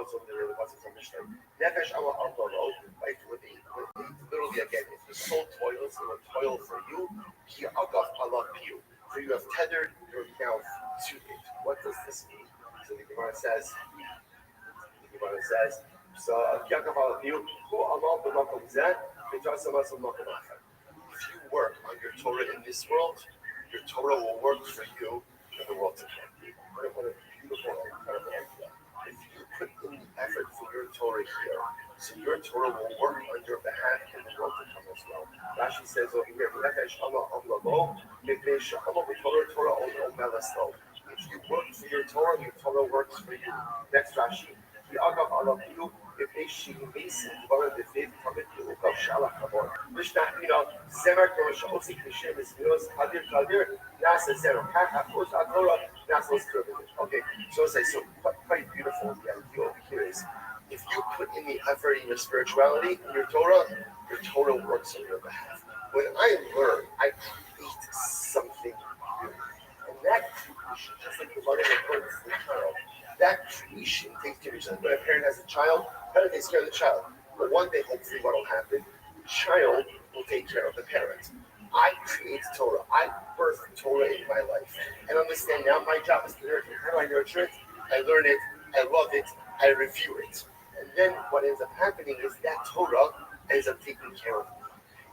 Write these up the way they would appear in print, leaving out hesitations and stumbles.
also what's in the Mishnah. Nefesh Allah Allah, right? Literally again, if the soul toils, it will toil for you. Ki agaf Allah piu. For you have tethered your mouth to it. What does this mean? So the Gemara says, so Yaakov Allah piu, who Allah b'makom zeh, v'tasam asam makom achar. If you work on your Torah in this world, your Torah will work for you in the world to come. What a beautiful and incredible idea. If you put in effort for your Torah here, so your Torah will work on your behalf in the world to come as well. Rashi says over here, if you work for your Torah works for you. Next Rashi. Okay, so quite beautiful. The idea over here is if you put in the effort in your spirituality, in your Torah works on your behalf. When I learn, I create something new. And that creation, just like the mother birth the child, that creation takes care of each other. When a parent has a child, parent takes care of the child. But one day, hopefully, what will happen? The child will take care of the parent. I create Torah. I birth Torah in my life. And understand now my job is to nurture it. How do I nurture it? I learn it, I love it, I review it. And then what ends up happening is that Torah ends up taking care of me.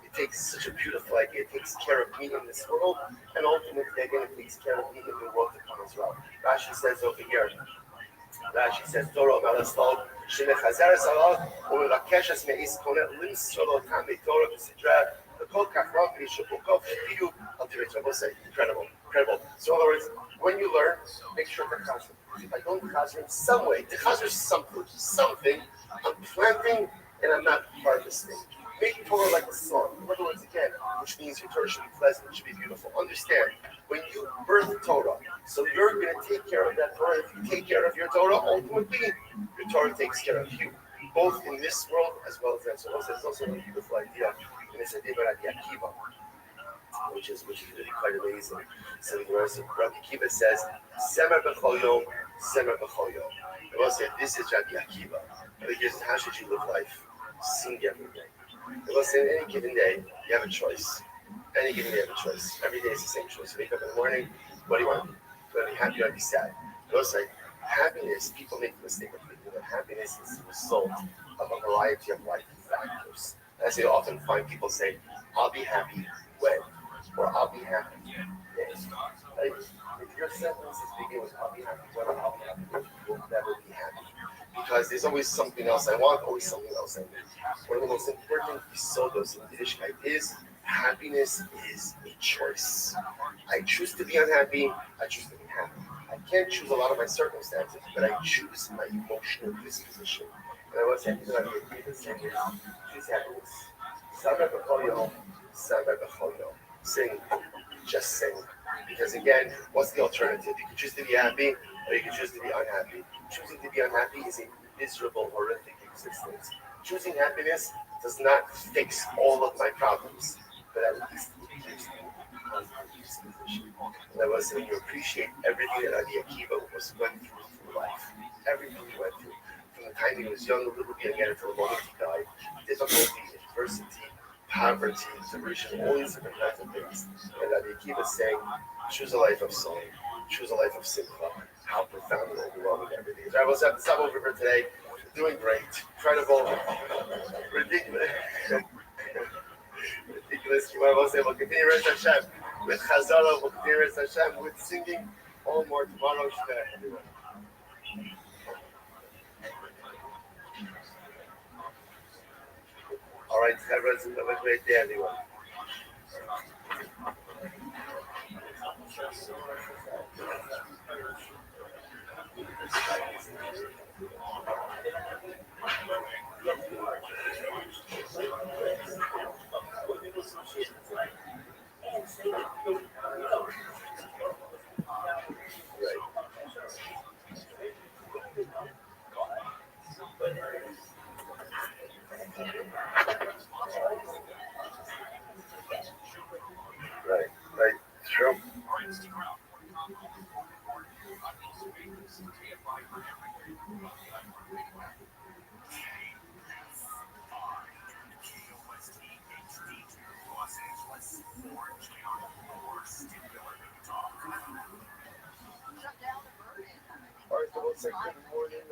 It takes such a beautiful idea. It takes care of me in this world, and ultimately, again, it takes care of me in the world to come as well. Rashi says over here, Torah Malastal, Shemechazer Salah, or Rakeshas Meis Konet, Linsolo Tame Torah, Sidra, the Kol Kafram, Shupukov, Piu, incredible. So, in other words, when you learn, make sure to chazir. If I don't chazir in some way, to chazir something, I'm planting and I'm not harvesting. Make Torah like a song. In other words, again, which means your Torah should be pleasant, it should be beautiful. Understand, when you birth Torah, so you're going to take care of that Torah. If you take care of your Torah, ultimately, your Torah takes care of you, both in this world as well as that. So there's also a beautiful idea in this idea about Rabbi Akiva, which is really quite amazing. So Rabbi Akiva says, Semer b'chol yom, Semer b'chol yom. I will say, this is Rabbi Akiva. Rabbi Akiva says, how should you live life? Sing every day. I will say, any given day, you have a choice. Any given day, you have a choice. Every day is the same choice. You wake up in the morning, what do you want to do? You want to be happy, you want to be sad. I will say, happiness, people make the mistake of thinking that happiness is the result of a variety of life factors. As you often find people say, I'll be happy when, or I'll be happy when. Like, if your sentences begin with I'll be happy when, or I'll be happy when, you'll never be happy. Because there's always something else I want, always something else I need. One of the most important yisodos in Yiddishkeit is happiness is a choice. I choose to be unhappy, I choose to be happy. I can't choose a lot of my circumstances, but I choose my emotional disposition. And I was happy that I would be the same way. Choose happiness. Sing, just sing. Because again, what's the alternative? You can choose to be happy, or you can choose to be unhappy. Choosing to be unhappy is a miserable, horrific existence. Choosing happiness does not fix all of my problems, but at least it gives me a positive disposition. And I was saying, you appreciate everything that Rabbi Akiva went through life. Everything he went through. From the time he was young, a little bit again, until the moment he died. Difficulty, adversity, poverty, separation, all these different kinds of things. And Rabbi Akiva is saying, choose a life of song, choose a life of simcha. How profound and overwhelming everything is. I was at the Sabo River today, doing great, incredible, ridiculous. I will say, we'll continue Rez Hashem with Chazara, we'll continue Rez Hashem with singing all more tomorrow. All right, have a great day, everyone. Right, true. said, good morning,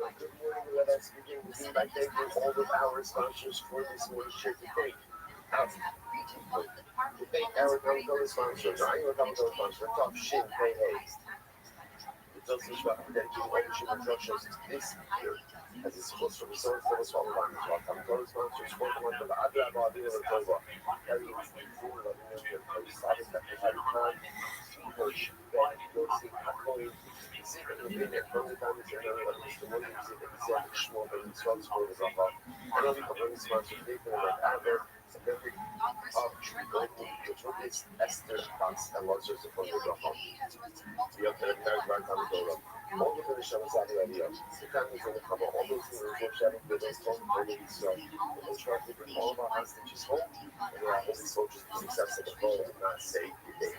let us begin. Begin by thanking all of our sponsors for this morning's share today. To thank our Coca-Cola sponsors, I am a Coca-Cola sponsor, Top Shin, Hey Hey. It's also about dedicating ownership and structures this year. As it's supposed to be so instead of swallowing on as well. Coca-Cola sponsors for the month of Rabbi Rothschild. Carry in season, loving them, and Sabbath after Harry Khan, Push, Ben, Yossi, Hakoin, the secret of being there from the time it's early, but Mr. Williams, the exact Shmuel, and the Swans for the Zaha. And I'll be covering sponsors, Nathan, and Albert, September of Triple, which is Esther, Hans, and Lazarus for the Zaha. The other American Coca-Cola. All the British on the side of the idea. The family is going to cover all those things we're sharing with us from the police. So we'll try to bring all of our hostages home, and we'll have all these soldiers be successful to go and not save the day.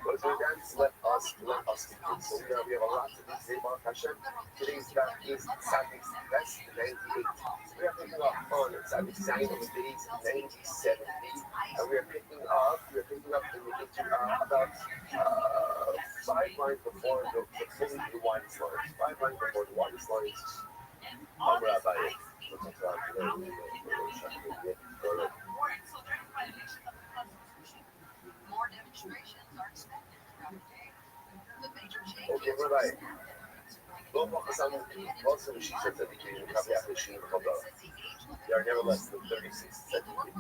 But as we're done, let us begin. So we have a lot to do today, Baruch Hashem. Today's date is Tzaddik Best 98. We are picking up on Tzaddik Zayin on the days 97. And we are picking up in the about 5 lines before the widest lines. 5 lines before the widest lines of Rabbi. Okay, Rabbi. לא חסמנו also the sheets that became Kaviach they are never less than 36 centimeters,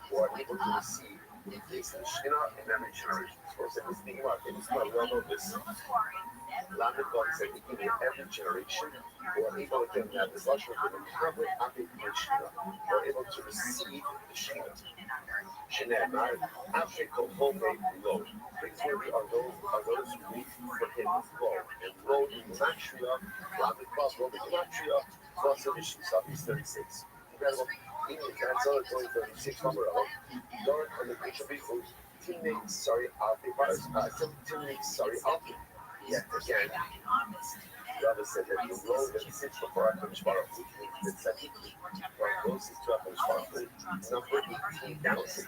who are able to receive the face of the Shekhinah in every generation. So it's a thing about it. It's not well known this. Lamed God said in every generation, who are able to get that this Lashon of the Kabbalah Abid Shekhinah, who are able to receive the Shekhinah. Shenamar, Africa, Home, Low. Praiseworthy are those who wait for him low. And low in Gematria, Lamed God, low in Gematria, plus edition, Psalm 36. Incredible. In the Translation 2036, number 11. Lord, on the page of people, teammates, sorry, yet again. Rabbi said that the road that sits before HaKadosh Baruch Hu, which means that Tzaddik, right, closest to HaKadosh Baruch Hu, number 18,000.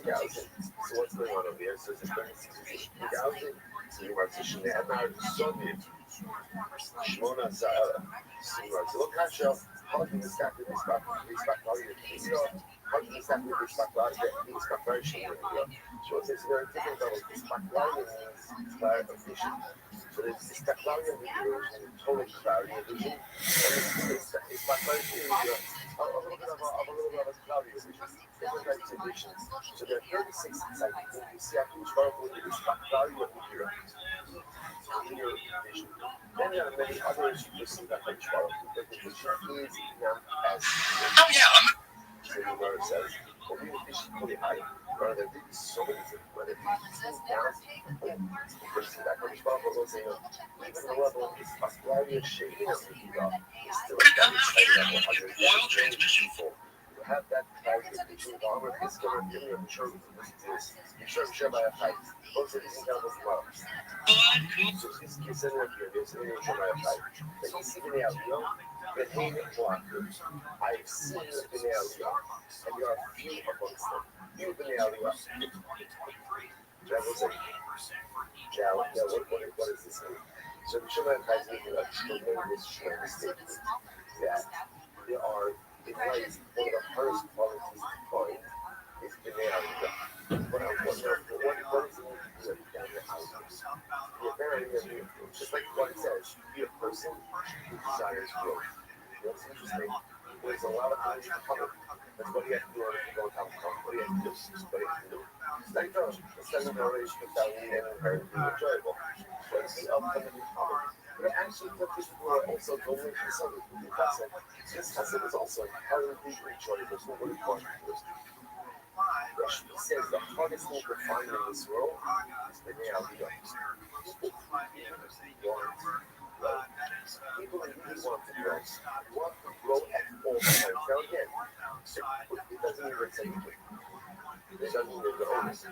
18,000. So what's going on over here? So it's 18,000. So you mark the Shnei Soviet. Shmona Zahara. So you mark the Lokasha. How do you stack with this back? This back value of the Israel. How do you stack with this back value of this back value? So it's very different than what this back value means by official. So there's this background video and total clarity of vision. And it's background video, a little bit of a cloudy vision. Different types of visions. So there are 36 inside. You see how each one will be this background of video. Clear vision. Then there are many others who just see that each one. But the vision is not as clear. So the word says, well, we will vision fully high. Rather than really so many things, whether it's 10,000 person that comes from will say, even the level of this Australia shading of the Eva is still a level 100 people who have that clarity of vision. The armor is going to give you a sure this. You sure by a fight. Both of these encounters well. So this gives an idea. There's an image by a fight. But you see the Alio, the Haven blockers. I've seen the Alio, and there are few amongst them. You've been Alio. That was a what is this mean? So the Shemai has making a tremendous statement that there are, in life, one of the hardest qualities to find is banality. What is it mean to be down your house? Just like what it says, be a person who desires growth. You know what's interesting? There's a lot of things coming. That's what you have to do if you go to Hong What do you have to do? What do you have to do? Like those, instead of narration, without being enjoyable. But it's the upcoming coming. But actually, the people are also going to some of the concept. This concept is also inherently enjoyable. So what do you want to do? Rashid says the hardest thing to find in this world is the reality of it. People want to grow. People really want to grow. Want to grow at all times. Now again, it doesn't mean it's anything. It doesn't mean they're the owners. It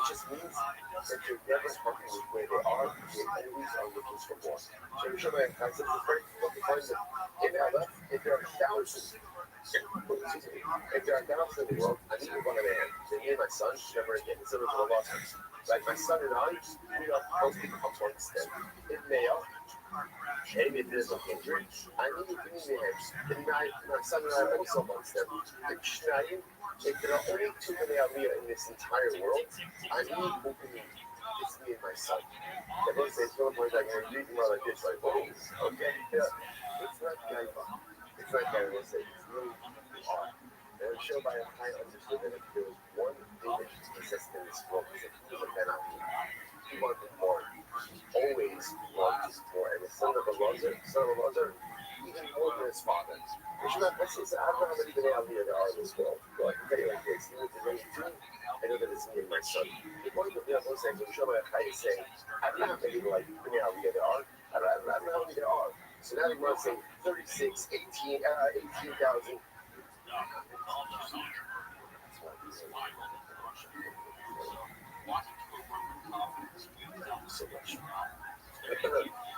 just means that you're never happy with where they are. Your enemies are looking for more. So the Shemai concept is very difficult to find them. In Allah, if there are thousands, if there are thousands in the world, I need one of them. So me and my son never again. It's a little lost. Like my son and I, we are supposed to become one step. In male, And if there's a hundred, I need to be there. And my son and I also amongst them. The Shnayim, if there are only two Bnei Aliyah in this entire world, I need opening. It's me and my son. Everyone says, no, boy, like, you're reading like this, like, oh, okay, yeah. It's not Gaiva. It's not Gaiva. We'll say, it's really hard. And I'm sure by a high understood that if there was one thing that just possessed in this world, was that he was a Ben Ami. He wanted more. Always wanted more. And the son of Elazar, even more than his father. Which is not, I don't know how many Bnei Aliyah there are in this world. But I can tell you like this, even if there's only two, I know that it's me and my son. The point of the other saying, I'm sure my Chai is saying, I don't know how many like Bnei Aliyah there are. I don't know how many there are. So now the Gemara is saying 36, 18,000. So much.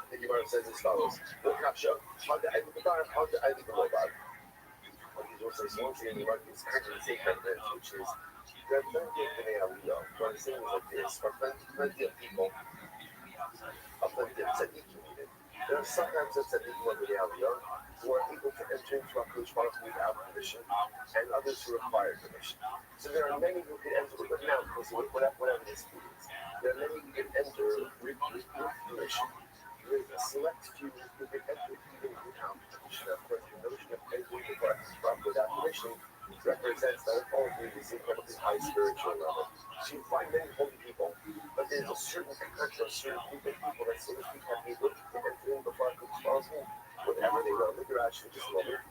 The Gemara says as follows: how the mobile. He's also saying once again, the Gemara is kind of the same evidence, which is there are plenty of Bnei Aliyah. What I'm saying is like this: for plenty of people, plenty of tzaddikim even. There are sometimes a tzaddikim of Bnei Aliyah who are able to enter into HaKadosh Baruch Hu without permission, and others who require permission. So there are many who can enter with now, whatever this means. There are many who can enter with permission. There is a select few who can enter even without permission. Of course, the notion of entering the Baruch without permission represents that all of this incredibly high spiritual level. So you find many holy people, but there's a certain contra, a certain group of people that so to speak have the ability to enter in before HaKadosh whatever they want. Look at Rashi for just a moment.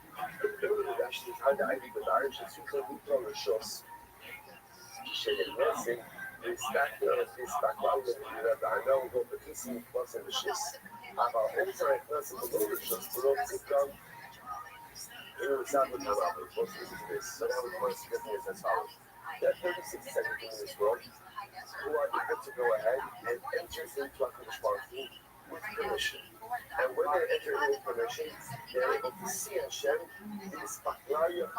Rashi is hard to ID with Irish, it's super neutral or shows. Shedemesing, respect all the I know go to kissing plus in the shis. Aber unsere Klasse Belohnungsschutz, Belohnungsgang, in the South of Tamar, most of this. So now we want to get this as follows. There are 36 tzaddikim in this world who are able to go ahead and enter into HaKadosh Baruch Hu with permission. And when they enter with permission, they're able to see Hashem in this clarity of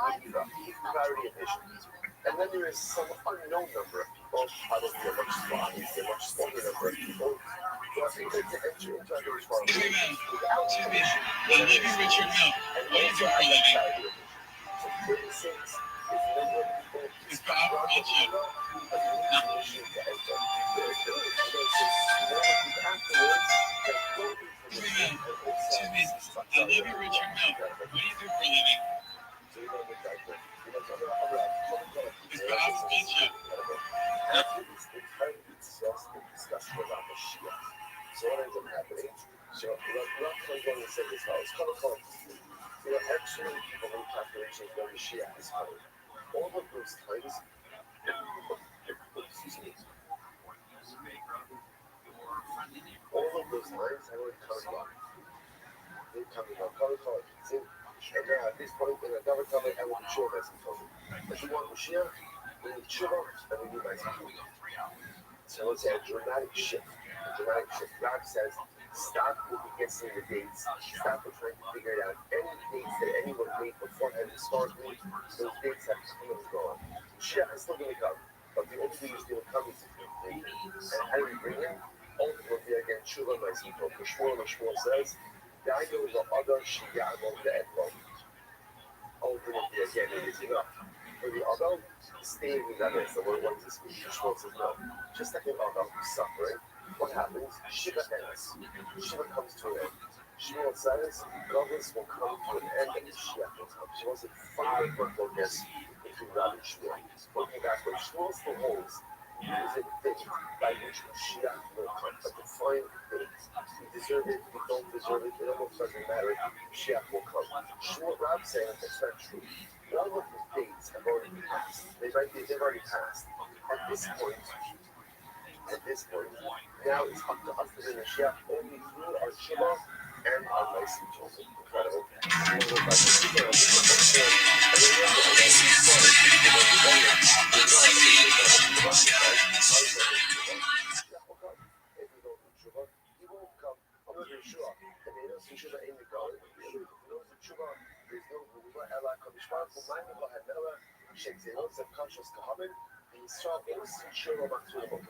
vision. And then there is some unknown number of people, probably a much smaller number of people, who are able to enter into HaKadosh Baruch Hu without permission. And also have that clarity of vision. So 36 is the number of people who is but you need permission to enter. The ability to go to afterwards, they go into I love you, Richard Milk. What do you do for a living? So you don't look like that. It's Bob's Pizza. After this entirely exhaustive discussion about the Shia, so what ends up happening? So Rothschild going to say this now. It's called. There are actually people in calculations when the Shia is coming. All of those times, I would count on. They come about color. And now at this point, in a double cover, I will be sure that's important. If we want Mashiach, we need Shuvah, and we need Ma'aseh. So let's say a dramatic shift. God says, stop looking at seeing the dates. Stop trying to figure it out. Any dates that anyone made beforehand historically, those dates have come and gone. Mashiach is still going to come, but the only thing is going to come is and how do we bring him? Ultimately, again, Shuvah, Ma'aseh. Shmuel says, ultimately, again, it is enough. For the adult, staying with that is the word what does this mean? Shmuel says no. Just like an adult who's suffering, what happens? Shiva ends. Shiva comes to an end. Shmuel says, Godless will come to an end and Mashiach will come. She wasn't far from focus between Rabbi and Shmuel. Looking back, what Shmuel still holds is a date by which Mashiach will come. But to find dates, we deserve it, we don't deserve it, it almost doesn't matter. Mashiach will come. Shmuel Rab saying that's not true. All of the dates have already passed. They've already passed. At this point, now it's up to us to bring Mashiach only through our Shema and our Ma'aseh. Incredible.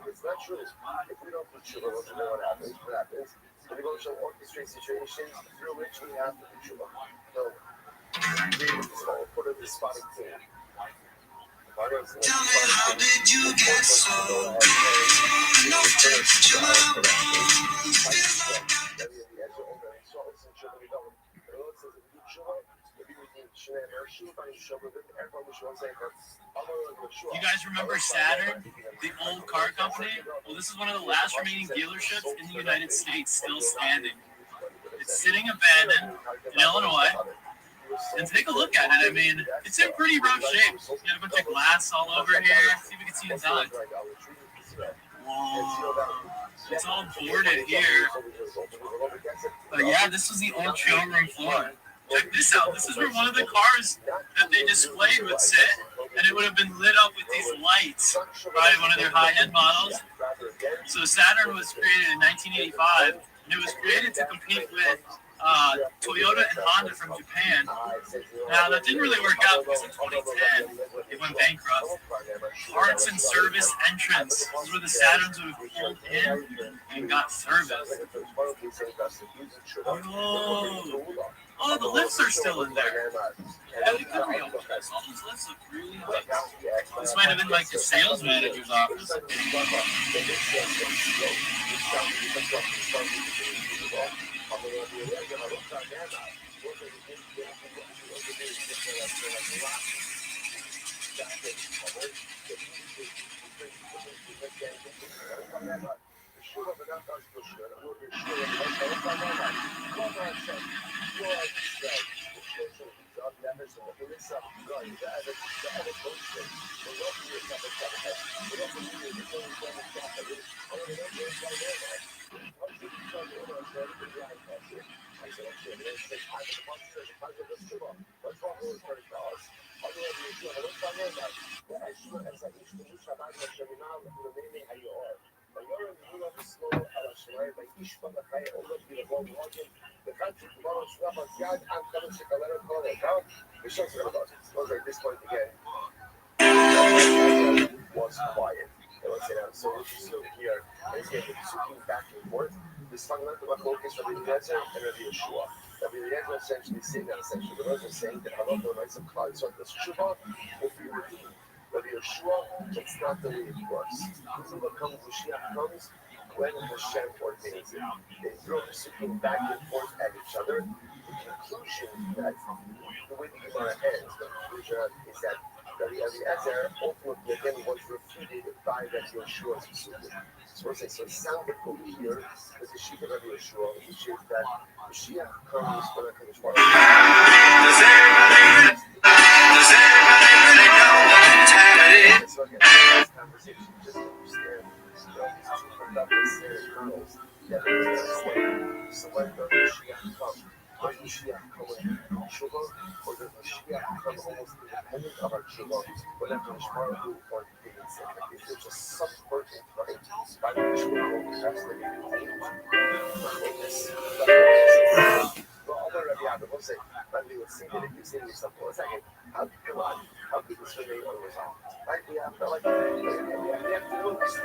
It's not true. If we don't do tshuva, what happens? And the shall orchestrate situations through which we have to do tshuva. So, this whole put of the spotting team. Tell me, how did you get so enough to You guys remember Saturn, the old car company? Well, this is one of the last remaining dealerships in the United States still standing. It's sitting abandoned in Illinois. And take a look at it. I mean, it's in pretty rough shape. You got a bunch of glass all over here. See if we can see inside. Whoa. It's all boarded here. But yeah, this was the old showroom floor. Check this out. This is where one of the cars that they displayed would sit, and it would have been lit up with these lights. Probably one of their high-end models. So Saturn was created in 1985, and it was created to compete with Toyota and Honda from Japan. Now, that didn't really work out because in 2010, it went bankrupt. Parts and service entrance. This is where the Saturns would have pulled in and got service. Whoa. Oh, the lifts are still in there. Yeah, they could be open. All these lifts look really nice. This might have been like the sales manager's office. At this point again was quiet. So what you see over here is getting sucking back and forth. This fundamental focus of the Eliezer and Rabbi Yeshua. Rabbi Eliezer essentially saying that essentially the Eliezer is saying that Halakha writes of Klal Yisrael this Tshuva will be redeemed. Rabbi Yeshua, it's not the way it works. Tshuva comes, Mashiach comes when Hashem ordains it. They throw the sucking back and forth at each other. The conclusion that the way the Gemara ends, the conclusion is that Rabbi Eliezer ultimately again was refuted by Rabbi Yeshua's Pesukah. So we're saying, so it sounded over here that the sheep of Rabbi Yeshua, which is that Mashiach comes when the Kadosh Baruch Hu. So again, this conversation just to understand, these two productive kernels that we understand. So when does Mashiach come? Does Mashiach come with Tshuva, or does Mashiach come almost independent of our Tshuva when the Kadosh Baruch Hu ordains it? Like if there's just some point in time by which we will be absolutely redeemed, well, other Rabbi Yaakov will say, Rabbi would see that if you say to yourself, well, a second, how could this remain unresolved? Right? We have to know these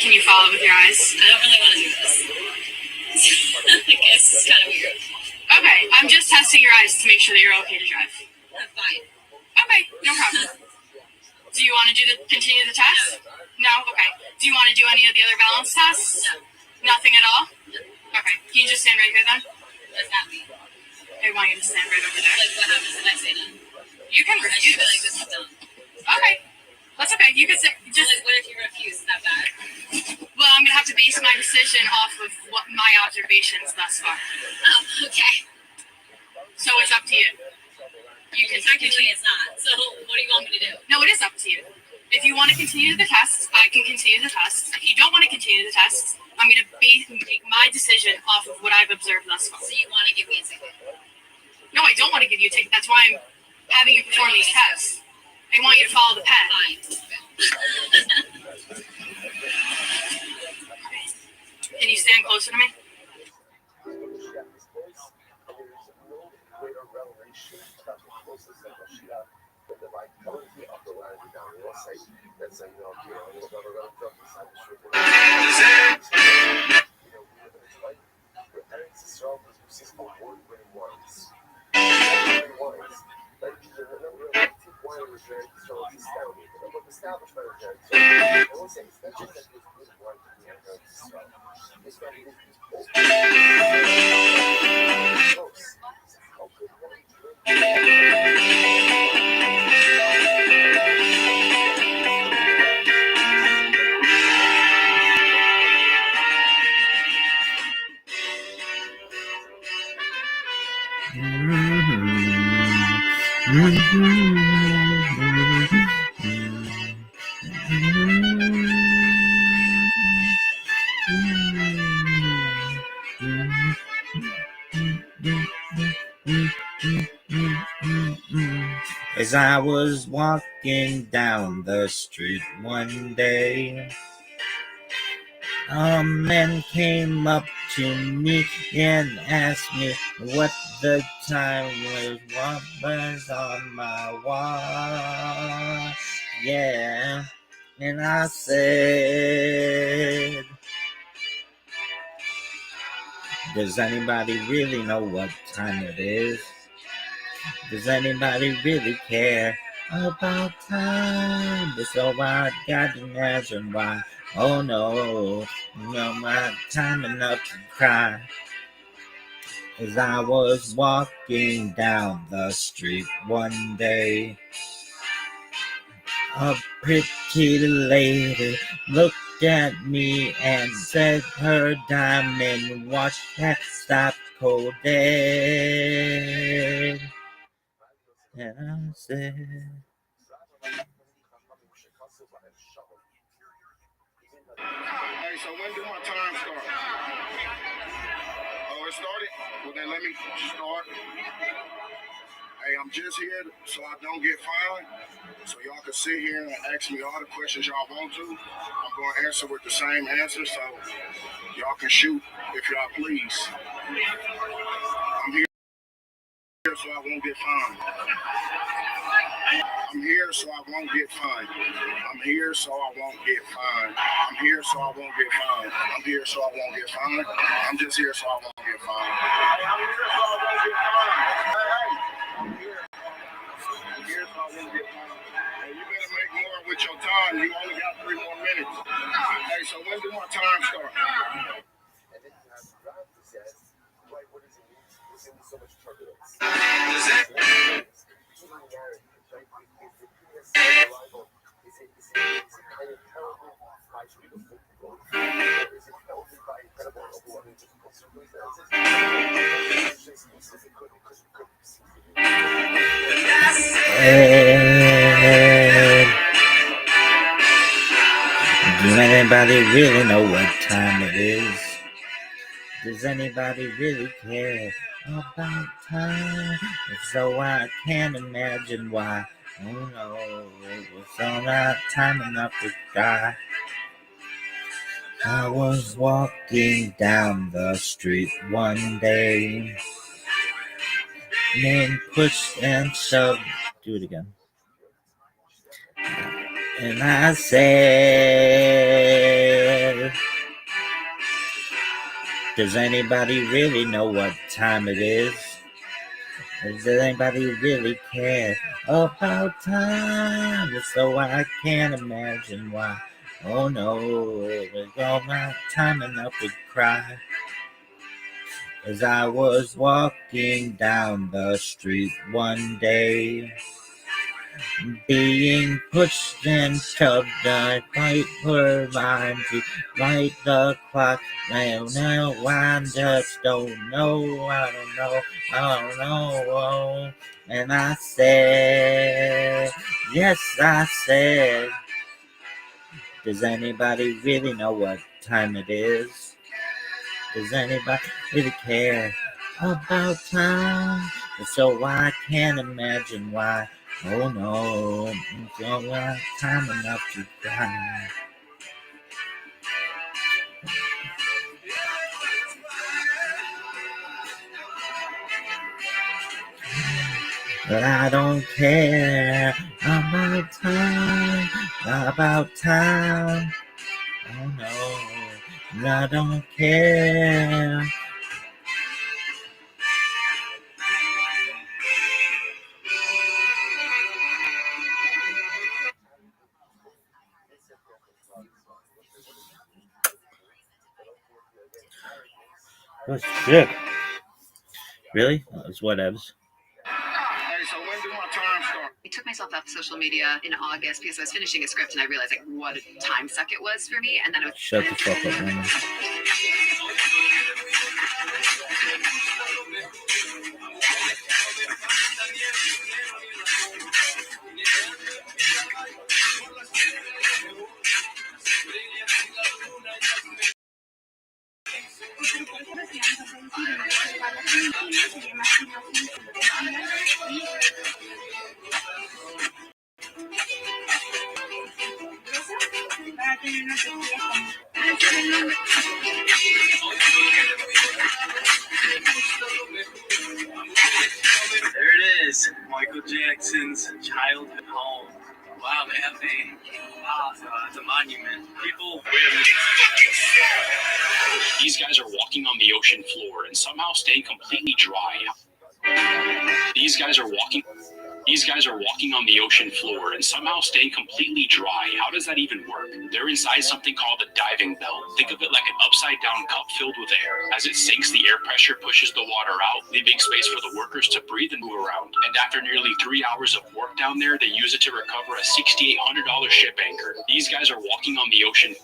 Can you follow with your eyes? I don't really want to do this. It's kind of weird. Okay, I'm just testing your eyes to make sure that you're okay to drive. I'm fine. Okay, no problem. Do you want to continue the test? No? Okay. Do you want to do any of the other balance tests? No. Nothing at all? Okay. Can you just stand right here then? That's not me. I want you to stand right over there. Like, what happens if I say no? You can I just refuse. feel like this is dumb. Okay. That's okay. You can say, just, Like, what if you refuse? Is that bad? well, I'm going to have to base my decision off of what my observations thus far. Oh, okay. So it's up to you. You can Technically, it's not. So, what do you want me to do? No, it is up to you. If you want to continue the test, I can continue the test. If you don't want to continue the test, I'm going to make my decision off of what I've observed thus far. So, you want to give me a ticket? No, I don't want to give you a ticket. That's why I'm having you perform these tests. I want you to follow the pen. Fine. Can you stand closer to me? As I was walking down the street one day, a man came up to me and asked me what the time was, what was on my watch. Yeah, and I said, does anybody really know what time it is? Does anybody really care about time? So I got to imagine why. Oh no, no, my time enough to cry. As I was walking down the street one day, a pretty lady looked at me and said her diamond watch had stopped cold dead. And I said, Hey, so when do my time start? Oh, it started? Well, then let me start. Hey, I'm just here so I don't get fined. So y'all can sit here and ask me all the questions y'all want to. I'm going to answer with the same answer, so y'all can shoot if y'all please. I'm here so I won't get fined. I'm here so I won't get fined. I'm here so I won't get fined. I'm here so I won't get fined. I'm here so I won't get fined. I'm just here so I won't get fined. I'm here so I won't get fined. Hey, I'm here. I'm here so I won't get fined. Hey, you better make more with your time. You only got 3 more minutes. Hey, so when do my time start? And then you have Rav who says, right, what does it mean? There's going to be so much turbulence. Is it kind of terrible by beautiful people? Or is it healthy by incredible overwhelming difficult circumstances? It's just because it couldn't see does anybody really know what time it is? Does anybody really care about time? So I can't imagine why. Oh no, it was all not time enough to die. I was walking down the street one day, men pushed and shoved. Do it again. And I said, Does anybody really know what time it is? Does anybody really care about time? So I can't imagine why. Oh no, it was all my time enough to cry. As I was walking down the street one day, being pushed and shoved, I quite rhyme to write the clock. Now I just don't know, I don't know. And I said, yes, I said, does anybody really know what time it is? Does anybody really care about time? So I can't imagine why. Oh no, it's all time enough to cry. But I don't care about time, about time. Oh no, I don't care. Oh shit. Really? That was whatevs. Hey, so when do my time start? I took myself off social media in August because I was finishing a script and I realized like what a time suck it was for me. And then I was Shut the fuck up, woman. There it is, Michael Jackson's childhood home. Wow, they have it's a monument. People wear. These guys are walking on the ocean floor and somehow staying completely dry. These guys are walking on the ocean floor and somehow staying completely dry. How does that even work? They're inside something called the diving bell. Think of it like an upside-down cup filled with air. As it sinks, the air pressure pushes the water out, leaving space for the workers to breathe and move around. And after nearly 3 hours of work down there, they use it to recover a $6,800 ship anchor. These guys are walking on the ocean.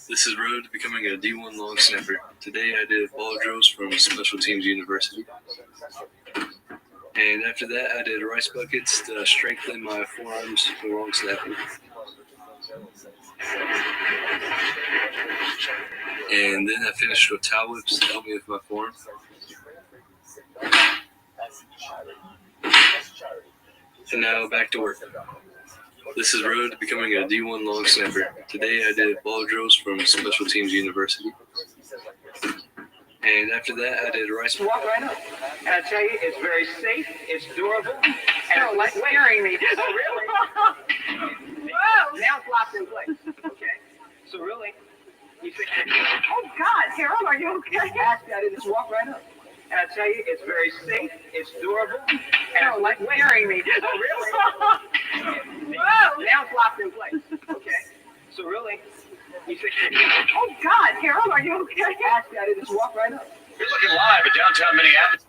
This is road to becoming a D1 long snapper. Today I did ball drills from Special Teams University. And after that I did rice buckets to strengthen my forearms for long snapping. And then I finished with towel whips to help me with my form. And now back to work. This is road to becoming a D1 long snapper. Today I did ball drills from Special Teams University. And after that I did rice. Walk right up. And I tell you, it's very safe, it's durable, and it's like scaring me. Oh, really? Whoa! Now it's locked in place. Okay? So really, you think, oh God, Harold, are you okay? Ask that and just walk right up. And I tell you, it's very safe, it's durable, and it's like scaring me. Oh, really? Whoa! Now it's locked in place. Okay? So really, you think, oh God, Harold, are you okay? Ask that and just walk right up. You're looking live at downtown Minneapolis.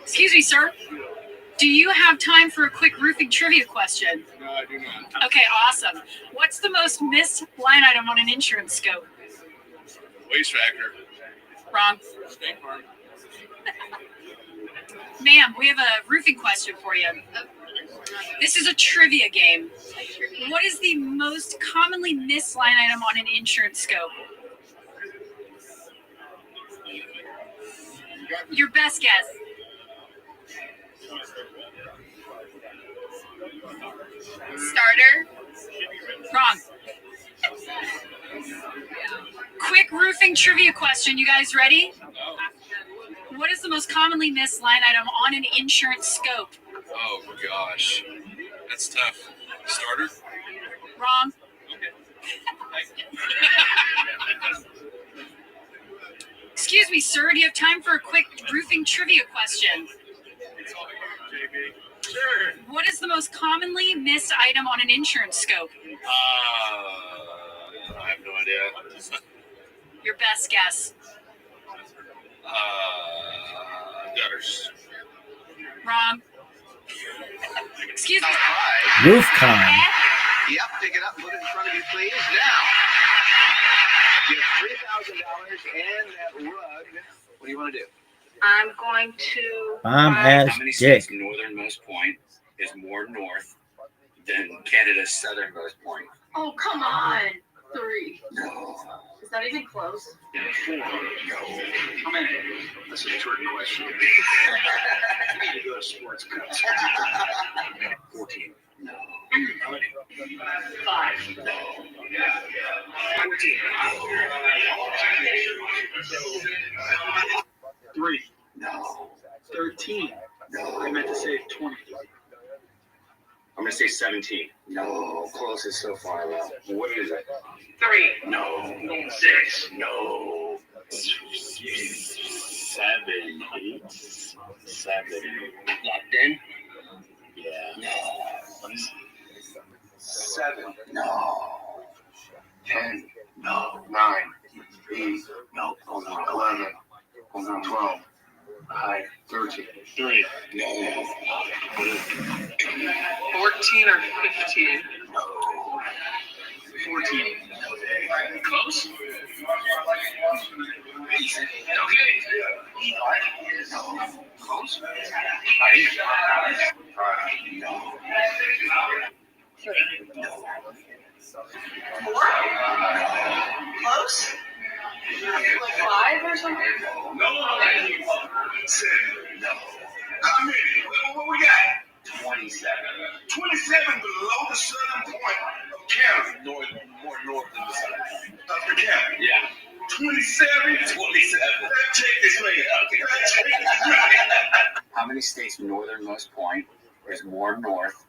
Excuse me, sir. Do you have time for a quick roofing trivia question? No, I do not. Okay, awesome. What's the most missed line item on an insurance scope? Waste factor. Wrong. State farm. Ma'am, we have a roofing question for you. This is a trivia game. What is the most commonly missed line item on an insurance scope? Your best guess. Starter. Wrong. Quick roofing trivia question. You guys ready? What is the most commonly missed line item on an insurance scope? Oh gosh, that's tough. Starter? Wrong. Excuse me, sir. Do you have time for a quick roofing trivia question? Sure. What is the most commonly missed item on an insurance scope? I have no idea. Your best guess. Gutters. Wrong. Excuse me. Roof con. Yep, pick it up, put it in front of you, please. Now, you have $3,000 and that rug. What do you want to do? I'm going to. Bomb How ass many dick. states' northernmost point is more north than Canada's southernmost point? Oh, come on. 3. No. Is that even close? 4. No. How many? That's a trick question. You need to go to sports cuts. 14. No. How many? 5. No. 14. 3. No. 13. No. I meant to say 20. I'm gonna say 17. No. Closest so far though. What is it? 3. No. 6. No. 7, 8, 7. Locked in? Yeah. No. 7. No. 10. No. 9. 8. No. Hold on. 11. 12. 13. 3. No. 14 or 15? No. 14. Close? Okay. No. Close? 3. No. 4? Close? Like 5 or something? No. 7. No. How many? What we got? 27. 27 below the southern point of Canada. More north than the southern point. Of Canada. Yeah. 27. 27. Take this man. Okay. How many states' northernmost point is more north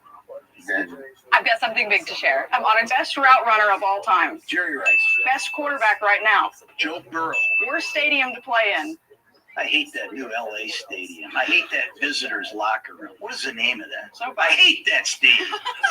than I've got something big to share. I'm on a best route runner of all time. Jerry Rice. Best quarterback right now. Joe Burrow. Worst stadium to play in. I hate that new LA stadium. I hate that visitors locker room. What is the name of that? I hate that stadium.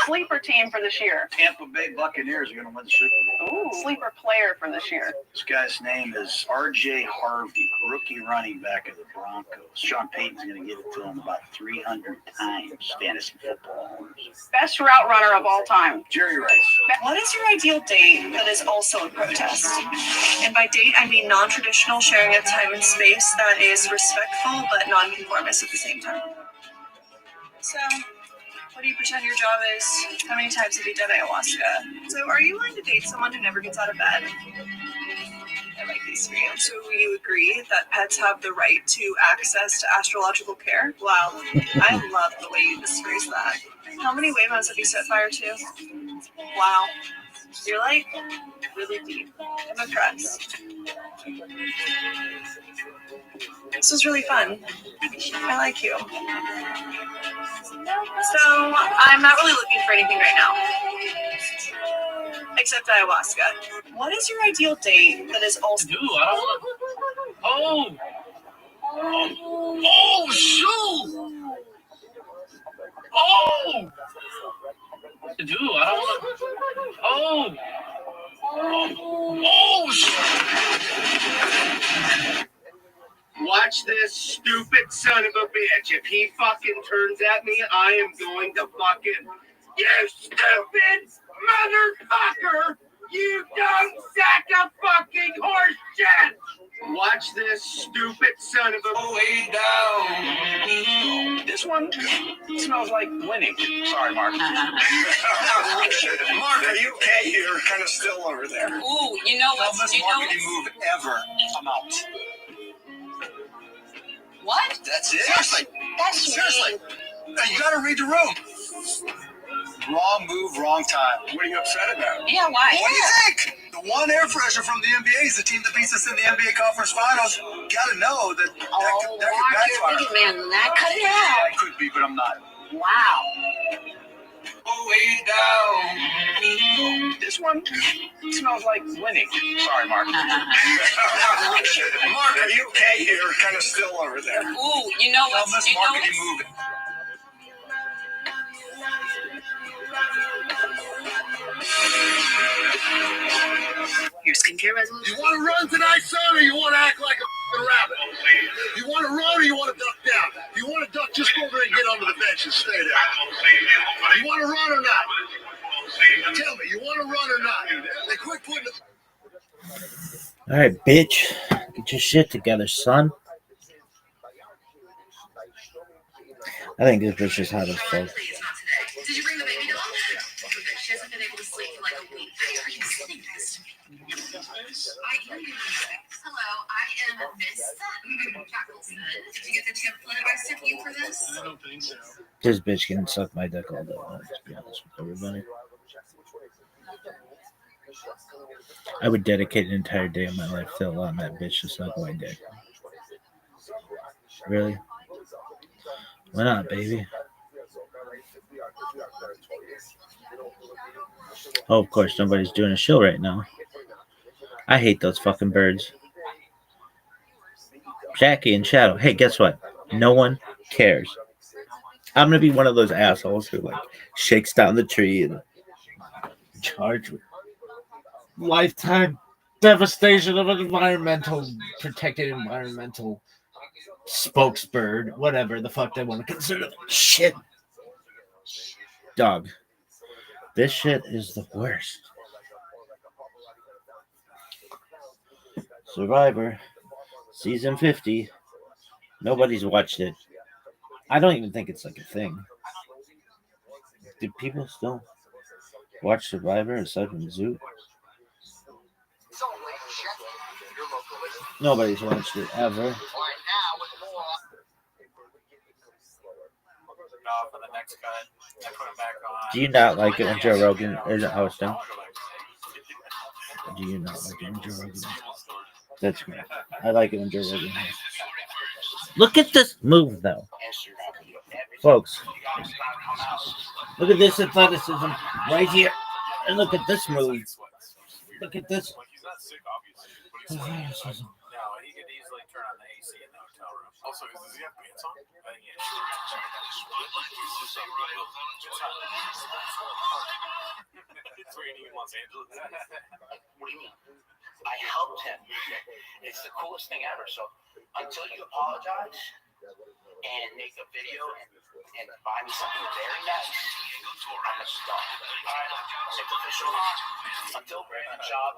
Sleeper team for this year. Tampa Bay Buccaneers are going to win the Super Bowl. Ooh. Sleeper player for this year. This guy's name is R.J. Harvey, rookie running back of the Broncos. Sean Payton's going to give it to him about 300 times. Fantasy football owners. Best route runner of all time. Jerry Rice. What is your ideal date that is also a protest? And by date, I mean non-traditional, sharing of time and space that is respectful but non-conformist at the same time. So, what do you pretend your job is? How many times have you done ayahuasca? So, are you willing to date someone who never gets out of bed? I like these for you. So, you agree that pets have the right to access to astrological care? Wow, I love the way you just phrased that. How many Waymos have you set fire to? Wow. You're like really deep. I'm impressed. This was really fun. I like you. So, I'm not really looking for anything right now. Except ayahuasca. What is your ideal date that is also... Dude, I don't want Oh, shoot! Oh! Dude, I don't want Watch this stupid son of a bitch. If he fucking turns at me, I am going to fucking... You stupid motherfucker! You dumb sack of fucking horse shit! Watch this stupid son of a... Way down. This one smells like winning. Sorry, Mark. Mark, are you okay? You're kind of still over there. Ooh, you know what's... Dumbest marketing move ever. I'm out. What? That's it. Seriously. That's Seriously. Now you gotta read the room. Wrong move, wrong time. What are you upset about? Yeah, why? What do you think? The one air fresher from the NBA is the team that beats us in the NBA Conference Finals. Gotta know that could backfire. Bigger man than that. Cut it out. I could be, but I'm not. Wow. Way down. This one smells like winning. Sorry, Mark. Mark, are you okay? You're kind of still over there. Ooh, you know what? Miss Marketing moving. Your skincare resolution? You want to run tonight, son, or you want to act like a rabbit? You want to run or you want to duck down? If you want to duck, just go over there and get under the bench and stay there. You want to run or not? Tell me, you want to run or not? They quit putting it. All right, bitch. Get your shit together, son. I think this bitch is hot as fuck. Did you bring the baby doll? She hasn't been able to sleep for like a week. Are you sitting next to me? Hello, I am Miss Jackelson. Did you get the template I sent you for this? I don't think so. This bitch can suck my dick all day long, to be honest with everybody. I would dedicate an entire day of my life to allowing that bitch to suck my dick. Really? Why not, baby? Oh, of course, nobody's doing a show right now. I hate those fucking birds. Jackie and Shadow. Hey, guess what? No one cares. I'm gonna be one of those assholes who like shakes down the tree and charged with lifetime devastation of an environmental protected environmental spokesbird, whatever the fuck they want to consider them. Shit. Dog. This shit is the worst. Survivor, season 50. Nobody's watched it. I don't even think it's like a thing. Do people still watch Survivor aside from Zoo? Nobody's watched it ever. Do you not like it when Joe Rogan isn't hosting? Do you not like it when Joe Rogan is? That's great. I like it when Joe Rogan hosts. Look at this move, though. Folks, look at this athleticism right here. And look at this move. Look at this athleticism. Also, does he have pants on? I think he has. It's raining in Los Angeles. What do you mean? I helped him. It's the coolest thing ever. So until you apologize and make a video and buy me something very nice, I'm a star. Alright, it's official. Until Brandon Job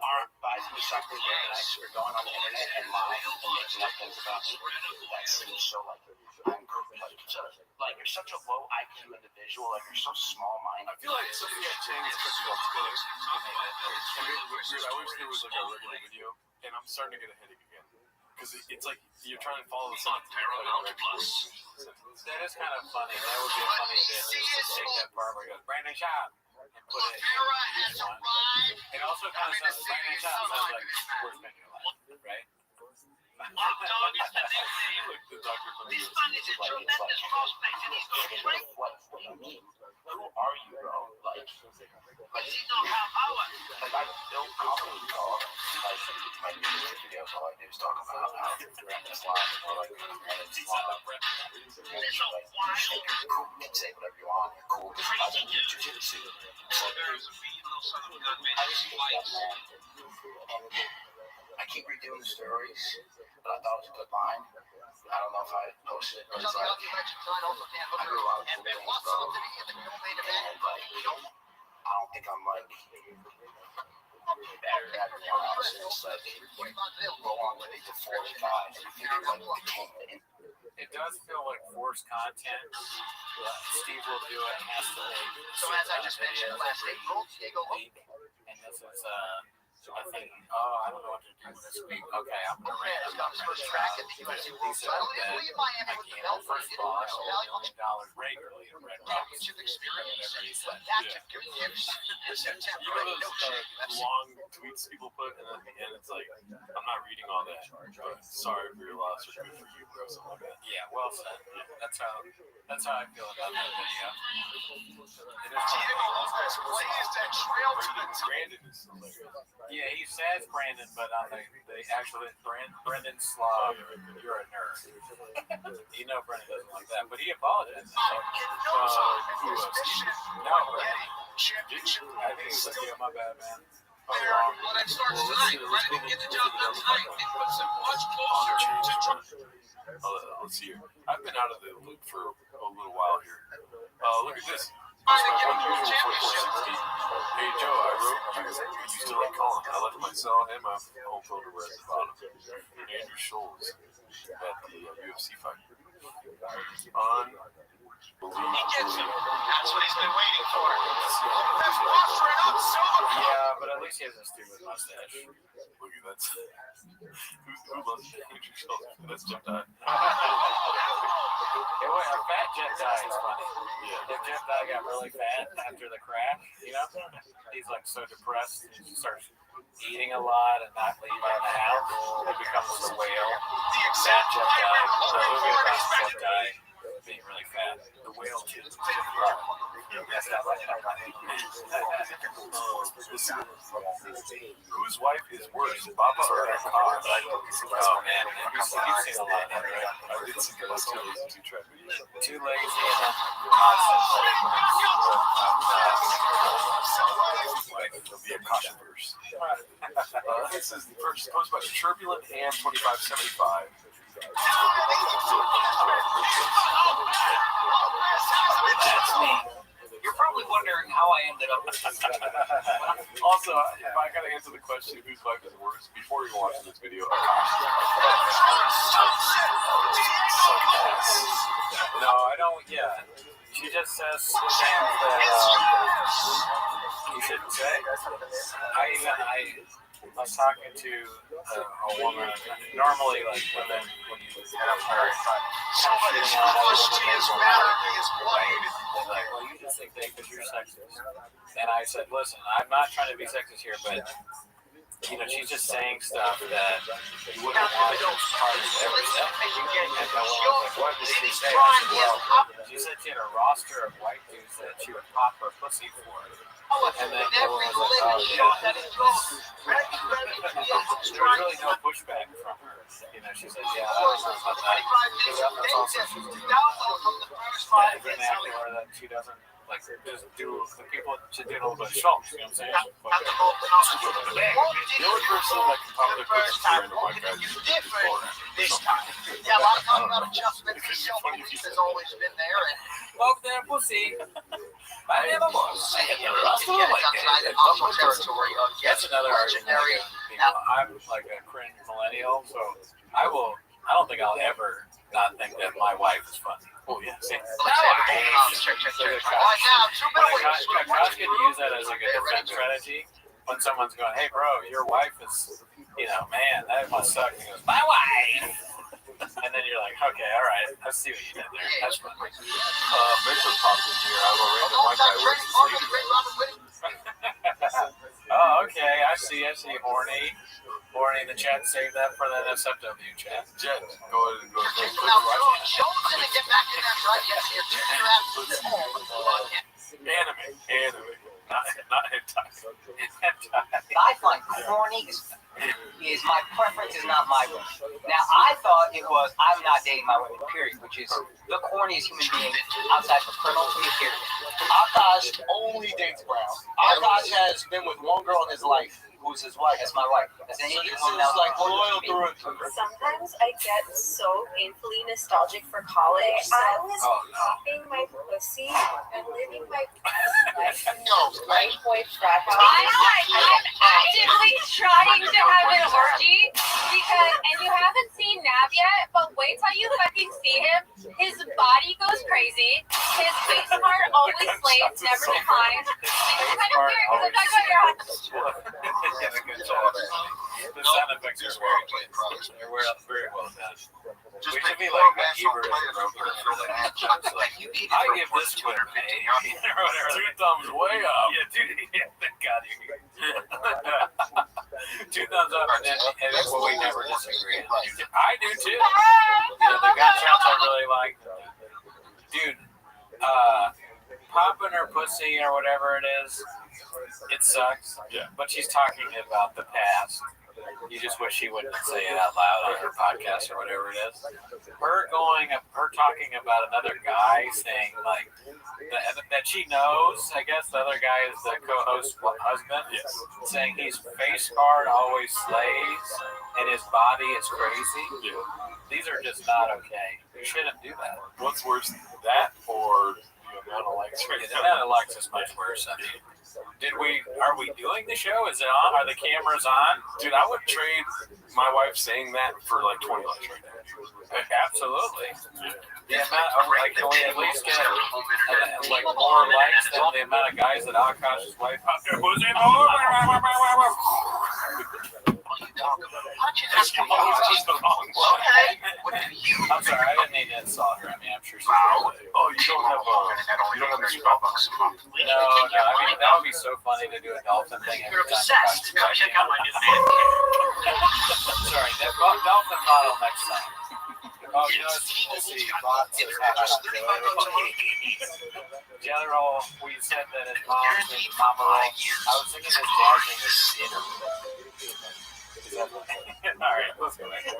buys me something very nice, we're going on the internet and live and making up things about me. That seems so like you're such a low IQ individual, like you're so small-minded. I feel like something had changed since we got together. I wish there was like a regular video, and I'm starting to get a headache again. Because it's like you're trying to follow the song. That is kind of funny. That would be a funny bit. Just take that part where it goes, Brandon Shop, and put it in one. It also kind of sounds, Brandon Shop sounds like worst band in your life, right? The doctor from the What do you mean? Who are you, bro? Like I built company, dog. My music videos, all I do is talk about how Brand is live for like 3 minutes long. Cool, you can say whatever you want. You're cool. I think you're jiu-jitsu. I keep redoing the stories, but I thought it was a good line. I don't know if I posted it, but it's like, I grew up with things, bro. And like, I don't think I'm like better than everyone else. It's like, roll on with it to 45. It does feel like forced content. Steve will do it. Has to make. So as I just mentioned last April, Diego week, and this is a thinking, oh, I don't know what to do this week. Okay, I'm gonna rant about first track at the UFC World Title. First of all, I owe $1 million regularly to Red Rocks. Whatever he said. You know those long tweets people put, and at the end it's like, I'm not reading all that. Sorry for your loss, or good for you, bro. Something like that. Yeah, well said. That's how I feel about that video. It is Brandon is hilarious. Yeah, he says Brandon, but on the actual Brendan Slav, you're a nerd. You know Brendan doesn't like that, but he apologized. No, I think he was like, yeah, my bad, man. Let's see here. I've been out of the loop for a little while here. Look at this. Hey Joe, I wrote you used to like Colin. I left my cell and my home phone number at the bottom. Andrew Scholes at the UFC fight. That's what he's been waiting for. Yeah, but at least he has a stupid mustache. Look at that. Who loves Andrew Scholes? That's Jeff Dye. Hey, wait, a fat Jeff Dye is funny. Yeah. If Jeff Dye got really fat after the crash, he's like so depressed, he starts eating a lot and not leaving the house. He becomes a whale. Fat Jeff Dye. So movie about Jeff Dye being really fat. The whale kid. Whose wife is worse, Baba or Cox? Oh man, you've seen a lot of that, right? I did see those two track videos. Too lazy and then constantly. There'll be a caution verse. This is the first posted by Turbulent Ham 2575. That's me. You're probably wondering how I ended up with this. Also, if I gotta answer the question whose wife is worse before you're watching this video, No, I don't. Yeah, she just says things that you shouldn't say. I was talking to a woman. Normally, like women, when you have her shooting on they're like, well, you just think that because you're sexist. And I said, listen, I'm not trying to be sexist here, but she's just saying stuff that you wouldn't want to ever say. And no one was like, what did she say? I said, well, she said she had a roster of white dudes that she would pop her pussy for. And then everyone was like, oh, yeah. There was really no pushback from her. She said, yeah, I don't know about that. That's also she's doing that vernacular that she doesn't, like, just do, the people should do a little bit of schmaltz, you know what I'm saying? the only person that can pop their pussy for random white guys is this time. Yeah, a lot of talk about adjustment. Self-belief has always been there. And poke their pussy. I never was. That's another legendary. I'm like a cringe millennial, so I don't think I'll ever not think that my wife is funny. Oh yeah. See, Josh could use that as like a defense strategy when someone's going, "Hey, bro, your wife is, man, that must suck." And he goes, "My wife." And then you're like, okay, all right, I see what you did there. That's fun. Mitchell popped in here. I will random white guy works. Oh, okay, I see. Horny in the chat. Save that for the SFW chat. Jet, go ahead and go. Joe's gonna get back in that right. Anime. Not hentai. I find corny is my preference, is not my wife. Now, I thought it was I'm not dating my women, period, which is the corniest human being outside of criminal period. Akash only dates brown. Akash has been with one girl in his life, who's his wife. That's my wife. That's so this is like loyal through and through. Sometimes I get so painfully nostalgic for college. I was popping my pussy and living my best life in the white boy frat house. I'm actively trying to have an orgy and you haven't seen Nav yet, but wait till you fucking see him. His body goes crazy. His face part always slays, never declines. It's kind of weird because I'm talking about your The sound effects are very well done. We should be like a Ebert and Roper for like I give this one an A or whatever. 2 thumbs way up. Yeah, thank God you. 2 thumbs up, and then we never disagree. I do too. The gunshots I really like. Dude, popping her pussy or whatever it is, it sucks. Yeah. But she's talking about the past. You just wish she wouldn't say it out loud on her podcast or whatever it is. Her talking about another guy saying like that she knows. I guess the other guy is the co-host's husband. Yes. Saying he's face hard, always slays, and his body is crazy. Yeah. These are just not okay. You shouldn't do that. What's worse, that or the amount of likes? The amount of likes is much worse. I mean, are we doing the show? Is it on? Are the cameras on? Dude, I would trade my wife saying that for like 20 likes right now. Absolutely. The amount of, like, can we at least get like more likes than the amount of guys that Akash's wife popped her pussy? I'm sorry, I didn't mean to insult her. I mean, I'm sure she's really... Oh, you don't have this Starbucks a month. No, I mean, that would be so funny to do a dolphin thing every time. Check out my new band. Sorry, that dolphin model next time. Oh, you know, let's see. General, we said that his mom's named Mama Roll. I was thinking his dad's name is Dinner. All right, let's go back. I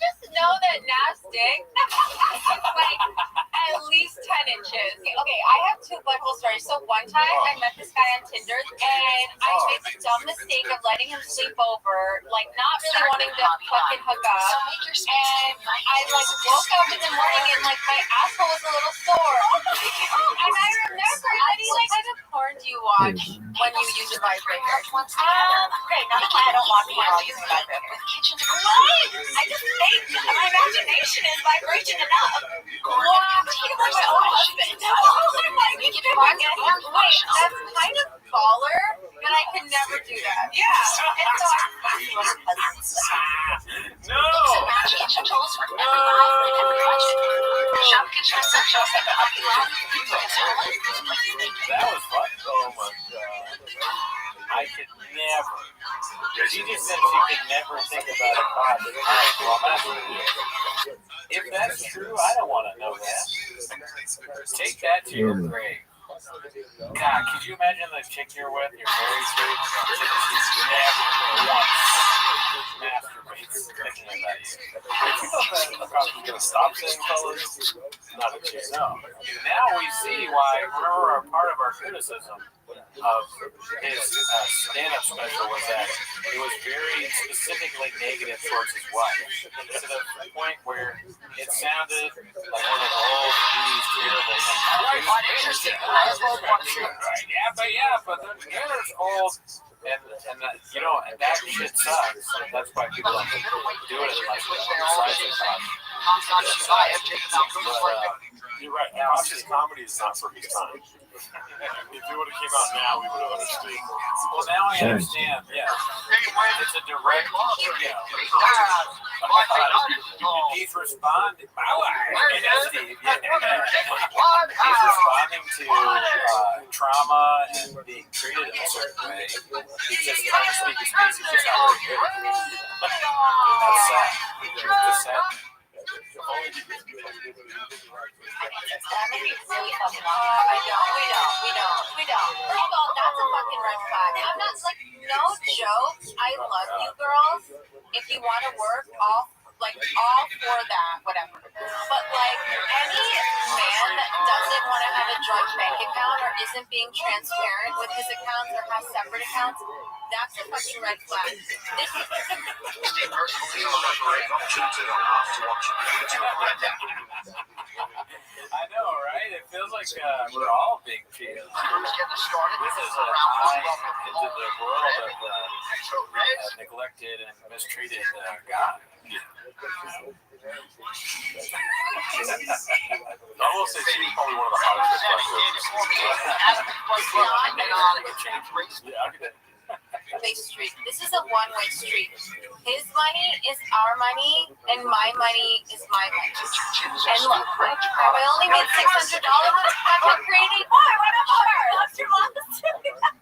just know that Nav's dick is like at least 10 inches. Okay, I have 2 butthole stories. So one time I met this guy on Tinder and I made the dumb mistake of letting him sleep over, like not really wanting to fucking hook up. And I like woke up in the morning and like my asshole was a little sore. And I remember what kind of porn do you watch when you use a vibrator? Okay, not that I don't watch porn while using a vibrator. What? I just think my imagination is vibration enough. Wow, you like my own husband. Wait, that's kind of baller, but I could never do that. Yeah. And so No. That was fun. Oh my God. I could never. She just said she could never think about a pod. If that's true, I don't want to know that. Take that to your grave. God, could you imagine the chick you're with, you're married to, she's never once masturbates thinking about you. You know that Akash's going to stop saying colors? Not a chance. No. Now we see why, remember, part of our criticism of his stand-up special was that it was very specifically negative towards his wife, to the point where it sounded like one of the old 80s terrible things. But the Tanner's old, and you know, and that shit sucks. That's why people don't do it unless it's You're right. Akash's comedy is not for his time. If it would have came out now, we would have understood. Well, now I understand. Yeah, it's a direct. He's responding. He's responding to trauma and being treated in a certain way. He's just trying to speak his piece. He's just not very good. That's sad. It's sad. We don't. First of all, that's a fucking red flag. I'm not like, no joke. I love you girls. If you want to work, all for that, whatever. But like any man that doesn't want to have a joint bank account or isn't being transparent with his accounts or has separate accounts, that's a fucking red flag. This is I know, right? It feels like we're all being cheated. This is a eye into the world of neglected and mistreated God. I will say she's probably one of the hottest chicks Street. This is a one-way street. His money is our money, and my money is my money. And look, I only made $600 with content creating. Oh, I went up more. That's your loss.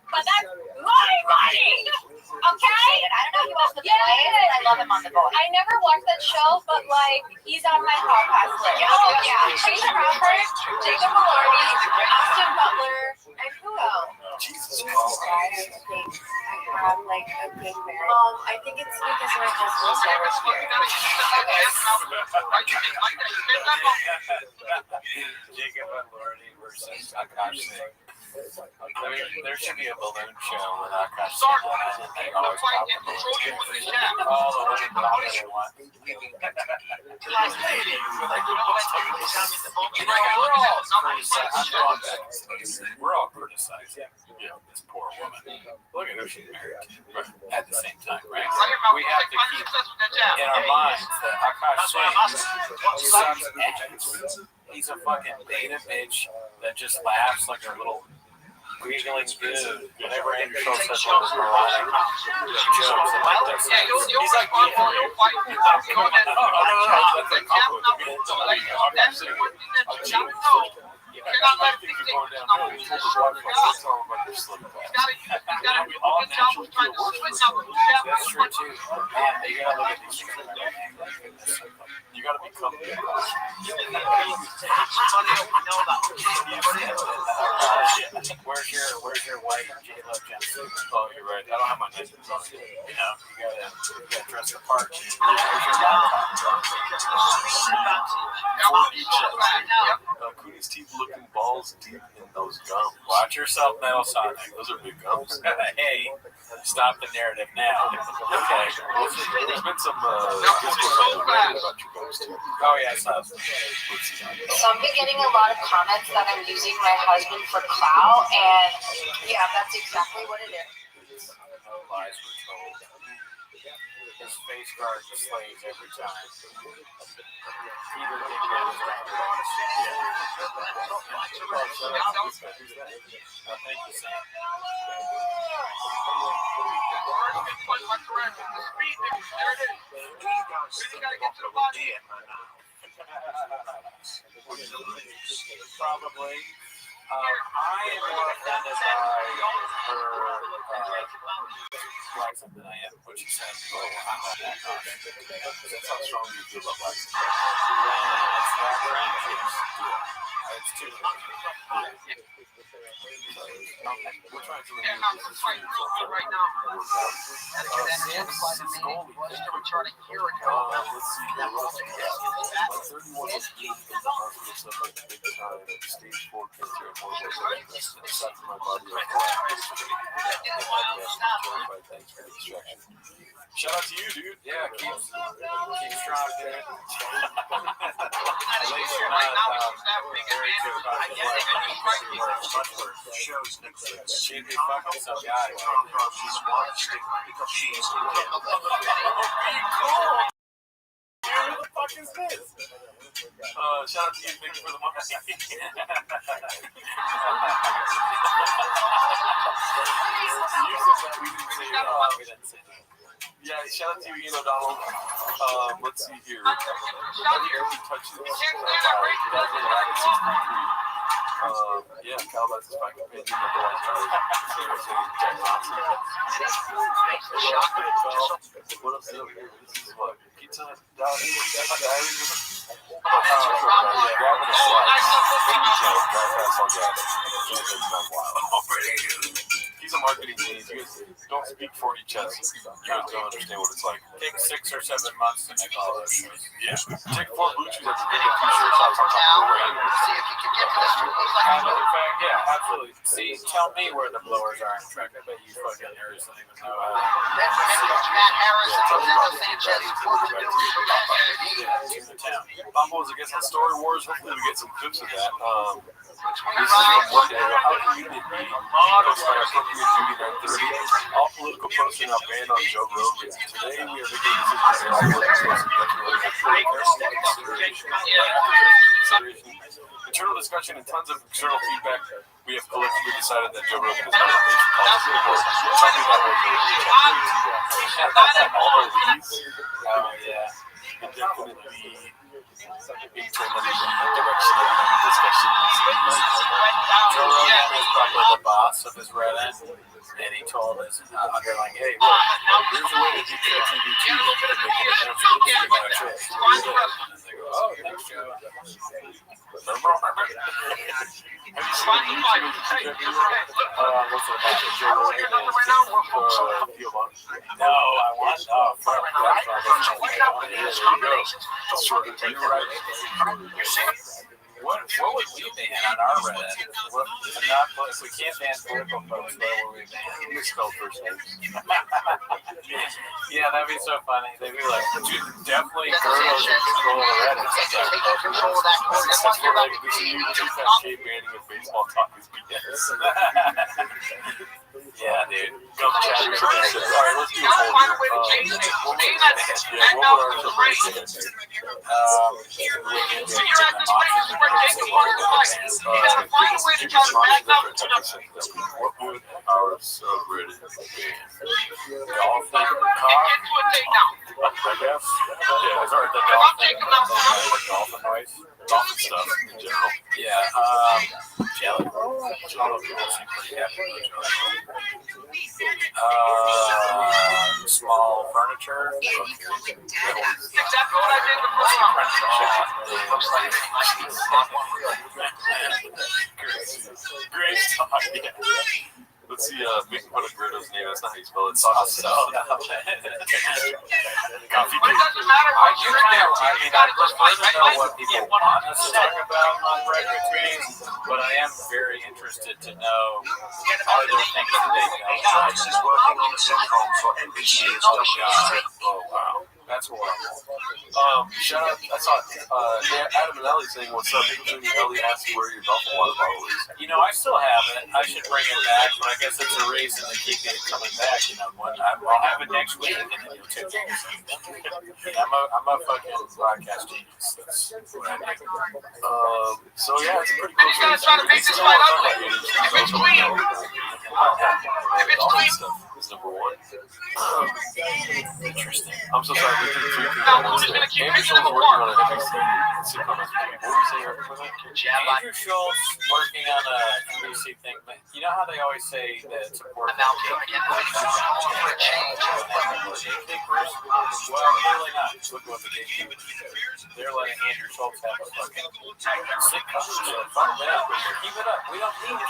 But that's my money. Okay? I don't know if you watched the play. I love him on the boat. I never watched that show, but like he's on my hall pass list. Oh yeah. Chase Crawford, Jacob Maloney, Austin Butler, and who else? Jesus Christ. I have like a good marriage. I think it's because my husband's never here. Jacob and Lordy versus Akash Singh. There should be a balloon show with Akash Singh and they always pop the balloons. All the women pop it at once. We're all criticizing, this poor woman. Look at who she's married to. At the same time, right? We have to keep in our minds that Akash Singh sucks ass. He's a fucking beta bitch that just laughs like a little giggling dude whenever Andrew Schultz says one of his moronic jokes and like this. He's like me for you. That's true too. Man, you gotta look at these things. You gotta become the Where's your white J-Lo Jensen? Oh, you're right. I don't have my nipples on it. You gotta dress the part. Where's your laptop? Cooney's teeth looking balls deep in those gums. Watch yourself now, Sonic. Those are big gums. Hey, stop the narrative now. Okay. There's been some discourse about your gums too. Oh yeah, I saw some. So I've been getting a lot of comments that I'm using my husband for clout, and yeah, that's exactly what it is. No lies were told. His face guard slays every time. Peter did get his doctor. Thank you, Sam. Probably. I am more offended by her license than I am what she said. Oh, I'm not that cautious. That's how strong you feel about license. When it's that range, it's too much. We're trying to remove this right now. Let's see. Let's see. 31 was deep in the hospital stuff like big time. Stage 4 cancer and horrible sucked my body up. Thanks for the distraction. Shout out to you, dude. Yeah, keep strong, dude. At least you're not very good about she'd be fucking some guy. She's watched it because she's cool. Who the fuck is this? Shout out to you, thank you for the money. You said that we didn't say that. Yeah, shout out to you, Donald. Let's see here. Every touch this. Yeah, Calabash is back up in the What up, Bill? This is what? Pizza Diaries? Grabbing a He's a marketing genius. You guys don't speak 40 chess. You guys don't understand what it's like. Take 6 or 7 months to make all those shows. Yeah. Take 4 blue chews that's big t-shirts off on top of the ring. See if you can get to this. In fact, yeah, absolutely. See, tell me where the blowers are in the track. I bet you fucking nerds don't even know how to. Matt Harris and Fernando Sanchez. Bombos against on Story Wars. Hopefully we get some clips of that. This is from one day. How can you get me? All political posts are now banned on Joe Rogan. Today we are making decisions on all political posts and consideration. internal discussion and tons of external feedback, we have collectively decided that Joe Rogan is not a place for policy report. Tell me that was all the leads. Oh, yeah. The definite lead. Internally, direction of discussions. Joe Rogan is probably the boss of his Reddit, and he told us, they're like, hey, look, here's a way to do TV too. And they got a choice. And they go, oh, thanks, Joe. No, I want What would we ban on our Reddit? If we can't ban political posts, what will we ban? Misspelled first names. Yeah, that'd be so funny. They'd be like, definitely Gerdo's in control of the Reddit. Cape banning of baseball talk is BS. Yeah, dude. Go chat. All right, let's do a what would our subreddit be? Dolphin cock? I guess. Yeah, it's already the dolphin noise. Dolphin stuff in general. Yeah, jelly roll. Jelly people seem pretty happy with jelly roll. Small furniture. Exactly what I did before. Great talk, yeah. Let's see, we can put a Gerdo's name. That's not how you spell it. Coffee tea. I prefer to know what people want us to talk about on regular tweets, but I am very interested to know are there things that they know. Is working on a sitcom for NBC. Oh, wow. That's horrible. Shout out, I saw Adam and Ellie saying, what's up? Ellie asked where your Dolphin water bottle is. You know, I still have it. I should bring it back, but I guess it's a reason to keep it coming back. You know, I'll have it next week, and then you'll take it. I'm a fucking broadcast genius. That's what I do. So yeah, it's pretty cool. You guys trying to make this fight ugly. If it's clean. If it's clean. Is number one. Interesting. I'm so sorry. We did 3 things. Andrew Schultz working on an NBC sitcom. What were you saying right before that? Andrew Schultz working on a NBC thing. But you know how they always say that support for change. Well, really not. Look what the gatekeepers do. They're letting Andrew Schultz have a fucking sitcom. So fuck that. Keep it up. We don't need it.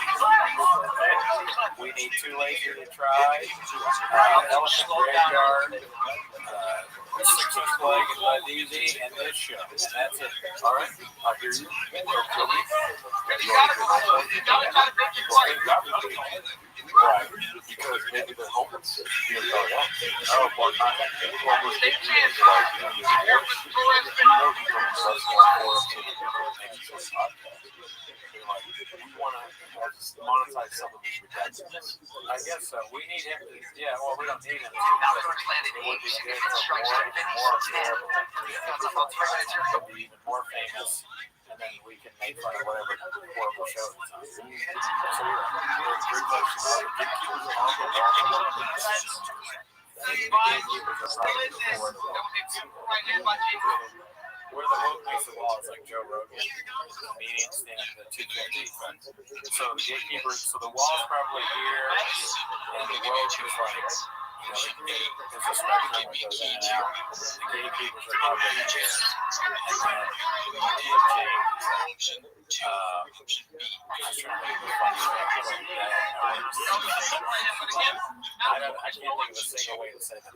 We need Too Lazy to Try. Elephant Graveyard, Six Flag and Bud Easy, and this show. And that's it. All right. I hear you. Right. Because maybe they're homeless. Oh, more content. Homeless people we want to monetize some of these redactions. I guess so. We need him to, we don't need him to. It would be good for more terrible. He'll be even more famous, and then we can make fun of whatever horrible show it's on. So you're close to the gatekeepers are on the wall. Where the woke makes the law is like Joe Rogan, the median stand at 250. So the gatekeepers, so the wall's probably here, and the woke is like, there's a spectrum that goes in and out. The gatekeepers are probably here, and then TFT I can't think of a single way to say that.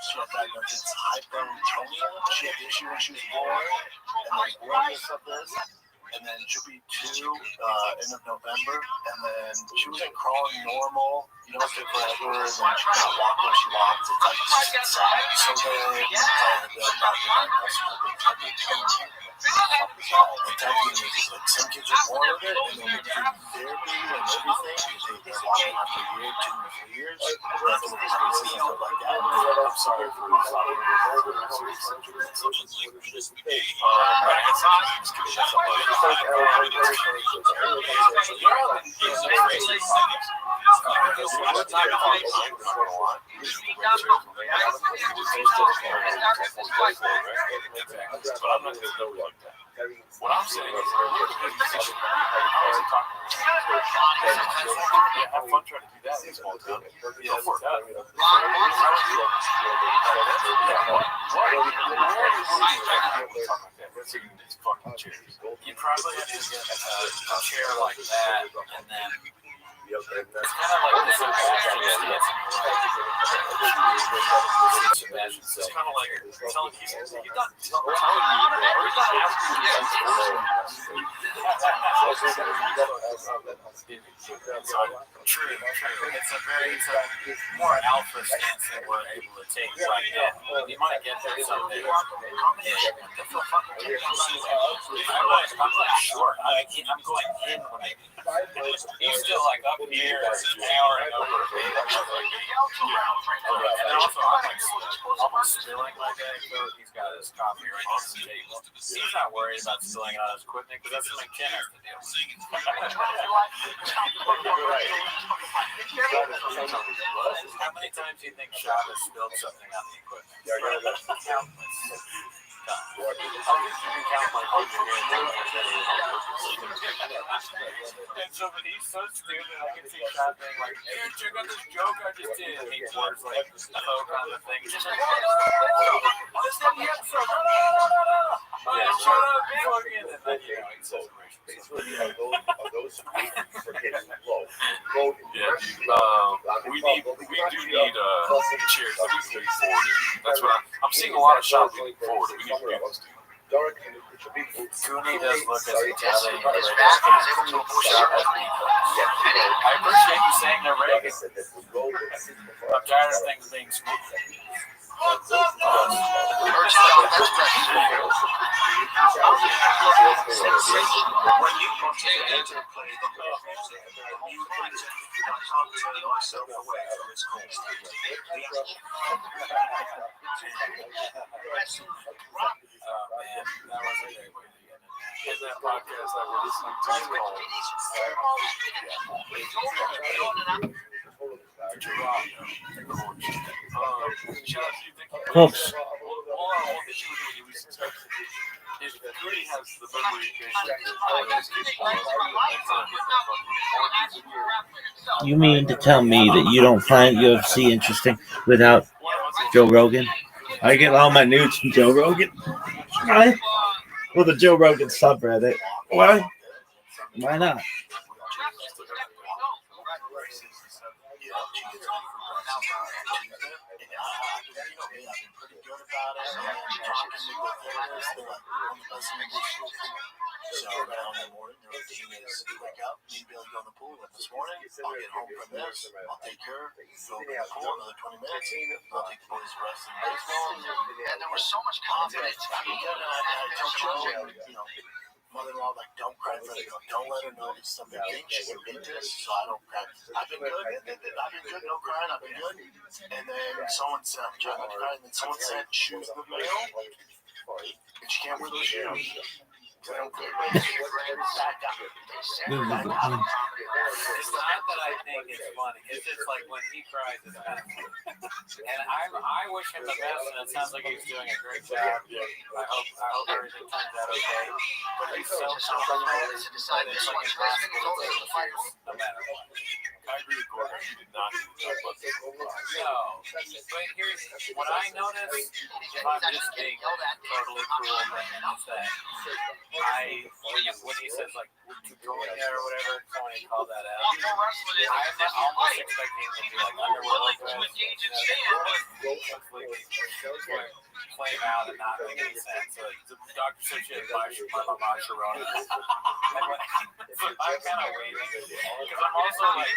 She had diagnosed hypertonia. She had the issue when she was born, and there's awareness of this. And then she'll be 2 end of November, and then she wasn't crawling normal. you know, take forever, and then not walk when she walks. It's like just sad. So bad. And the doctor diagnosed her with like some kids are born with it, and then with therapy and everything, they're walking after a year, 2 years. That's what it's and stuff like that. I'm sorry for what I'm saying is, how is it talking? Yeah, have fun trying to do that in small town. Yeah, for that. You probably have to get a chair like that, and then it's kind of like this. It's kind of like telling he's not telling you, or he's not asking you. True. It's a more alpha stance that we're able to take right now. You might get there someday. I'm like short. I'm going in when I he's still like up here, towering over me. And then also I'm like almost spilling my day. He's got his coffee right on the table. He's not worried about spilling on his equipment because that's something Ken has to deal with. How many times do you think Shab has spilled something on the equipment? Countless. And so, but he's so stupid. I can see Shab being like, "Hey, check out this joke I just did." And he pours like Coke on the thing. He's just like, "Let's end the episode." No. Shut up, fucking. And then he says, those for getting low. We do need chairs that we can move forward. That's what I'm seeing a lot of shops moving forward. We need to do this. Cooney does look as Italian. I appreciate you saying they're Reagan. I'm tired of things being smooth. In that podcast that we're listening to is called Folks, If Cody has the memory you mean to tell me that you don't find UFC interesting without Joe Rogan? I get all my news from Joe Rogan. Right? Well, the Joe Rogan subreddit. Why? Why not? So now in the morning, the routine is wake up, me and Billy go in the pool like this morning. I'll get home from this, I'll take her, go in the pool another 20 minutes, I'll take the boys to rest in baseball. And there was so much confidence. I tell Joe, mother-in-law, like, don't cry for her. Don't let her know it's something big. She can beat this, so I don't cry. I've been good, no crying, I've been good. And then someone said, I'm trying not to cry, and then someone said, shoes in the mail, and she can't wear those shoes. It's not that I think it's funny. It's just like when he cries, it's kind of funny. And I wish him the best, and it sounds like he's doing a great job. I hope everything turns out okay. But he's so comfortable. It's like impossible to no matter what. I agree with Gordon. He did not talk about this. No. But here's what I notice, if I'm just being totally cruel, is that when he says like tutorial or whatever, someone called that out. I'm almost expecting him to be like underwear like that. claim out and not make any sense. So the doctor said she had my mama Sharona. So I'm kind of waiting because I'm also like,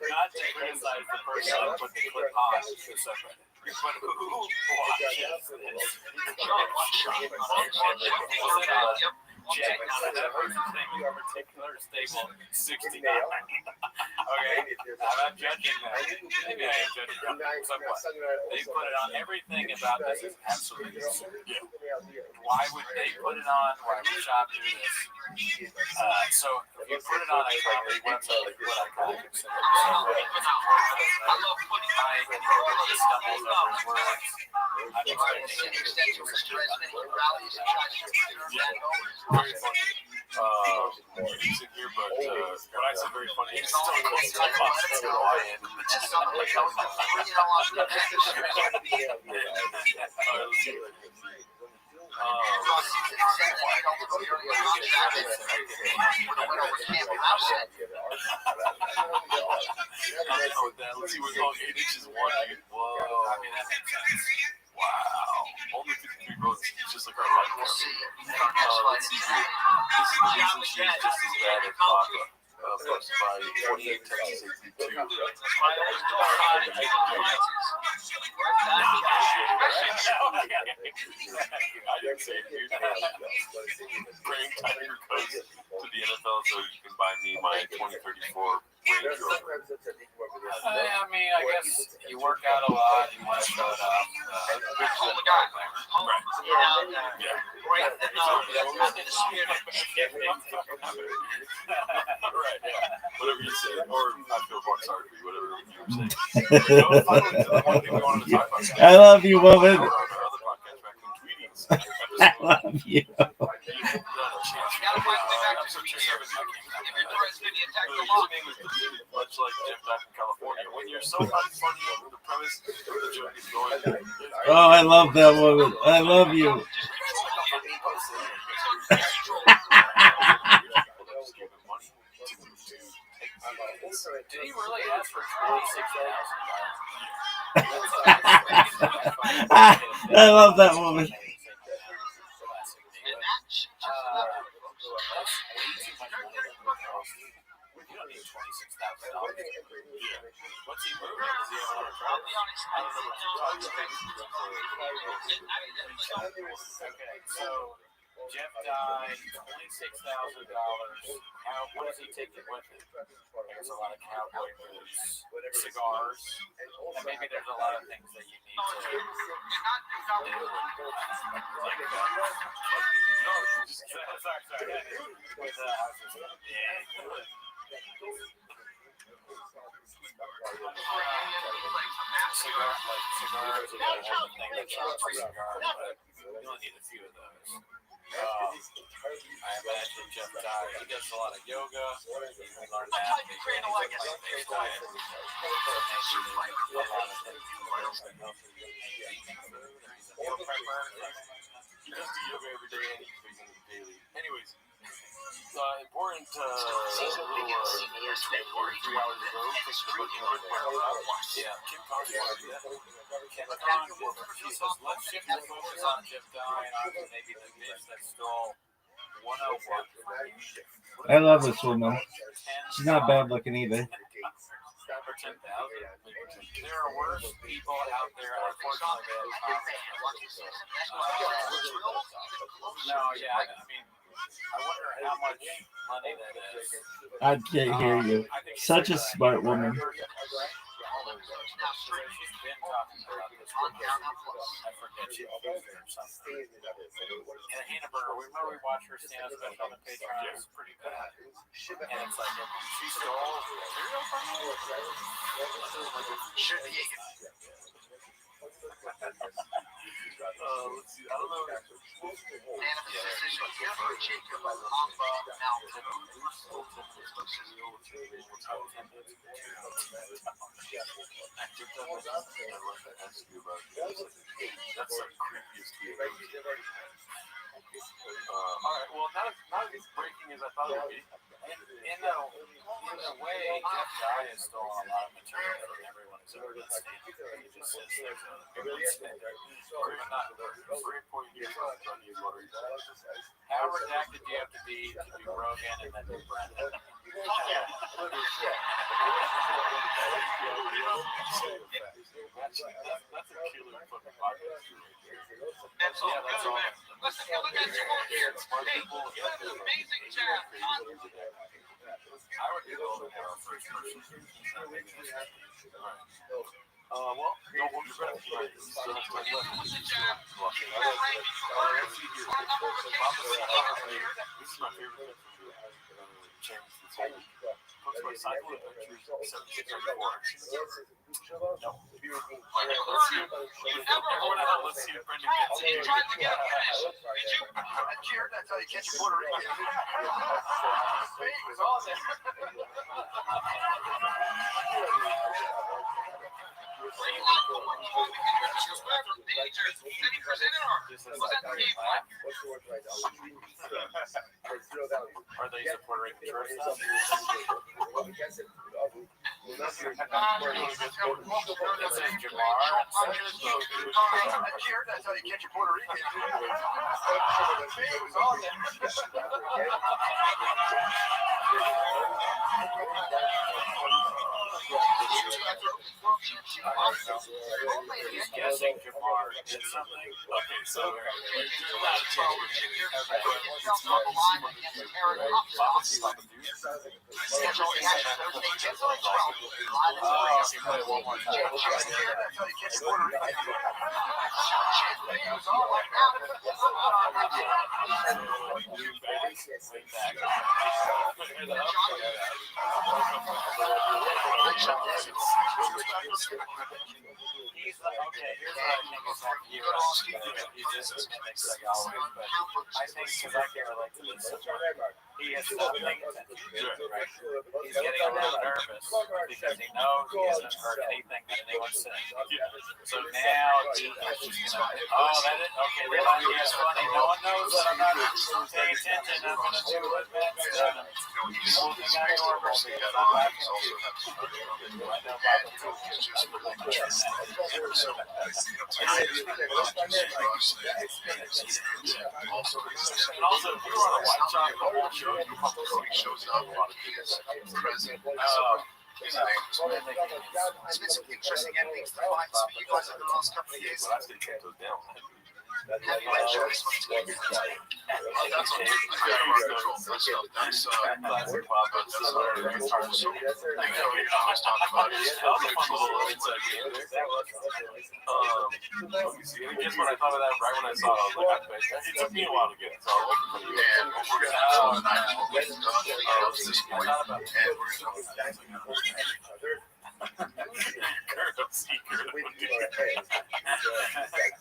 not to criticize the person who put the clip on to separate it, but who watches this? Check that person's name in particular stable 69. Okay, I'm not judging that. Maybe I am judging them somewhat. They put it on. Everything about this is absolutely absurd. Why would they put it on? Why would shop do this? So if you put it on a comedy website like what I kind of consider he stumbles over his words. I'm expecting him to very funny. He's in here, but when I said very funny, he's still close to the box. It's Hawaiian. Let's see, we're going 8 inches wide. Whoa. I mean, that makes sense. Wow. Only 53 votes. It's just like our life. Let's see here. This is the reason she is just as bad as Papa. By 28 Texas 82. I didn't say it, dude. Bring Tiger Cubs to the NFL so you can buy me my 2034 Range Rover. I mean, I guess you work out a lot, you want to show it up. Right. Yeah. Right, yeah. Whatever you say. Or I feel more sorry for you, whatever you were saying. Finally, the one thing we wanted to talk about. I love you, woman. I love you. Much like Jeff Dye in California. When you're so unfunny, the premise of the joke is going. Oh, I love that woman. I love you. Did he really ask for $26,000? I love that woman. You don't need $26,000. What's he moving? Is he on a truck? I don't know what you're talking about. Okay, so Jeff Dye, $26,000. What does he take it with him? There's a lot of cowboy boots, cigars, and maybe there's a lot of things that you need to do. Like that. No, sorry. Cigars, you gotta have the thing that charges for cigars, but you only need a few of those. I imagine Jeff Dye, he does a lot of yoga. He learned that. He create a based diet. Maybe a lot of things. He's a meal prepper. He does do yoga every day and he's vegan daily. Anyways, important little 3 hours ago, yeah, Kim Kong wanted to do that. Kim Kong, she says, let's shift the focus on Jeff Dye and on maybe the bitch that stole 101. I love this woman. She's not bad looking either. For 10,000. There are worse people out there, unfortunately. No, yeah, I mean, I wonder how much money that is. I can't hear you. Such a smart woman. She's been talking about this one. I forget she was there or something. And Hannah Burner, remember we watched her stand up special on the Patreon? It was pretty bad. And it's like, she stole material from you? Should be. Let's see, I don't know. That's the creepiest tweet. Alright, well, not as breaking as I thought it would be. In a way, Jeff Dye has stolen a lot of material from everyone who's ever been standing. He just says Great point here. How redacted do you have to be to do Rogan and then do Brendan? That's a killer fucking podcast. That's all. Yeah, that's all. Listen, look at this one here. Hey, you have an amazing job. I would do all the more first person. Well, no, we'll just Listen, John. You got right. let's see here. This is my favorite thing from the channel. Looks like Cycle Adventures 7634. No. Let's see. Everyone else, let's see if Brendan gets it. You tried to get a finish. Did you? Jared, that's how you catch a Puerto Rican. It was awesome. Are they the Puerto Rican tourists? Jared, that's how you catch a Puerto Rican. It was awesome. He's guessing Jamar did something. Okay, so he's like, okay, here's what I think is happening. He just makes like always, but I think because I can relate to this, he has stopped paying attention, right? He's getting a little nervous because he knows he hasn't heard anything that anyone's saying. So now he's just gonna, that is, okay, the idea is funny. No one knows that I'm not paying attention. I'm gonna do what Matt's done. People think I'm normal because I'm laughing. I know about the two. And also, if you were on a White Sox the whole show, you probably shows up a lot of people. It's been some interesting endings to fights for you guys over the last couple of years. Well, that's going to get those down. Have you mentioned this one to me? That's on Classic Papa. that's so you know, you always talk about it. That was a fun little inside game there. Guess what I thought of that right when I saw it? I was like, it took me a while to get it. So I was looking for you. And we're going to have this point, and we're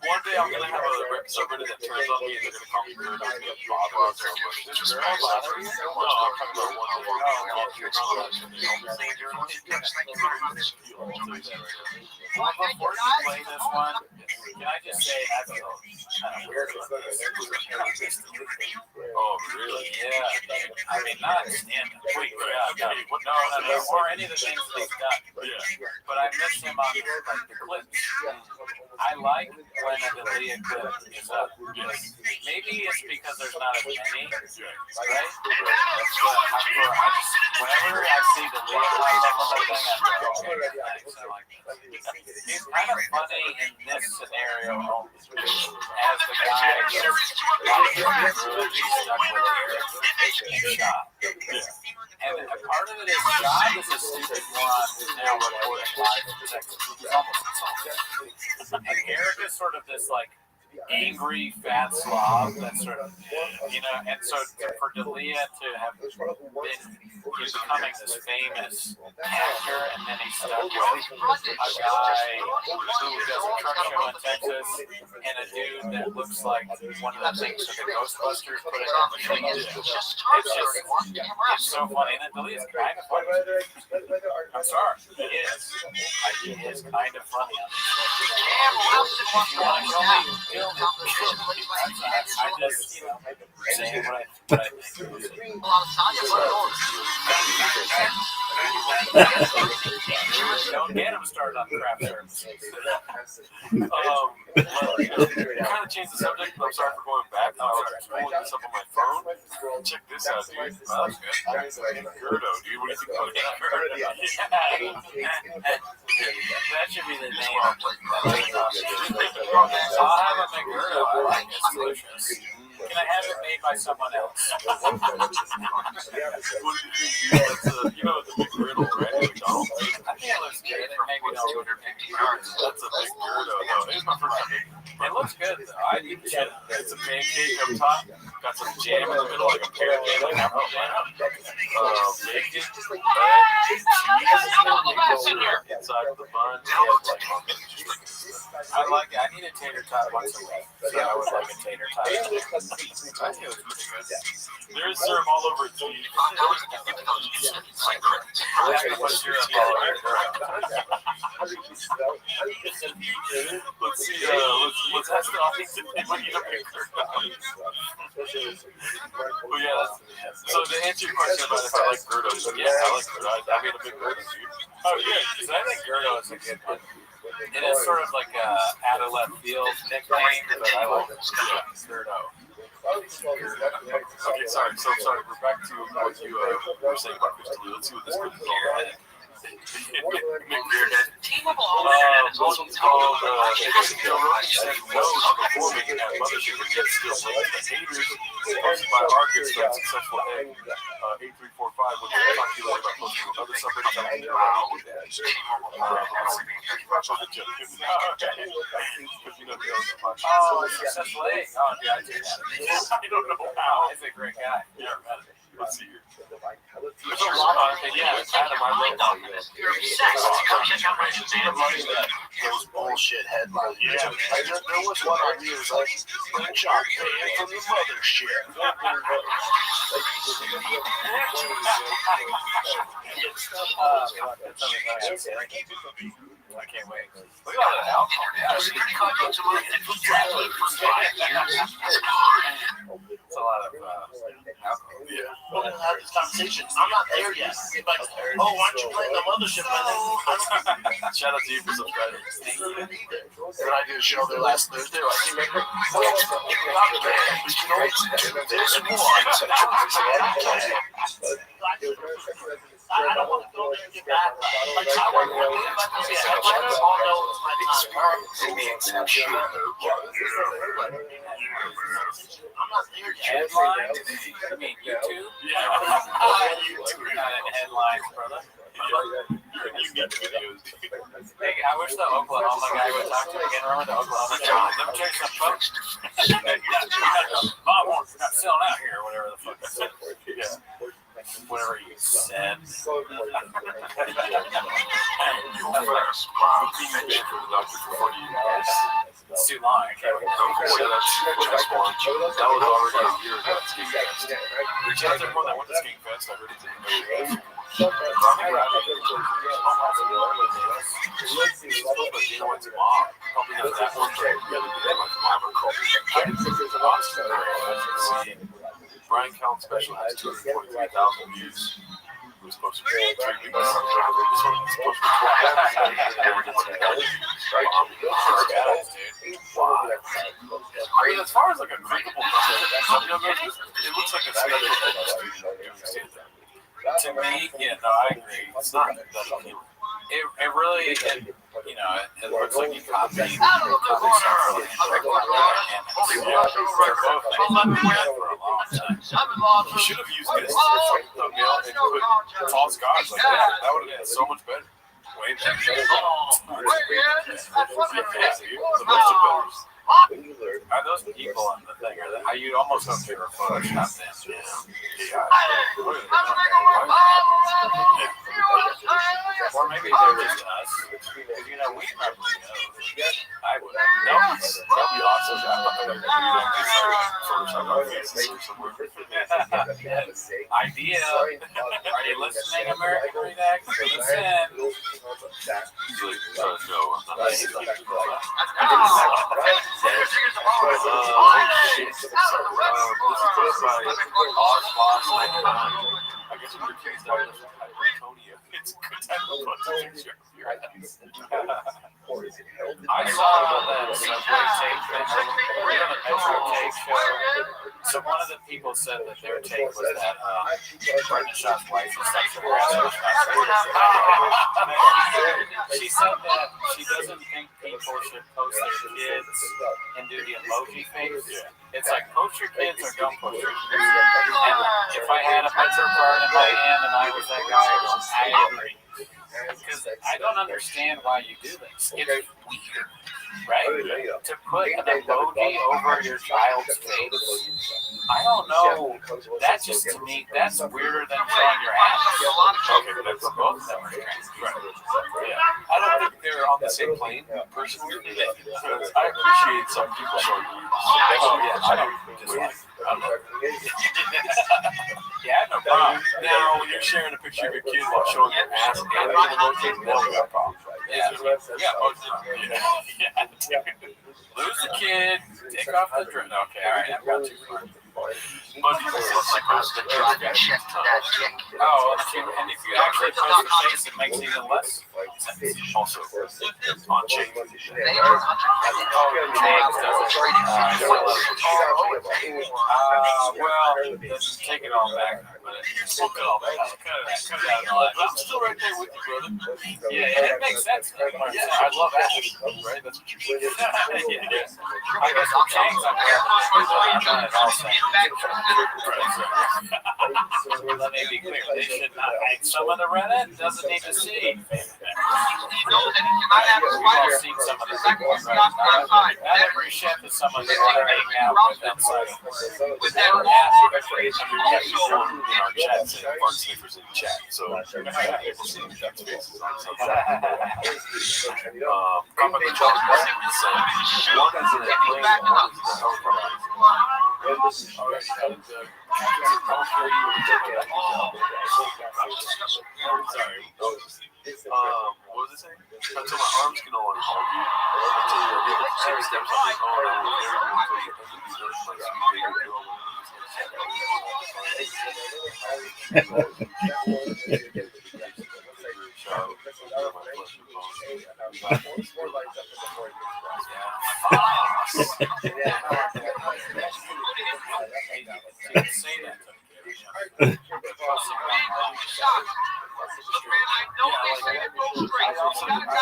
One day I'm gonna have a subreddit that turns on me and they're gonna call me Kurt. I'm gonna get bothered so much. Just no, I'm talking about before you play this one, can I just say as a oh really? Yeah. I mean not wait, no, or any of the things that he's done. But I miss him on like the clips. I like when a Dalia clip is up. Maybe it's because there's not as many, right? Whenever I see Dalia pop up on that thing, I'm like, okay, thanks. I like this. He's kind of funny in this scenario only, as the guy just really stuck with the shot. And a part of it is John is a stupid moron who's now recording live in Texas. He's almost insulted. And Eric is sort of this like angry fat slob that's sort of, and so for Dalia to have been, he's becoming this famous actor, and then he's stuck with a guy who does a truck show in Texas, and a dude that looks like one of the things that the Ghostbusters put in the thing. It's so funny, and then Dalia's kind of funny. I'm sorry, he is. He is kind of funny on this. If you want to show me just, saying what I think. Don't get them started on craft services. Kind of change the subject, but I'm sorry for going back. I was pulling this up on my phone. Check this out, dude. That was good. Gerdo, dude. What do you think about Gerdo? That should be the name of the I'll have a McGurdo. I like it. It's delicious. Can I have it made by someone else? You know, the McGriddle, right? McDonald's. I think it looks good. Maybe don't. That's a McGurdo, though. It's my first time. It looks good, though. I eat the shit. It's a pancake up top. Got some jam in the middle, like a pear jam, like apple jam. Bacon, bread, inside the bun. I like it. I need a tater tot once a week. So I would like a tater tot. I think it was pretty good. There's syrup all over it, too. Let's see, let's ask the audience if they want you to pick her. Well, yeah, so to answer your question about if I like Gerdos, yeah, I like Gerdo. I made a big Gerdo, dude. Oh, yeah, because I think Gerdo is a good one. It is sort of like a out of left field nickname, but I like Gerdo. Okay, sorry. So sorry. We're back to what you were saying about Fish Toledo. Let's see what this one is called. What's called Joe Rogan said no before making that mothership, but yet still linked the haters. Sponsored by our good friend, Successful Egg, 8345, which we'll talk to you later about posting with other subreddits. I don't know that. Successful Egg. Oh, yeah, I don't know how. He's a great guy. Yeah, let's see here. There's a lot of Adam, I wrote down this. Those bullshit headlines. Yeah, there was one on here like John Payne from the mothership. I can't wait. Look at all that alcohol. It's a lot of alcohol. Yeah. We're gonna have this conversation. I'm not there yet. Like, oh, why aren't you playing the mothership? Shout out to you for subscribing. When I did a show there last Thursday, like, you remember? There's I don't want to go there and get back. Like, I want to go there and get headliners. All know it's my time. I'm not there yet. Headlines? I mean, YouTube? Yeah. YouTube. Headlines, brother. Hey, I wish the Oklahoma guy would talk to me again. Remember the Oklahoma guy? Let me tell you something, folks. Mom, we're not selling out here, or whatever the fuck. Yeah. Whatever you said. It's too long. I can't wait. That was already a year ago. Reach out to everyone that went to Skink Fest. I heard it's in the Brian Callen special has 223,000 views. It was supposed to be 3 weeks. This one was supposed to be 12. I mean, as far as like a clickable number, it looks like a schedule. To me, yeah, no, I agree. It's not that appealing. It really, you know, it looks like you copied stuff from and you should have used this thumbnail and put false gods like that. That would have been so much better. Way better. Are those people on the thing? Are you almost don't give a fuck? Not them. Or maybe they're just us. Because, you know, we probably know. I would. That'd be awesome. Idea. Are you listening, American Redacts? Listen. No. This is by Oz Boss 99. I guess if your kids diagnosed with hypertonia, it's a good time to put the picture of your ass. I saw that Subway take thing, the Metro take show. So one of the people said that their take was that Brendan Shaw's wife is sexually harassing. She said that she doesn't think people should post their kids and do the emoji face. It's like post your kids or don't post your kids. And if I had a Metro card in my hand and I was that guy, I agree. Because I don't understand why you do this. It's weird, right? To put an emoji over your child's face. I don't know. That just, to me, that's weirder than showing your ass. Okay, but that's both of them are trans. Right. Yeah. I don't think they're on the same plane, personally. I appreciate some people showing you. Oh, yeah, I don't dislike. Yeah, no problem. Now, when you're sharing a picture of your kid while showing your ass and an emoji, now we got problems, right? Yeah, lose the kid, take off the dress. Okay, all right, I've got too far. But people say like post the kids. Oh, and if you actually post the face, it makes even less sense. Also, on change. Well, let's take it all back. We'll cut all that. Cut it out. I'm still right there with you, brother. Yeah, it makes sense. Yeah, I love that. Right? That's what you're saying. I guess the change I'm not at all saying. Let me be clear. They should not. Some of the Reddit doesn't need to see. We've all seen some of the people on Reddit. Not every chef is someone who want to hang out with outside. With that in our chat saying fart sniffers in chat. So people seeing duck faces on something. One is in a plane, one is in what was it saying? Until my arms can no longer hold you. Until you're able to take steps on your own, I will carry you until you enter these earth like sweet baby girl.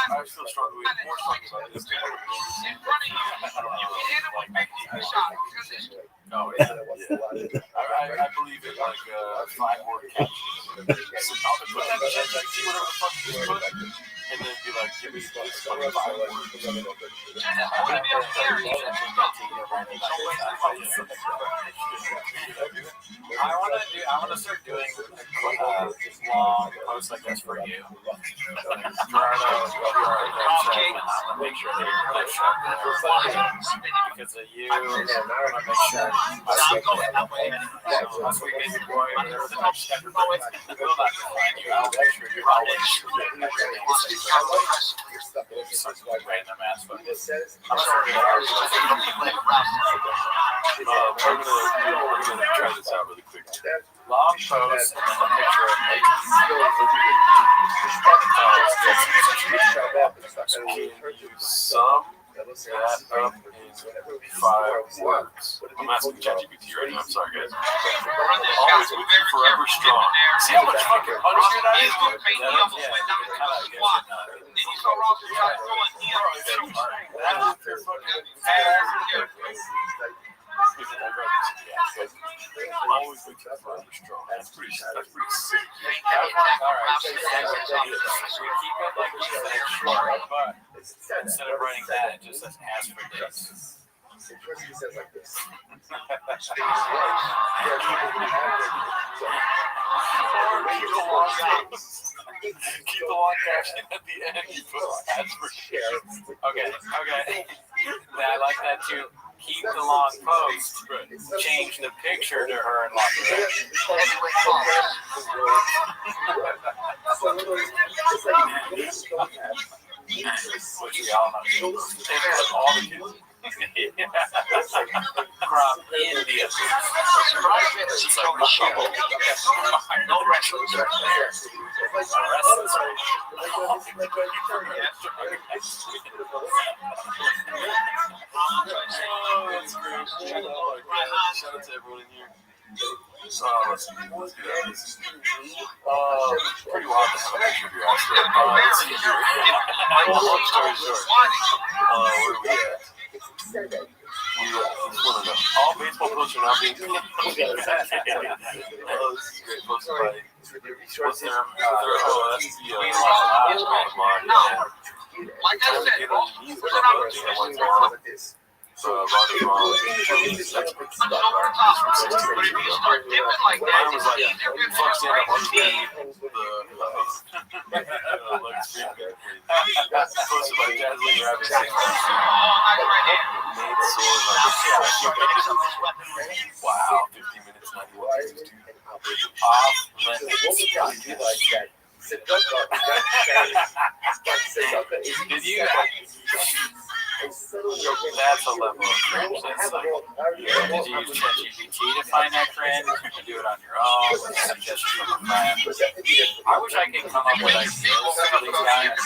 I feel strongly, more strongly about this. Oh, yeah. I believe in like 5-word captions. I'll put that in chat, see whatever the fuck you just put, and then be like, give me this fucking 5 words. I want to start doing long posts like this for you. Make sure that you're because of you. I want to make sure my sweet baby boy, the next step will not find you. I'll make sure you're on it. Random ass fuck. I'm sorry. We're gonna try this out really quick. Long post and then a picture of me. Sum that up in 5 words. I'm asking ChatGPT right now. I'm sorry, guys. Always with you, forever strong. See how much fucking punchier that is, dude? Always with you, forever strong. That's pretty sick. Alright, we keep it like you said, short, but instead of writing that, it just says ask for this. It says like this. Keep the long caption at the end. You put ask for this. Okay. I like that too. Keep the long post. Change the picture to her and lock it up. Which we all know. All the kids. crop in the It's like, no wrestlers are there. That's great. Shout out to everyone in here. Pretty wild to have a picture of your ass there. Long story short, where are we at? All baseball posts are now being this is great. Posted by what's their that's the Like I said, Ronnie Ron. Mine was like, fuck stand up on speed. Posted by Dazzling Rabbit. Wow, 15 minutes, 91. Off Did you? That's a level of cringe. That's like, did you use ChatGPT to find that cringe? You can do it on your own. Suggestions from a friend. I wish I could come up with ideas for these guys.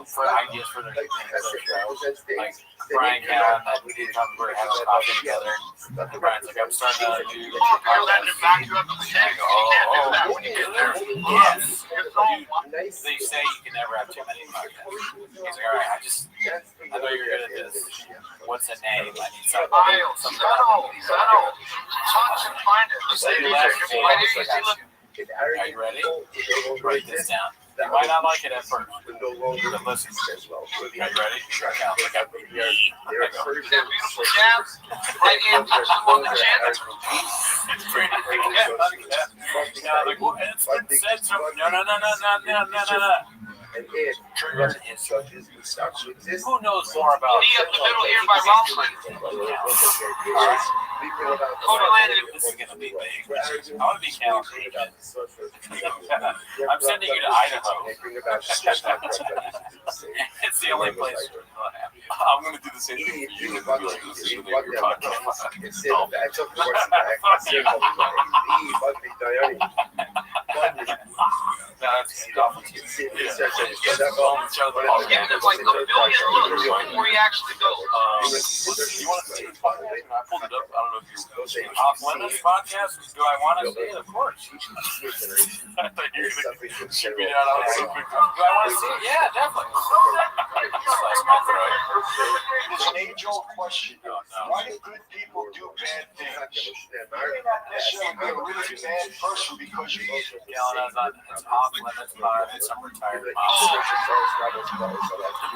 For ideas for their shows. Like Brian Callen, we did come over having coffee together. And Brian's like, I'm starting to do yes. They say you can never have too many podcasts. He's like, all right, I know you're good at this. What's a name? I need something. Are you ready? Write this down. You might not like it at first, but listen. Are you ready? Count. Look out. There we go. Beautiful jab. Right hand touches on the chin. No. Triggered instructions. Who knows more about Knee up the middle here by Rothschild. This is gonna be big. I want to be California. I'm sending you to Idaho. It's the only place. I'm gonna do the same thing for you. And be like, this is the name of your podcast. No, that's Dolphins. Give it like a million looks before you actually go. You want to see the podcast? I pulled it up. I don't know if you off limits podcast. Do I want to see it? Of course. I thought you were going to shoot me down. Do I want to see it? Yeah, definitely. It's an age-old question. Why do good people do bad things? You're not necessarily a really bad person because you get Yelling us on it's off limits pod and some retired mom.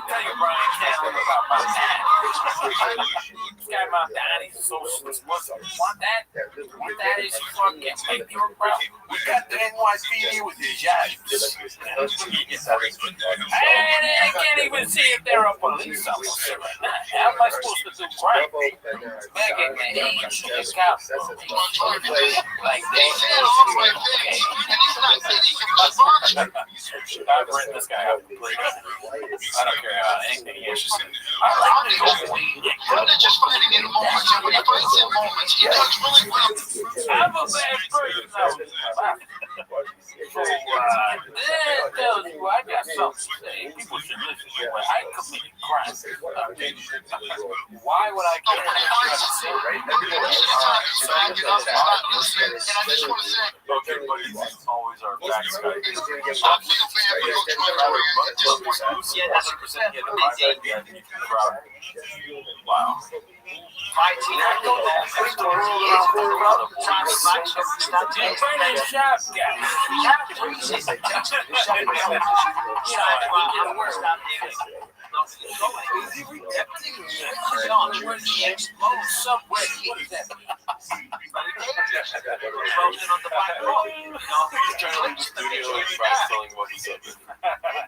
Tell you Brian Callen about my dad. This guy, my dad, he's so want that? What that is, you fucking make your bro. We got the NYPD with his yachts. I can't even see if they're a police officer right now. How am I supposed to do crime? Begging the age to the cops. Like this. I've written this guy out completely. I don't care anything he has to say. I like to go for They're just fighting in moments, and when he fights in moments, he does really well. I'm a bad person, though. So, that tells you I got something to say. People should listen to what I committed crime. Why would I care what you're trying to say? Okay, but it's always our facts guy. Wow.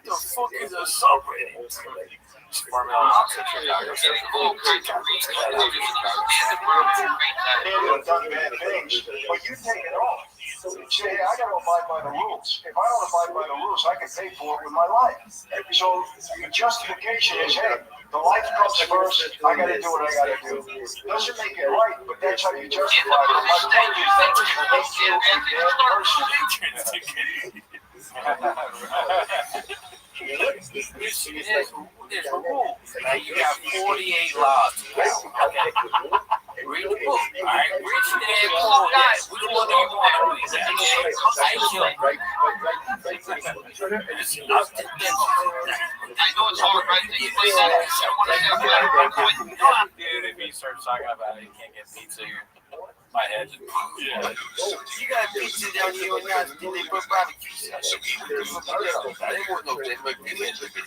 The fuck is a subreddit? but you take it off. say, hey, I got to abide by the rules. If I don't abide by the rules, I can pay for it with my life. So the justification is, hey, the life comes first. I got to do what I got to do. Doesn't make it right, but that's how you justify it. I'm telling you, that makes you a bad person. There's rules. You got 48 laws. Okay. Read the book. All right. Reach there. Guys, which one do you want to read? I know it's hard, right? You play that. Dude, if you start talking about it, you can't get pizza here. My head. Yeah. You got pizza down here or not? Did they put barbecue sauce? They won't know that, but they didn't look at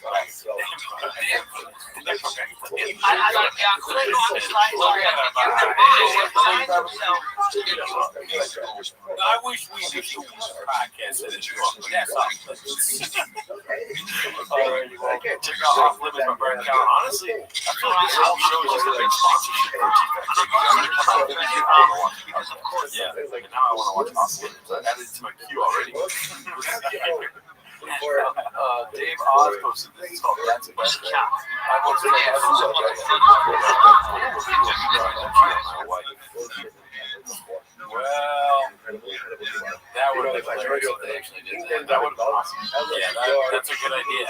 I wish we could do this podcast at this point, but that's check out Off Limits by Burn Count. Honestly, I feel like this whole show is just a big sponsorship for yeah, and now I want to watch Off Limits. I added it to my queue already. Dave Oz posted this. It's called That's a Best. I posted well, that would have been hilarious if they actually did that. That would have been awesome. Yeah, that's a good idea.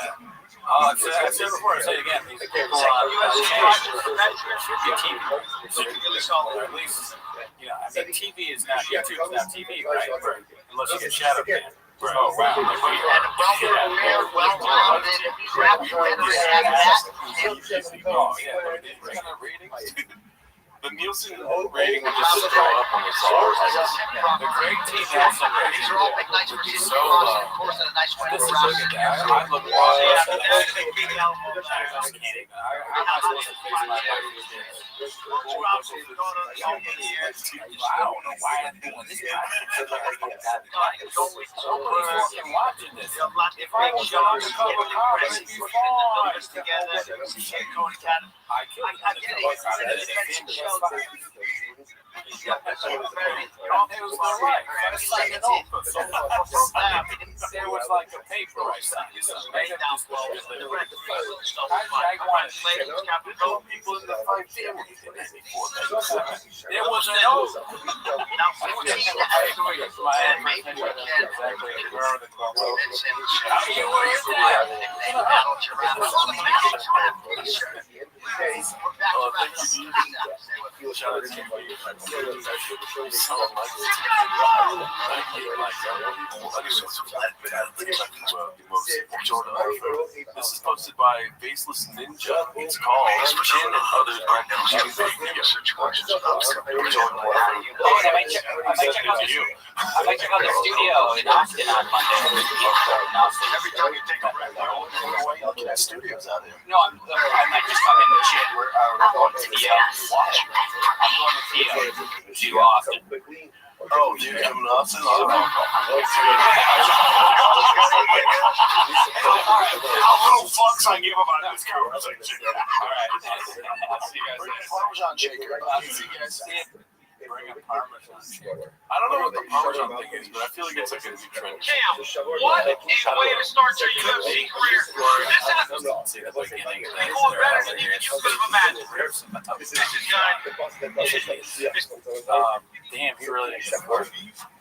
I said before, I say it again. These people on should be TV. Or at least, you know, I mean, TV is not, YouTube is not TV, right? Unless you get shadow banned. Right. Oh, wow. The Nielsen rating would just throw up on the stars. The Greg T. Nielsen rating is so low. This is look at that. I look at I'm not supposed to face my wife with this. I don't know why I'm doing this. Nobody's fucking watching this. If I was an undercover cop, it'd be fine. I killed it. It was like a paper I signed. I wanted people in the five families. There was an oath. This is posted by Baseless Ninja. It's called Chin and Others Right Now. I might check out the studio in Austin on Monday. Every time you take a breath, the studio's out there. No, I might just come in and shit. We're going to Theo. I'm going to Theo to Austin. Oh, you're coming to Austin? How little fucks I give about this conversation. All right. I'll see you guys later. Parmesan shaker. I'll see you guys later. Bring a Parmesan shaker. I don't know what the Parmesan thing is, but I feel like it's like a new trend. Damn, what a way to start your UFC career. This happens. People better than even you could have imagined. This is good. Damn, he really didn't get it.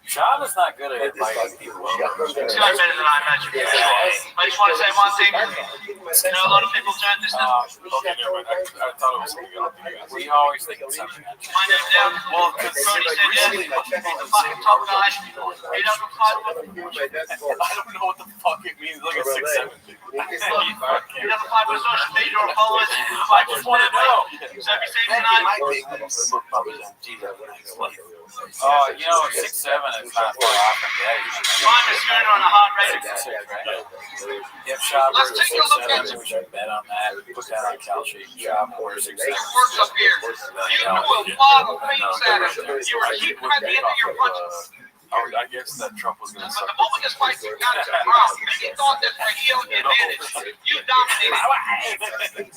Sean is not good at inviting people over. He's not better than I imagined. I just want to say one thing. You know, a lot of people turn this down. Okay, no, but I thought it was something else. We always think it's something else. My name's down. Well, because Tony said yes. He's the fucking top guy. He doesn't fight with I don't know what the fuck it means. Look at 6'7". He doesn't fight with social media or followers. I just want to know. So if you say tonight. Oh, you know, 6'7" is not far off from that. Mine is good on a hot rate. Yep, shop. Let's take a look at it. We should bet on that. Put that on Cal Sheet. Shop or 6'7". Works up here. You do a lot of things at it. You were keeping at the end of your punches. I guess that Trump was going to suck. The moment this fight got to the ground, many thought that for heel advantage, you dominated.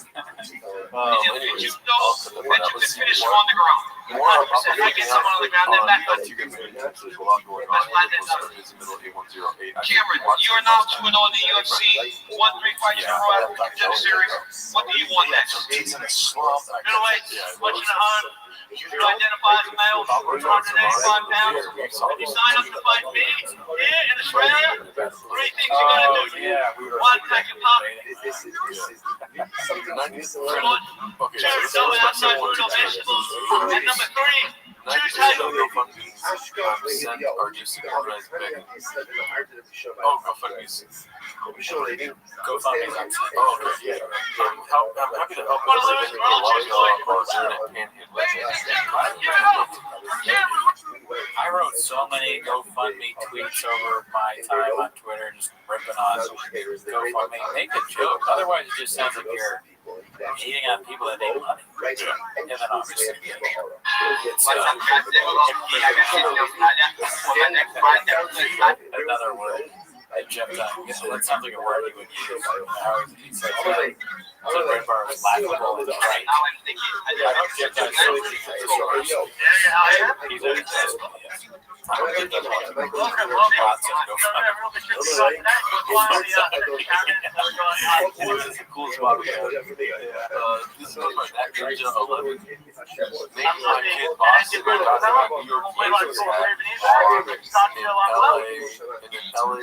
Did you know that you could finish on the ground? 100%. I get someone on the ground, then back up. Cameron, you are now 2-0 in the UFC, won 3 fights in a row at the Contender Series. What do you want next? Middleweight, much in a hunt. You identify as a male, 185 pounds. You sign up to fight me here in Australia. 3 things you gotta do. 1, pack your pop. 2, double outside brutal vegetables. And number 3, choose how you I wrote so many GoFundMe tweets over my time on Twitter, just ripping on GoFundMe. Make a joke. Otherwise, it just sounds like you're hating on people that make money. And then obviously, another word. I jumped on. That sounds like a word he would use. He said, the red bar was laughable and right. I don't get that. He's a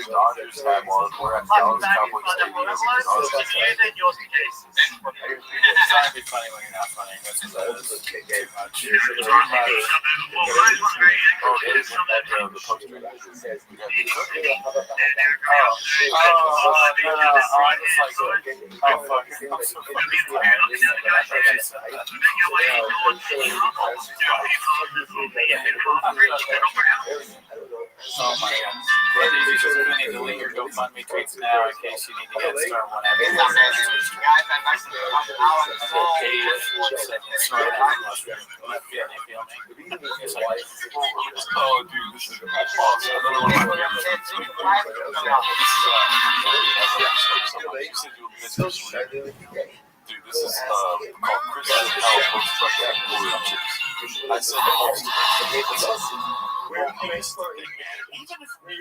Dodgers have one. We're at Dallas Cowboys Stadium. It's not be funny when you're not funny. That's too much. The poster says we have oh my God. You just need to delete your GoFundMe tweets now in case you need to get started whenever. Oh, dude, this is awesome. Another one of my dude, this is called Christian Hell Post. I said the post. Even if we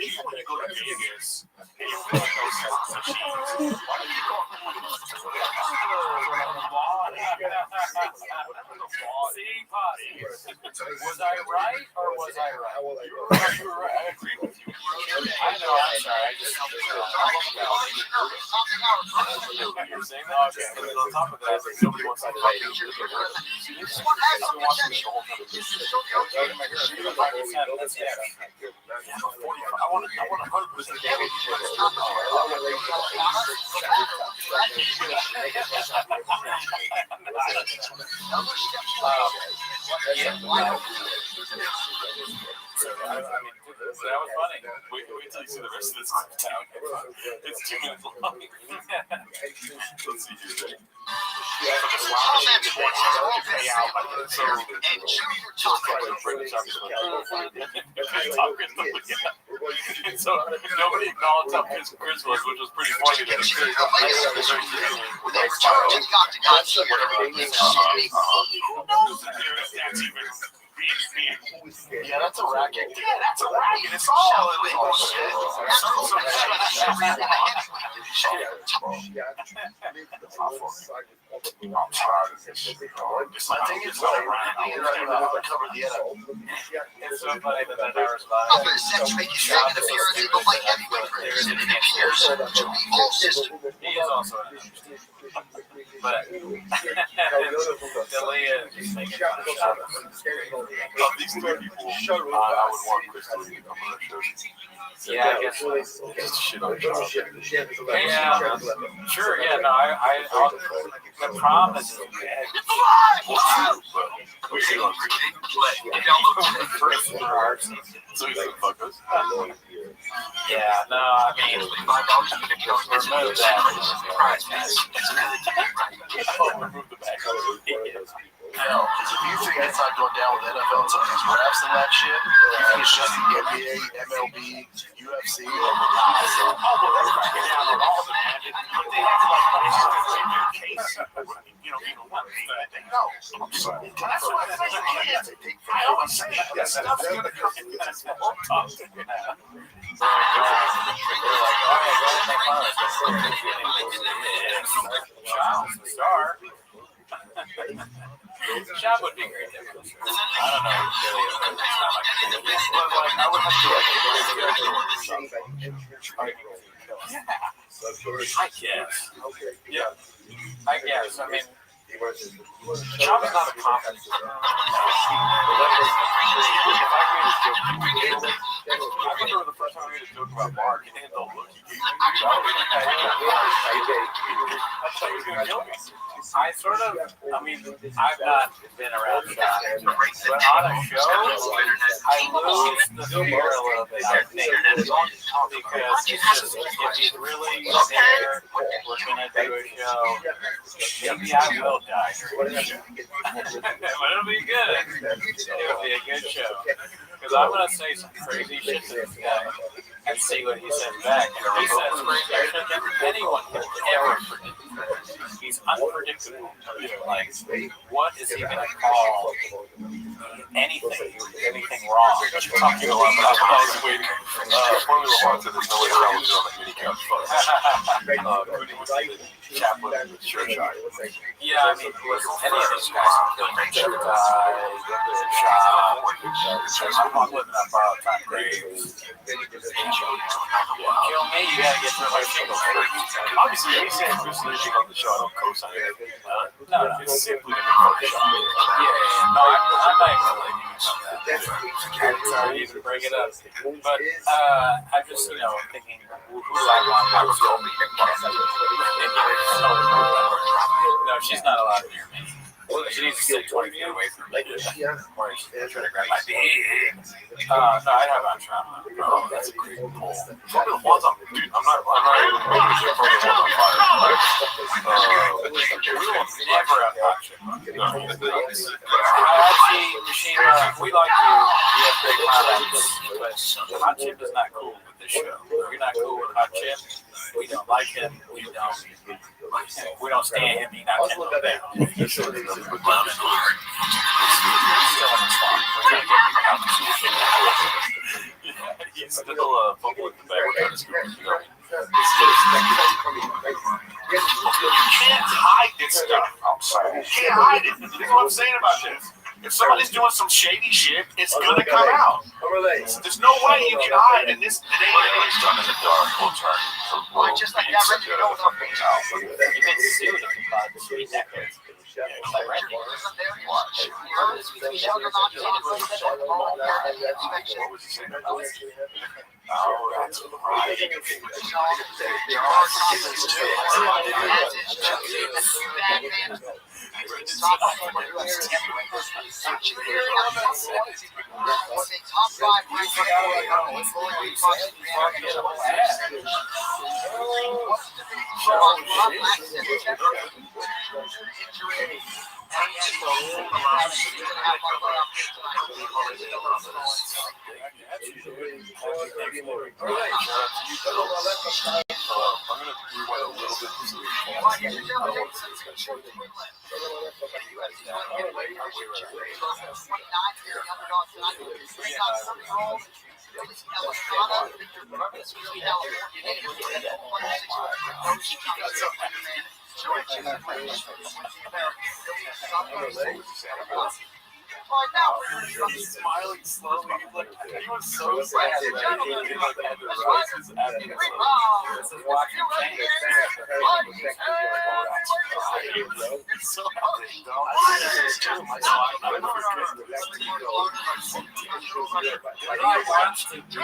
go to Vegas and you feel like those why are you going was I right or was I right? You were right. I agree with you. I know, I'm sorry. I just you're saying that? Okay. And then on top of that, somebody wants to fight you. That's it. I want 100% damage. That was funny. Wait till you see the rest of this town. It's 2 minutes long. Let's see here. So nobody acknowledged how pissed Chris was, which was pretty funny. Yeah, that's a racket. Yeah, that's a racket. It's all bullshit. My thing is, cover the end. It's so funny that I respond. I'm going to set you make you second appearance in the light heavyweight division in 8 years. He is also an but Delia is making fun of Shabbos. Of these 3 people, I would want Chris to leave. I'm going to show you. Yeah, I guess just shit on Shabbos. Yeah, sure, yeah, no, I'll the problem is we should on so he's gonna fuck us. Yeah, no, I mean, remove that. Oh, remove the back. NFL. Because if you think it's not going down with NFL and some of these refs and that shit, you think it's just the NBA, MLB, UFC. Oh, well, they're cracking down on all of it, man. They have to, like, their case. You know, even one thing. No, I'm sorry. That's what I'm saying. I always say that stuff's going to come in. That's what I'm talking about. Child's the star. Shab would be great there. I don't know. I would have to I guess. Yeah. I guess. I mean, Chab is not a confident. I remember the first time I made a joke about Mark, and the look he gave me. I thought he was going to kill me. I sort of, I mean, I've not been around Chab, but on a show, I lose the fear a little bit, I think, because it's just, if he's really there, we're going to do a show, maybe I will die during the show. But it'll be good. It'll be a good show. Because I'm going to say some crazy shit to this guy and see what he says back. And if he says crazy shit that anyone can ever predict, he's unpredictable. Like, what is he going to call anything wrong? Talking a lot about guys waiting. Formula One said there's no way around doing the minicab fuss. Cody was the chaplain with Church Eye. Yeah, I mean, any of these guys can kill me. I'm living on borrowed time graves. Kill me, you gotta get through my shingles. Obviously, when he said Chris Leaching on the show, I don't co-sign anything. No, it's simply a Photoshop. Yeah. No, I'm not even blaming you on that. I'm sorry to even bring it up. But I'm just, thinking who I want to go. No, she's not allowed near me. She needs to sit 20 feet away from me. Or she's trying to grab my dick. No, I have on trauma. Oh, that's a great pull. Formula One's on, dude, I'm not even making shit. Formula One's on fire. We will never have hot chip. Actually, Machine, we like you. We have great products. But hot chip is not cool with this show. You're not cool with hot chip. We don't like him. We don't stand him. He's not 10 little down. He's still in the spot. We're trying to get him out. He's still fumbling the bag. We're trying to scoop him. You can't hide this stuff. I'm sorry. You can't hide it. This is what I'm saying about this. If somebody's doing some shady shit, it's gonna come out. There's no way you can hide in this. It ain't done in the dark. We'll turn. Just like that, ready to go with our face out. You've been sued for 3 decades. Oh, that's right. He's smiling slowly. Like, he was so sad that he had the roses after this is watching change. So I watched him be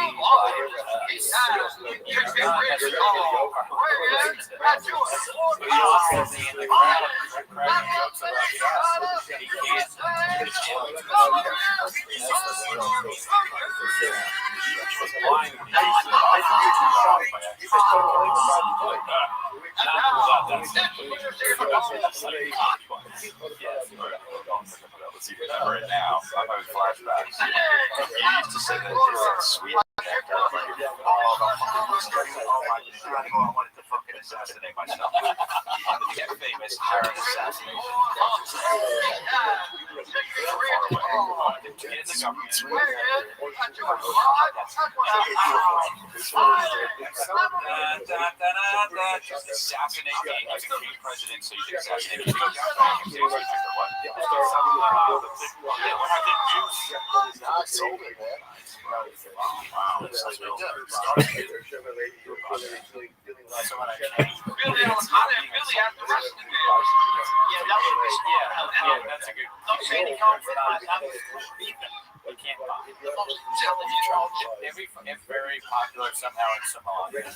Yes, let's see if you remember it now. I'm having flashbacks. You used to say that it's sweet. Oh my God, I wanted to fucking assassinate myself. You get famous during assassination. Get in the government. Just assassinate me. He's a king president, so you can assassinate me. That's a good. You can't buy. It's very popular somehow in Somalia.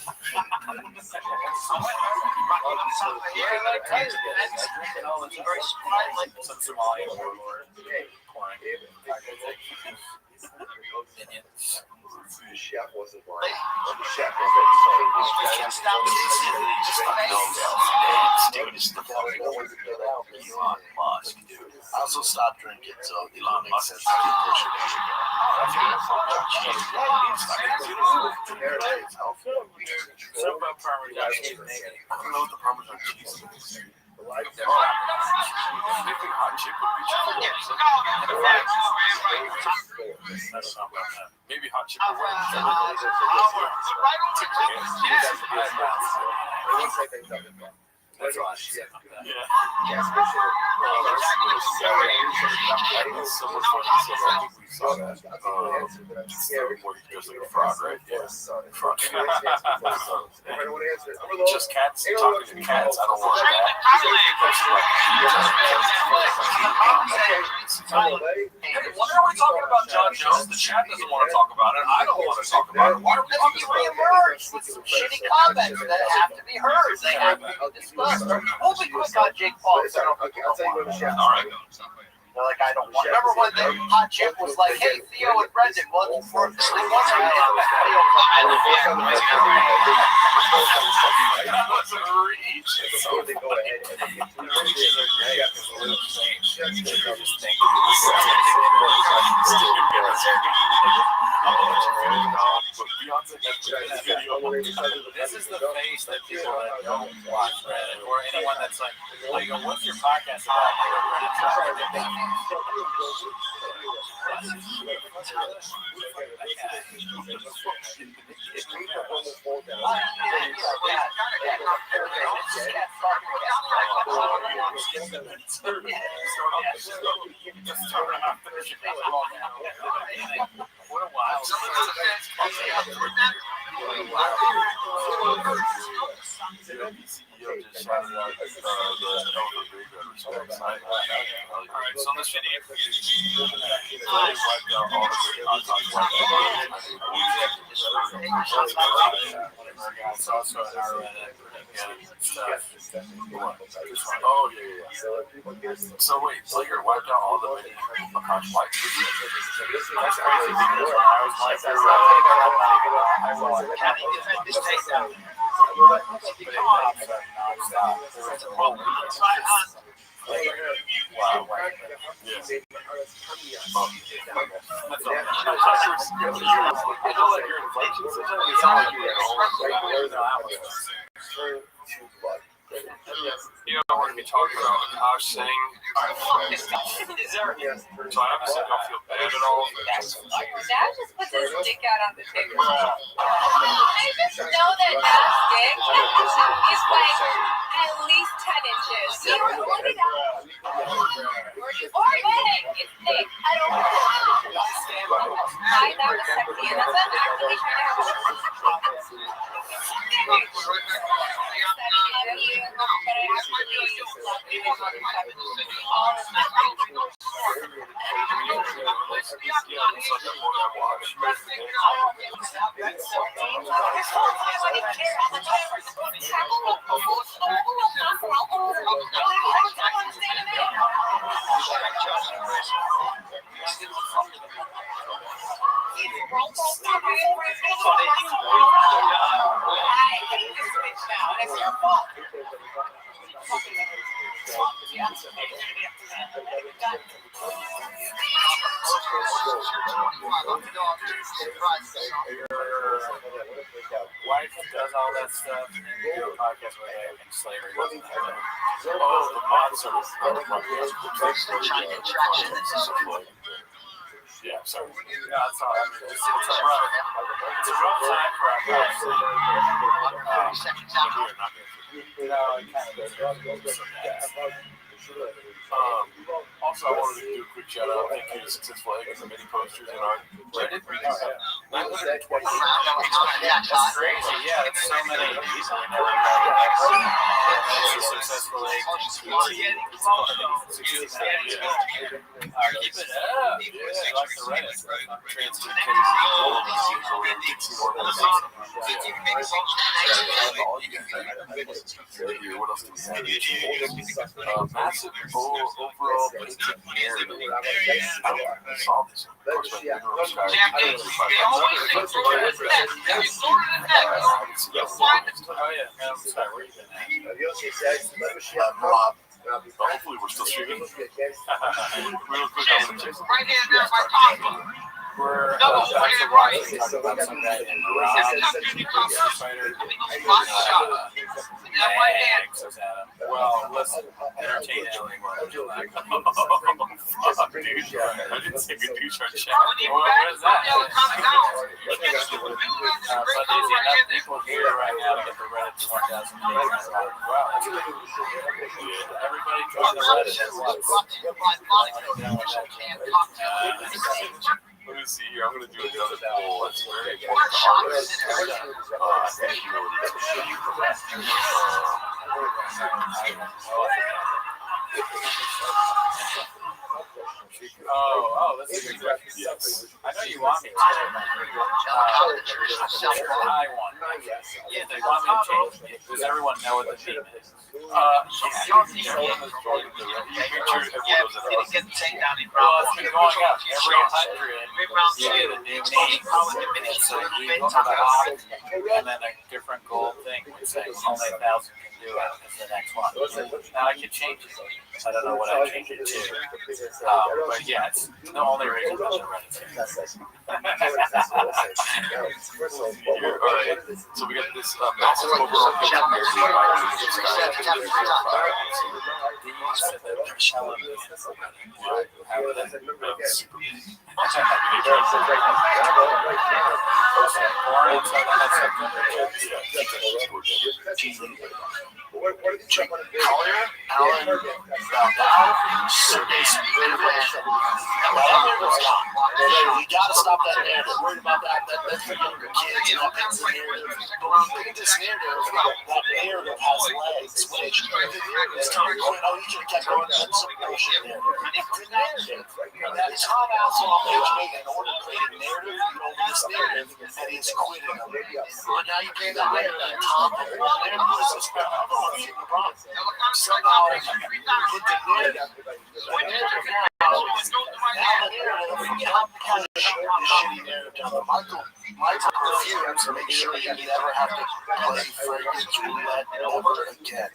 Some Somalian warlord pouring. The chef wasn't lying. The chef I also stopped drinking, so Elon Musk has to push it. Some Parmesan cheese. I don't know what the Parmesan cheese is. Maybe hot chip. That's why. Just cats talking to cats. I don't want that. Why are we talking about John Jones? The chat doesn't want to talk about it. I don't want to talk about it. Why are we talking about it? Reemerge with some shitty comments that have to be heard. They have to be discussed. We'll be quick on Jake Paul. Okay, I'll tell you what the chef. All right. They're like, I don't want. Remember when the hot chip was like, hey, Theo and Brendan, well, for the one guy, This is the face that people that don't watch Reddit or anyone that's like, what's your podcast about? What a wild. CEO just shouted out the Alright, so in this video, wiped out all the it's also an stuff. Oh, yeah. So wait, so you're wiped out all the way across white. That's crazy because when I was like, you know, we're going to be talking about Akash saying, so I have to say, don't feel bad at all. Dad just puts his dick out on the table. I just know that Dad's dick is like at least 10 inches. So look it up. Or big. It's thick. I don't know. Why that was sexy. And that's what I'm actually trying to have a wife does all that stuff and you do a podcast with her and slavery wasn't happening. Oh, the monster was yeah, sorry. No, it's all right. It's a rough time for our guys. No, it kind of is. Also, I wanted to do a quick shout out. Thank you to Successful Egg and the many posters in our Reddit. 920. That's crazy. Yeah, that's so many people we never had. Successful Egg. Keep it up. Yeah, like the Reddit. Transfer what else do we have? Massive overall painting narrative. I saw this. Of course, when ViralRabbi oh yeah, I'm sorry, where you been at? Hopefully we're still streaming. Real quick, right here, there's my top. we're about to watch and talk about some guy in fighter. Well, let's entertain Alan while we do that. Fuck, dude. I didn't say good douche on chat. What is that? But there's enough people here right now to get the Reddit to 1,000 pages. Wow. Everybody join the Reddit. Let me see here. I'm going to do another poll. That's very important to artists. Thank you. Oh, that's a good question. Yes. I know you want me to. I want. Yeah, they want me to change it. Does everyone know what the theme is? Well, it's been going up every 100. You get a new name, so you go to the hop, and then a different goal thing. We say only 1,000 can do it. Is the next one. Now I can change it. I don't know what I changed it to. But yeah, it's the only reason there's a Reddit. Alright, so we got this massive overall picture of Collier, Allen, we gotta stop that narrative. Worried about that's for younger kids and all kinds of narrative. But when you look at this narrative, that narrative has legs. When it's going, oh, you should have kept going. That's some bullshit narrative. The narrative that Tom Assel on page 8 in order to create a narrative over this narrative that he's quitting. But now you bring that narrative that Tom narrative was this problem. Somehow put the narrative now the narrative kind of short the shitty narrative down the Michael refused to make sure you never have to play fragrance roulette ever again.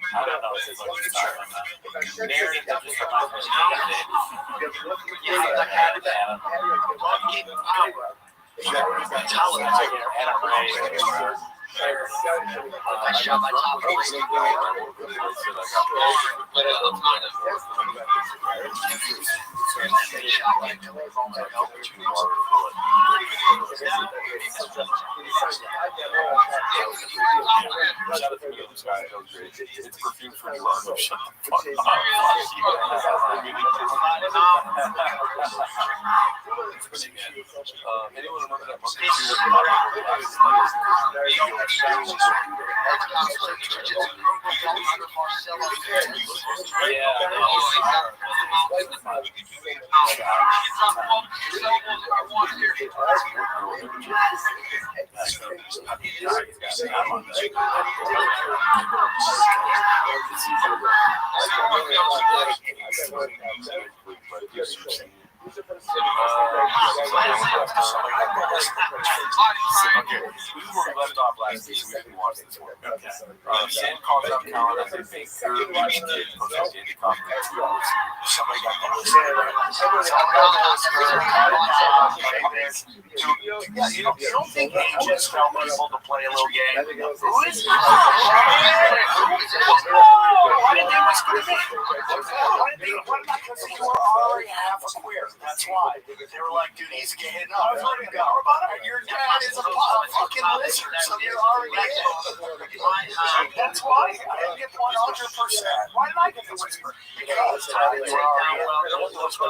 I don't know if it's like this time or not. Narrative that just reminds me I shot my top It's perfume for you, Arno. Shut the fuck up. Anyone remember that book? Okay, this is where we left off last week, so we didn't watch this one. Okay. Sam calls up Colin as a fake third week kid post at the conference. Somebody got the list. Yeah, you don't think agents tell people to play a little game? Who is this? Why did they whisper to me? Why did not because you were already half a queer? That's why. They were like, dude, he's gay enough. Your dad is a fucking lizard, so you're already in. That's why. I didn't get 100%. Why did I get the whisper? Because you were already in.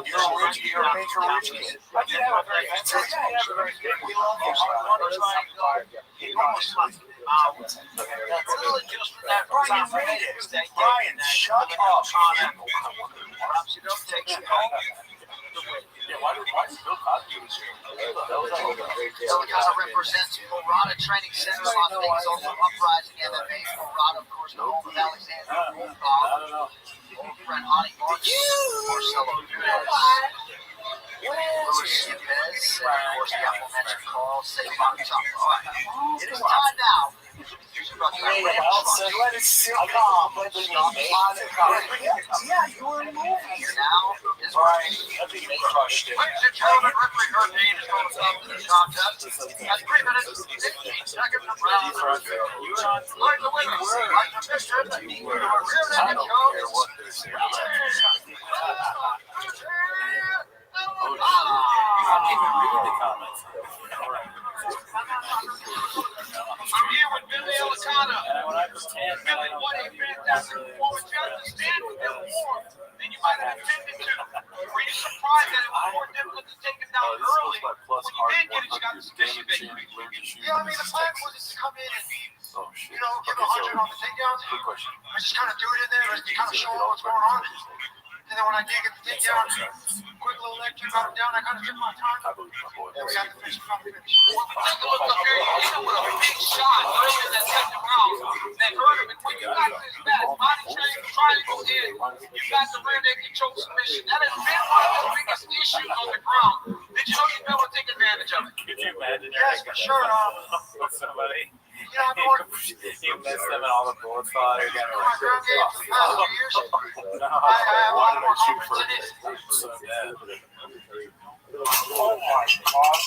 You're a rich kid. You're a maker rich kid. I did have a very fancy day. We love you. I want to try and go. Brian, read it. Brian, shut up. Yeah, why did Bill Cosby was here? Because it represents Morada Training Center, Las Vegas, also Uprising MMA. Morada, of course, the home of Alexander Wolfball, Fred Hottie Marks, Marcelo Louis Yepes, and of course the aforementioned Carl Saban Chapa. It is time now. Let it sit calm. Yeah, you were moving. Now is Brian, I think you crushed it. Ladies and gentlemen, referee Hurricane is going to stop the contest. At 3 minutes, 15 seconds of round number 2. Like the winners, like the mission, your rear-ended coach. I didn't even read the comments. I'm here with Billy Elicana. Billy, what a fantastic performance. You understand with Bill more than you might have intended to. Were you surprised that it was more difficult to take him down early? When you did get it, you got the submission victory. Yeah, I mean, the plan was to come in and, give 100 on the takedowns. I just kind of do it in there, just kind of show what's going on. And then when I did get the takedown, quick little leg kick, got him down, I kind of took my time. Then we got the finish from the finish. Take a look up here, you hit him with a big shot early in that second round that hurt him. And when you got this bad body change, triangle in, you got the rear naked choke submission. That has been one of the biggest issues on the ground. Did you know you'd be able to take advantage of it? Could you imagine? Yes, for sure. Somebody. You missed them and all the bullets fall out of your my ground game for the past 2 years. I have a lot more confidence in it. So bad. Oh my God.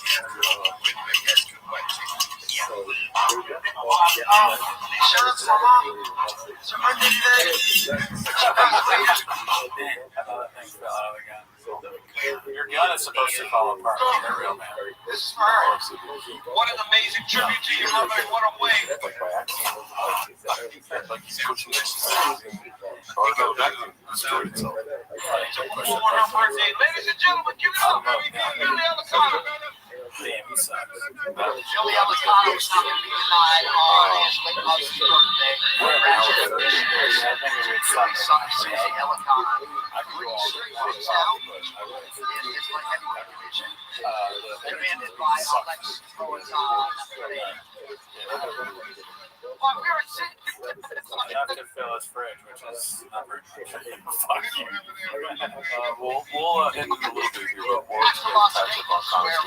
Shout out to my mom. It's her birthday today. Your gun is supposed to fall apart like a real man. This is for her. What an amazing tribute to your mother in what a way. For her birthday. Ladies and gentlemen, give it up, baby. Billy Elicana. Damn, he sucks. Billy Elicana was not going to be denied on his late mother's birthday. Ratchet edition is Susie Elicana. Demanded by Alex Rothschild. Enough to fill his fridge, which is not very much. Fuck you. We'll end in a little bit here, but we'll touch upon comments.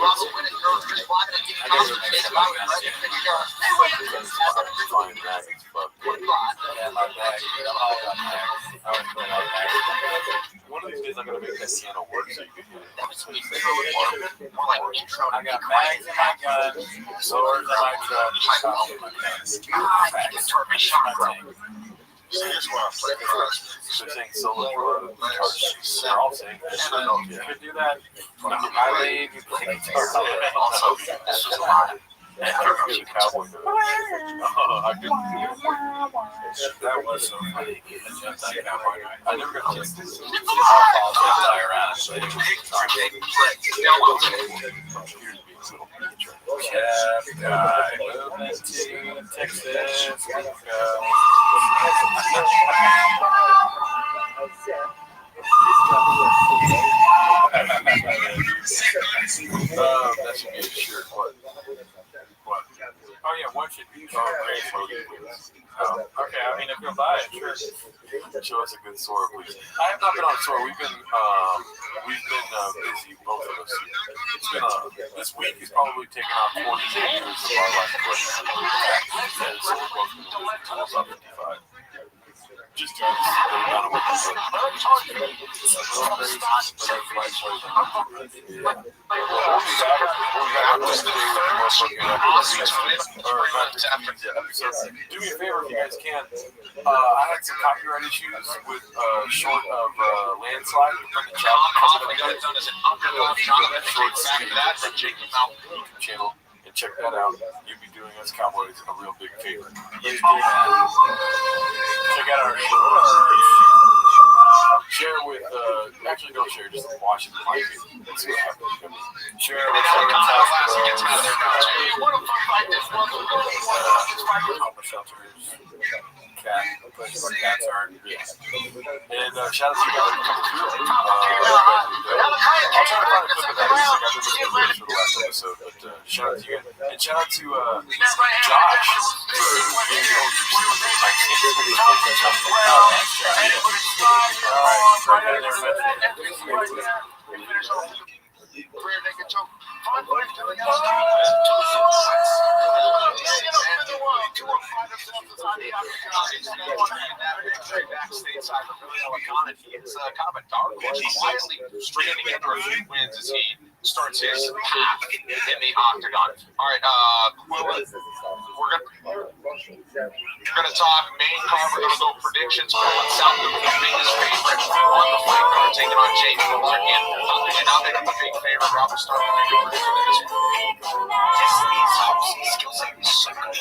Flying dragons, but yeah, my bag. One of these days I'm gonna make this Sienna work so you can hear it. I got mags in my gun, swords in my truck, cops in my pants. They're saying solo pro. They're all saying that. You could do that. I leave, you play guitar. Also, this was a lot. And you cowboy. Oh, I couldn't do it. That was so funny. I never got to this. I'll fly around. Movement to Texas. That should be a shirt. What? Oh yeah, what should be great. Okay, I mean, if you'll buy it, sure. Show us a good Sora, please. I have not been on Sora. We've been busy, both of us. It's been this week is probably taken off 20 years of our life. So we're both going to lose until about 55. Just to the amount of work we've done. It's a little crazy, but that's life plays on. Do me a favor if you guys can. I had some copyright issues with short of landslide from the YouTube channel. And check that out. You'd be doing us Cowboys a real big favor. Check out our show. Share with, actually don't share, just watch it. Let's see what happens. Share with shelters. Cats are. And shout out to you guys for coming through. I'll try to find a clip of that music. I've been listening to it for the last episode, but shout out to you guys. And shout out to Josh for being the host. It's kind of a dark horse. He's quietly stringing together a few wins as he starts his path in the octagon. All right, we're gonna talk main card. We're gonna go predictions. South being his favorite on the fight card, taking on Jake Larkin. And now they're the big favorite. Robert starting to do this one. His skill set is so good.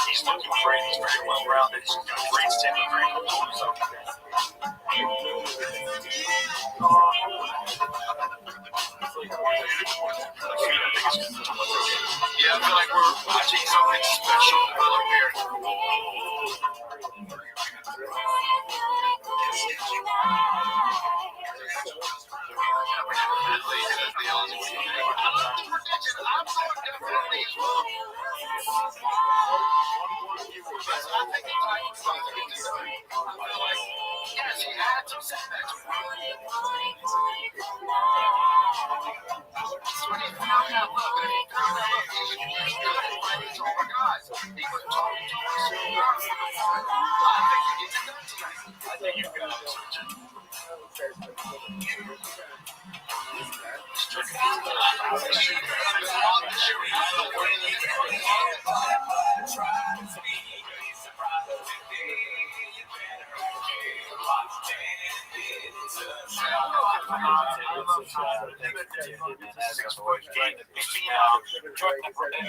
He's looking great. He's very well rounded. He's got great stamina, great goals. Yeah, I feel like we're watching something special develop here. Yes, he had some setbacks.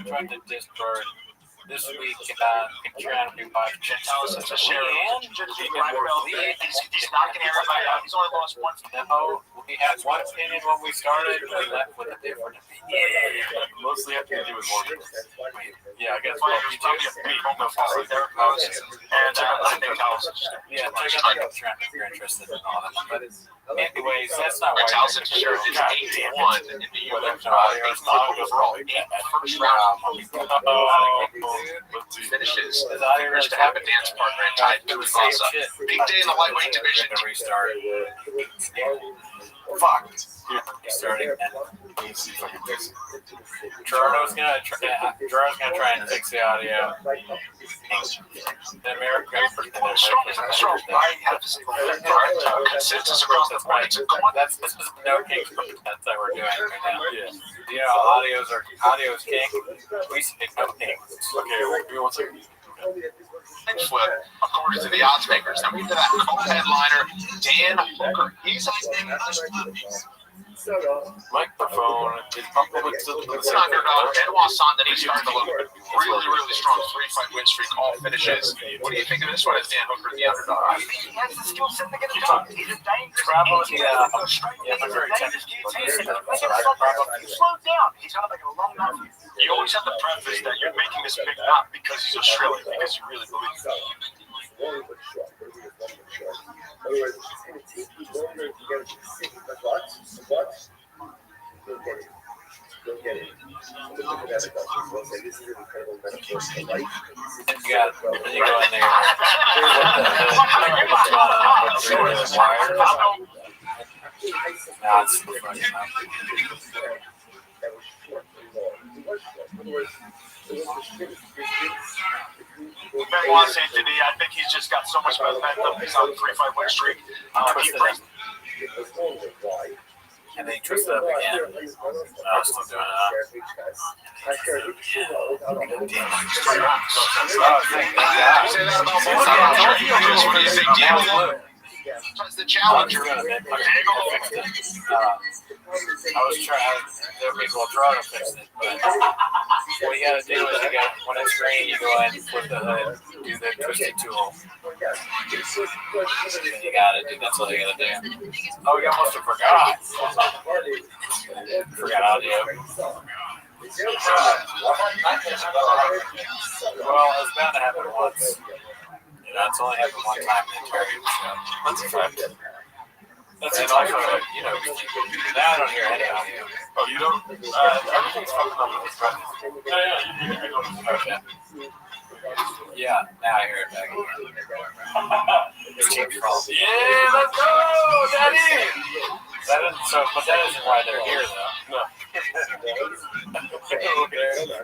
Trying to disburn this week, trying to do my Gentiles as a share. He's knocking everybody out. He's only lost one. No, we had one opinion when we started. We left with a different opinion. Mostly have to do with more. Yeah, I guess. You probably have to be home and follow their posts. And I think yeah, check out the trend if you're interested in all that. But anyways, that's not why. Townsend's shirt is 8-1 in the U.S. overall. First round. Finishes. Privileged to have a dance partner and tied to his boss up. Big day in the lightweight division. Restart. Fuck. Starting. Gerardo's gonna try and fix the audio. The Americans consensus across the board. That's no king that's that we're doing right now. Yeah. You know, audio is king. We speak no king. Okay, we want to. Flip, according to the odds makers. Now we get to that co-headliner, Dan Hooker. He's Microphone is probably still doing the It's same thing. underdog. Benoit Saint-Denis starting to look really, really strong. 3-fight win streak, all finishes. What do you think of this one as Dan Hooker, the underdog? I think he has the skill set to get it done. He's a dangerous Travel, guillotine. yeah. He's a straight Yeah, leg, I'm very he's a dangerous tempted. guillotine. He slowed down. He's gonna make it a long night for you. You always have to preface that you're making this pick not because he's Australian, because you really believe it. Otherwise, it's just going to take you longer to get it to sit in the butt. Go get it. Go get it. Look at that. We'll say this is an incredible metaphor for life. You got, then you go in there. With the wires. Nah, it's the front. That was short. It was short. Otherwise, it was restricted. Benoit Saint-Denis, I think he's just got so much momentum. He's on a 3-fight win streak. And then he twisted up again. I'm still doing it. What do you think, Diego? That's the challenger. I was trying, there was a draw to fix it, but what you gotta do is you got, when it's green, you go ahead and flip the hood, do the twisted tool. You gotta do, that's what you gotta do. Oh, we almost forgot. Forgot how to do it. Well, it's bound to happen once. You know, it's only happened one time in the entire show. That's a fact. That's it. Also, you know, now I don't hear any audio. Oh, you don't? Everything's fucking up with this, right? Okay. Yeah, now I hear it back again. It's Team Front. Yeah, let's go, Daddy! That isn't so, but that isn't why they're here, though. No.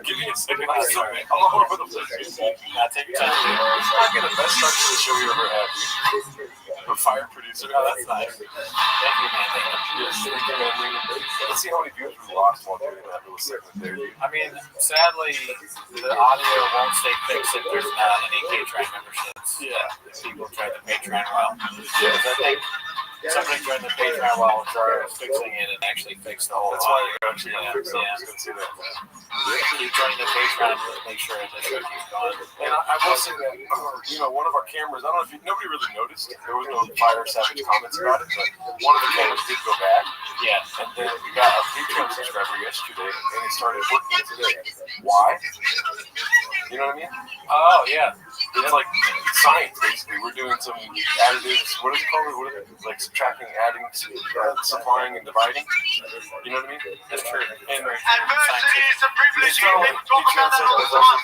Give me a second. I'm sorry. I'm all over the place. Now take your time. I get the best start to the show we ever had. A fire producer. Oh, that's nice. Thank you, man. Yes, thank you, man. Let's see how many viewers we lost while doing that little segment there. I mean, sadly, the audio won't stay fixed if there's not any Patreon memberships. Yeah. People tried the Patreon well. Yeah. I think somebody joined the Patreon while Charlie was fixing it and actually fixed the whole That's why audio. you're actually going to fix it. I was going to say that. Keep joining the Patreon to make sure the show keeps going. And I will say that, you know, one of our cameras, I don't know if nobody really noticed. There was no Fire Savage comments about it, but one of the cameras did go back. Yeah. And then we got a Patreon subscriber yesterday, and it started working today. Why? You know what I mean? Oh, yeah. It's like science, basically. We're doing some additives. What is it called? What is it? Like subtracting, adding, supplying, and dividing. You know what I mean? That's true. And It's a privilege. it's not only Patreon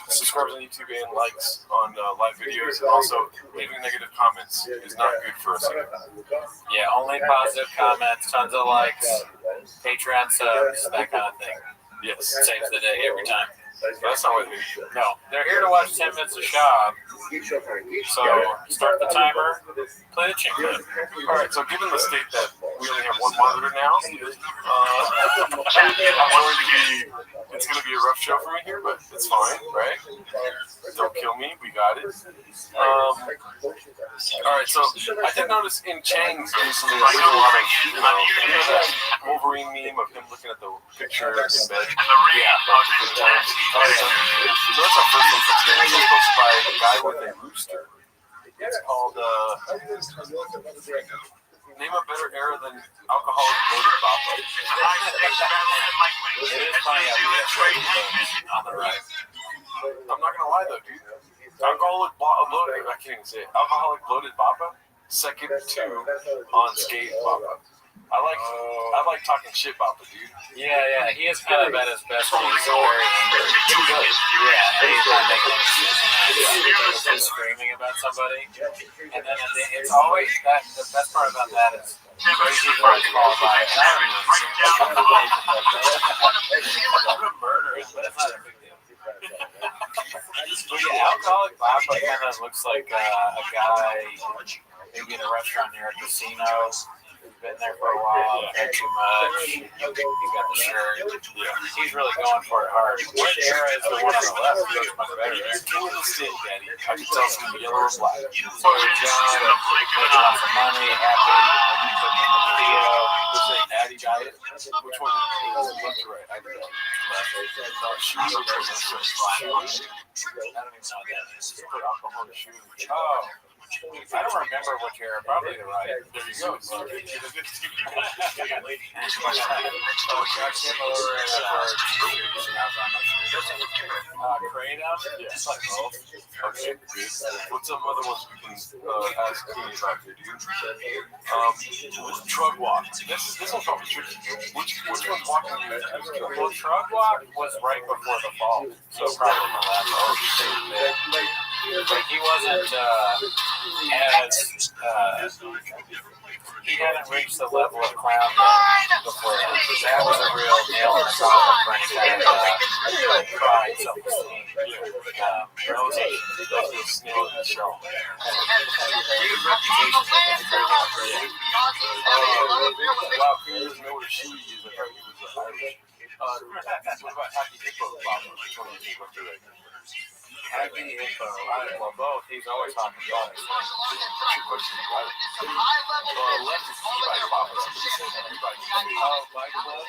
subscribers on YouTube and likes on live videos, and also leaving negative comments is not good for us. Yeah, only positive comments, tons of likes, Patreon subs, that kind of thing. Yes. Saves the day every time. That's not what it is. No, they're here to watch 10 minutes of Shab. So start the timer, play the chink. All right, so given the state that we only have one monitor now, it's going to be a rough show for me here, but it's fine, right? Don't kill me, we got it. All right, so I did notice in Chang's recently, there's a lot of, you know that Wolverine meme of him looking at the picture in bed. Yeah, good times. So that's our first one for today. It's posted by a guy with a rooster. It's called, name a better era than alcoholic bloated boppa. It is funny how we on the right. I'm not going to lie, though, dude. Alcoholic bloated, I can't even say it. Alcoholic bloated boppa, second to on skate boppa. I like talking shit boppa, dude. Yeah, he is kind of at his best when he's very angry. Yeah, he's not making any sense. He's just screaming about somebody. And then it's always, the best part about that is crazy words called by it. I'm going to murder him, but it's not a big deal. But yeah, alcoholic boppa kind of looks like a guy maybe in a restaurant near a casino been there for a while, had too much. He's got the shirt. Yeah. He's really going for it hard. Which era is the one on the left? He looks much better. King of the State, Daddy. I can tell from the yellow or black. So he's young, makes lots of money, happy. Theo, this is Natty diet. Which one is left or right? I don't know. Shoes or I don't even know what that is. Just put alcohol in the shoes. Oh. I don't remember which era. Probably the right. There you go. Kratom? Yes, I know. Okay, good. What's some other ones we can ask Kenny about here, dude? Trug walk. This one's probably tricky. Which one's walking you? Well, Trug walk was right before the fall. So probably the last one. Like he wasn't he hadn't reached the level of clown before that. That was a real nail in the coffin for any kind of pride, self-esteem. Those were snail in the shell. Huge reputation for being crazy. Wow, Peter doesn't know what a shoe he used. I thought he was Irish. What about Happy Hippo, Bob? Which one do you think went through it? Happy Hippo. Well, both. He's always talking about it. Left is e-bike Papa. Bike club.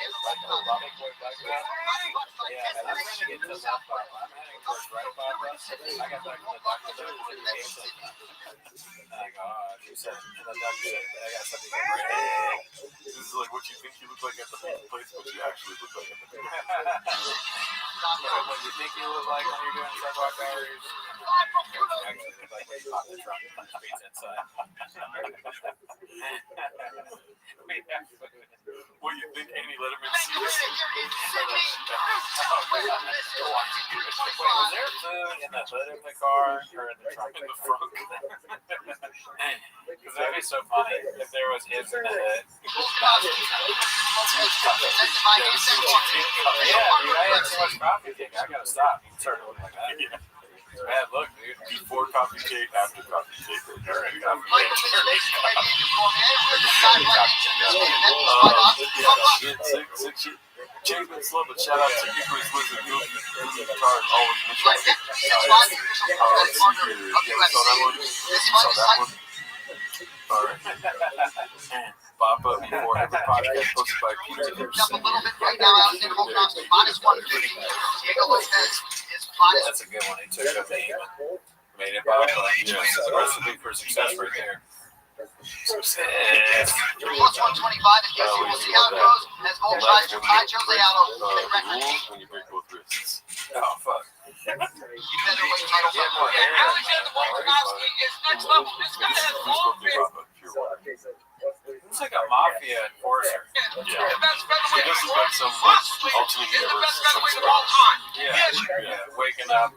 Yeah, and I'm trying to get to that Papa. I'm heading towards right Papa. I got back to the doctor. And I go, she said, and the doctor said, I got something to bring. This is like what you think you look like at the place, what you actually look like at the place. What you think you look like when you're doing sidewalk hours, actually look like when you pop the trunk and punch face inside. What you think Amy Letterman sees? Wait, was there food in the hood of the car or in the trunk? In the front. Because that'd be so funny if there was his in the hood. Yeah, dude, I had too much coffee cake. I gotta stop. You start looking like that. Yeah. It's a bad look, dude. Before coffee cake, after coffee cake, or during coffee cake. James been slow, but shout out to Hickory's Wizard Goofy. Who's guitar is always Mitchell. Saw that one? Alright. Bop up before every podcast posted by Peter. That's a good one. He took up the name and made it bop up. Yeah, it's a recipe for success right there. Success. Plus 125 in case you will see how it goes as Bolt tries to tie Jose out of the record. When you break both wrists. Oh, fuck. Featherweight title fight. Alexander Volkanovski is next level. This guy has long been. It's like a mafia enforcer. Yeah. The best featherweight This is like some alternate is the universe. best featherweight of all time. Yeah. Waking up,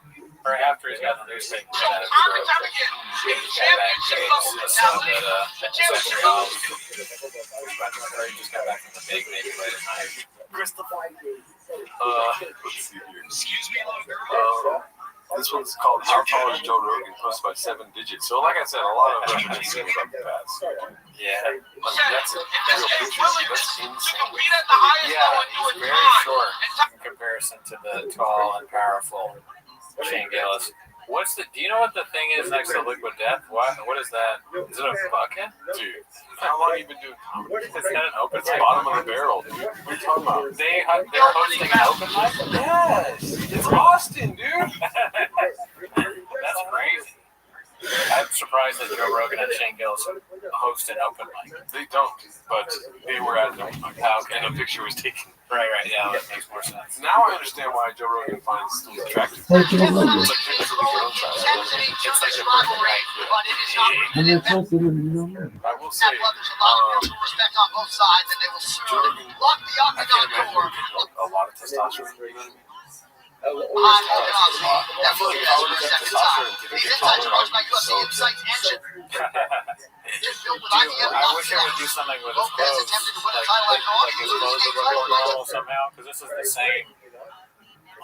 or after he's got the newspaper. Time and time again, in the championship level mentality, the championship level. He just got back from the big maybe late at night. Let's see here. Excuse me, little girl. This one's called How Tall is Joe Rogan, posted by 7 Digits. So, like I said, a lot of reminiscing about the past. Yeah. I mean, that's a real picture. That's insane. Yeah, he's very short in comparison to the tall and powerful Shane Gillis. Do you know what the thing is next to Liquid Death? What is that? Is it a bucket? Dude, how long have you been doing comedy? It's got an open It's the bottom of the barrel, dude. What are you talking about? They're hosting an open mic? Yes! It's Austin, dude! That's crazy. I'm surprised that Joe Rogan and Shane Gillis host an open mic. They don't, but they were at an open mic. And a picture was taken. Right, yeah, that makes more sense. Now I understand why Joe Rogan finds things attractive. It's like pictures of the girl child. It's like a rivalry. I will say, There's a lot of mutual respect on both sides, and they will soon lock the I can't octagon door. imagine a lot of testosterone. You know what I mean? Definitely second time. These insights are hosted by UFC Insights Engine. I wish I would do something with his clothes, like his clothes would look more normal somehow, because this is the same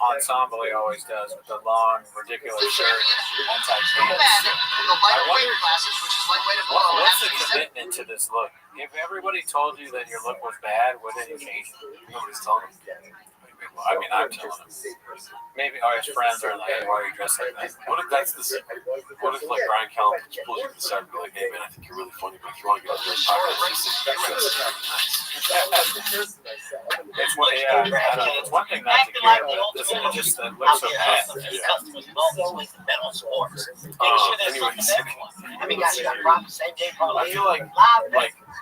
ensemble he always does with the long, ridiculous shirt and tight pants. I wonder, what's the commitment to this look? If everybody told you that your look was bad, wouldn't you change it? Nobody's telling him. Well, I mean, I'm telling him. Maybe his friends are like, hey, why are you dressed like that? What if that's the secret? What if like Brian Callen pulls you to the side and be like, hey man, I think you're really funny, but if you want to get on this podcast, it's one, yeah, I don't know. It's one thing not to care, but this is just that looks so bad. Anyways, I mean, guys, you got Rob, same day, I feel like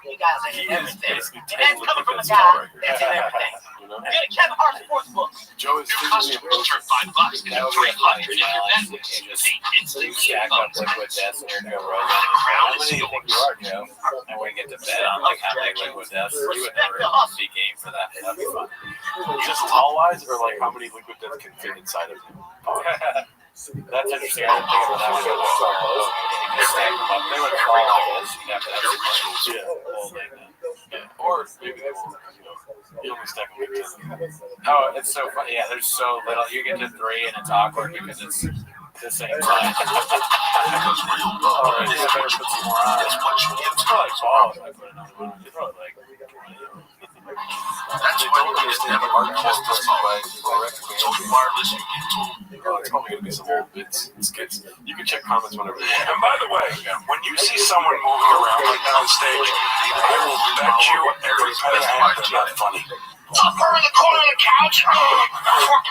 you guys he ain't is everything. basically And that's taking coming from a the guy right that's in everything. You know? Get a Kevin Hart sports book. Joe is New teaching me customers turn $5 into $300 in your net. You stack up liquid deaths near Joe Rogan. How many do you think you are, Joe? And we get to bet on like how many liquid deaths. You would never be game for that. That'd be fun. just tall wise, or like how many liquid death can fit inside of him? That's interesting. I didn't think about that. They would fall like this. You'd have to have the whole thing then. Yeah. Or maybe they won't, you only stack them like 10. Oh, it's so funny. Yeah, there's so little. You get to 3 and it's awkward because it's the same size. All right, I better put some more on. It's probably fall if I put another one on. It's probably like 20. That's why we used to have an art test by wireless. It's probably going to be some old bits and skits. You can check comments whenever you want. And by the way, when you see someone moving around like that on stage, I will bet you every penny I have they're not funny. Tupper in the corner of the couch. Fuck.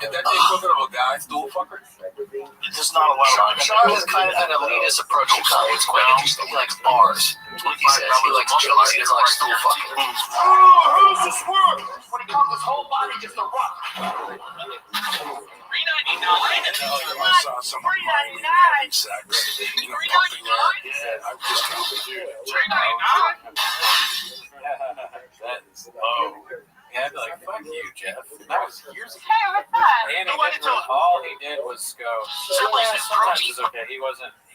Is that equivalent of a guy stool fucker? There's not a lot of Sean has kind of an elitist approach to comedy. It's quite interesting. He likes bars. That's what he says. He likes jokes. He doesn't like stool fucking. How's this work? When he comes, his whole body just erupts. $3.99. I saw someone buying me having sex in a pumping air. I was just confused. That is low. Yeah, I'd be like, fuck you, Jeff. That was years ago. Hey, what's up? And all he did was go, sometimes it's okay. He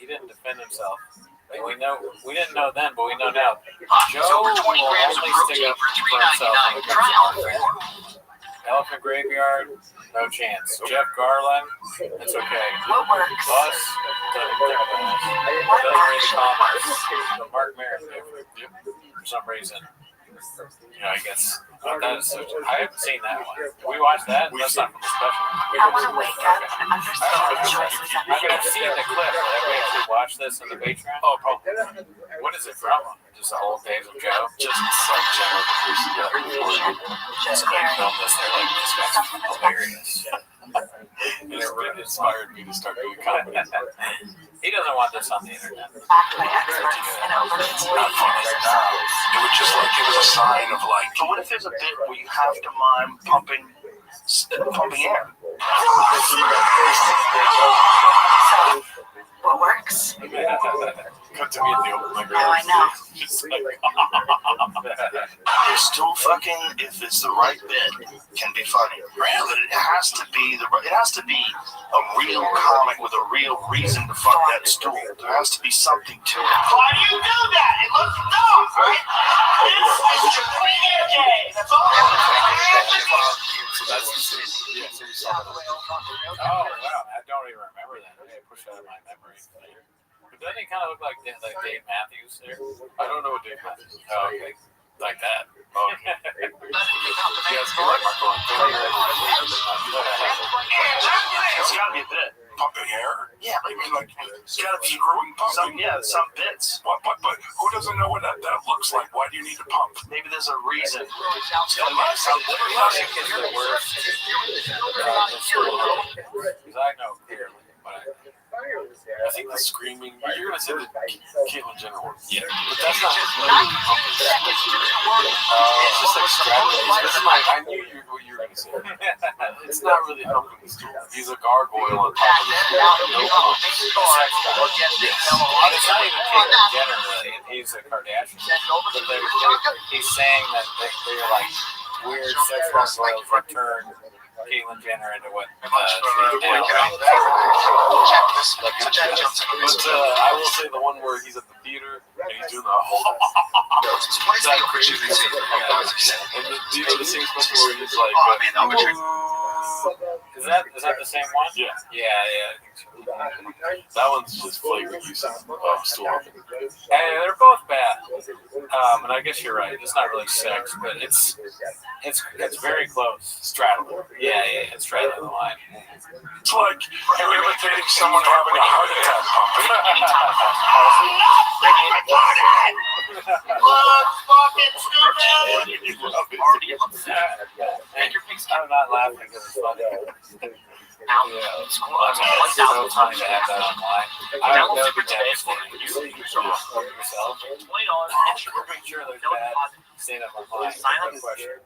didn't defend himself. And we didn't know then, but we know now. Joe will only stick up for himself when it comes to art. Elephant Graveyard, no chance. Jeff Garland, it's okay. What works? Bus, doesn't read the comments. The Mark Maron thing, for some reason. You know, I guess. That is so, I haven't seen that one. We watched that? That's not from the special. I want to wake up and understand the choices I mean, I've seen the clip. Have we actually watched this on the Patreon? Oh, probably. What is it from? Just the old days of Joe? Just like general Just they filmed this. They're like, this guy's hilarious. It really inspired me to start doing comedy. He doesn't want this on the internet. Not funny. It was just like, it was a sign of like. But what if there's a bit where you have to mime pumping air? What works? Cut to me at the open mic. Now I know. Just like, Stool fucking, if it's the right bit, can be funny. But it has to be a real comic with a real reason to fuck that stool. There has to be something to it. Why do you do that? It looks dumb, right? This is your free game. That's all. so that's the same. Yeah, so we saw that. Oh, wow. I don't even remember that. I pushed that out of my memory. But doesn't he kind of look like Dave Matthews there? I don't know what Dave Matthews is. Oh, okay. Like that. Okay. Yes, like Marco Antonio. It's gotta be a bit. Pumping air? Yeah, Like screwing pumping? Some bits. But who doesn't know what that looks like? Why do you need to pump? Maybe there's a reason. Because I know clearly, but I think the screaming, you're going to say that Caitlyn Jenner was. Yeah. But that's not pumping. It's just like strategy. It's like, I knew what you were going to say. It's not really humping the stool. He's a gargoyle on top of the stool. No pump. it's not even Caitlyn Jenner, really. He's a Kardashian. But he's saying that they're like weird sexual royals that turn Caitlyn Jenner into what she is now. But I will say the one where he's at the theater he's doing the that crazy thing. And the same special where he's like, is that the same one? Yeah. Yeah, I think so. That one's just flagrant use of stool humping. Hey, they're both bad. And I guess you're right. It's not really sex, but it's very close. Straddle. Yeah, it's straddling the line. It's like you're imitating someone having a heart attack. I'm not laughing because it's funny. It's so funny to have that online. I would be devastated. You yourself. I'm pretty sure there's bad stand-up online. No question.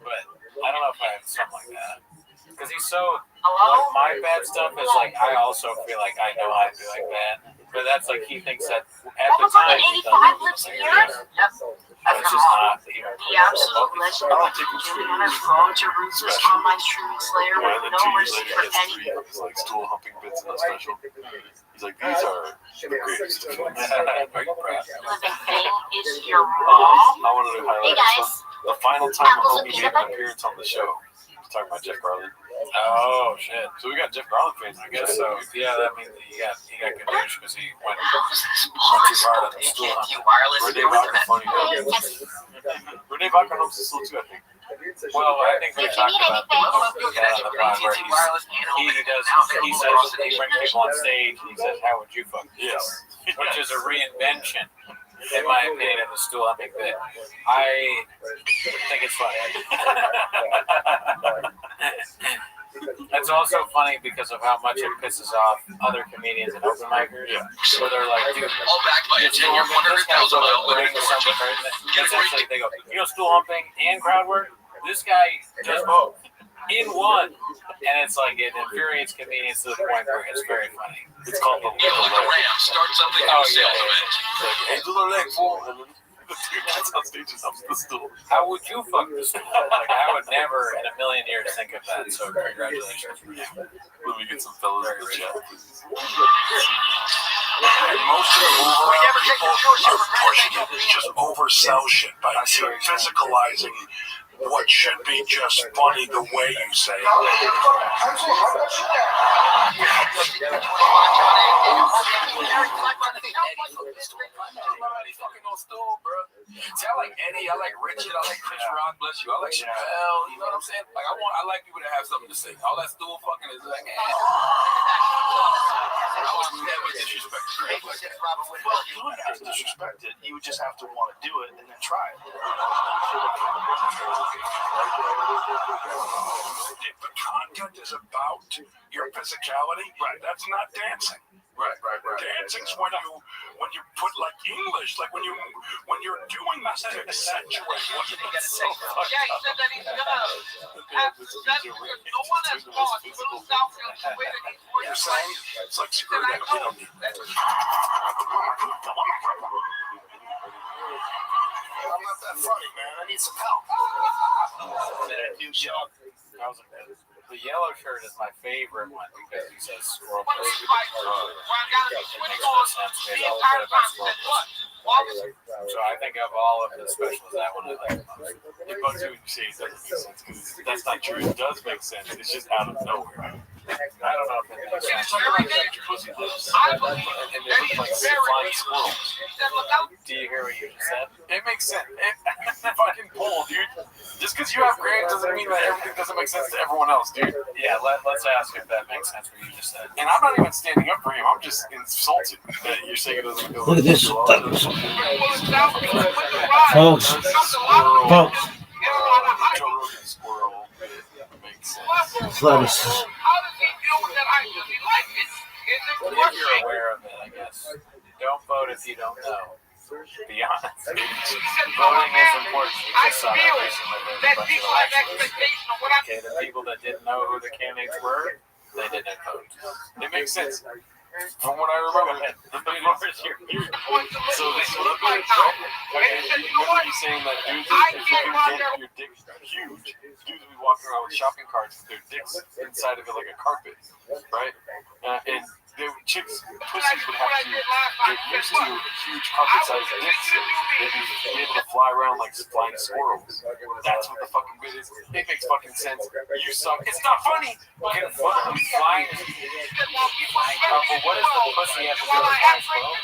But I don't know if I have something like that. Because he's so, like, my bad stuff is like, I also feel like I know how to do like that. But that's like, he thinks that at the time, he doesn't lives here. But it's just not. The absolute legend of Millionaire Pro to Ruthless Online Streaming Slayer with no mercy for any. Like stool humping bits in the special. He's like, these are the greatest. Are you proud? Living thing is your mom. I wanted to highlight this one. The final time Hopi made an appearance on the show. Talking about Jeff Garland. Oh shit! So we got Jeff Garland fans, I guess. So yeah, that means he got good news because he went too hard on the stool. Renee Bachman funny though. Renee Bachman helps the stool too, I think. Well, I think we talked about the on the pod where he says he brings people on stage and he says, "How would you fuck?" Yes, which is a reinvention. In my opinion, of the stool humping bit, I think it's funny. It's also funny because of how much it pisses off other comedians and open micers. Yeah. Where they're like, dude, all backed by a 10-year, $100,000 living essentially, they go, stool humping and crowd work? This guy does both in one. And it's like, it infuriates comedians to the point where it's very funny. It's called the Ram starts up the sales event. Angel the leg fool. And then the dude gets on stage and helps the stool. How would you fuck the stool? Like, I would never in a million years think of that. So congratulations. Let me get some fellas in the chat. And most of the people are pushing it to just oversell shit by physicalizing what should be just funny the way you say it. See, I like Eddie, I like Richard, I like Chris Rock, bless you, I like Chappelle, you know what I'm saying? Like, I like people to have something to say. All that stool fucking is like, I was never disrespected. Well, you would have to disrespect it. You would just have to want to do it and then try it. If the content is about your physicality, right, that's not dancing. Right. Dancing's when you put like English, like when you're doing this to accentuate what you're doing. So yeah, he said that he's gonna have that because no one has paused. Little South is the way that he's going. You're saying it's like screw that. I'm not that funny, man. I need some help. The yellow shirt is my favorite one because he says squirrel puss. So I think of all of the specials, that one I like the most. It bugs you when you say it doesn't make sense because that's not true. It does make sense. It's just out of nowhere. I don't know if it makes sense. And they look like flying squirrels. Do you hear what you just said? It makes sense. Fucking bull, dude. Just because you have grades doesn't mean that everything doesn't make sense to everyone else, dude. Yeah, let's ask if that makes sense what you just said. And I'm not even standing up for him. I'm just insulted that you're saying it doesn't go. Look at this. Folks. Folks. If you're aware of it, I guess. Don't vote if you don't know. Be honest. Voting is important. You just saw that recently. Okay, the people that didn't know who the candidates were, they didn't vote. It makes sense. From what I remember. So this look like he's saying that dudes, if you get your dick huge, dudes will be walking around with shopping carts with their dicks inside of it like a carpet, right? And chicks, pussies would have to get used to huge carpet-sized dicks. They'd be able to fly around like flying squirrels. That's what the fucking bit is. It makes fucking sense. You suck. It's not funny. Okay, fucking flying. But what does the pussy have to do with flying squirrels?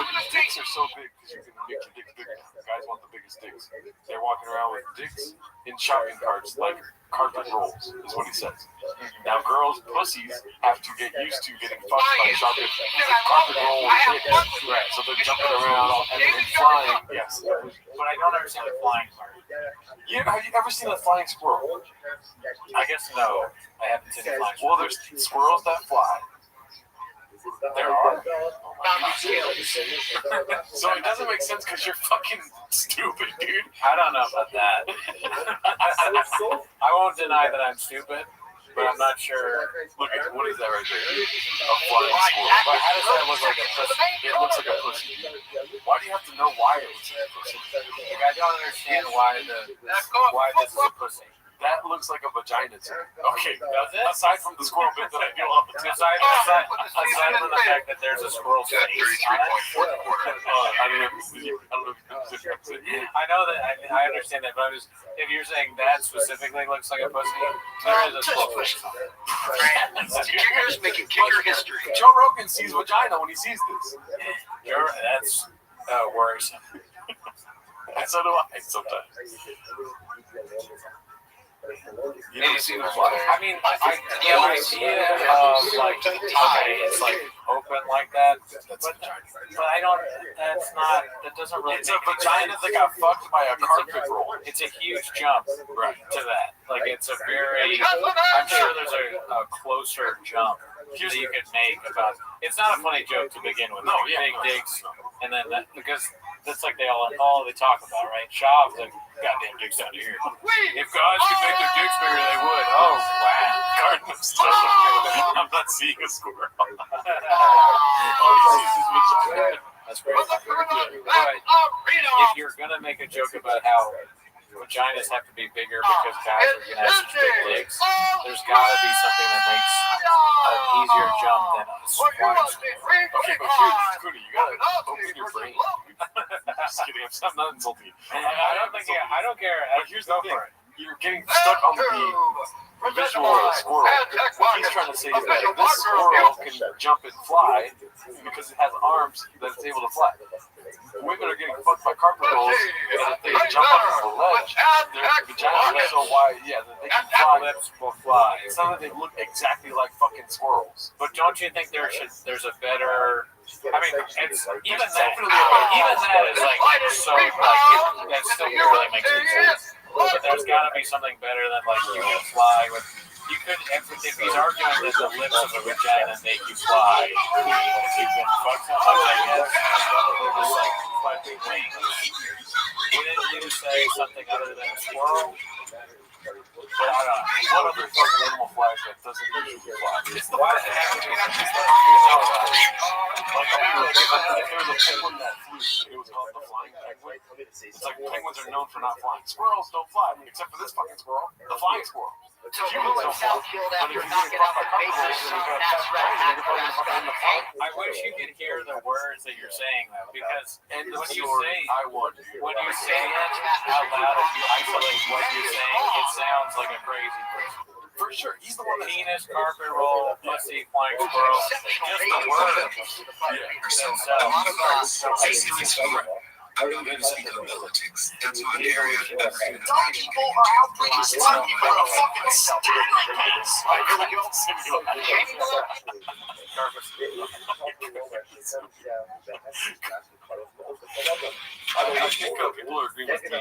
The dicks are so big because you can make your dick bigger. Guys want the biggest dicks. They're walking around with dicks in shopping carts like carpet rolls, is what he says. Now, girls, pussies have to get used to getting fucked by carpet roll dicks. Right, so they're jumping around and flying. Yes. But I don't understand the flying part. Have you ever seen a flying squirrel? I guess no. I haven't seen a flying squirrel. Well, there's squirrels that fly. There are. So it doesn't make sense because you're fucking stupid, dude. I don't know about that. I won't deny that I'm stupid, but I'm not sure. Look at what is that right there? A flying squirrel. But how does that look like a pussy? It looks like a pussy. Why do you have to know why it looks like a pussy? Like, I don't understand why this is a pussy. That looks like a vagina to me. Okay, does it? Aside from the squirrel bit that I do all the time. Aside from the fact that there's a squirrel face on it. I know that. I understand that, but if you're saying that specifically looks like a pussy, there is a squirrel face on it. Kickers making kicker history. Joe Rogan sees vagina when he sees this. That's worrisome. So do I sometimes. You never seen the fly? I mean, the idea of like, okay, it's like open like that, but I don't. That doesn't really. It's a vagina that got fucked by a carpet roll. It's a huge jump to that. Like it's a very. I'm sure there's a closer jump that you could make about. It's not a funny joke to begin with. No, big dicks, and then because that's like they talk about, right? Shop the goddamn dicks down here. If guys could make their dicks bigger, they would. Oh wow, Cardinals stuff. I'm not seeing a squirrel. That's great. But if you're gonna make a joke about how vaginas have to be bigger because guys are gonna have such big dicks, there's gotta be something that makes an easier jump than a flying squirrel. Okay, but Cootie, you gotta open your brain. Just kidding. I'm not insulting you. I don't care. Here's the thing. You're getting stuck on the visual squirrel. What he's trying to say is that this squirrel can jump and fly because it has arms that it's able to fly. Women are getting fucked by carpet rolls, and if they jump off the ledge, their vagina is so wide, that they can fly. Lips will fly. It's not that they look exactly like fucking squirrels. But don't you think there's a better? I mean, it's even that is like so like that still really makes sense. But there's got to be something better than like you can fly with. You could if he's arguing that the lips of a vagina make you fly. If you can fuck something like that, just like fucking wings. Wouldn't you say something other than a squirrel? But I don't know. What other fucking animal flies that doesn't usually fly? It's the one that has to be like if there was a penguin that flew, it was called the flying penguin. It's like penguins are known for not flying. Squirrels don't fly, except for this fucking squirrel, the flying squirrel. Humans don't fly. But if you get fucked by carpet I wish you could hear the words that you're saying though, because when you say it out loud, if you isolate what you're saying, it sounds like a crazy person. For sure, he's the one that penis, carpet roll, pussy, flying squirrel. Just the word themselves. I don't even speak of politics. That's not an area I've ever even Some people are outrageous. Some people are fucking I think people are agreeing with me.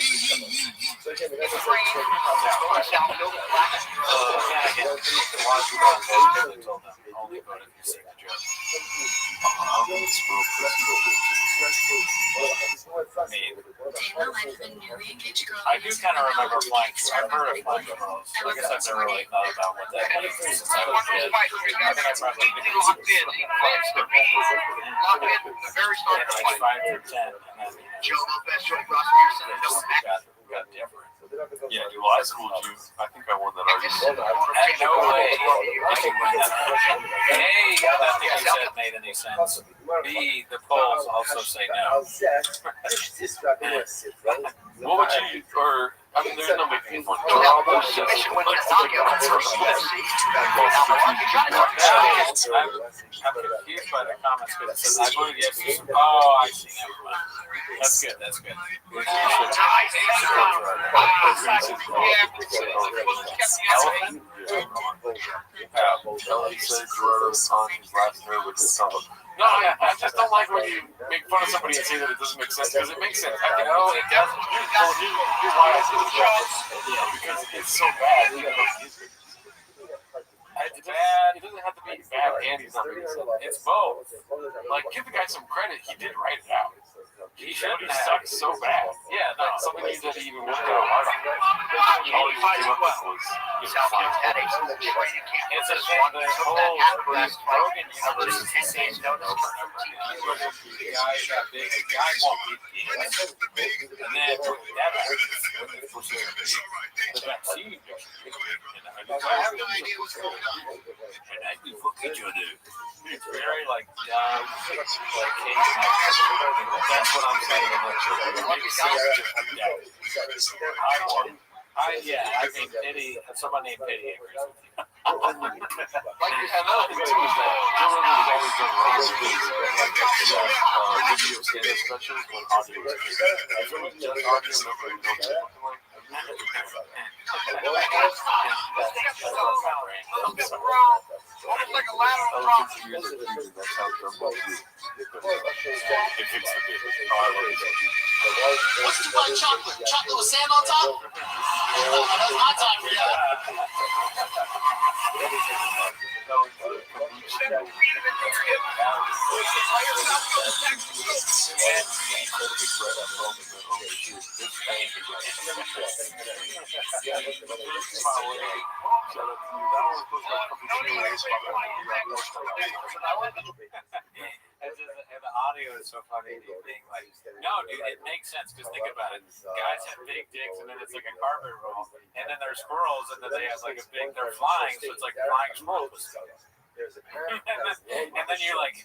I do kind of remember flying. I've heard of flying squirrels. I guess I've never really thought about what that means since I was a kid. I think I probably did the very start of the fight. 5 through 10, and then Joe Lopez, Joey Ross Pearson, and Noah Mack. got different. Yeah, well, I schooled you. I think I won that argument. No way. Did you win that? A, nothing you said made any sense. B, the polls also say no. What would you, or, I mean, there's no making fun. I'm confused by the comments because it says, I voted yes. Oh, I see. Never mind. That's good. That's good. Elephant? Ellie said Gerardo's on his last nerve with his stomach. No, I just don't like when you make fun of somebody and say that it doesn't make sense, because it makes sense. I think it doesn't. Here's why I say it's because it's so bad. It's bad. It doesn't have to be bad and he's not making sense. It's both. Like, give the guy some credit. He did write it out. He shouldn't have sucked so bad. Yeah, no, something means that he even worked out hard on it. All he came up with was, it's a whole Rogan universe is the same over and over again. The guy got big, the guy won't be big. And then that happened the vaccine. And I do what we do. It's very like dumb, like that's what I'm saying. I think Pity, someone named Pity agrees with you. Another thing too is that Joe Rogan has always done video stand-up specials when audio is good. If it was just audio, nobody would know that. Almost like a lateral drop. That's how Dumbo is. It fixed the bit. What's too much chocolate? Chocolate with sand on top? That's my time for you. And the audio is so funny. Like, no, dude, it makes sense because think about it. Guys have big dicks, and then it's like a carpet roll, and then there's squirrels, and then they have like a big. They're flying, so it's like flying squirrels. And then you're like,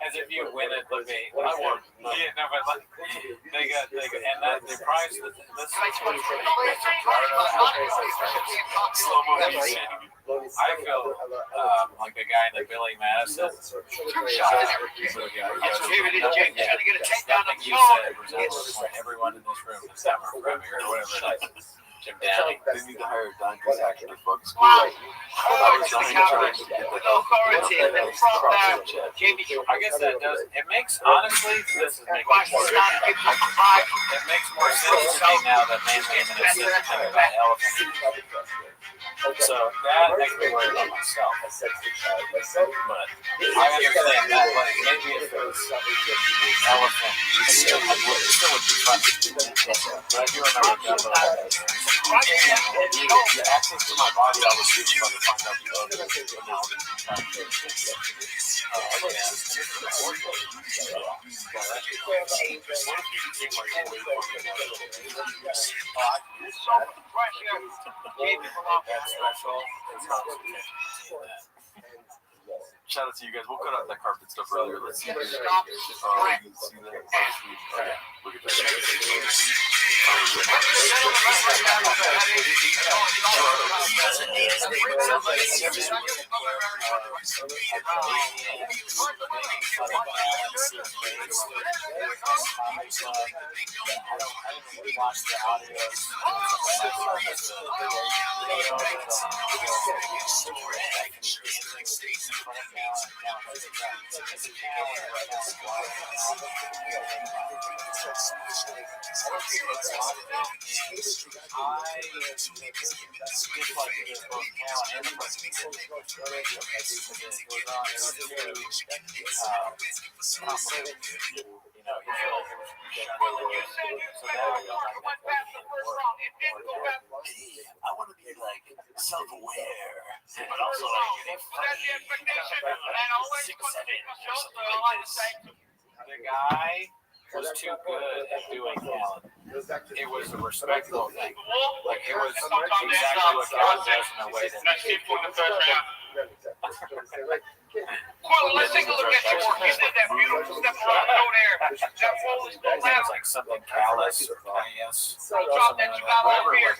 as if you win at the debate. I won. Yeah, no, but like, they got, and that the prize. Slow motion. I feel like the guy in the Billy Madison. Everyone in this room is that Rabbi or whatever. Jim Downey. They need to hire Don Cusack to fuck school. I guess that does. It makes, honestly, this is making more sense. It makes more sense to me now that Man Damon is talking about elephant. So that makes me worry about myself. But I understand that, like, maybe if it was elephant, it still would be funny. But I do remember Dumbo. The access to my body, I was really fun to find out the other. Shout out to you guys. We'll cut out that carpet stuff earlier. Let's see. You can see that. Okay. Look at that. I want to be like self-aware, but also like the guy was too good at doing talent. it was a respectful thing. Like it was exactly what God does in a way that. Well, let's take a look at your work. You did that beautiful step around. Go there. That pole is still It down. was like something callous or pious. Drop that you got over here.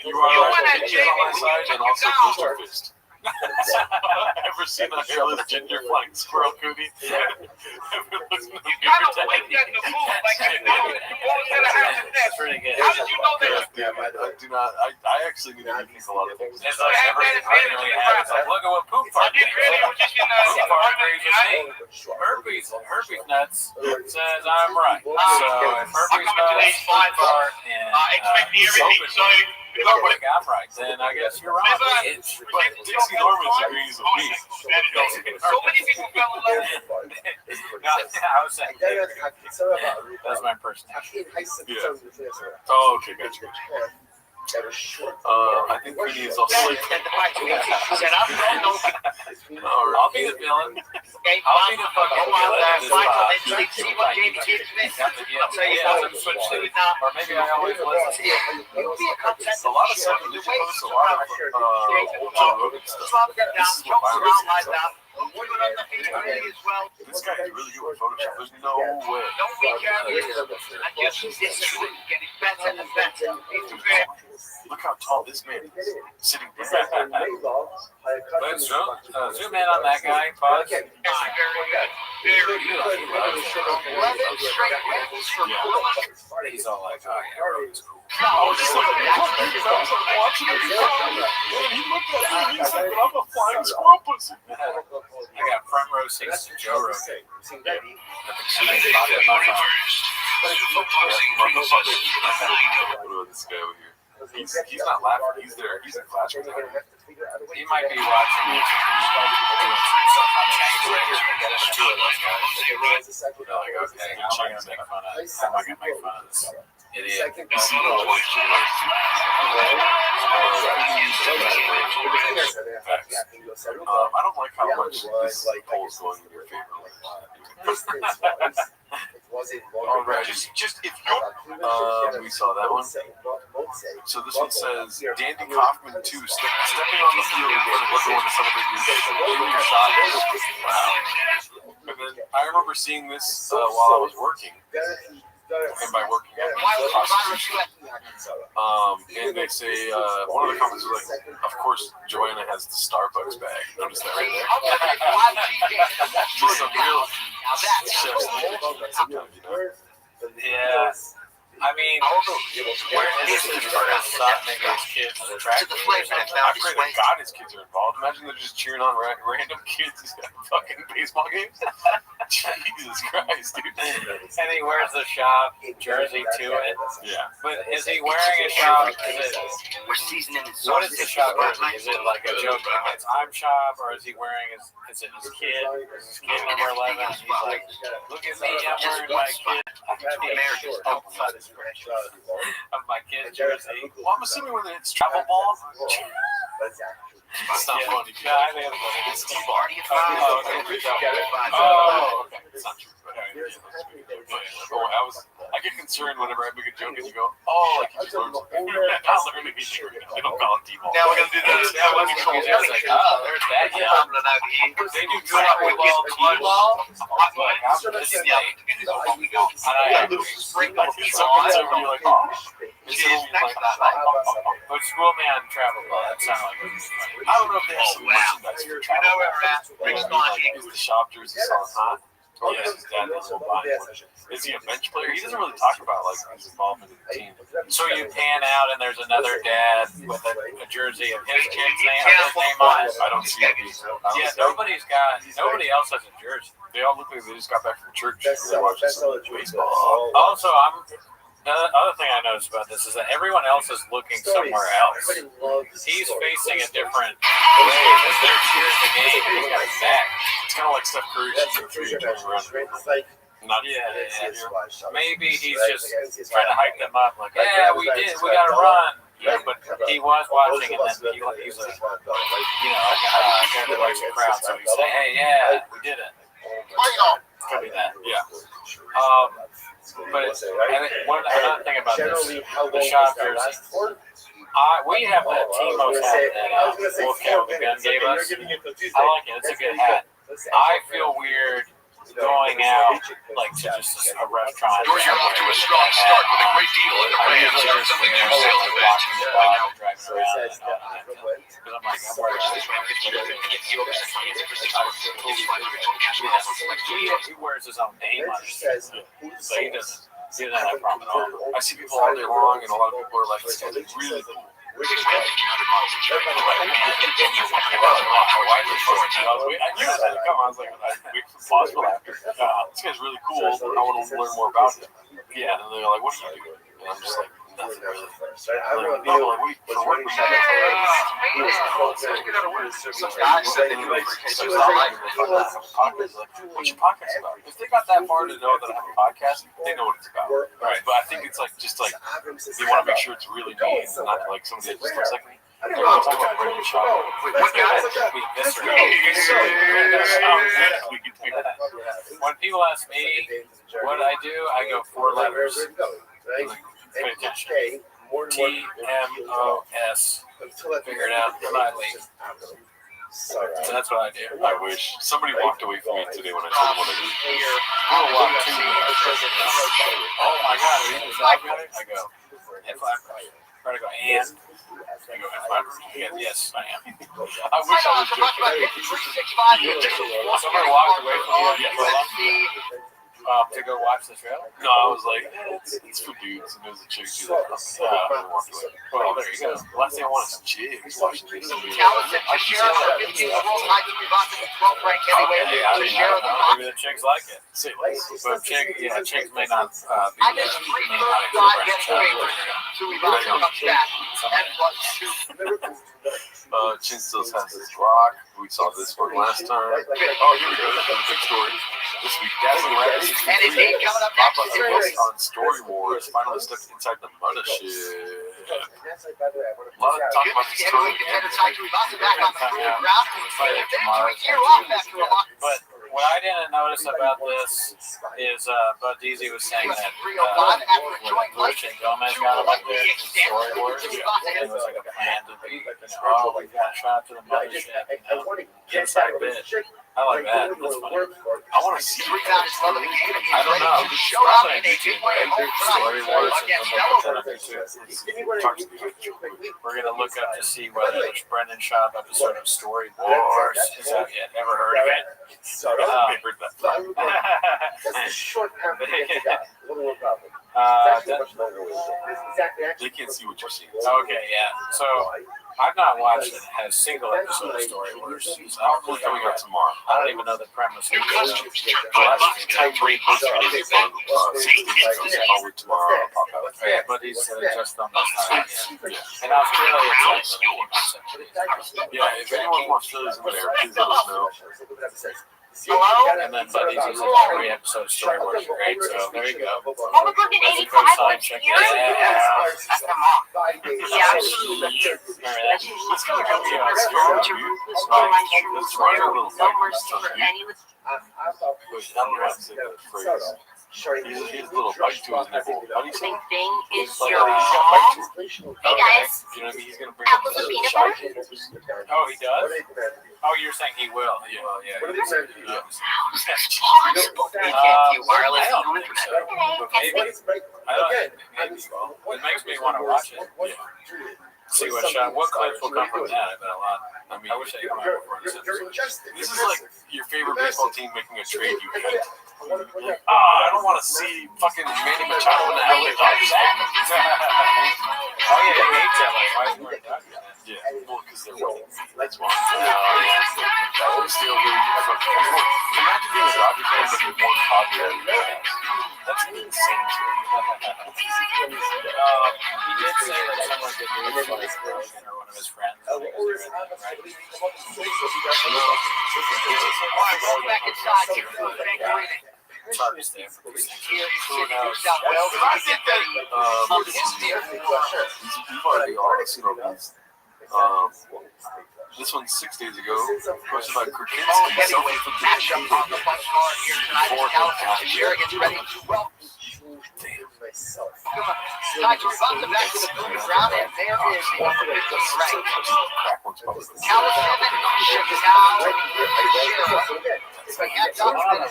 You want that chick on my side and also booster fist. Ever seen a hairless ginger flying squirrel cootie? You gotta wait that in the booth like you do. You always gotta have the next. Pretty good. How did you know that? I do not. I actually need to rethink a lot of things. It's like every really have. It's like, look at what poop fart did. Poop fart agrees with me. Herpes nuts says I'm right. So if herpes nuts, poop fart, and soap like I'm right, then I guess you're wrong. But Dixie Norman agrees with me. So many people fell in love with it. I was saying, that's my personality. Yeah. Oh, okay, gotcha. I think Vinny is also like. I'll be the villain. I'll be the fucking villain. Or maybe I always was. A lot of stuff that you post, a lot of Joe Rogan stuff. This is what viral. This guy is really good with Photoshop. There's no way. Look how tall this man is. Sitting down. Let's zoom in on that guy. Pause. Very good. Very good. 11 straight wins for Portland. He's all like, oh yeah, Rogan's cool. I was just like, watching it. And he looked at me and he's like, but I'm a flying squirrel pussy. I got front row seats to Joe Rogan. Look at this guy over here. He's not laughing. He's there. He's in class right now. He might be watching YouTube doing some stuff on the like, okay, how am I gonna make fun of? How am I gonna make fun of this idiot? I don't like how much this poll is going in your favor. Alright, just if you we saw that one. So this one says Dandy Kaufman 2 stepping on the field in front of everyone to celebrate your shot. Wow. And then I remember seeing this while I was working. And by working, and they say one of the comments was like, "Of course, Joanna has the Starbucks bag." Notice that right there. Just some real chef's sometimes, you know. Yeah. I mean, where is this for his son making his kids attractive? I pray to God his kids are involved. Imagine they're just cheering on random kids at fucking baseball games. Jesus Christ, dude. And he wears the shop jersey to it. Yeah. But is he wearing a shop? What is the shop jersey? Is it like a joke? It's I'm shop, or is he wearing his? Is it his kid? Is his kid number 11? And he's like, look at me, I'm wearing my kid. Of my kid jersey. Well, I'm assuming when it's travel ball. It's not funny. Yeah, I think it's T-bar. Oh, okay. Oh, okay. It's not true. I get concerned whenever I make a joke and you go, oh, like you just learned something. Not learning anything. I don't call it T-ball. Now we're going to do this. Now we're going to do this. Like, oh, there's that. Yeah. They do travel ball, T-ball. I'm just Yeah. But schoolman travel ball, that sounds like it. I don't know if they have some merchandise for travel ball. Is the shop jersey selling hot? Yes, his dad doesn't buy one. Is he a bench player? He doesn't really talk about like his involvement in the team. So you pan out and there's another dad with a jersey of his kid's name on it. I don't see it. Yeah, nobody else has a jersey. They all look like they just got back from church. They're watching some baseball. Also, the other thing I noticed about this is that everyone else is looking somewhere else. He's facing a different way. They're cheering the game. He's got his back. It's kind of like Steph Curry shooting three and turning around. Maybe he's just trying to hype them up. Like, yeah, we got to run. Yeah, but he was watching, and then he's a, guy that likes the crowd, so he's saying, hey, yeah, we did it. Could be that. Yeah. But another thing about this, the shop jersey. We have that Timo's hat that Wolfgang Gun gave us. I like it. It's a good hat. I feel weird going out like to just a restaurant. You're off to a strong start with a great deal at the Rams Start Something New sales event. Driving around because I'm like, I'm worried. He wears his own name on it, so he doesn't have a problem at all. I see people all day long, and a lot of people are like, "This guy's really cool." I knew that. Come on, I was like, pause for laughter. This guy's really cool. I want to learn more about him. Yeah. And they're like, "What do you do?" And I'm just like, "Nothing really." Some guy said that he was what's your podcast about? If they got that far to know that I have a podcast, they know what it's about. Right. But I think it's like just like they want to make sure it's really me and not like somebody that just looks like me. We're talking about Brendan Shaw. When people ask me what I do, I go 4 letters. Pay attention. TMOS. Figure it out gladly. So that's what I do. I wish somebody walked away from me today when I told them what I do. Oh my God, are you exaggerating? I go, if I'm trying to go, and I go, if I'm, yes, I am. I wish I was joking. Somebody walked away from you to go watch the trailer? No, I was like, it's for dudes, and there's a chick who's like, walked away. Well, there you go. Last thing I want is chicks watching this. Maybe the chicks like it. But chicks may not Chin still has his rock. We saw this one last time. Oh, here we go. Big story. This week, Dazzling Rabbit 63 on Story Wars finally stuck inside the mothership. A lot of talk about the story. But what I didn't notice about this is Bud Deasy was saying that Bush and Gomez got him like this Story Wars. It was like a plan to be, we got shot to the mothership. Inside bit. I like that. That's funny. I want to see it. I don't know. Probably on YouTube, right? Story Wars We're going to look up to see whether there's Brendan Schaub episode of Story Wars. Is that yet? Ever heard of it? They can't see what you're seeing. Okay, yeah. So I've not watched a single episode of Story Wars. Probably coming out tomorrow. I don't even know the premise of it. But he's just on this time. In Australia, it's like yeah, if anyone wants Phillies in there, please let us know. Hello? And then Buddy's using every episode of Story Wars. Great, so there you go. Have a good 85 check it out. Yeah, absolutely. Remember that? Let's go to ruthless online truth. No mercy for any. He's a little bite to his nipple. How do you say? Thing is Like, your he's got bite to his. Hey guys. You know what I mean? He's gonna bring up Apples the and peanut shy butter? kids. Oh, he does? Oh, you're saying he will. Yeah. Well, yeah. What are they saying? Wireless human internet. It makes me want to watch it. Yeah. See what clips will come from that. I bet a lot. I mean, I wish I could come out before this episode. This is like your favorite baseball team making a trade you hate. I don't want to see fucking Manny Machado in the LA Dodgers. Oh yeah, he hates LA. Why is he wearing that? Yeah, well, because they're winning. That's why. That would still be fucking. Imagine being a Dodger fan, but you're more popular. That's insane. He did say that someone did news like Rogan or one of his friends. It's hard to say. Who knows? You've already seen all these. This one's 6 days ago. Posted by Kirkinski. myself. Time to run them back to the moving ground, and there is the right. Tower 7, Chicago, If I get I would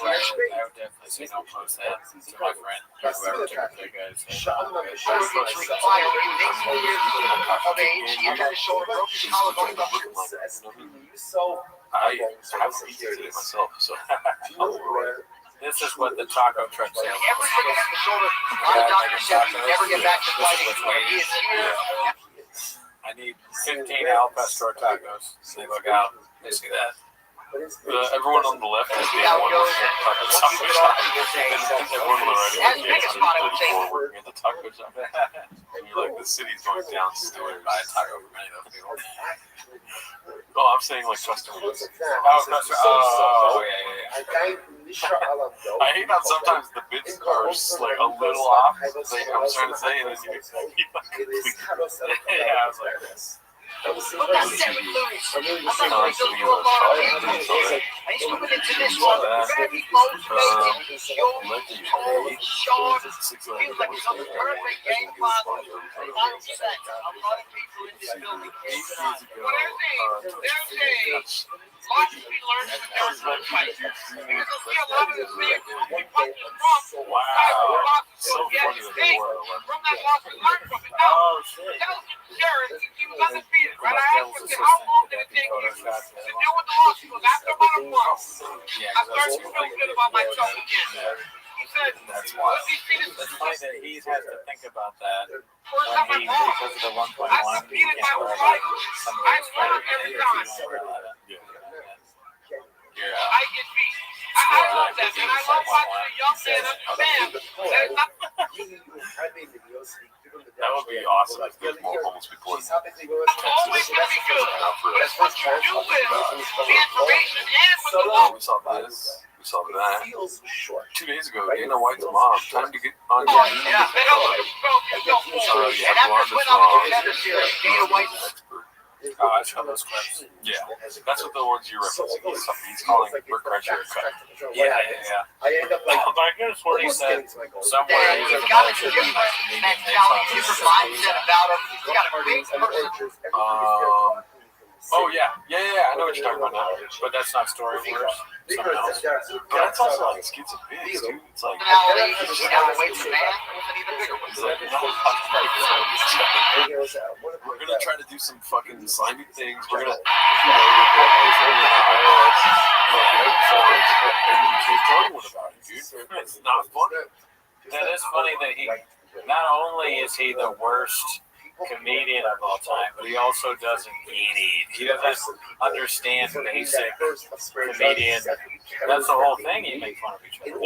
definitely say don't post that to my friend, whoever took the guys. required within 18 years of age, he injured his shoulder, broke his collarbone. I have to eat today myself, so This is what the taco truck says. Everybody has the shoulder on the doctor said he never get back to fighting. He is here. I need 15 Al Pastor tacos. So they look out. They see that. everyone on the left is being one of the taco shop. Everyone on the right is being 134 working at the taco shop. And you're like, the city's going down still to buy a taco for many of those people. Oh, I'm saying like customers. Oh, yeah. I hate how sometimes the bits are just like a little off. Like I'm trying to say, and then you Yeah, I was like this. Look at Sammy Lewis. I'm going to go through a lot of things. I used to get into this one. Very motivated, young, tall, short. Feels like it's on the perfect game plan. A lot of sex. A lot of people in this building. Lots of people learn from their own fight. Because see a lot of the things we put from so funny that they were. from that loss we learned from it. Now, tells Jared he was undefeated, right? I asked him, how long did it take you to deal with the loss? He goes, after about a month, I started to feel good about myself again. He said, that's why. It's funny that he has to think about that when he, because of the 1.1, he can't realize some of those fights. Yeah. I get beat. I love that, and I love watching a young man understand that it's not. That would be awesome if there's more homeless people in Texas. Always going to be good, but it's what you do with the information and with the law. We saw this. We saw that. 2 days ago, Dana White's mom. Time to get on your knees. Yeah, they don't and after went on the contender series, Dana White. Oh, I saw those clips. Yeah, that's what the ones you're referencing. He's calling Bert Kreischer a cut. Yeah. I guess what he said somewhere. He's got a different mentality, different mindset about him. He's got a big person. Oh yeah, I know what you're talking about now. But that's not story words. Something else. But that's also like Skids and Biz, dude. It's like Personality, he's got a weight man with an even bigger one. We're gonna try to do some fucking slimy things. We're gonna, it's not funny. That is funny that he, not only is he the worst comedian of all time, but he also doesn't he doesn't understand basic comedian. That's the whole thing. You make fun of each other.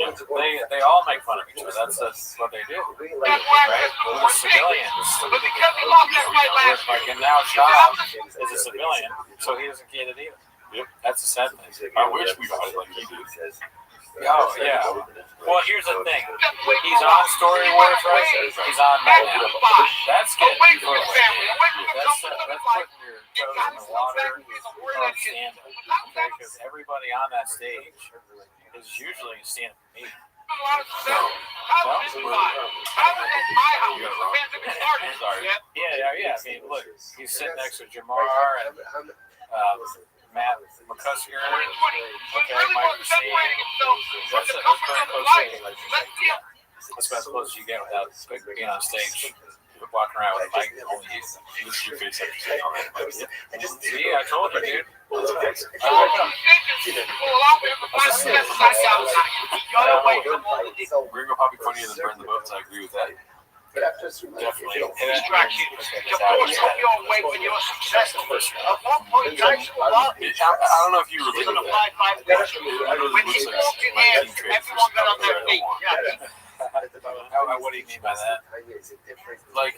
They all make fun of each other. That's what they do, right? The civilians. But because he lost that fight last year, Like, and now Shaw is a civilian, so he doesn't get it either. Yep. That's a sad thing. I wish we got it like he did. Oh, yeah. Well, here's the thing. He's on Story Wars, right? He's on that now. That's getting you for That's putting your toes in the water on stand-up. Okay? Because everybody on that stage is usually stand-up comedian. Yeah. I mean, look, he's sitting next to Jamar and Matt McCusker, okay, Mike Messina. That's pretty close. That's about as close as you get without being on stage. Walking around with a mic. This is your face after saying all that. See, I told you, dude. We're gonna probably funnier than burn the boats. I agree with that. Definitely. Distractions. Of course, hope you're away when you're successful. At one point, guys who love I don't know if you relate to that. when he walked in there, everyone got on their feet. What do you mean by that? Like,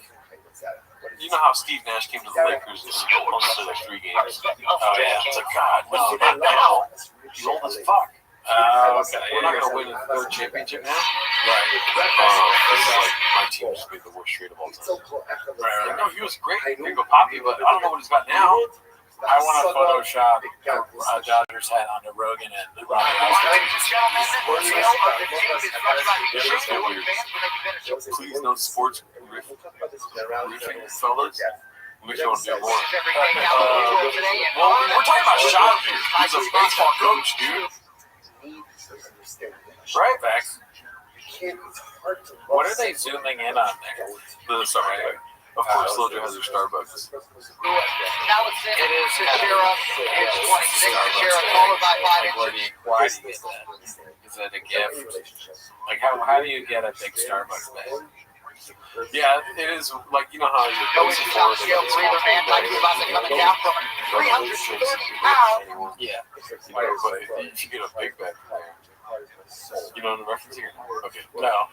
you know how Steve Nash came to the Lakers and only played like 3 games? Oh yeah. It's like, God, no, not now. He's old as fuck. Okay. We're not gonna win a 3rd championship now. Right. This is like my team just made the worst trade of all time. Right. No, he was great. Gringo Poppy, but I don't know what he's got now. I want to Photoshop a Dodgers hat onto Rogan and Ronnie Please no sports riffing, fellas. We should want to do more. Well, we're talking about Sean here. He's a baseball coach, dude. Right, Max? What are they zooming in on there? The subway. Of course, Lojo has their Starbucks. Now it's in. It is Shira. It's 26. Shira followed by Biden. Why do you get that? Is that a gift? Like, how do you get a big Starbucks bag? Yeah, it is like, you know how you Go into top scale breather man type of about coming down from 330 pounds. Yeah. You know, but if you get a big bag from there, you know the reference here? Okay. No.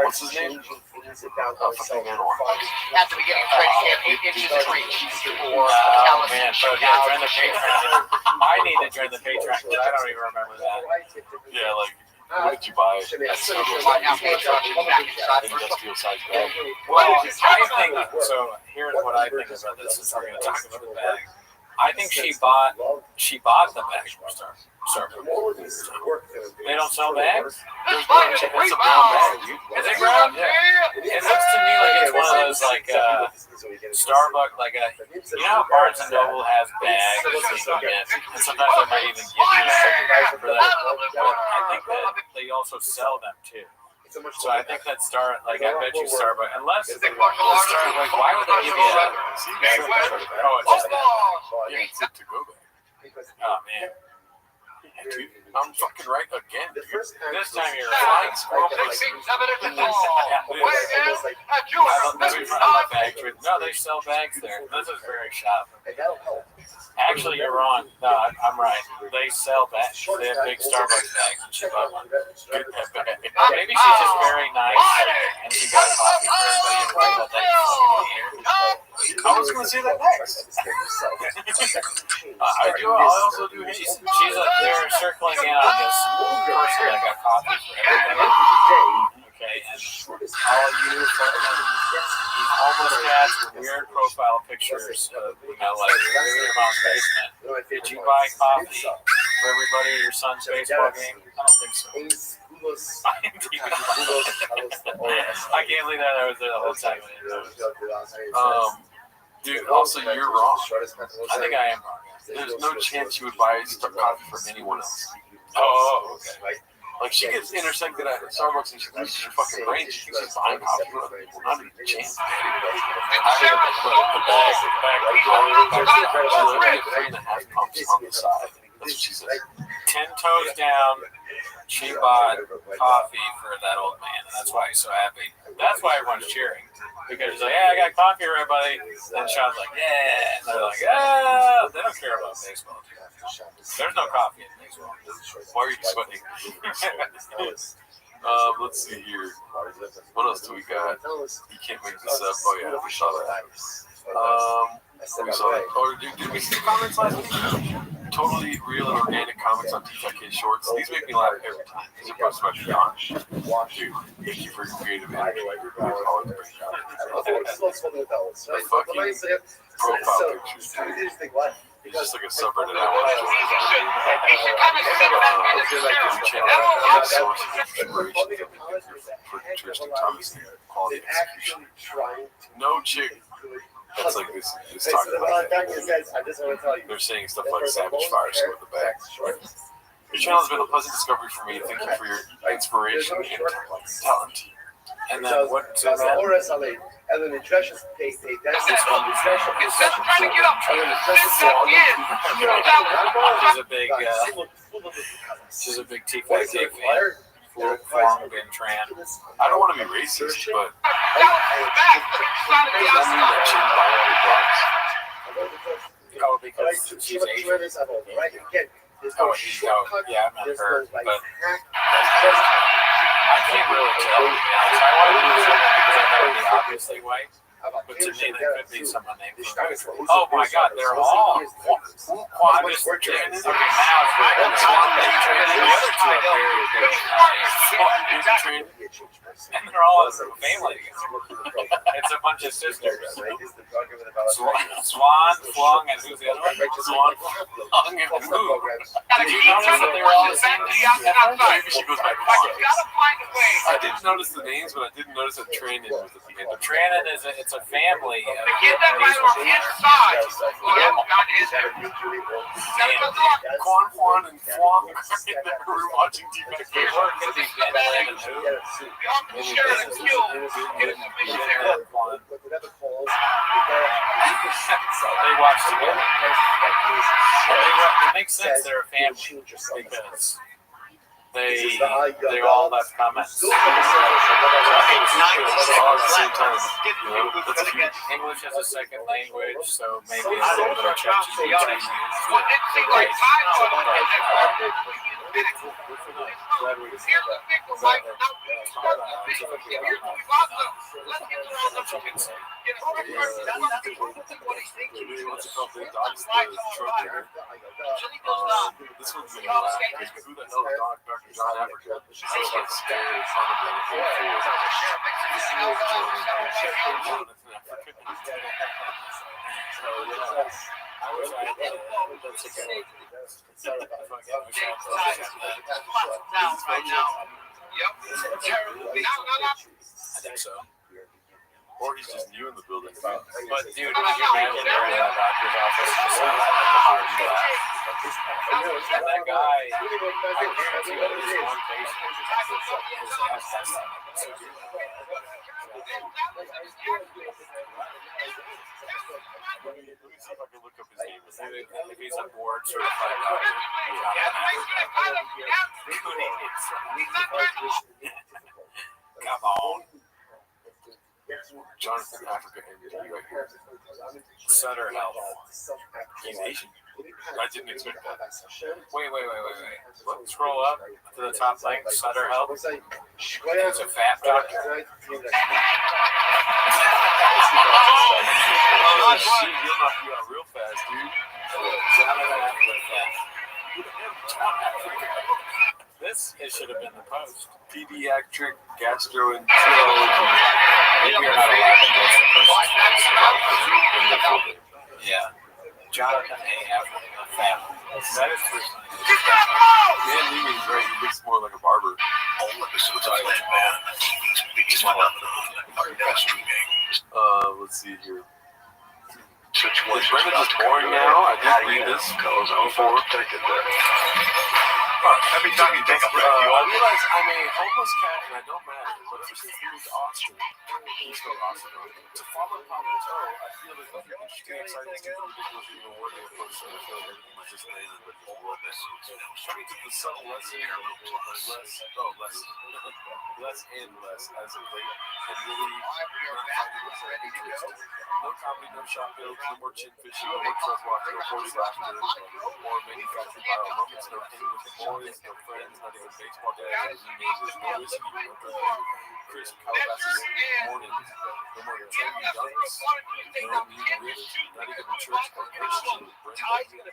What's his name? Fucking Manor. At the beginning of training, he had 8 inches of reach for man, so yeah, join the Patreon. I need to join the Patreon because I don't even remember that. Yeah, like, what did you buy? Industrial size bag. Well, I think so. Here's what I think about this. Since we're going to talk about the bag, I think she bought the bag from Starbucks. They don't sell bags. It's a brown bag. Is it brown? Yeah. It looks to me like it's one of those like Starbucks, like a, you know how Barnes and Noble has bags that you get, and sometimes they might even give you a for that. But I think that they also sell them too. So I think that I bet you Starbucks, unless like, why would they give you a? Oh, it's just that. Yeah, it's a to-go bag. Oh man. Dude, I'm fucking right again. Dude. This time you're flying right. squirrel. No, they sell bags there. This is very shopping. Actually, you're wrong. No, I'm right. They sell bags. They have big Starbucks bags, and she bought one. Maybe she's just very nice, and she got a coffee for everybody. I was going to say that next. I also do. They're circling in on this person that got coffee for everybody. Okay, and all you these homeless cats with weird profile pictures of, like living in your mom's basement. Did you buy coffee for everybody at your son's baseball game? I don't think so. I can't believe that I was there the whole time. Dude, also, you're wrong. I think I am wrong. There's no chance you would buy coffee for anyone else. Oh, okay. Like, she gets intersected at Starbucks and she loses her fucking brain. She thinks she's buying coffee for other people. Not even a chance. Three and a half pumps on the side. That's what she said. 10 toes down, she bought coffee for that old man, and that's why he's so happy. That's why everyone's cheering. Because he's like, yeah, I got coffee for everybody. And Sean's like, yeah. And they're like, yeah. They don't care about baseball. There's no coffee in baseball. Why are you sweating? Let's see here. What else do we got? You can't make this up. Oh, yeah, we saw that. We saw that. Oh, did we see comments last week? Totally real and organic comments on TikTok Shorts. These make me laugh every time. These are posted by John. Dude, thank you for your creative energy. The fucking profile pictures, dude. He's just like a subreddit I want for Tristan Thomas quality execution. No chick that's like this talking about that. They're saying stuff like Savage Fire scored the back. Your channel has been a pleasant discovery for me. Thank you for your inspiration and talent. And then what? So then, and then the treasures take that. She's a big TikTok fan. Form being trans. I don't want to be racist, but oh, because she's Asian. Yeah, I'm not her, but I can't really tell. I want to do something because I know the obviously white. But to me, they could be someone named. Oh my God, they're all Quandis training. Okay, now it's one they train. The other two are very training. And they're all a family. It's a bunch of sisters. Swan, Flung, and who's the other one? Swan, Flung, and who? Did you notice that they were all the same name? Maybe she goes back. I didn't notice the names, but I didn't notice that Trainin was at the end. Trainin is it's a family. Quan and Flong are watching TV. They were going to be Ben Lam and who? They watch together. It makes sense they're a family because they all have comments. English as a second language, so maybe a little bit of ChatGPT. This one's in who the hell is Dr. John Africa? I think so. Or he's just new in the building. But dude, could you imagine they're in a doctor's office just like a hard glass? And that guy, I guarantee you, at least one patient is asked Let me see if I can look up his name. If he's a board certified doctor. Come on. Jonathan Africa MD right here. Sutter Health. He's Asian. I didn't expect that. Wait. What? Scroll up to the top link. Sutter Health. It's a fat doctor. Oh, shit, you'll knock you out real fast, dude. This should have been the post. Pediatric gastroenterology. Maybe you're not allowed to post the person. Yeah. Jonathan A. Africa, family. That is true. Man, Leeming's right. He looks more like a barber. Let's see here. Is Brendan just boring now? I did read this before. Every time you take a breath, you I realize I'm a homeless cat and I don't matter, but ever since we moved to Austin, to follow Papa Toe, I feel like if you're interested, excited, stupid, ridiculous, even worthy of posting, I feel like everything was just amazing, but it's worthless. Turning to the subtle lesson, less and less as of late, and really not finding myself interested. No comedy, no shot builds, no more chin fishing, no more trust walk, no forced laughter, or manufactured viral moments, no hanging with the boys, no friends, not even baseball games, no whiskey, no Chris Calabasas mornings, no more trendy dunks, no new riff, not even church or Christian, no intelligent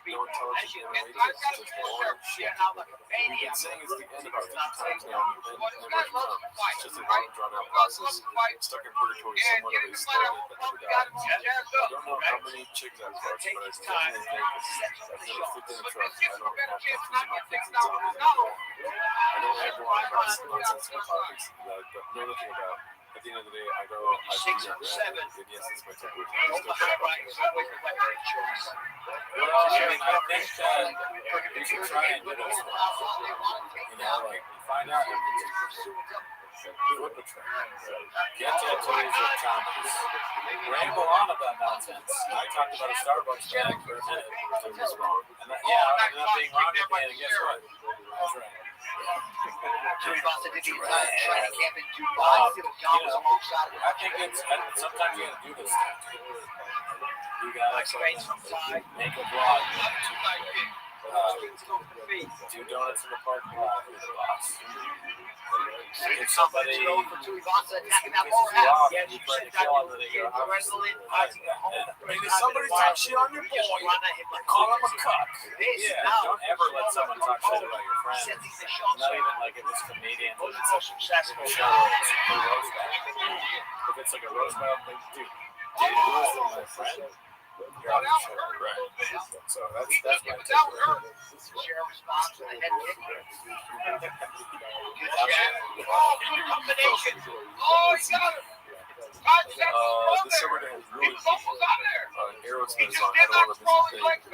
animation, just boring shit. We've been saying it's the end about 50 times now, and the end never comes. It's just a long, drawn-out process, stuck in purgatory, somewhat of a stagnant that never dies. I don't know how many chicks I've fucked, but I definitely think I've never flipped in a truck. I don't have tattoos in my face and zombies in my home. I don't ever want to about nonsensical topics that I know nothing about. At the end of the day, I go, I see that man, and yes, it's my temper. Well, I mean, I think that you should try and do this. You know, like, find out flip a train. Get tattoos of comedies. Ramble on about nonsense. I talked about a Starbucks bag for a minute. It was wrong. And that, yeah, I'm not being wrong again. And guess what? I was right. I think it's sometimes you gotta do this stuff. You gotta make a vlog. Do donuts in the parking lot with the boss. If somebody pisses you off and you try to kill them, then they go, maybe somebody talk shit on your boy, call him a cuck. Yeah, don't ever let someone talk shit about your friend. Not even like if it's comedian, but it's a successful show, it's a roast battle. If it's like a roast battle, like, dude, who is my friend? You're on the show, right? So that's my take. Share response to the head kick. Oh, good combination. Oh, he got him. This summer day is really Aerosmith song. I don't know if this is big.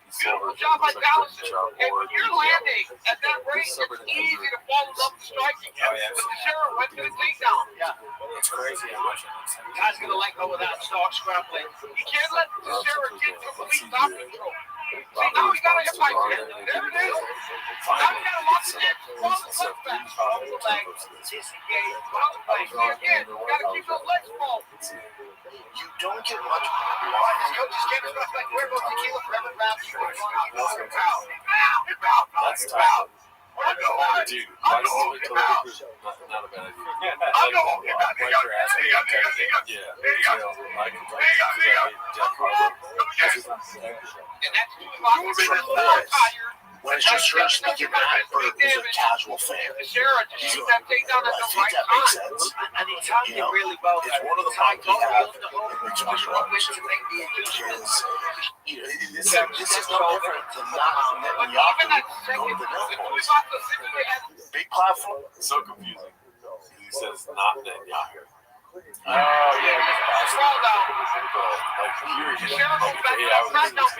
Beautiful job by Dallas. And when you're landing at that rate, it's easy to fall in love with striking. But Sarah went to the takedown. Yeah. It's crazy how much it looks like. Guy's going to let go of that stock scrappling. You can't let Sarah get complete stop control. See, now he got a hip like that. There it is. Now he got to lock it in. Follow the left back. Follow the leg. Disengage. Follow the leg. See again. You got to keep those legs full. You don't get much. His coaches can't expect like Cuervo tequila for every round. That's tough. Dude, why don't we tell people not a bad idea? Wipe your ass with your technique. Yeah. I can tell you Jack Harlow. And that's tired. When it's just her speaking that, Bert is a casual fan. Sarah, just shoot that takedown at the right time. And he timed it really well. It's one of the times we have in mixed martial arts. This is no different than not Netanyahu going to the Netherlands. Big platform. So confusing. He says not Netanyahu. Oh, yeah.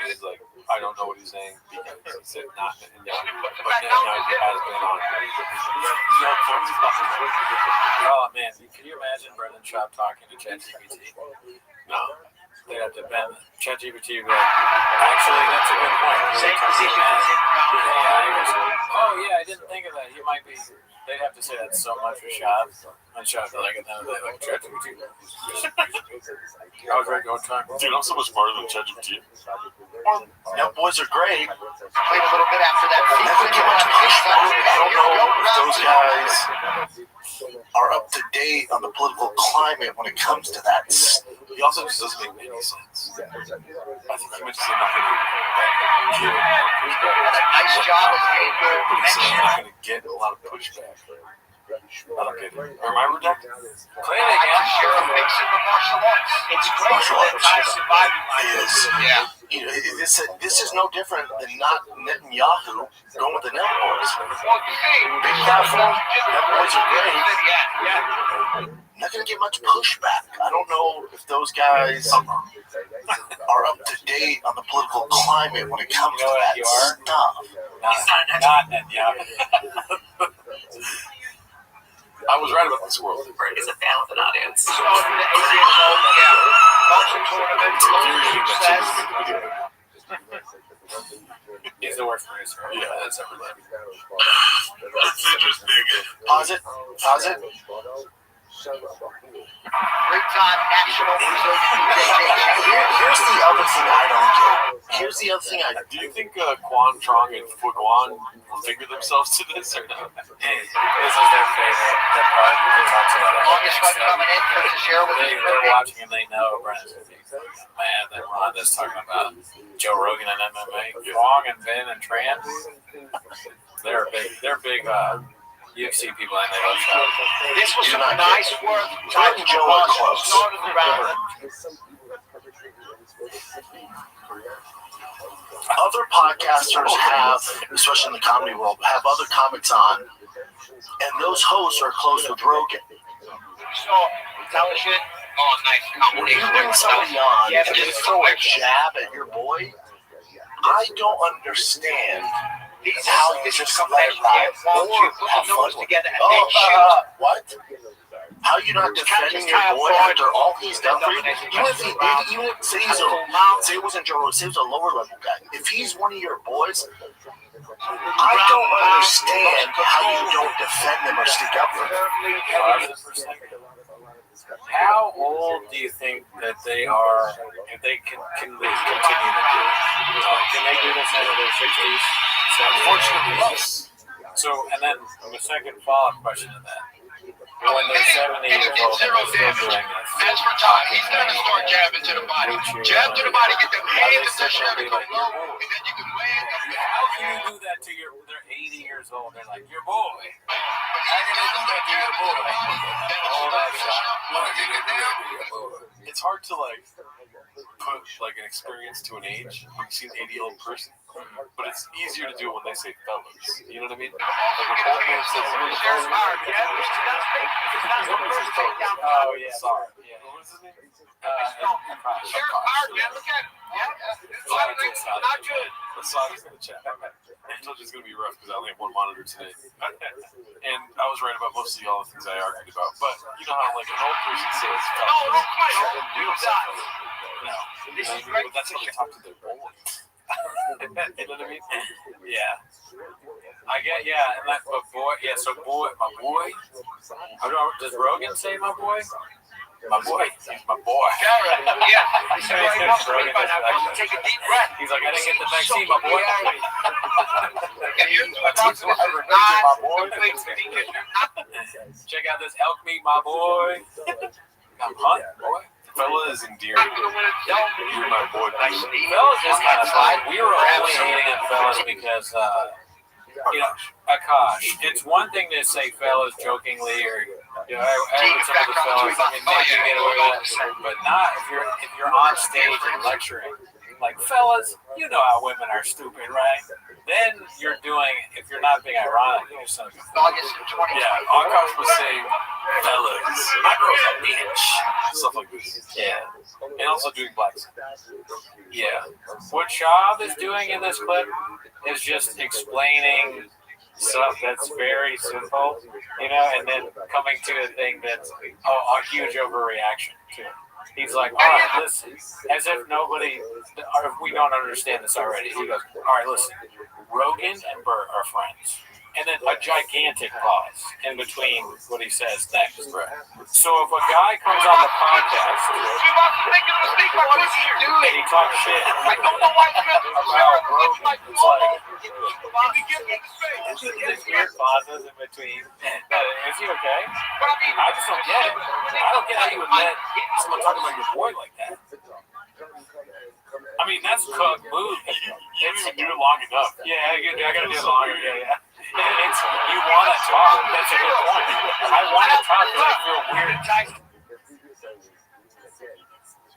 He's like, I don't know what he's saying because he said not Netanyahu. But Netanyahu has been on. Oh, man. Can you imagine Brendan Schaub talking to ChatGPT? No. They have to bend ChatGPT would be like, actually, that's a good point. Same position. Oh, yeah, I didn't think of that. He might be. They'd have to say that so much for Schaub. And Schaub be like, and then they're like, ChatGPT. I was ready to go time. Dude, I'm so much smarter than ChatGPT. Now, boys are great. Played a little bit after that. Never get much pushback. I don't know if those guys are up to date on the political climate when it comes to that. He also just doesn't make any sense. I think he might just say nothing. Nice job as Gabriel He's not going to get a lot of pushback. I don't get it. Am I redacted? Play it again. Sheriff makes it with martial arts. It's great for the guy surviving like this. Yeah. You know, this is no different than not Netanyahu going with the Netherlands. Big platform. Netherlands are great. Yeah. Not going to get much pushback. I don't know if those guys are up to date on the political climate when it comes to that stuff. Not Netanyahu. I was right about this world. Bert is a fan with an audience. He's the worst producer. Yeah, that's everything. Pause it. Pause it. Great time, national Here's the other thing I don't get. Here's the other thing I Do you think Quan Trong and Fuguan will figure themselves to this or not? This is their favorite. Their part. They talk about it. Longest fight coming in for the share with They're watching and they know Brennan's man. That Rhonda's talking about Joe Rogan and MMA. Wong and Ben and Tran. They're big UFC people and they love Schaub. This was some nice work. Titan Joe are close. Started the round. Other podcasters have, especially in the comedy world, have other comics on, and those hosts are close with Rogan. So, intelligent. Oh, nice. When you bring somebody on and they throw a jab at your boy, I don't understand how you just let it ride or have fun with it. What? How you not defending your boy after all he's done for you? Even if say it wasn't Joe Rogan, say it was a lower level guy. If he's one of your boys, I don't understand how you don't defend them or stick up for them. How old do you think that they are, if they can continue to do it? Can they do this into their 60s, Unfortunately, yes. So, and then the second follow-up question to that. When they're 70 years old and they're still doing this. As for Todd, he's gonna start jabbing to the body. Jab to the body, get them hands to shove it, go low, and then you can land. How can you do that to they're 80 years old? They're like, your boy. How can they do that to your boy? All that shot. It's hard to like put like an experience to an age when you see an 80-year-old person, but it's easier to do it when they say fellas. You know what I mean? Like when old man says, "You're the fellas." Oh yeah. Sorry. Yeah. What was his name? Not good. Asada's in the chat. I told you it's gonna be rough because I only have one monitor today, and I was right about mostly all the things I argued about. But you know how like an old person says, "No, you don't say fellas." No, but that's how they talk to their boys. You know what I mean? Yeah. I get, yeah, and that, but boy, yeah, so boy, my boy. I don't know, does Rogan say my boy? My boy, he's my boy. Yeah. He's Take a deep breath. He's like, I didn't get the vaccine, my boy. Check out this elk meat, my boy. I'm hunting, boy. Fella is endearing. You're my boy. Fella's just kind of fun. We were only hating at fellas because, you know, Akash, it's one thing to say fellas jokingly or, you know, I heard some of the fellas, I mean, maybe you get away with that, but not if you're on stage and lecturing. Like, fellas, you know how women are stupid, right? Then you're doing, if you're not being ironic, you're just like, yeah, Akash was saying, fellas, my girl's a bitch. Stuff like this. Yeah. And also doing black stuff. Yeah. What Shab is doing in this clip is just explaining stuff that's very simple, you know, and then coming to a thing that's a huge overreaction to it. He's like, all right, listen, as if nobody, or if we don't understand this already. He goes, all right, listen, Rogan and Bert are friends. And then a gigantic pause in between what he says next. So if a guy comes on the podcast and he talks shit about Rogan, it's like, there's weird pauses in between. Is he okay? I just don't get it. I don't get how you would let someone talk about your boy like that. I mean, that's cook move. You even do it long enough. Yeah, I gotta do it longer. Yeah. It's, you want to talk. That's a good point. I want to talk because I feel weird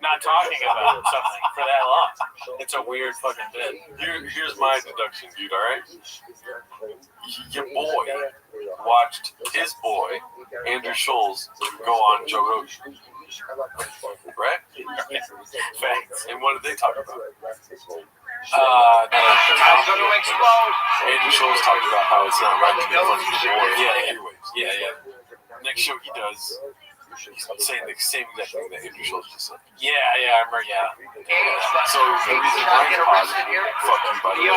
not talking about something for that long. It's a weird fucking bit. Here's my deduction, dude, all right? Your boy watched his boy, Andrew Schultz, go on Joe Rogan. Right? Facts. And what did they talk about? I'm going to explode. Andrew Schultz talked about how it's not right to make fun of your boy. Yeah. Anyways. Yeah. Next show he does, he's saying the same exact thing that Andrew Schultz just said. Yeah, I remember, yeah. So the reason why he's positive, fuck you, by the way.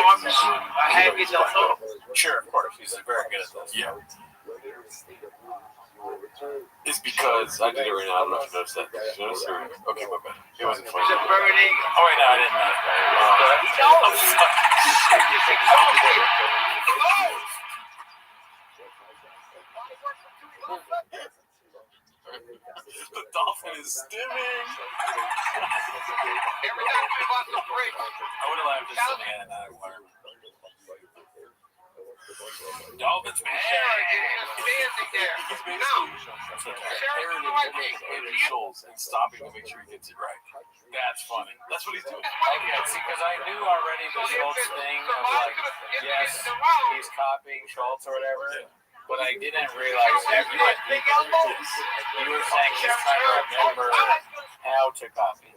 Sure, of course. He's very good at this. Yeah. It's because I did it right now. I don't know if you noticed that. Did you notice? Okay, my bad. It wasn't funny. Oh, wait, no, I didn't The dolphin is stimming. Every time we watch the break, I would have laughed at something in that environment. Dolphins, man. He's basically Andrew Schultz and stopping to make sure he gets it right. That's funny. That's what he's doing. Okay, see, because I knew already the Schultz thing of like, yes, he's copying Schultz or whatever, but I didn't realize that you were saying he's trying to remember how to copy.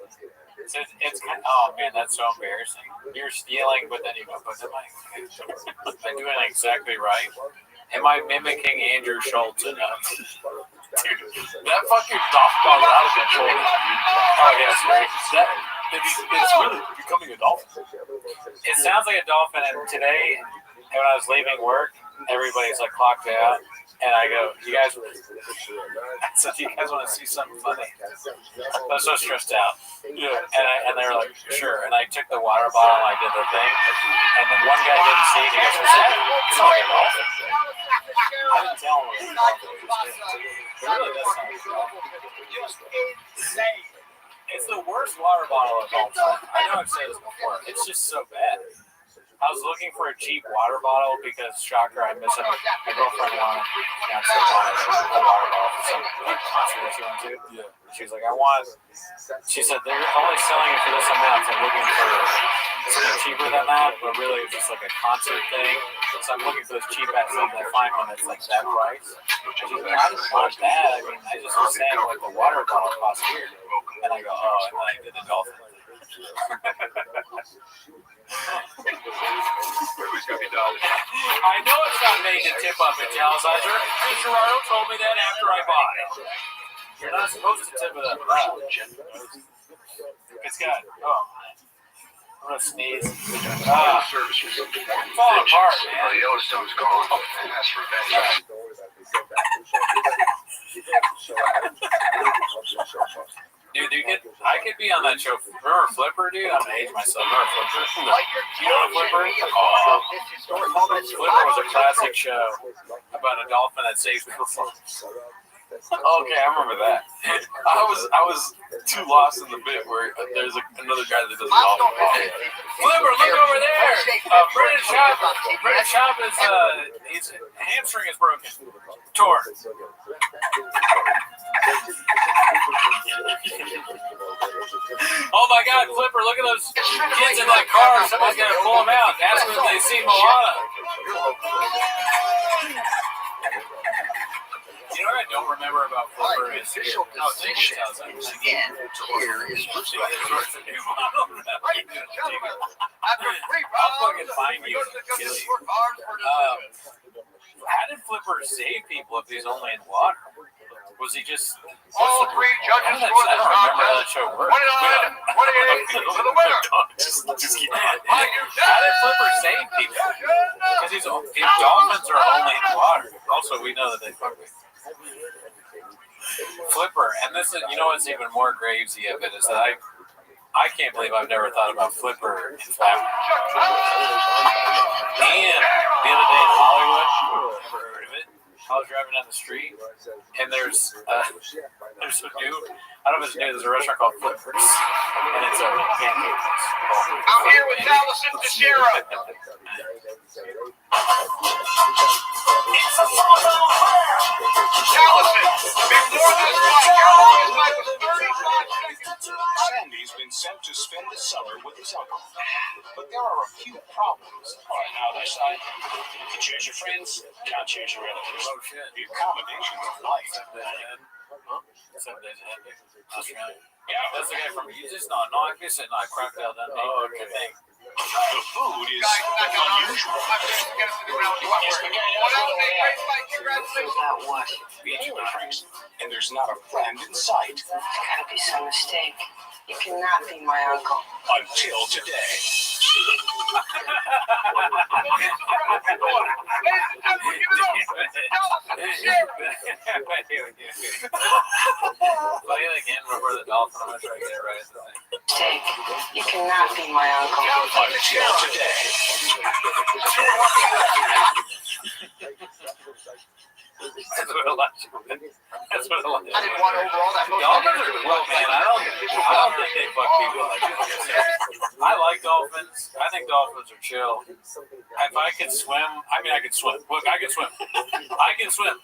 It's kind of, oh man, that's so embarrassing. You're stealing, but then you go, but am I doing it exactly right? Am I mimicking Andrew Schultz enough? Dude, that fucking dolphin ball is out of control. Oh yes, It's really becoming a dolphin. It sounds like a dolphin, and today, when I was leaving work, everybody's like clocked out, And I go, I said, do you guys want to see something funny? I was so stressed out. Yeah. And they were like, sure. And I took the water bottle and I did the thing. And then one guy didn't see it. He goes, it's not like a dolphin. I didn't tell him it was a dolphin. It really does sound like a dolphin. Just insane. It's the worst water bottle of all time. I know I've said this before. It's just so bad. I was looking for a cheap water bottle because, shocker, I miss it. My girlfriend wanted a water bottle for some concert that she went to. Yeah. She was like, she said, they're only selling it for this amount. So I'm looking for something cheaper than that, but really it's just like a concert thing. So I'm looking for this cheap ass thing and I find one that's like that price. She's like, I didn't want that. I mean, I just was saying what the water bottle costs here. And I go, oh, and then I did the dolphin. I know it's not made to tip up at Jalzizer. Mr. Gerardo told me that after I bought it. You're not supposed to tip it up. It's got, I'm gonna sneeze. Fall apart, man. Yellowstone's gone, and that's revenge. Dude, I could be on that show. Remember Flipper, dude? I'm gonna age myself. Remember Flipper? You know Flipper? Oh, Flipper was a classic show about a dolphin that saves people's lives. Okay, I remember that. I was too lost in the bit where there's another guy that does it all. Flipper, look over there. Brendan Schaub is his hamstring is broken. Torn. Oh my God, Flipper, look at those kids in that car. Somebody's got to pull them out. Ask them if they see Moana. You know what I don't remember about Flipper is official position. Again, here is Bruce. I'll fucking find you and kill you. How did Flipper save people if he's only in water? Was he just... All three judges scored this remember how that show worked. 29-28 for the winner. How did Flipper save people? Because if dolphins are only in water, also we know that they fuck with Flipper, and this is, you know what's even more gravesy of it is that I can't believe I've never thought about Flipper in fact. And the other day in Hollywood, never heard of it. I was driving down the street, and there's a new, I don't know if it's new, there's a restaurant called Flippers, and it's a pancake place. I'm here with Allison Teixeira. Sandy's been sent to spend the summer with his uncle. But there are a few problems. On our side, you choose your friends, can't choose your relatives. The accommodations of life. Yeah, that's the guy from, you just not this and not Crocodile Dundee. Oh, okay. Thing. The food is unusual. And there's not a friend in sight. There's gotta be some mistake. You cannot be my uncle. Until today. Play it again before the dolphin. I'm gonna try to get it right. Mistake. You cannot be my uncle. Until today. That's what I like. That's what I like. I didn't want overall that motion. Dolphins are cool, man. I don't think they fuck people like that. I like dolphins. I think dolphins are chill. If I could swim, I mean, I could swim. Look, I can swim. I can swim.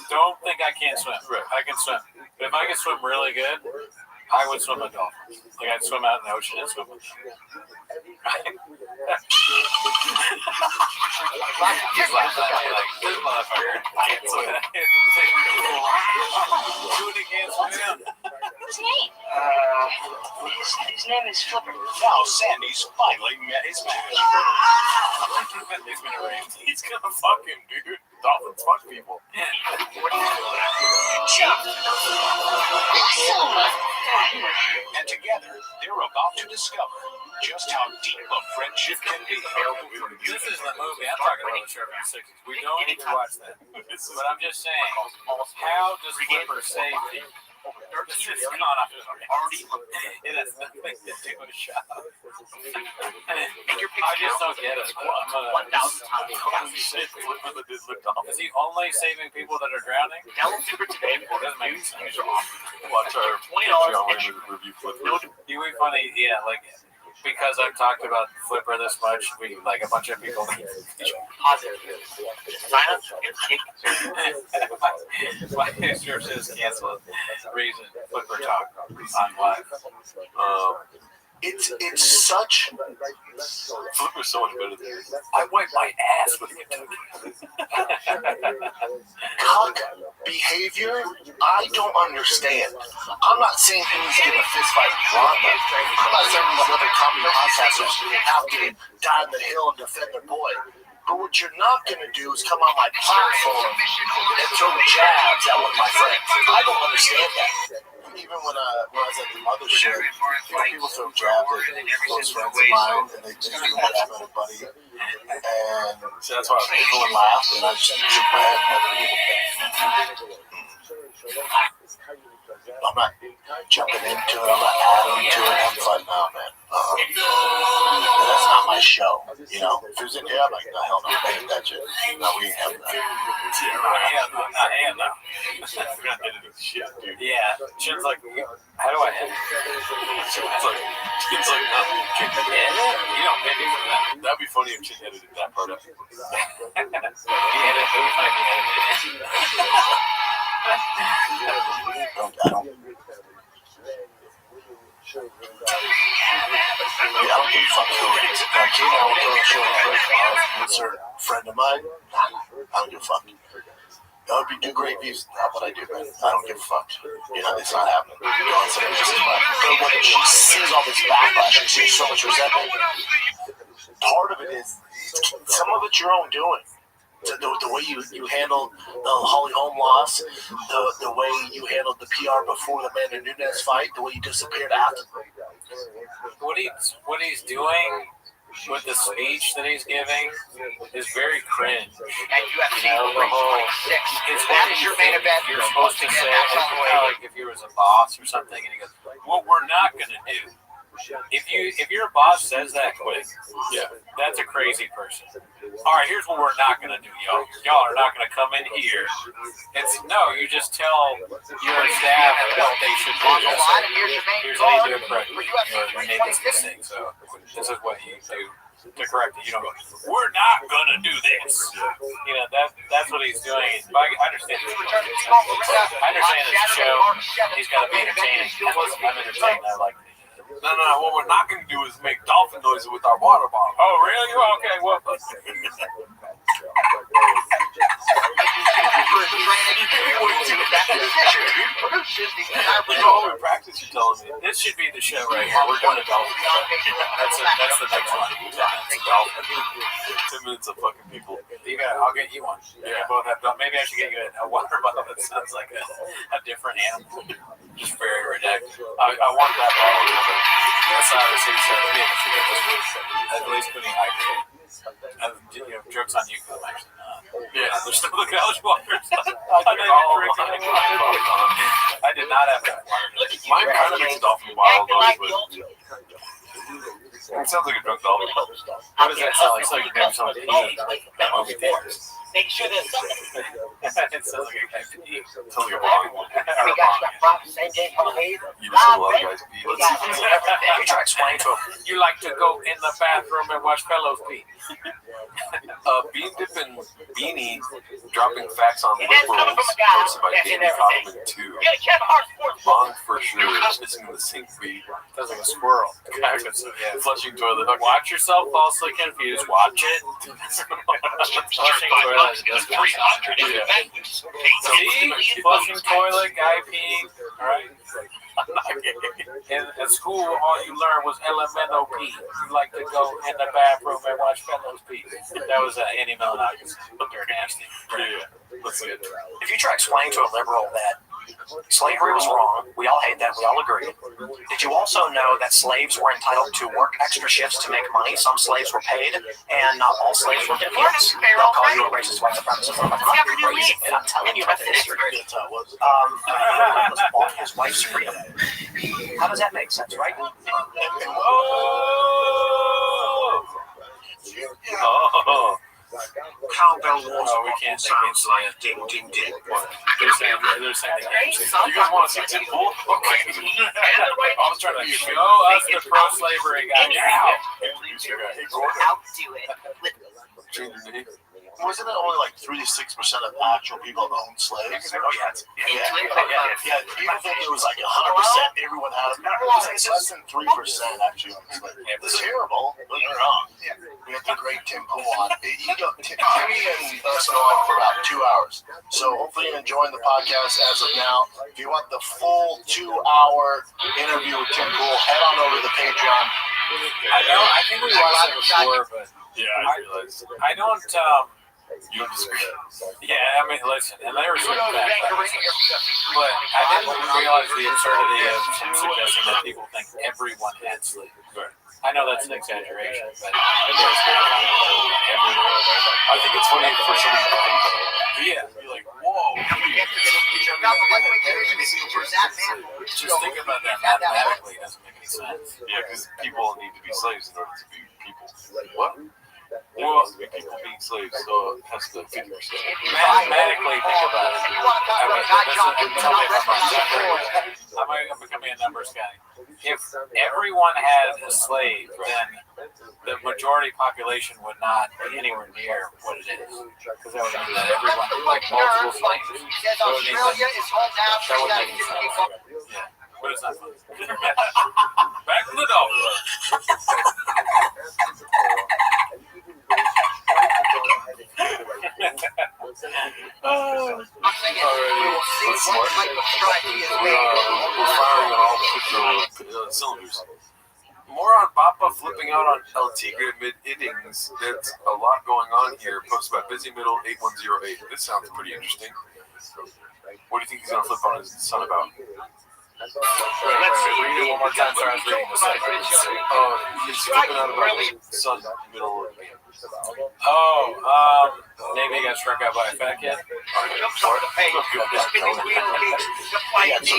Don't think I can't swim. I can swim. But if I could swim really good, I would swim with dolphins. Like I'd swim out in the ocean and swim with them. He's laughing at me like, this motherfucker can't swim. Dude, he can't swim. What's his name? His name is Flipper. Now Sandy's finally met his match. He's gonna fuck him, dude. Dolphins fuck people. And together, they're about to discover just how deep a friendship can be. This is the movie. I'm talking about the show from the 60s. We don't need to watch that. But I'm just saying, how does Flipper save people? This is not already it has nothing to do with shop. I just don't get it. Is he only saving people that are drowning? Doesn't make sense. Watch our $20 review Flipper. You would be funny, yeah, like because I've talked about Flipper this much, we like a bunch of people. My sister says cancel reason Flipper talk on live. It's such. Flipper's so much better than you. I wipe my ass with it. Cuck behavior, I don't understand. I'm not saying he needs to get a fist fight with Ronda. I'm not saying these other comedy podcasters have to die on the hill and defend their boy. But what you're not going to do is come on my platform and throw jabs at one of my friends. I don't understand that. Even when I was at the mothership, people throw jabs at close friends of mine, and they just do whatever at a buddy. And so that's why everyone laughed, and I just shook my head. I'm not jumping into it. I'm not adding to it. I'm like, no, man. That's not my show. You know, if it was in here, I'm like, no, hell no, I ain't that shit. No, we ain't having that. Yeah, Chin's like, how do I hit it? It's like, you don't pay me for that. That'd be funny if Chin edited that part up. It would be funny if he edited it. I don't give a fuck who it is. If I came out with a show with insert friend of mine, I don't give a fuck. That would be do great views. Not what I do, man. I don't give a fuck. You know, it's not happening. But when she sees all this backlash, she sees so much resentment. Part of it is some of it's your own doing. The way you handled the Holly Holm loss, the way you handled the PR before the Amanda Nunes fight, the way you disappeared after. What he's doing with the speech that he's giving is very cringe. You know, the whole it's what your main event you're supposed to say, like if you was a boss or something, and he goes, "What we're not gonna do." If your boss says that quick, yeah, that's a crazy person. All right, here's what we're not gonna do, y'all. Y'all are not gonna come in here. You just tell your staff what they should do. Here's how you do it correctly. You made this mistake, so this is what you do to correct it. You don't go, we're not gonna do this. You know, that's what he's doing. I understand this. I understand it's a show. He's gotta be entertaining. I'm entertained. I like it. No, what we're not going to do is make dolphin noises with our water bottle. Oh, really? Okay, well. Practice, you're telling me. This should be the show right here. We're going to dolphin. That's the next one. 10 minutes of fucking people. I'll get you one. Yeah. Both have maybe I should get you a water bottle that sounds like a different animal. Just very redacted. I want that bottle. That's how I see it. At least putting hydrate. Jokes on you, but I'm actually not. Yeah, there's still the college waters. I did not have that water. Mine kind of makes dolphin wild noise, but it sounds like a drunk dolphin. How does that sound? It's like maybe somebody that movie theaters. Make sure there's something. It sounds like a guy to eat. It sounds like a bong. We got you up same day on me. You just a lot of guys pee. Let's see if You try to explain to him. You like to go in the bathroom and watch fellows pee. Bean Dip and Beanie dropping facts on liberals hosted by Danny Kaufman 2. Bong for sure is missing the sink feed. Sounds like a squirrel. Flushing toilet. Watch yourself falsely confused. Watch it. Flushing toilet. See? Flushing toilet, guy peeing. Alright. In school, all you learned was elemental pee. You like to go in the bathroom and watch fellows pee. That was Andy Milonakis. They're nasty. Yeah. Let's see it. If you try to explain to a liberal that Slavery was wrong. We all hate that. We all agree. Did you also know that slaves were entitled to work extra shifts to make money? Some slaves were paid, and not all slaves were Indians. They'll call you a racist white supremacist. And I'm telling you about the history. Was bought his wife's freedom. How does that make sense, right? Oh. Cowbell Wars sounds like ding ding ding. They're saying you guys want to see Tim Pool? Okay. I was trying to show us the pro-slavery guy. Outdo it. Wasn't it only like 3 to 6% of actual people that owned slaves? Oh, yeah. People think it was like 100%. Everyone had them. It was like less than 3% actually owned slaves. It's terrible. Don't get me wrong. We had the great Tim Pool on. Timmy and us go on for about 2 hours. So hopefully you're enjoying the podcast as of now. If you want the full 2-hour interview with Tim Pool, head on over to the Patreon. I think we watched it before, but I don't. You don't disagree? Yeah, I mean, listen, and there was some bad facts, but I didn't realize the absurdity of suggesting that people think everyone had slaves. I know that's an exaggeration, but there's everywhere. I think it's funny for some people. Yeah, you're like, whoa. Just think about that mathematically. It doesn't make any sense. Yeah, because people need to be slaves in order to be people. What? Well, people being slaves, so it has to 50%. Mathematically, think about it. Tell me about I'm becoming a numbers guy. If everyone had a slave, then the majority population would not be anywhere near what it is. Because that would mean that everyone would like multiple slaves. That would mean that would make sense. Yeah, but it's not funny. Back to the dog. We're firing on all particular cylinders. More on Bappa flipping out on El Tigre mid-innings. There's a lot going on here. Posted by Busy Middle 8108. This sounds pretty interesting. What do you think he's going to flip on his son about? Let's see. Read it one more time. Sorry, I was reading the segment. He's flipping out about his son middle of the game. Maybe he got struck out by a fat kid. Yeah, so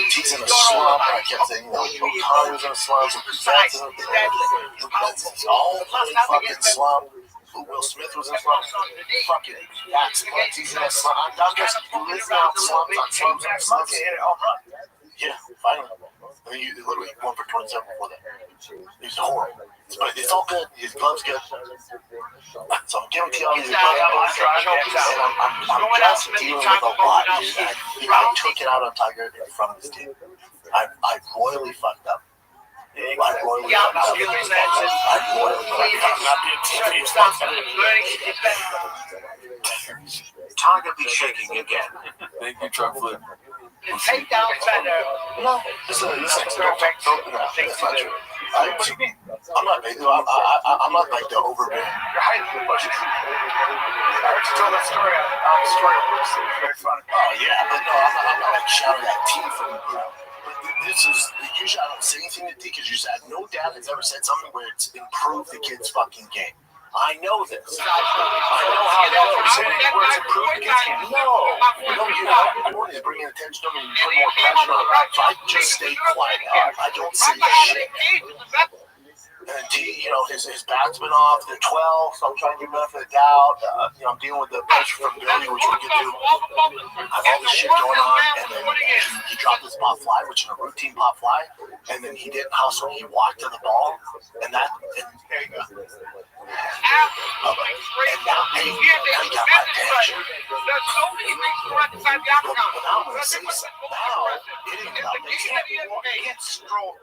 he's in a slump. I kept saying, Connie was in a slump. That's all fucking slump. Will Smith was in a slump. Fucking that's he's in a slump. I'm just listening out slumps on slumps on slumps. Yeah, finally. I mean, you literally went for 27 before that. He's horrible. But it's all good. His glove's good. So I'm guaranteeing all these gloves. I'm just dealing with a lot, dude. I took it out on Tiger in front of his team. I royally fucked up. I royally fucked up. Tiger be shaking again. Thank you, Truck Flip. Take down better. No, listen. Perfect. No, that's not true. I'm not big. I'm not like the overbearing. You're hiding the budget. I heard you tell that story on the story of Bruce. It's very funny. Oh, yeah, but no, I'm not like shouting at T from, But this is, usually I don't say anything to T because you said no dad has ever said something where it's improved the kid's fucking game. I know this. I know how it goes. Where it's improved the kid's game. No, you don't. You want to bring attention to me and put more pressure on it. So I just stay quiet. I don't say shit. And T, his bat's been off. They're 12, so I'm trying to give benefit of the doubt. I'm dealing with the pressure from Billy, which we can do. I have all this shit going on, and then he dropped his pop fly, which is a routine pop fly, and then he didn't hustle. He walked to the ball, and there you go. And now he got my attention. There's so many things to rectify the outcome. Now I'm going to say something. Now, it ain't nothing. He can't stroll.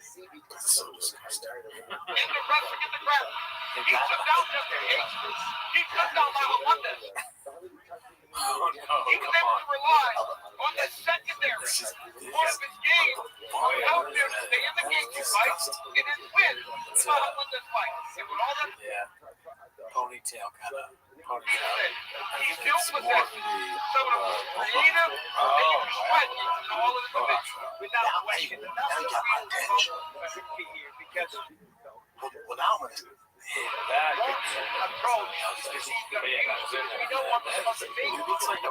That's so disgusting. Get the wrestling in the ground. He took down Mr. H. He took down Lava Wonder. He was able to rely on the secondary part of his game. Out there, stay in the game, you fight, and then win. That's how I won this fight. And with all that, Ponytail kind of. Ponytail. he still possesses some of the most creative, sweat in all of the division, without question. And that's the reason here, because Well, now I'm gonna. That approach. We don't want to fuck the thing. It looks like a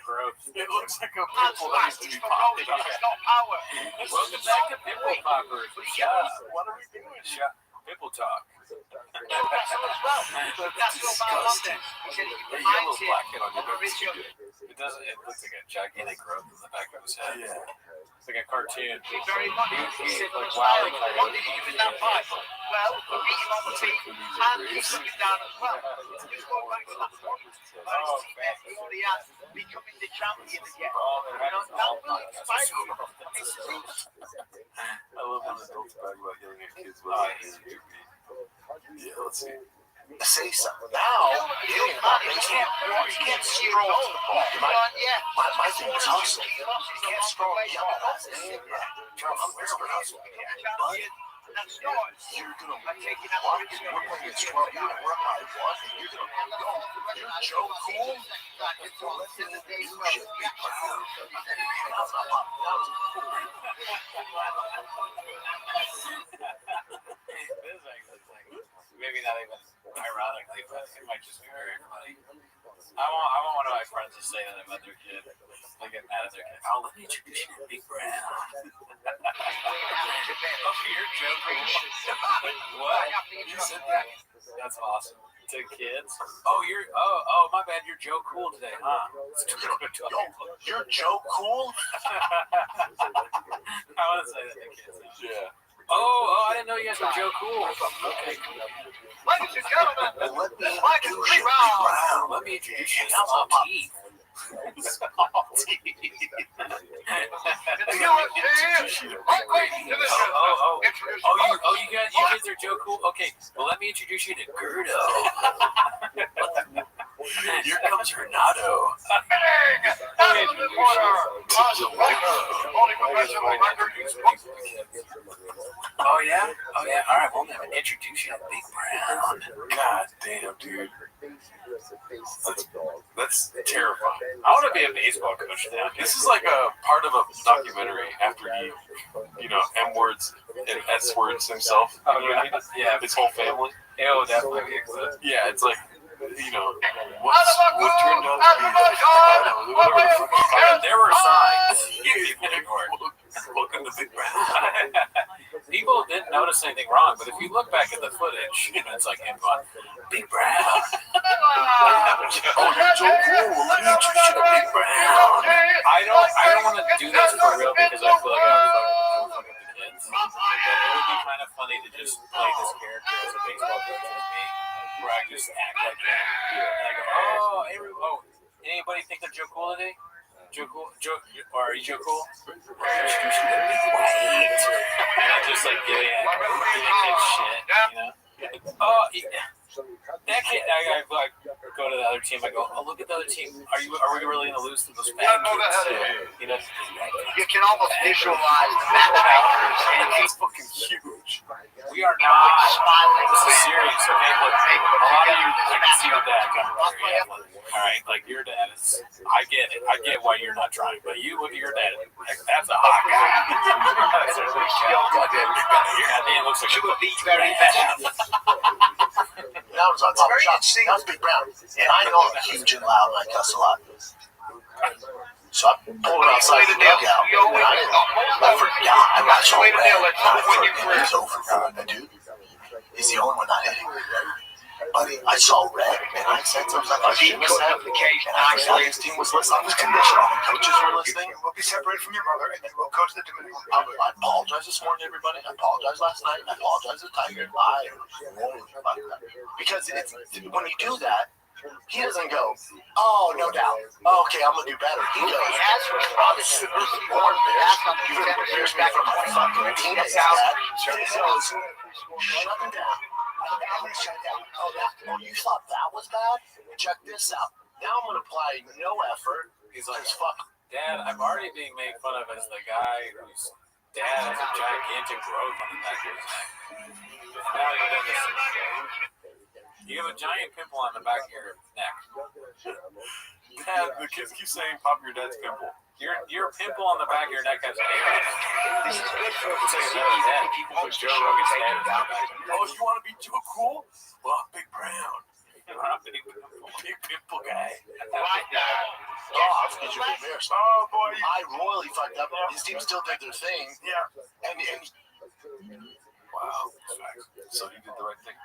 gross. It looks like a pimple that needs to be popped. No power. Welcome back to Pimple Poppers. What are we doing? Pimple talk. That's about something. A yellow blackhead on your nose. It doesn't. It looks like a gigantic growth in the back of his head. Yeah. It's like a cartoon. He's very lucky. He's He's like Wally what did he do in that fight? Well, he beat him on the feet and he took him down as well. Just going back to that point. He already has becoming the champion again. That will inspire you. I love when adults brag about yelling at kids when they yeah, let's see. Say something. Now, you can't stroll to the ball. My thing is hustle. You can't stroll beyond that. I'm whisper hustle. But you're going to work against 12. You're going to work on one. You're going to go. You're Joe Cool. You should be proud. Maybe not even ironically, but it might just be very funny. I want one of my friends to say that about their kid. They get mad at their kid. I'll let you introduce you to Big Brown. You're joking. What? You said that? That's awesome. To kids? Oh, my bad. You're Joe Cool today, huh? You're Joe Cool? I want to say that to kids. Yeah. Oh, I didn't know you guys were Joe Cool. Okay. Ladies and gentlemen, this fight is 3 rounds. Let me introduce you to Small Teeth. Small Teeth. The UFC lightweight division. You guys are Joe Cool? Okay, well, let me introduce you to Gerdo. Here comes Renato. Oh yeah. All right. Well, let me introduce you to Big Brown. God damn, dude. That's terrifying. I want to be a baseball coach now. This is like a part of a documentary after he, M words and S words himself. Yeah, his whole family. It will definitely exist. Yeah, it's like, what turned out to be there were signs. Welcome to Big Brown. People didn't notice anything wrong, but if you look back at the footage, it's like him going, Big Brown. Oh, you're so cool. Let me introduce you to Big Brown. I don't want to do this for real because I feel like I'm fucking the kids. But it would be kind of funny to just play this character as a baseball coach with me, where I just act like that. And I go, anybody think they're Joe Cool today? Joe Cool? Are you Joe Cool? And I'm just like giving kids shit, That kid, I go to the other team. I go, look at the other team. Are we really gonna lose to those bad kids? You can almost visualize the matchmakers, and it's fucking huge. We are not smiling. This is serious, okay? Look, a lot of you, I can see your dad coming through. All right, like your dad is. I get it. I get why you're not trying, but you look at your dad. That's a hot guy. Your goddamn looks like a very bad. That was on top of shots. That was Big Brown. And I know I'm huge and loud and I cuss a lot. So I pulled it outside the dugout. I forgot. I'm not sure when it's over. Dude, he's the only one not hitting me. Buddy, I saw red and I said something like I shouldn't have. And actually, his team was listening. I was conditioned. All the coaches were listening. We'll be separated from your mother and then we'll go to the Dominican Republic. I apologize this morning, everybody. I apologize last night. I apologize to Tiger. Because when you do that, he doesn't go, oh, no doubt. Oh, okay, I'm going to do better. He goes, as response to this board, you're going to hear me from my fucking teammates, Dad. And he goes, shut him down. I'm going to shut down. Oh, you thought that was bad? Check this out. Now I'm going to apply no effort. He's like, fuck. Dad, I'm already being made fun of as the guy whose dad has a gigantic growth on the back of his neck. Now you've done this. You have a giant pimple on the back of your neck. Dad, the kids keep saying pop your dad's pimple. Your pimple on the back of your neck has hair on it. This is good for It's like another dad. people Joe Rogan's dad is on the back. Oh, you want to be too cool? Well, I'm Big Brown. I'm a big pimple guy. Oh, get your big bears. Oh boy. I royally fucked up. His team still did their thing. Yeah. And Wow. So he did the right thing.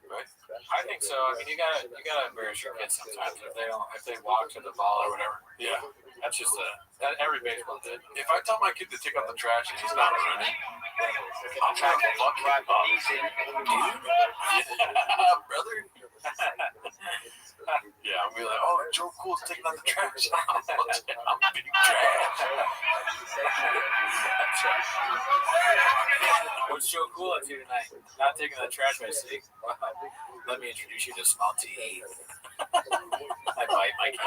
Right? I think so. I mean, you gotta embarrass your kids sometimes if they walk to the ball or whatever. Yeah. That's just every baseball did. If I tell my kid to take out the trash and he's not running, I'm gonna fuck him up. Yeah, brother. Yeah, I'm gonna be like, oh, Joe Cool's taking out the trash. I'm big trash. What's Joe Cool up to tonight? Not taking the trash, I see. Let me introduce you to Small T. I bite my kids.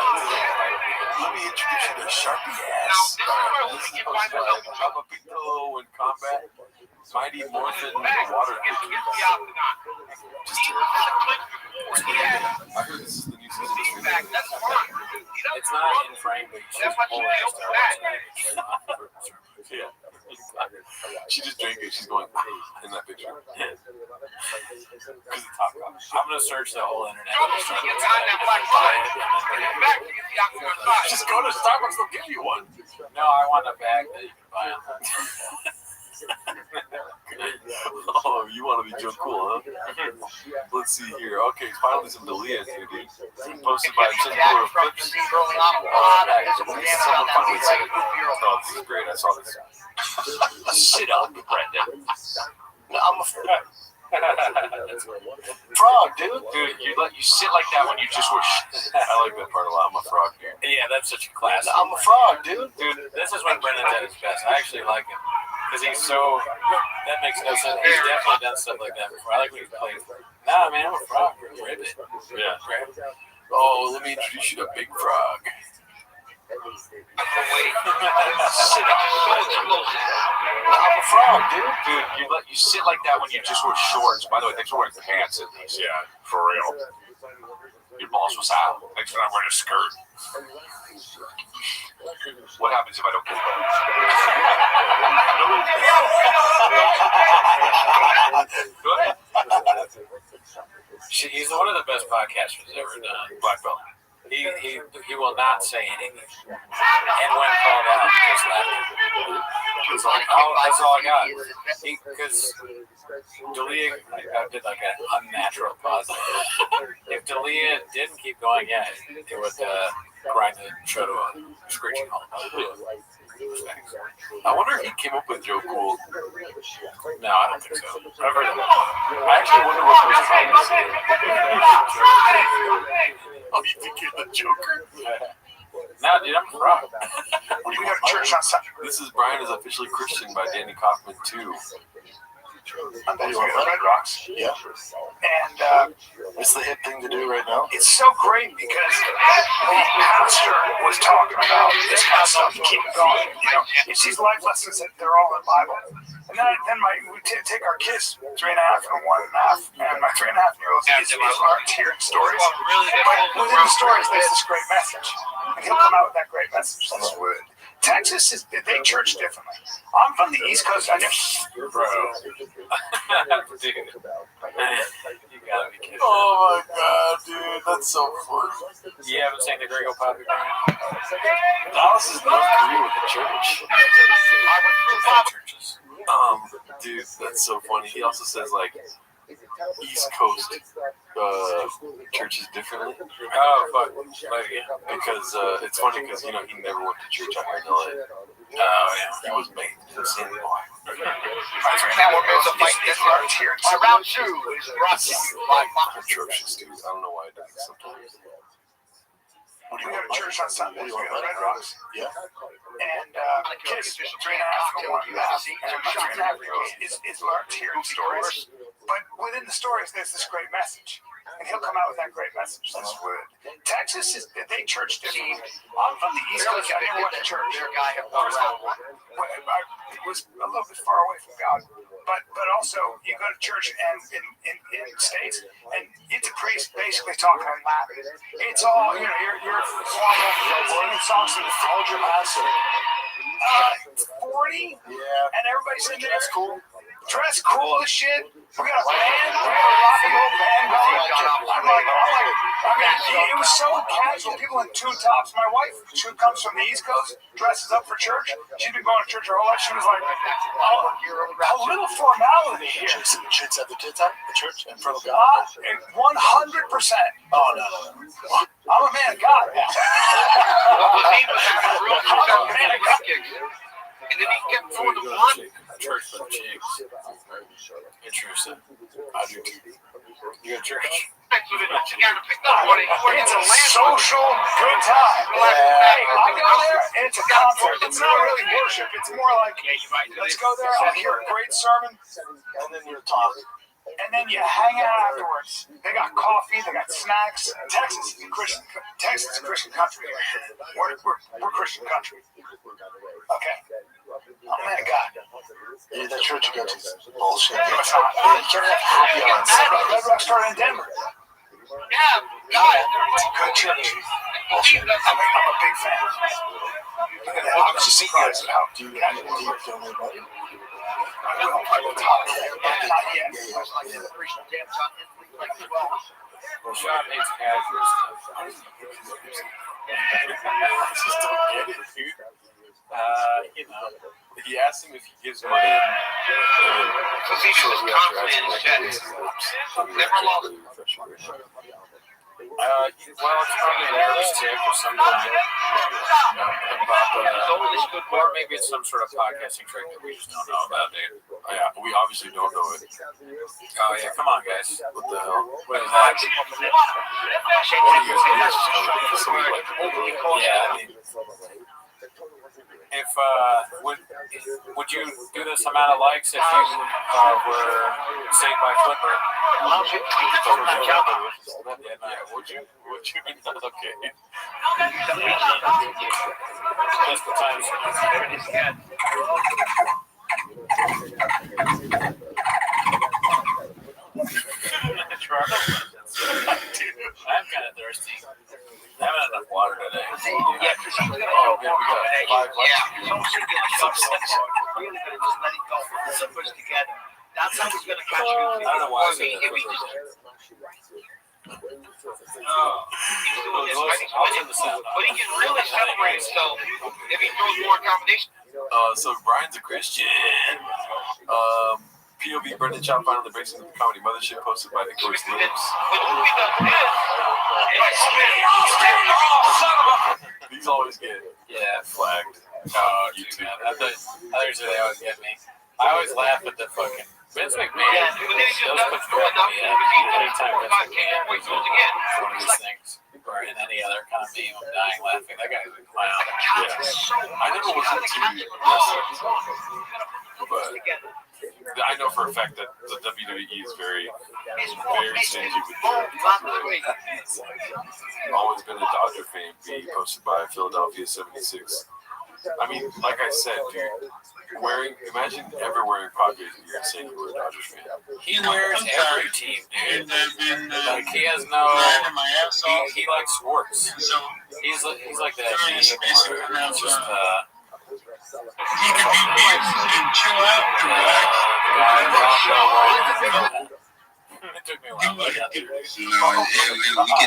Let me introduce you to Sharpie Ass. This is supposed to be Papa Piccolo in combat. Mighty Morphin Water. I heard this is the new season. It's not in frame, but she's pulling the Star Wars. Yeah. She just drank it. She's going in that picture. Because it's hot. I'm gonna search the whole internet. Just go to Starbucks. They'll give you one. No, I want a bag that you can buy on. Oh, you want to be Joe Cool, huh? Let's see here. Okay, finally some Dalia here, dude. Posted by Tim Porter of Clips. Someone finally said it. Oh, this is great. I saw this. Sit up, Brendan. no, I'm a frog, dude. Dude, you sit like that when you just were. I like that part a lot. I'm a frog, dude. Yeah, that's such a classic. I'm a frog, dude. Dude, this is when Brendan's at his best. I actually like him. Because he's so. That makes no sense. He's definitely done stuff like that before. I like when he plays. Nah, man, I'm a frog. Rip it. Yeah. Oh, let me introduce you to Big Frog. Sit up. I'm a frog, dude. You sit like that when you just wear shorts. By the way, thanks for wearing pants at least. Yeah, for real. Your balls was out. Thanks for not wearing a skirt. What happens if I don't get Go ahead. He's one of the best podcasters ever done. Black belt. He will not say anything. And when called out, just laughing. He's like, oh, that's all I got. Because Dalia, I did like an unnatural pause. If Dalia didn't keep going, yeah, it would grind the show to a screeching halt. I wonder if he came up with Joe Cool. No, I don't think so. I've heard of I actually wonder what those songs Oh, you think you're the Joker? No, dude, I'm a frog. What do you got church on Sunday? This is Brian is Officially Christian by Danny Kaufman 2. I'm going to Red Rocks. Yeah. And It's the hip thing to do right now. it's so great because the pastor was talking about this kind of stuff to keep it going. You know, it's these life lessons that they're all in the Bible. And then we take our kids, 3.5 and 1.5, and my 3.5-year-old is learned hearing stories. But within the stories, there's this great message. And he'll come out with that great message. That's what Texas they church differently. I'm from the East Coast. I never. Bro. Dude. You gotta be kidding. Oh my god, dude, that's so funny. You haven't seen the Gringo Poppy Band? Dallas is North Korea with the church. Churches. Dude, that's so funny. He also says like East Coast churches differently. Oh fuck! Because it's funny because he never went to church out here in LA. Oh yeah, he was made in San Diego. Round 2 is brought to you by atrocious, dude. I don't know why I do this sometimes. We go to church on Sundays. We go to Red Rocks. Yeah. And kids, 3.5 and 1.5, and my 3.5-year-old is learned hearing stories. But within the stories, there's this great message. And he'll come out with that great message. That's weird. Texas they church differently. I'm from the East Coast. I never went to church. It was a little bit far away from God. But also, you go to church and in states, and it's a priest basically talking in Latin. It's all, you're singing songs to the soldier master. 40, and everybody's sitting there. That's cool. Dress cool as shit. We got a band. We got a rock and roll band going. It was so casual. People in tube tops. My wife, who comes from the East Coast, dresses up for church. She's been going to church her whole life. She was like, a little formality here. Chicks have the tits out the church in front of God. 100%. Oh, no. I'm a man of God. I'm a man of God. And then he kept throwing the blood. Church for the chicks. Interesting. I do too. You go to church? It's a social good time. Hey, I go there and it's a concert. It's not really worship. It's more like, let's go there, I'll hear a great sermon, and then you talk. And then you hang out afterwards. They got coffee, they got snacks. Texas is a Christian country. We're Christian country. Okay. Oh my God. Yeah, that church you go to is bullshit. No, it's not. You can't have happy hour. Red Rock started in Denver. Yeah, God. It's a good church. Bullshit. I'm a big fan. I was just seeing guys out. Do you tell me about it? I will talk. Not yet. Well, Sean hates casuals. I just don't get it, dude. He asked him if he gives money. Because he was constantly in his chest. Never lost. Well, it's probably a nervous tick or something. Or maybe it's some sort of podcasting trick that we just don't know about, dude. Yeah, we obviously don't know it. Oh, yeah, come on, guys. What the hell? What is that? What do you guys do? Yeah, I mean, if would you do this amount of likes if you were saved by Flipper? Would you? Okay. Just the times. I'm kind of thirsty. I haven't had enough water today. Yeah, because he's going to go. Yeah, don't sit there and really going to just let it go. Put some push together. That's how he's going to catch you. I don't know why I said that. If he just... He's doing this, right? But he can really separate himself if he throws more combinations. So Brian's a Christian. POV Brendan Chop found on the basement of the comedy mothership posted by the Coach Lips. These always get flagged. YouTube. I thought they always get me. I always laugh at the fucking Vince McMahon. Those puts me anytime Vince McMahon is one of these things. Or in any other kind of meme, I'm dying laughing. That guy's a clown. Yeah. I never was into wrestling, but I know for a fact that the WWE is very stingy with their always been a Dodger fan. Being posted by Philadelphia 76. I mean, like I said, dude, imagine ever wearing Padres gear and saying you were a Dodgers fan. He wears every team, dude. Like, he has no... He likes sports. He's like that. He's just, You can be nice and chill out and relax. It took me a while. We can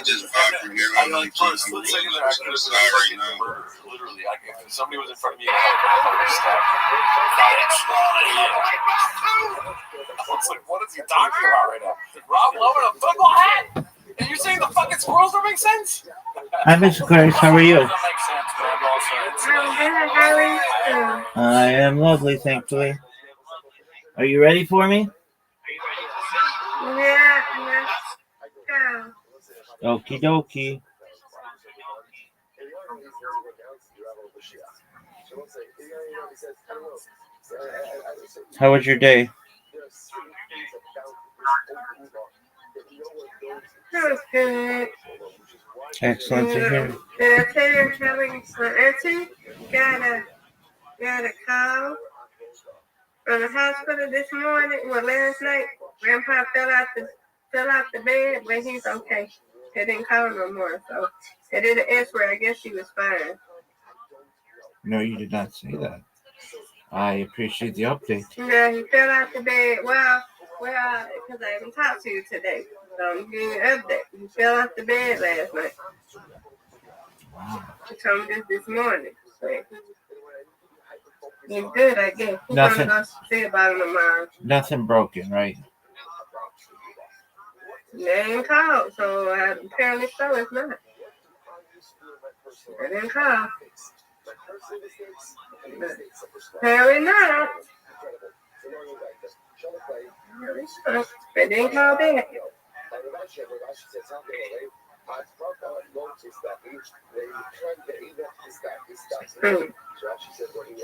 just vibe from here on. I'm sorry now. Literally, if somebody was in front of me, I would stop. I was like, what is he talking about right now? Rob loving a football hat? And you're saying the fucking squirrels don't make sense? Hi, Mr. Grace. How are you? I am lovely, thankfully. Are you ready for me? Yeah, let's Okie dokie. How was your day? That was good. Excellent to hear. Did I tell you having my auntie got a call from the hospital this morning? Well, last night, Grandpa fell out the bed, but he's okay. They didn't call no more, so they did an X-ray. I guess he was fine. No, you did not say that. I appreciate the update. Yeah, he fell out the bed. Well, because I haven't talked to you today, so I'm giving you an update. He fell out the bed last night. Wow. He told me this morning. So he's good, I guess. He's Nothing. gonna go see about him tomorrow. Nothing broken, right? They ain't called, so apparently so it's not. They didn't call. Apparently not. They didn't call back.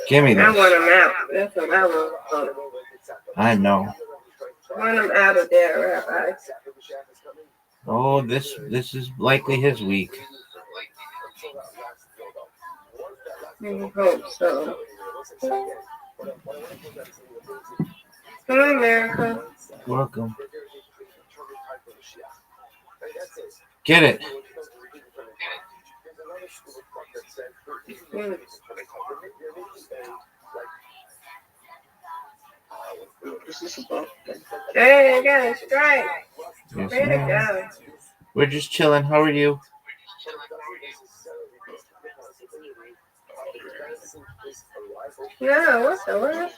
Give me I this. want him out. That's what I want. I know. Want him out of there, Rabbi. Oh, this is likely his week. I hope so. Come on, America. Welcome. Get it. Hey, I got a strike. Yes, Way to ma'am. go. We're just chilling. How are you? No, what the what?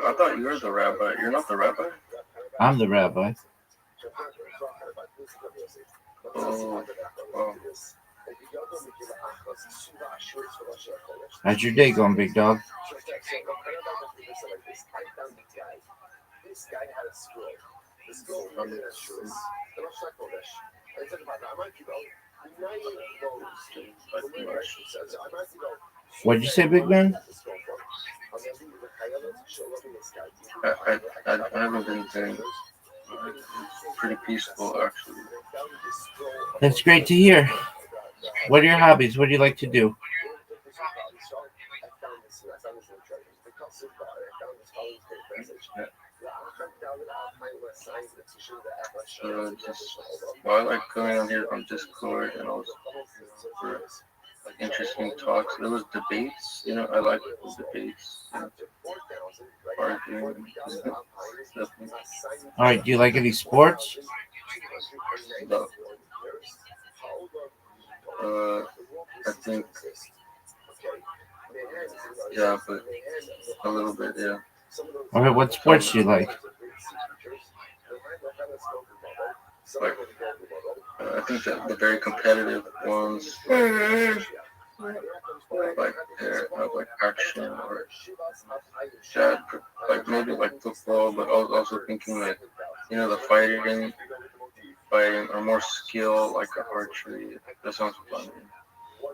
I thought you were the rabbi. You're not the rabbi? I'm the rabbi. Oh. How's your day going, big dog? What'd you say, big man? I haven't been doing pretty peaceful, actually. That's great to hear. What are your hobbies? What do you like to do? I like going on here on Discord and also for like interesting talks. There was debates, I like debates, arguing and stuff. All right. Do you like any sports? No. I think, yeah, but a little bit, yeah. All right. What sports do you like? Like, I think that the very competitive ones, like action or that, like maybe like football, but I was also thinking like, the fighting or more skill, like archery. That sounds fun.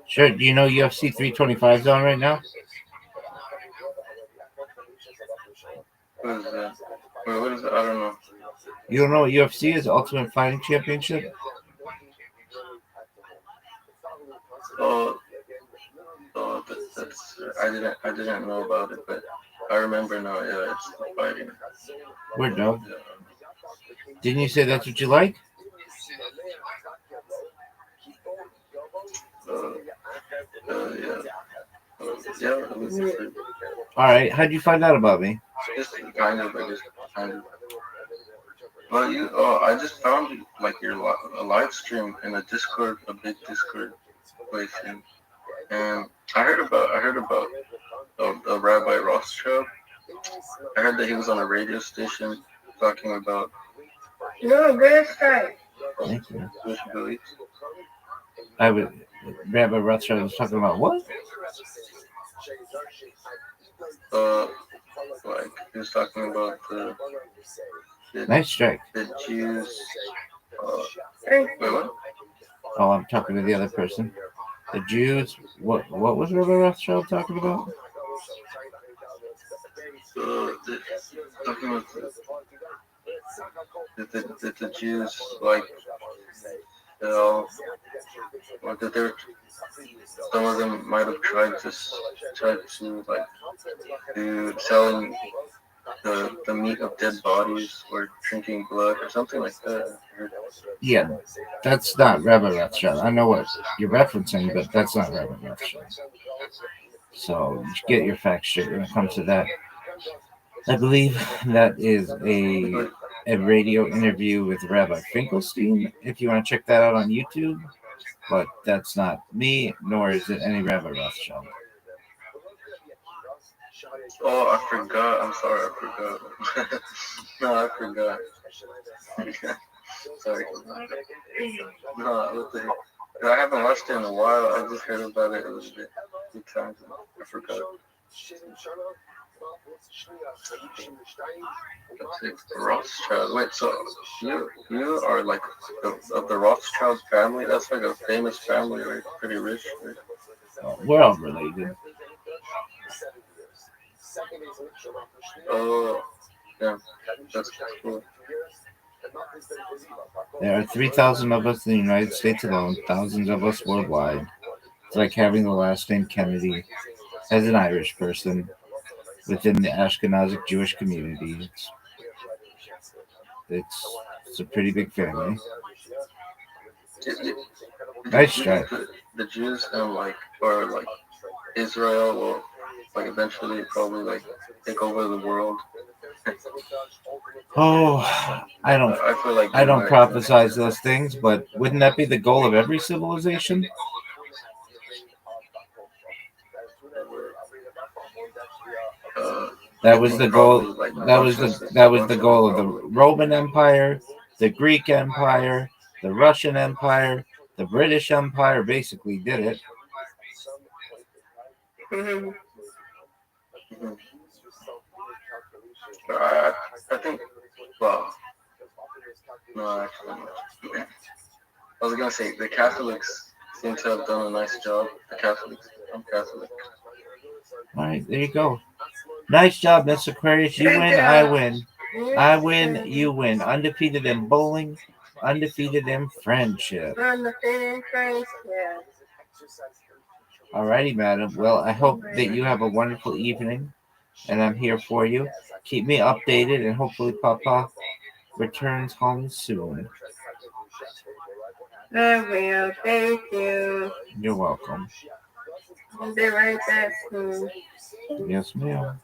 Sure. Do you know UFC 325 is on right now? What is that? Wait, what is that? I don't know. You don't know what UFC is? Ultimate Fighting Championship? Oh, that's I didn't know about it, but I remember now. Yeah, it's fighting. Word, dog. Didn't you say that's what you like? Yeah. All right. How'd you find out about me? Just kind of. Well, I just found like your a live stream in a Discord, a big Discord place, and I heard about Rabbi Rothschild. I heard that he was on a radio station talking about. No, good strike. Thank you. Jewish beliefs. Rabbi Rothschild was talking about what? Like he was talking about the Nice strike. The Jews. Wait, what? Oh, I'm talking to the other person. The Jews. What was Rabbi Rothschild talking about? Talking about did the Jews like sell, or did there some of them might have tried to like do selling the meat of dead bodies or drinking blood or something like that. Yeah, that's not Rabbi Rothschild. I know what you're referencing, but that's not Rabbi Rothschild. So get your facts straight when it comes to that. I believe that is a radio interview with Rabbi Finkelstein. If you want to check that out on YouTube, but that's not me, nor is it any Rabbi Rothschild. Oh, I forgot. I'm sorry, I forgot. No, I forgot. Sorry. No, what the heck? I haven't watched it in a while. I just heard about it a little bit, a few times. I forgot. Rothschild. Wait, so you are like of the Rothschild family? That's like a famous family, right? Pretty rich, right? We're all related. Oh, yeah, that's cool. There are 3,000 of us in the United States alone, thousands of us worldwide. It's like having the last name Kennedy as an Irish person within the Ashkenazic Jewish community. It's a pretty big family. Nice try. The Jews or Israel will like eventually probably like take over the world. Oh, I don't prophesize those things, but wouldn't that be the goal of every civilization? That was the goal. That was the goal of the Roman Empire, the Greek Empire, the Russian Empire, the British Empire. Basically, did it. I think. Well, no, actually, no. I was gonna say the Catholics seem to have done a nice job. The Catholics. I'm Catholic. All right, there you go. Nice job, Miss Aquarius. You win, I win. I win, you win. Undefeated in bowling, undefeated in friendship. Undefeated friendship. Alrighty, madam. Well, I hope that you have a wonderful evening, and I'm here for you. Keep me updated, and hopefully Papa returns home soon. I will. Thank you. You're welcome. I'll be right back soon. Yes, ma'am.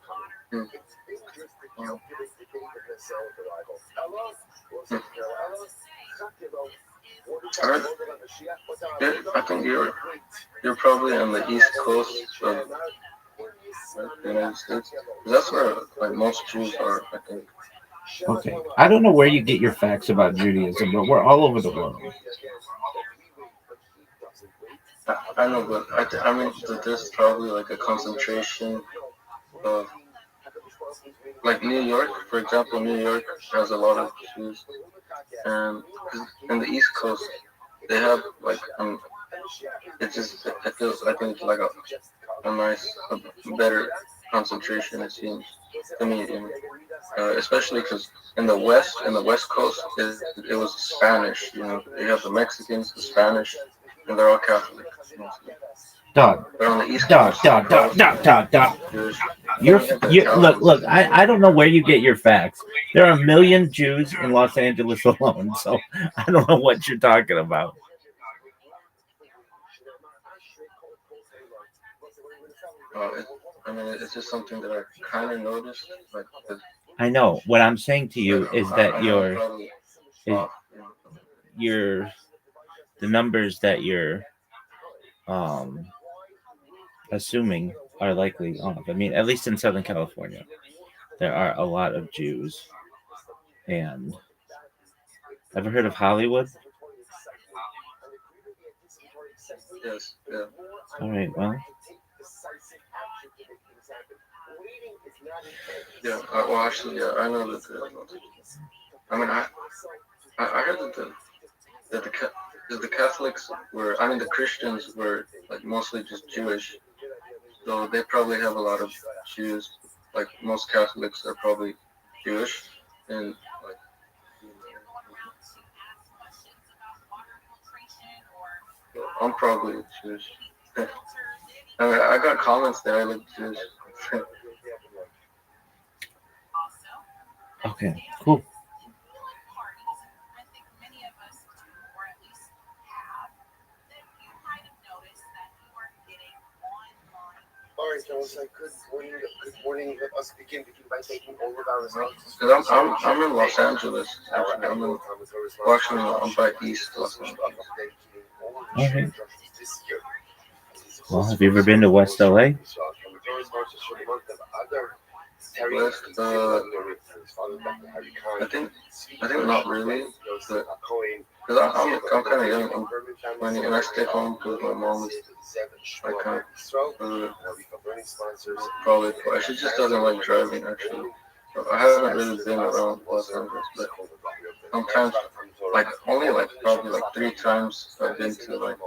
I think you're probably on the east coast of the United States. That's where like most Jews are, I think. Okay. I don't know where you get your facts about Judaism, but we're all over the world. I know, but I mean that there's probably like a concentration of like New York, for example. New York has a lot of Jews, and in the East Coast they have like it feels I think it's like a nice a better concentration, it seems to me, especially because in the West Coast it was Spanish. You know, you have the Mexicans, the Spanish, and they're all Catholic. Dog. But on the East Dog. Coast, You're look. I don't know where you get your facts. There are 1 million Jews in Los Angeles alone, so I don't know what you're talking about. I mean, it's just something that I kind of noticed. Like, I know. What I'm saying to you is that the numbers that you're assuming are likely off. I mean, at least in Southern California, there are a lot of Jews. And ever heard of Hollywood? Yes. Yeah. All right. Well. Yeah. Well, actually, yeah. I know that. I mean, I heard that the Catholics were. I mean, the Christians were like mostly just Jewish, so they probably have a lot of Jews. Like most Catholics are probably Jewish, and like I'm probably Jewish. I mean, I got comments that I look Jewish. Okay, cool. All right, so it's like good morning. Good morning. Let us begin by taking over our results. Cause I'm in Los Angeles. Actually, I'm by East Los Angeles. Okay. Well, have you ever been to West LA? West, I think not really, but because I'm kind of young, and I stay home because my mom is like kind of probably she just doesn't like driving actually. I haven't really been around Los Angeles, but sometimes like only like probably like 3 times I've been to like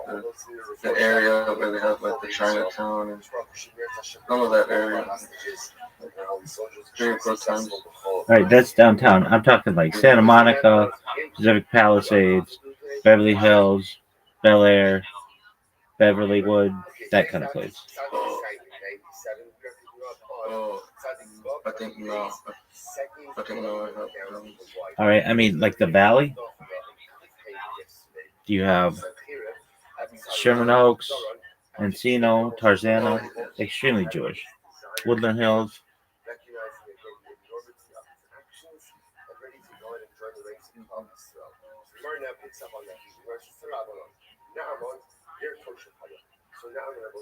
the area where they have like the Chinatown and some of that area. 3 or 4 times. All right, that's downtown. I'm talking like Santa Monica, Pacific Palisades, Beverly Hills, Bel Air, Beverlywood, that kind of place. Oh, I think no. I think no. All right, I mean like the Valley. Do you have Sherman Oaks, Encino, Tarzana, extremely Jewish. Woodland Hills. So now I'm going to go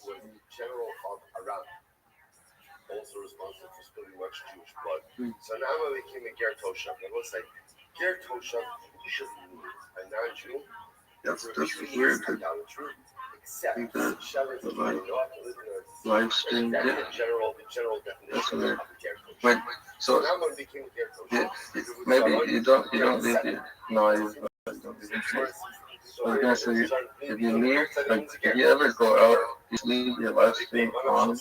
was general of around, also responsible for spilling much Jewish blood. So now when we became a Ger Toshav, I will say, Ger Toshav should be a non-Jew. That's weird. Except the live stream did. That's weird. Wait, so maybe you don't leave it. No, I don't leave it. I was gonna say, if you leave, like, if you ever go out, just leave your live stream on.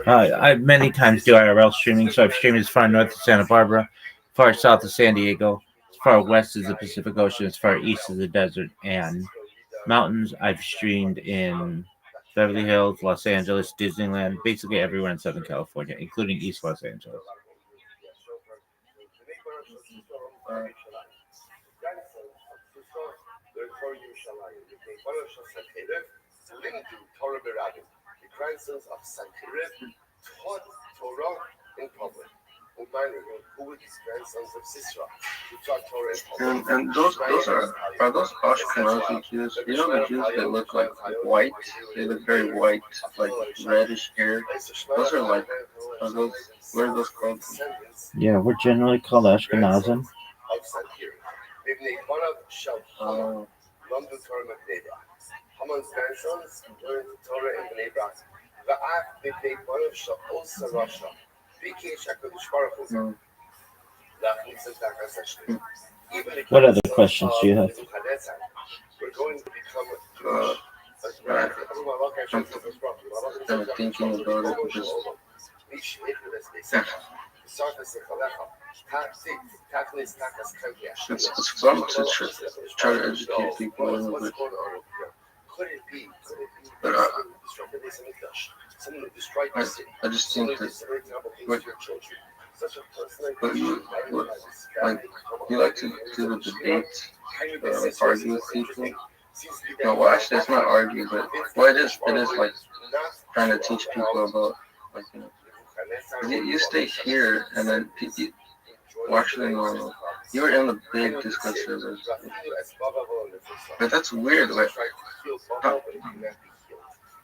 I many times do IRL streaming, so I've streamed as far north as Santa Barbara, far south as San Diego, as far west as the Pacific Ocean, as far east as the desert and mountains. I've streamed in Beverly Hills, Los Angeles, Disneyland, basically everywhere in Southern California, including East Los Angeles. The grandsons of Sancheriv taught Torah in public. Who were these grandsons of Sisera who taught Torah in public? And those are those Ashkenazi Jews? You know the Jews that look like white? They look very white, like reddish hair. Those are like, what are those called? Yeah, we're generally called Ashkenazim. Haman's grandsons learned Torah in Bnei Brak. Va'af b'nei banav sha'ol sarasha. B'kesh HaKadosh Baruch Hu. What other questions do you have? We're going to become Jewish. I'm thinking about it because it's fun to try to educate people a little bit. But I just think that you like to do the debate, argue with people. No, well, actually, it's not argue, but it is like trying to teach people about, like, you stay here, and then well, actually, no, you were in the big Discord servers. But that's weird, like,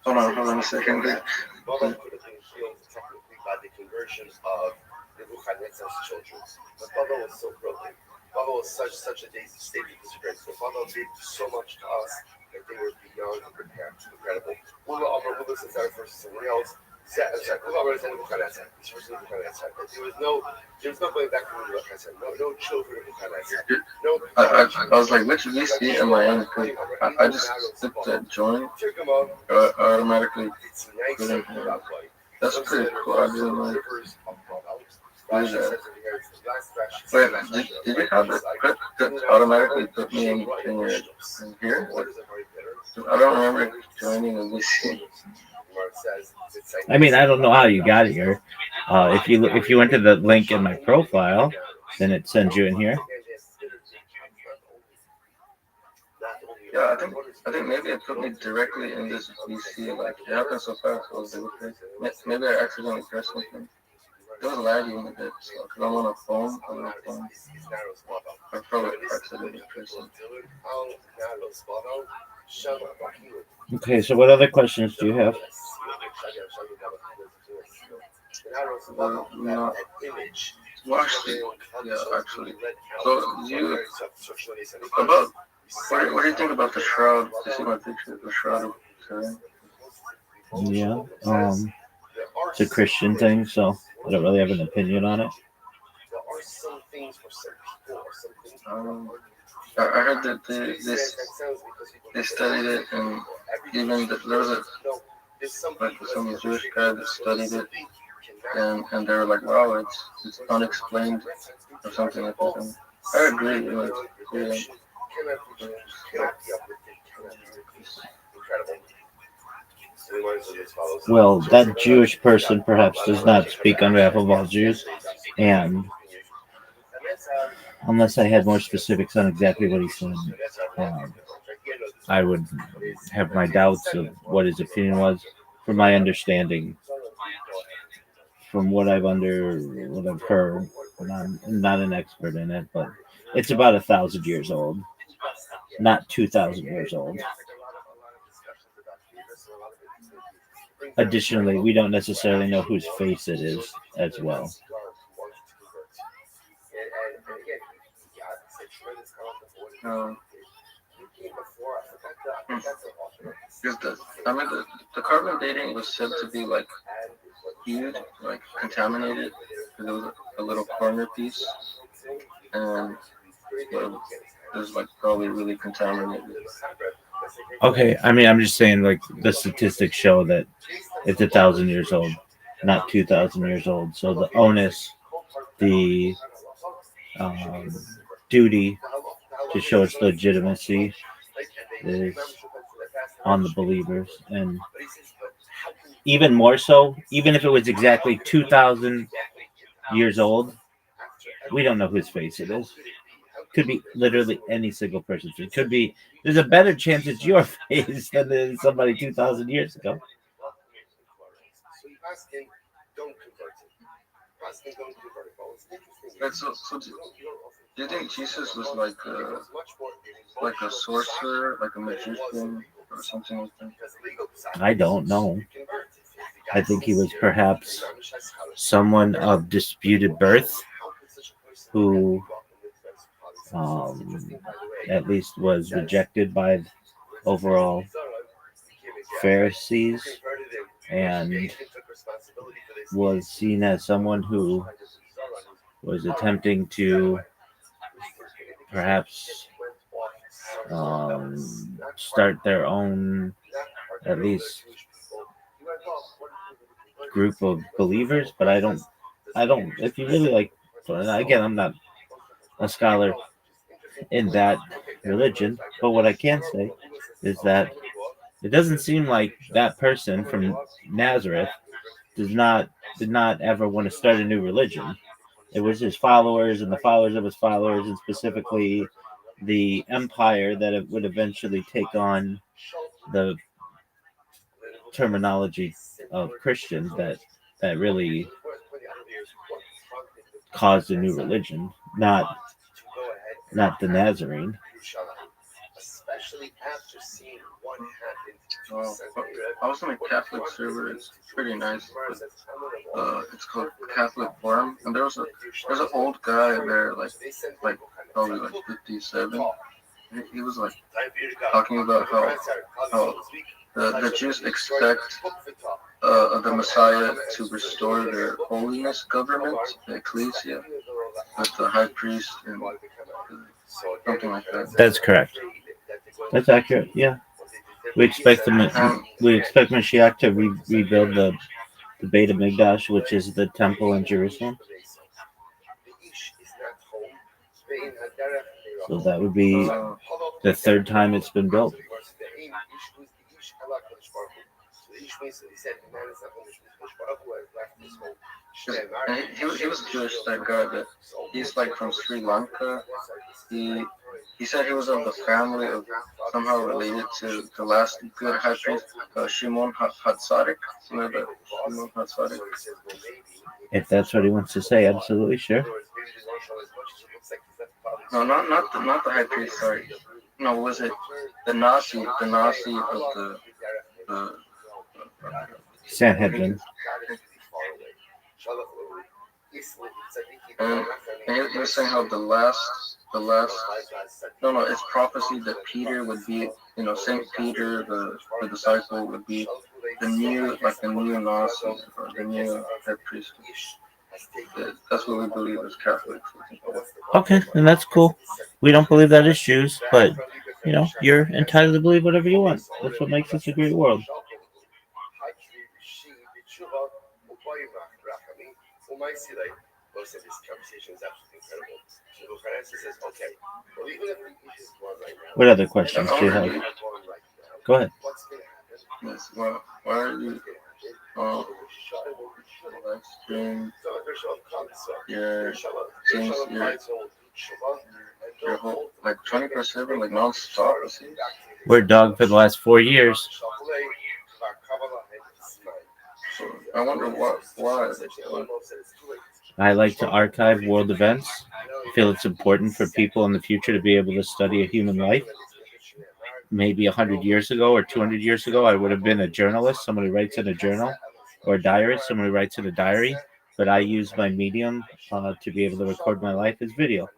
hold on a second. Baba could have been healed technically by the conversion of Nebuchadnezzar's children. But Baba was so broken. Baba was such a state of disgrace. So Baba did so much to us that they were beyond incredible. Since our first somebody else. There was no going back to Nebuchadnezzar. No children of Nebuchadnezzar. I was like, which VC am I in? I just clicked that join. Automatically put in here. That's pretty cool. I really like it. What is that? Wait, did you have it automatically put me in here? What is it? I mean, I don't know how you got here. If you went to the link in my profile, then it sends you in here. Yeah, I think maybe it put me directly in this VC. Like it happened so fast. I was able to. Maybe I accidentally pressed something. It was lagging a bit, so because I'm on a phone, I probably accidentally pressed something. Okay, so what other questions do you have? No. Well, actually, yeah, actually. So, what do you think about the shroud? You see my picture, the shroud of Turin? Yeah, it's a Christian thing, so I don't really have an opinion on it. I heard that they studied it, and even there was some Jewish guy that studied it, and they were like, wow, it's unexplained or something like that. And I agree. Well, that Jewish person perhaps does not speak on behalf of all Jews, and unless I had more specifics on exactly what he said, I would have my doubts of what his opinion was. From my understanding, from what I've heard, and I'm not an expert in it, but it's about 1,000 years old, not 2,000 years old. Additionally, we don't necessarily know whose face it is as well. The carbon dating was said to be like huge, like contaminated, because it was a little corner piece, and it was like probably really contaminated. Okay, I mean, I'm just saying, like, the statistics show that it's 1,000 years old, not 2,000 years old. So the onus, the duty to show its legitimacy is on the believers, and even more so, even if it was exactly 2,000 years old, we don't know whose face it is. Could be literally any single person. It could be. There's a better chance it's your face than it is somebody 2,000 years ago. So do you think Jesus was like a sorcerer, like a magician, or something like that? I don't know. I think he was perhaps someone of disputed birth who at least was rejected by overall Pharisees and was seen as someone who was attempting to perhaps start their own, at least, group of believers. But I don't, if you really like, again, I'm not a scholar in that religion, but what I can say is that it doesn't seem like that person from Nazareth did not ever want to start a new religion. It was his followers and the followers of his followers, and specifically the empire that it would eventually take on the terminology of Christians that really caused a new religion, not the Nazarene. I was on a Catholic server. It's pretty nice. It's called Catholic Forum, and there's an old guy there, like probably like 57. He was like talking about how the Jews expect the Messiah to restore their holiness government, the ecclesia, with the high priest and something like that. That's correct. That's accurate. Yeah, we expect Mashiach to rebuild the Beit HaMikdash, which is the temple in Jerusalem. So that would be the third time it's been built. And he was Jewish, that guy. That he's like from Sri Lanka. He said he was of the family of somehow related to the last good high priest, Shimon Hatzadik. You know that Shimon Hatzadik? If that's what he wants to say, absolutely sure. No, not the high priest. Sorry. No, was it the Nasi of the Sanhedrin. And he was saying how the last no, it's prophecy that Peter would be, Saint Peter, the disciple, would be the new Nasi, or the new head priest. That's what we believe as Catholics. Okay, and that's cool. We don't believe that as Jews, but you're entitled to believe whatever you want. That's what makes this a great world. Most of this conversation is absolutely incredible. So Francis says, okay, well, even if the issues one right now. What other questions do you have? Go ahead. What's going to happen? Yes, well, why are you live stream your whole, like 24/7, like non-stop? We're dog for the last 4 years. So I wonder why. I like to archive world events. I feel it's important for people in the future to be able to study a human life. Maybe 100 years ago or 200 years ago, I would have been a journalist, someone who writes in a journal, or a diarist, someone who writes in a diary. But I use my medium to be able to record my life as video.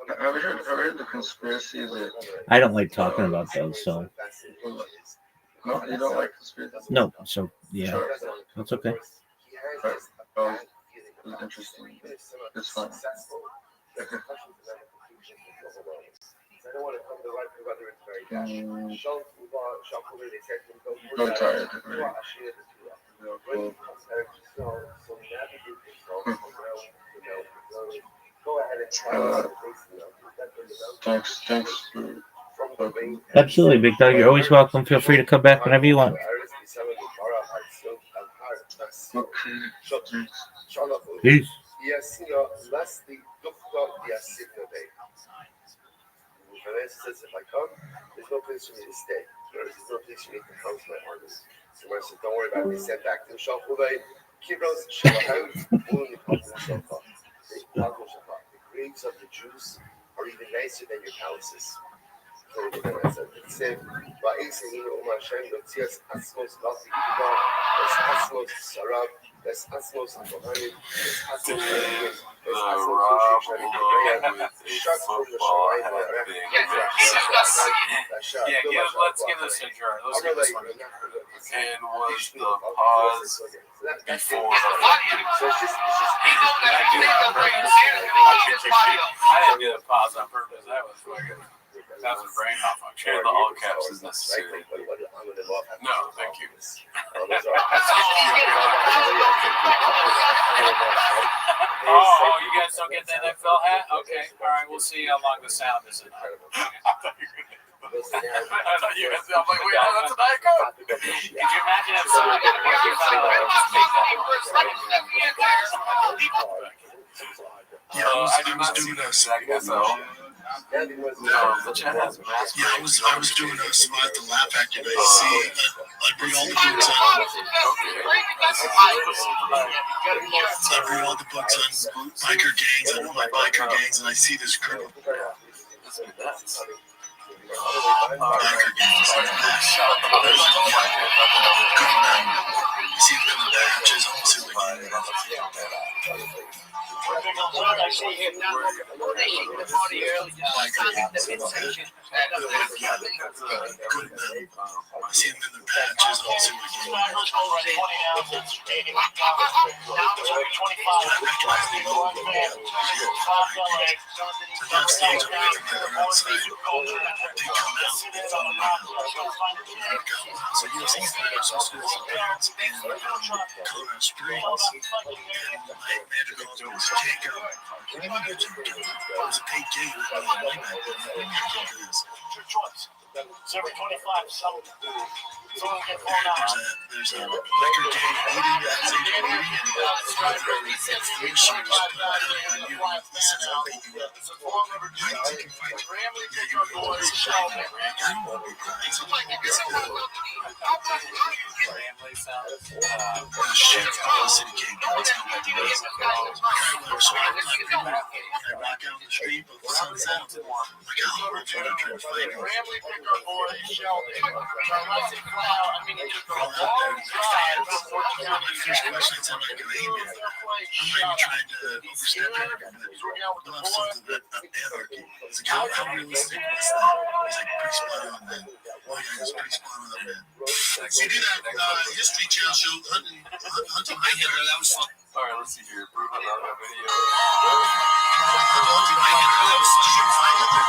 Have you heard the conspiracy that... I don't like talking about those, so... No, you don't like conspiracy? No, so, yeah, sure. That's okay. Oh, it's interesting. It's fun. I'm tired. Thanks. Absolutely, Big Dog. You're always welcome. Feel free to come back whenever you want. Peace. Says, if I come, there's no place for me to stay. There's no place for me to house my army. So I said, don't worry about it. They sent back to the Shalchulay. Kibros, Shalachim, the graves of the Jews are even nicer than your palaces. Let's give this a jar. Let's give this one a jar. And was the pause before the... I didn't get a pause on purpose. That was fucking... That was brain malfunction. The all caps is necessary. No, thank you. Oh, you guys don't get the NFL hat? Okay, all right. We'll see how long the sound is. I thought you guys. I'm like, wait, that's an icon. Could you imagine if someone I was doing a spot the laugh activate. See, I bring all the books on. I bring all the books on biker gangs. I know my biker gangs, and I see this group of biker gangs. I see them in the batches. I don't see the gang. I see him now. They hit the party early. I see them in the patches. I don't see the gang. first over at 20 ounces. Now it's every 25. Downstage, I'm waiting for my outside. They come out, they fall around. So UFC fighters also has appearance in Colorado Springs. And my manager calls me and says, Jacob, can you get your it was a paid gig with me and way back then. I didn't know this. Your choice. It's every 25. There's a record day meeting, Alexander meeting, and three shows put out on you. Listen, I'll beat you up. Right, you can fight. Yeah, you will. It's a shame. I don't want to be crying. It's good. Shit, the city can't go. It's not like it was. So I rock out on the street, but the sun's out. I'm like, oh, I'm trying to fight him. My first question I tell my guy, hey man, I'm not even trying to overstep it, but I love sons of anarchy. I was like, how realistic was that? He's like, pretty spot on, man. One guy is pretty spot on, man. So you did that History Channel show, Hunting My Hitler, that was fun. Alright, let's see here. Proof of that video. Hunting My Hitler, that was, did you ever find Hitler?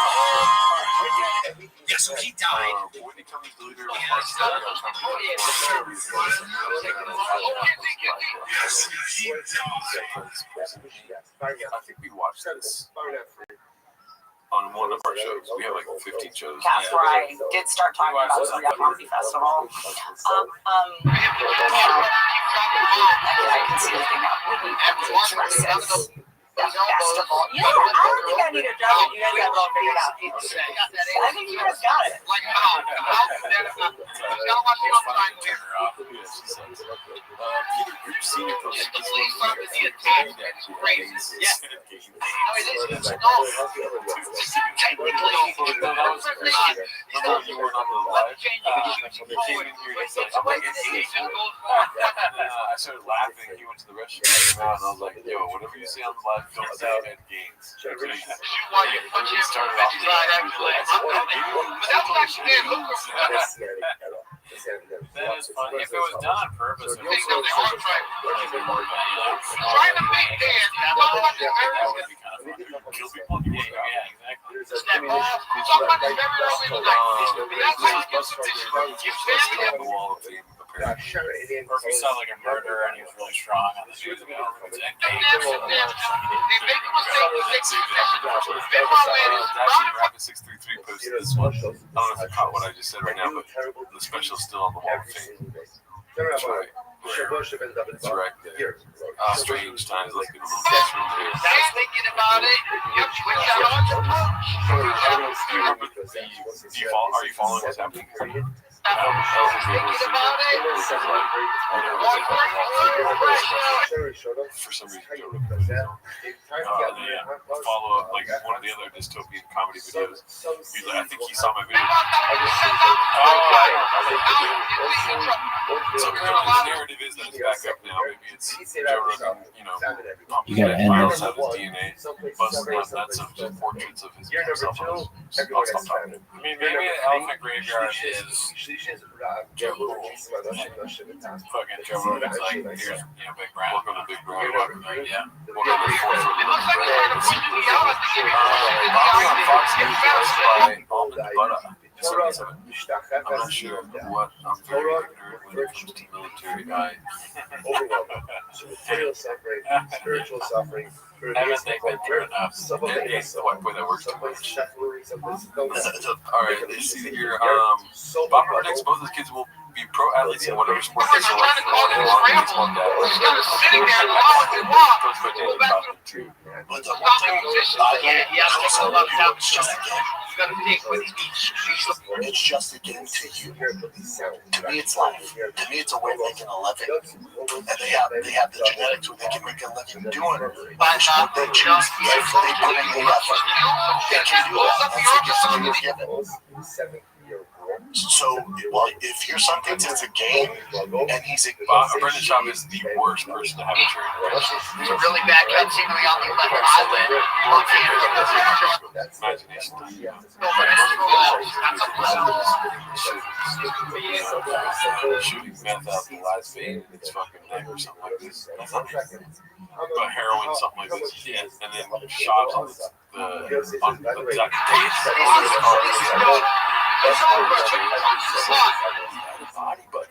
Yeah, so he died. Whitney Cummings, the leader of the party, I think we watched this on one of our shows. We have like 15 shows. That's where I did start talking about the Real Comedy Festival. I can see the thing about Whitney dresses. Festival. You know, I don't think I need a job. You guys have it all figured out. I think you guys got it. Peter Senior posted this I started laughing. He went to the restroom and I was like, yo, whatever you say on the live, don't say Ed Gaines. Started off That is funny. If it was done on purpose, it would be trying to make Dan. Kill people. Yeah, exactly. Or if you saw like a murder and he was really strong on the news about it. Rapid633 posted this one. I don't know if you caught what I just said right now, but the special's still on the wall of fame. That's right. That's right there. Strange times. Let's get a little closer there. Thinking about it. Are you following what's happening here? For some reason, follow up like one of the other dystopian comedy videos. He's like, I think he saw my video. So apparently the narrative is that it's back up now. Maybe it's Joe Rogan, You gotta end this. His DNA, busting out nuts of portraits of himself. I'll stop talking. I mean, maybe an elephant graveyard is Joe Rogan. fucking Joe Rogan's like, here's, Big Brown. Welcome to Big Brown. Yeah. Welcome to Bobby on Fox News was by Almond Butter. I'm not sure what I'm very ignorant when it comes to military guy. Material suffering, spiritual suffering. Haven't they been through enough? It's the white boy that works too much. Alright, let's see here. Bob predicts both his kids will be pro athletes in whatever sport they select. But the one thing it's just a game to you. To me, it's life. To me, it's a way they can live it. And they have the genetics where they can make a living doing it. But what they choose if they put in the effort. They can do that. That's the gift they were given. So, well, if your son thinks it's a game and he's a Brendan Schaub is the worst person to have a jury. It's a really bad cutscene on the left island. Imagination. Shooting meth out the last vein in its fucking neck or something like this. But heroin, something like this. Yeah. And then Schaub's on the exact date. It's over. Body, but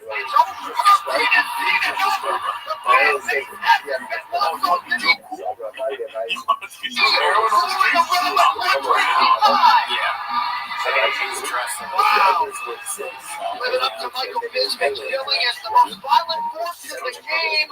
Living up to Michael Bisping, killing is the most violent force in the game.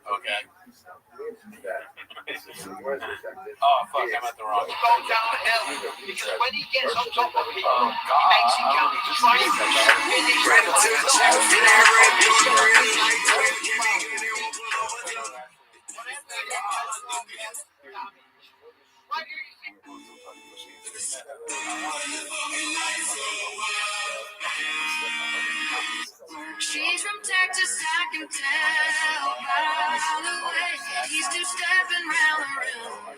okay. Oh fuck, I'm at the wrong. Because when he gets on top of people, he makes it count. He's trying She's from Texas, I can tell by the way he's two-stepping round the room.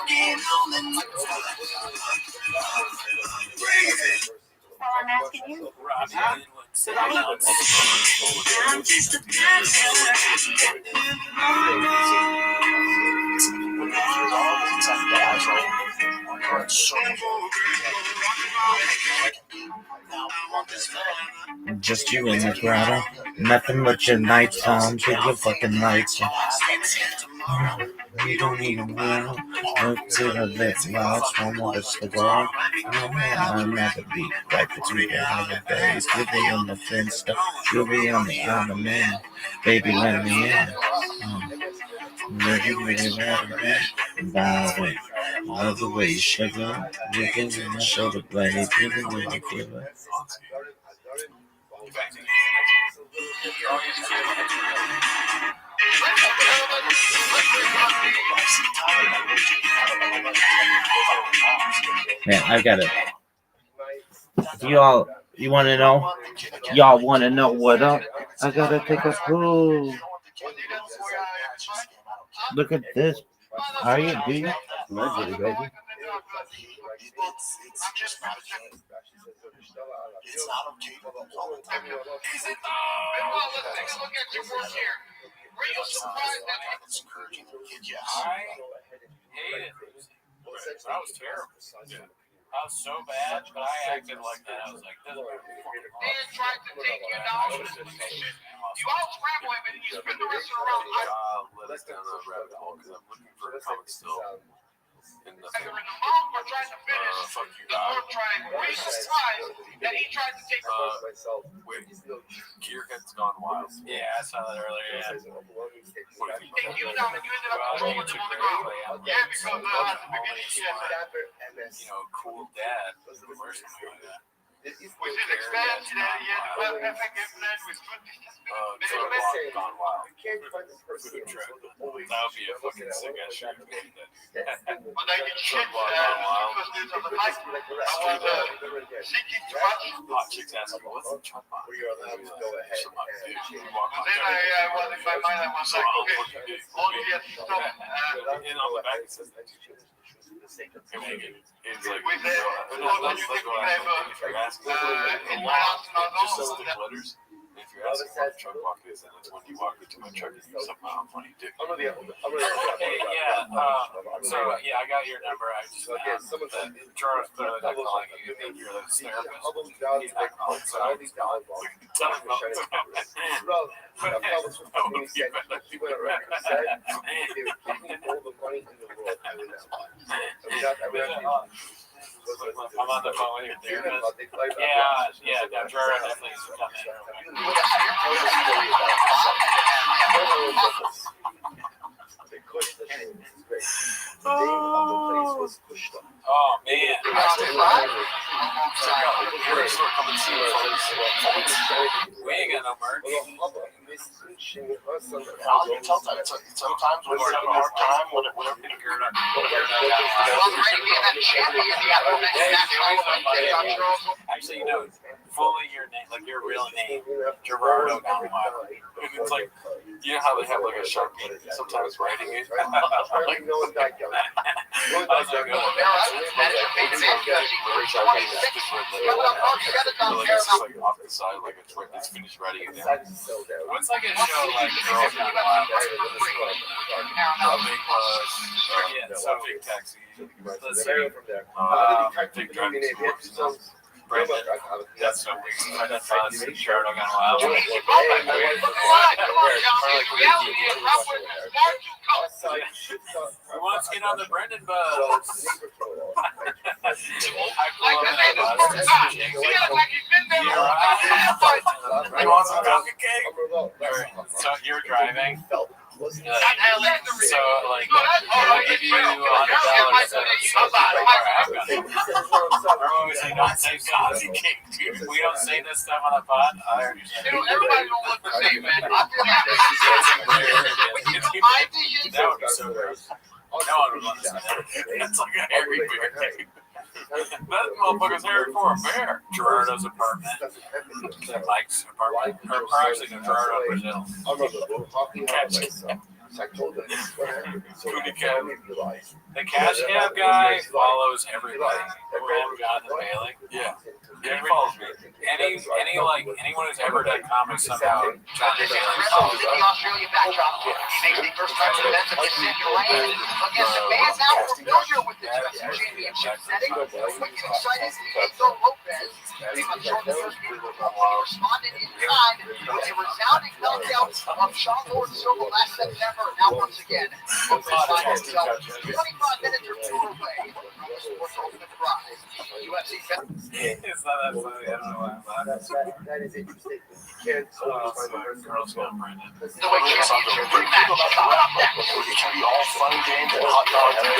Hey, I'm asking you. I'm just a Just you in the grotto, nothing but your nights on, with your fucking lights on. You don't need a will, look to the left, watch, one more to the wall. I'll never be right between the other days. You'll be on the fence, you'll be on the other man. Baby, let me in. Really violent. Love the way you sugar, looking in my shoulder blade, feeling when you feel it. Man, I got it. You want to know? Y'all want to know what up? I gotta take a poo. Look at this. Are you, do you? Allegedly, baby. It's not okay to lose all the time. let's take a look at your work here. Were you surprised that It's encouraging the kid, yes. I hated losing. That was terrible. Yeah. I was so bad, but I acted like that. I was like, this is Dan tried to take you down with his position. You all scramble him and you spin the rest of the round. Let us down a rabbit hole because I'm looking for a comment still. And nothing. Either in the mouth or trying to finish Fuck you, the third triangle. Were you surprised that he tried to take wait, Gearhead's gone wild. Yeah, I saw that earlier. Yeah. take you down and you ended up controlling him on the ground? Yeah, because the beginning he said that. Cool dad. Or something like that. It is We should expand web effectiveness with Gone Wild. you can't find the person Food truck. always That would be a fucking sick ass shirt. but I get shit because news on the mic. I was seeking to watch. Hot chicks asking, what's the truck box? where you're allowed to go ahead Some hot and dude. change. You walk on Then I was in my mind, I was like, okay, all get stop. and on the back it says that it's like With the what you think we have in my house just now, stick letters. If you're asking what the truck walk is, then it's when you walk into my truck and you somehow funny dick. So yeah, I got your number. I just Charles clearly not calling you. You're the therapist. He's not calling, so I was calling. Tell him about I'm on the phone with your therapist. Yeah, Dr. definitely needs to come in. Oh man. We ain't got no merch. Sometimes when we're having a hard time, Actually, no, fully your name, like your real name, Gerardo Gone Wild. And it's like, you know how they have like a Sharpie sometimes writing it? Off the side, like it's finished writing it down. What's like a show like Girls Gone Wild? So Big Taxi. Let's see. Big Driving Schools. Brandon. That's so weird. That's Gerardo Gone Wild. Who wants to get on the Brendan bus? You want some coffee cake? So you're driving. So like, we'll give you $100 we don't say coffee cake, dude. We don't say this stuff on the pod. I understand. Everybody don't look the same, man. That would be so gross. No one would want to say that. That's like a hairy bear. That motherfucker's hairy for a bear. Gerardo's apartment. Mike's apartment. Or actually, no, Gerardo Brazil. The cash cab guy follows everybody. Everyone got the mailing. Yeah. He follows me. Anyone who's ever done comics somehow, John Bailey follows me. Australian backdrop. He makes the first time events of the second lane against a man now familiar with the championship setting. Wicked excited, Diego Lopez. He was short the first period. He responded in kind with a resounding knockout of Sean Lord Silva last September. Now once again, Lopez finds himself 25 minutes or two away from the sports ultimate prize. UFC. It's not that funny. I don't know why I'm laughing. That is interesting. You can't always find the person. Girls Gone Brandon. The way championship rematch. it can be all fun games and hot dogs and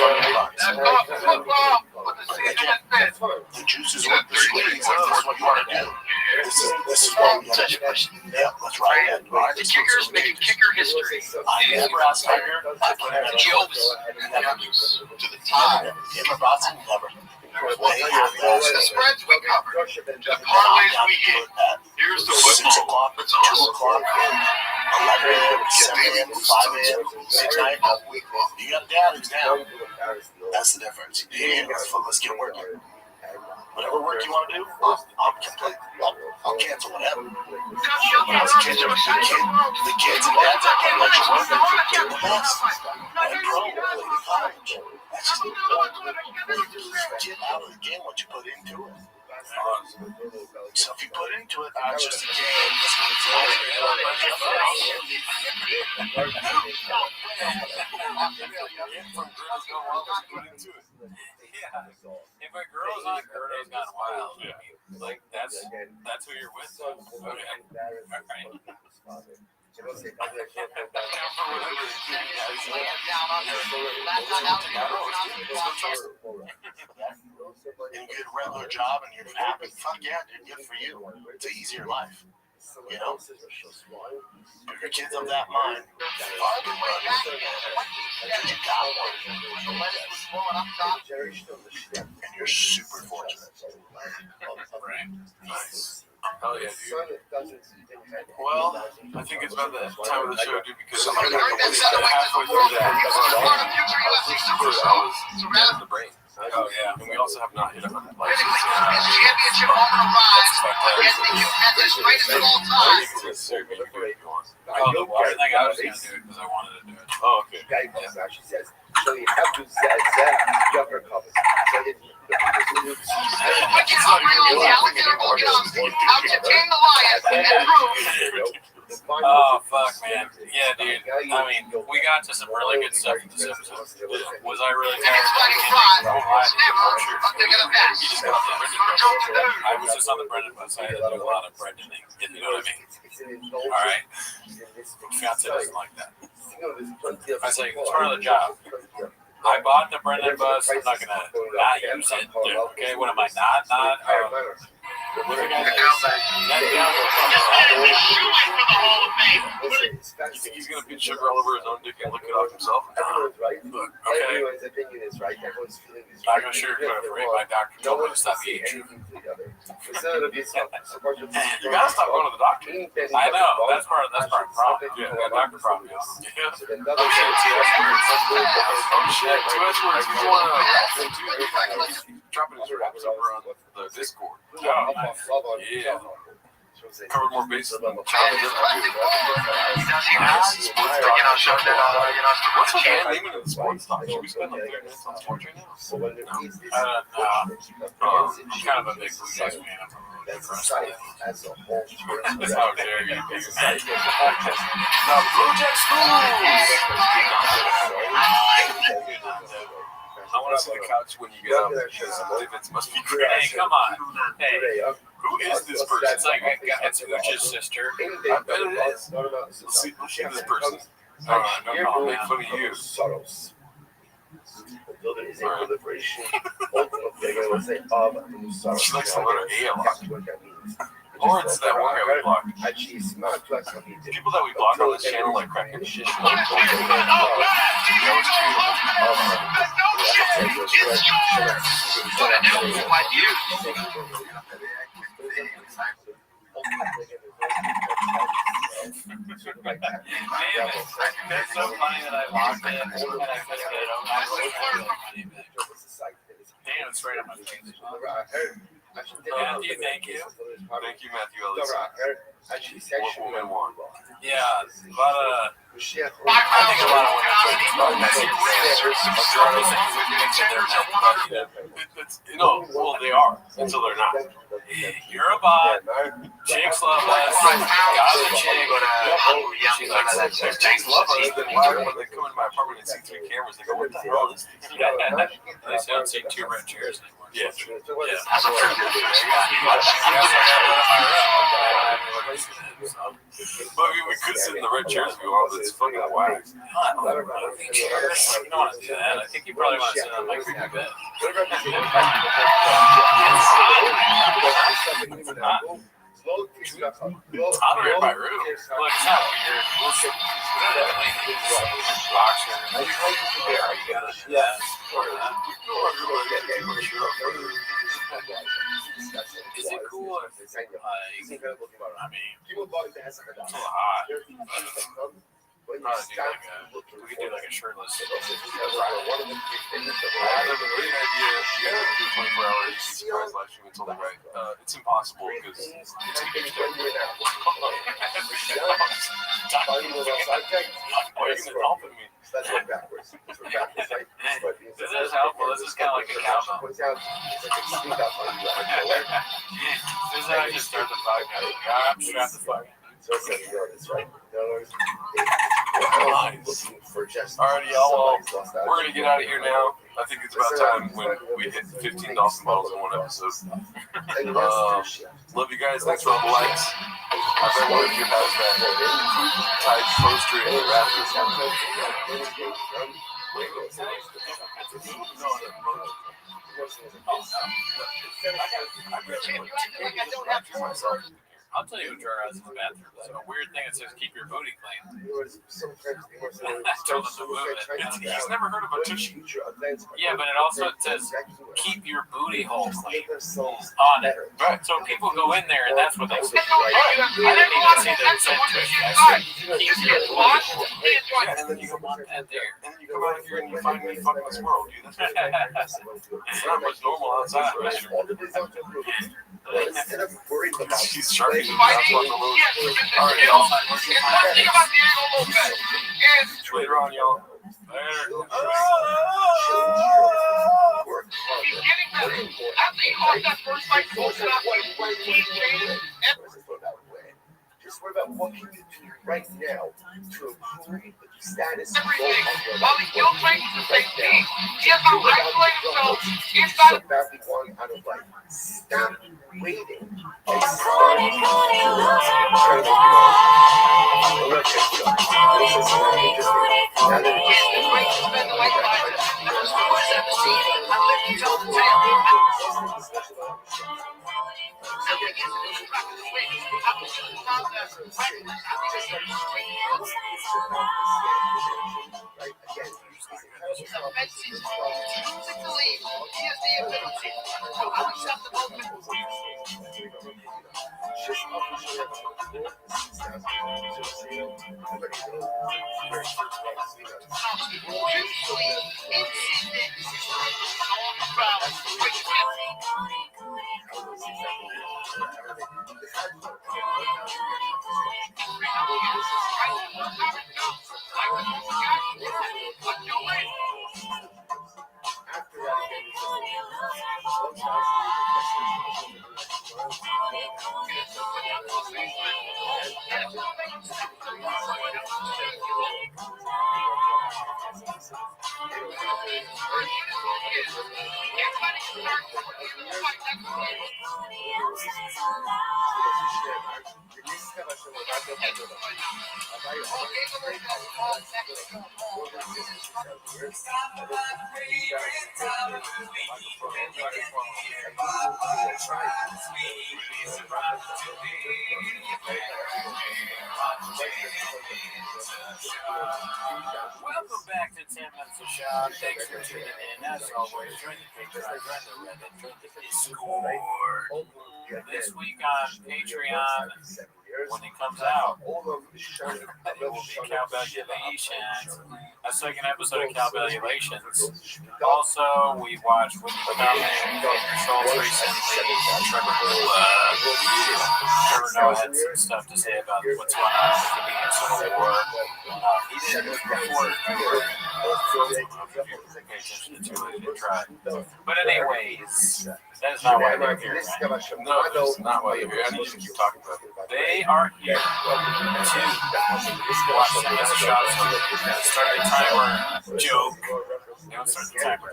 football. But the season has been. The juice is what the squeeze. That's what you want to do. This is what we got to do. Yeah, that's right. The kickers making kicker history. I am Brass Tiger. I put in a jokes. Never to the time. Him or Boston, never. The spreads we covered. The parlays we hit. Here's the 6 football. o'clock, 2 o'clock, 11 a.m., 7 a.m., 5 a.m., 6, 9 o'clock. You got dad who's down. That's the difference. Yeah, let's get working. Whatever work you want to do, I'll cancel whatever. As kids, the kids and dads are going to let you work. They're the best. And pro, play college. That's just get out of the game what you put into it. So if you put into it, it's just a game. Yeah. If a girl's on Gerardo's Gone Wild, I mean, like that's who you're with. Okay. All right. and you get a regular job and you're happy, fuck yeah, dude, good for you. It's an easier life. You know? If your kids of that mind, bargain money, and you got one. And you're super fortunate. Right. Nice. Hell yeah, dude. Well, I think it's about the time of the show, dude, because I'm halfway through that. I was in the brain. Oh yeah, and we also have not hit 100 likes. Championship over the rise. Yes, the fastest greatest of all time. Oh, the water thing, I was going to do it because I wanted to do it. Oh, okay. She says, so you have to younger couples. Oh, fuck, man. Yeah, dude. I mean, we got to some really good stuff in this episode. Was I really tired? I was just on the Brendan bus. I had to do a lot of Brendaning, if you know what I mean. Alright? Fiance doesn't like that. I say, it's part of the job. I bought the Brendan bus. I'm not going to not use it. Okay, what am I not? What are you guys You think he's gonna put sugar all over his own dick and lick it off himself? Look, okay. Everyone's opinion is right. Everyone's feeling is I'm not sure if my doctor told me to stop eating. You gotta stop going to the doctor. I know. That's part of the problem. Yeah, that doctor problem. Oh shit, 2 S words. If you wanna dropping his raps over on the Discord. Oh, nice. Yeah. Covered more bases than the child. What's the band name of the sports talk? Should we spend like 30 minutes on sports right now? I'm kind of a big Blue Jays fan. How dare you? Now, Blue Jays schools! I want to see the couch when you get up. Divots must be great. Hey, come on. Hey, who is this person? It's like it's Ucha's sister. I bet it is. Let's see this person. No problem. Make fun of you. She likes the letter A a lot. Or it's that one guy we blocked. People that we block on this channel like cracking shit. That's so funny that I lost it and I couldn't get it open. Damn, it's right on my face. Matthew, thank you. Thank you, Matthew Ellis. What woman want? Yeah, a lot of. I think a lot of women. Well, they are until they're not. You're a bot. Chicks love us. Got a chick. She likes us. Chicks love us. Then why when they come into my apartment and see 3 cameras, they go, "What the hell is this?" They say, "Don't see 2 red chairs anymore." Yeah. But we could sit in the red chairs if we want, but it's fucking whack. Chairs. You don't want to do that. I think you probably want to sit on my creepy bed. I'm in my room. Look, it's not weird. Is it cool if it's like, I mean, it's hot. We could do like a shirtless. I have a great idea. You guys want to do a 24-hour AC surprise live stream until they write. It's impossible because it's a huge thing. Why are you going to dolphin me? Let's go backwards. This is helpful. This is kind of like a countdown. This is how I just start the podcast. I'm strapped the fuck. So it's like it's right. Nice. Alrighty, y'all. We're gonna get out of here now. I think it's about time when we hit 15 Dawson bottles in one episode. Love you guys. Thanks for all the likes. I bet one of you has that tight poster in your rafters. I'll tell you what dry eyes in the bathroom. So a weird thing that says keep your booty clean. I told him to move it. He's never heard of a tushy. Yeah, but it also says keep your booty hole clean on it. Right. So people go in there and that's what they say. I didn't even see that it said tushy. I said keep your booty hole clean. Yeah, and then you go on that there. And then you come out here and you find me fucking a squirrel, dude. It's not much normal outside. Instead of worrying about she's sharpie. Alright, y'all. Later on, y'all. Just worry about what you can do right now to improve the status of your While the guilt ranks the same thing, he has now isolated himself inside of badly want out of life. Stop waiting. Welcome back to 10 Minutes of Shop. Thanks for tuning in. As always, join the Patreon, join the Reddit, join the Discord. This week on Patreon, when it comes out, it will be Cowbellulations, a second episode of Cowbellulations. Also, we watched Whitney Cummings, Schultz recently, Trevor Noah had some stuff to say about what's going on with the convenience civil war. He didn't report pay attention to too late to try. But anyways, that is not why they're here. No, that's not why they're here. I need you to keep talking about it. They are here to watch 10 Minutes of Shop. Start the timer joke. They don't start the timer.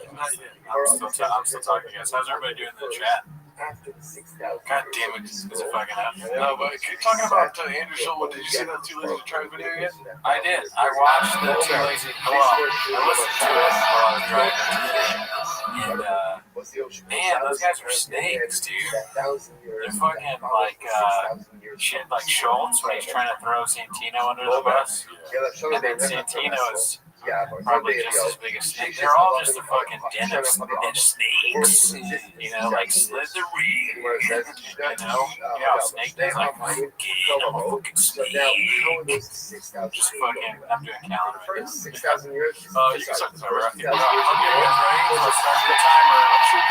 I'm still talking, guys. How's everybody doing in the chat? God damn it, is it fucking up? No, but keep talking about Andrew Schultz. Did you see that Too Lazy to Try video yet? I did. I watched the Too Lazy. Well, I listened to it while I was driving today. And, man, those guys are snakes, dude. They're fucking like, shit like Schultz when he's trying to throw Santino under the bus. And then Santino is probably just as big as snake. They're all just a fucking den of snakes. You know, like Slytherin. You know how Snake is like, I'm a fucking snake. Just fucking, I'm doing calendar right now. 6,000 years. You can start the timer. I'll get you guys ready. I'll start the timer. I'm sure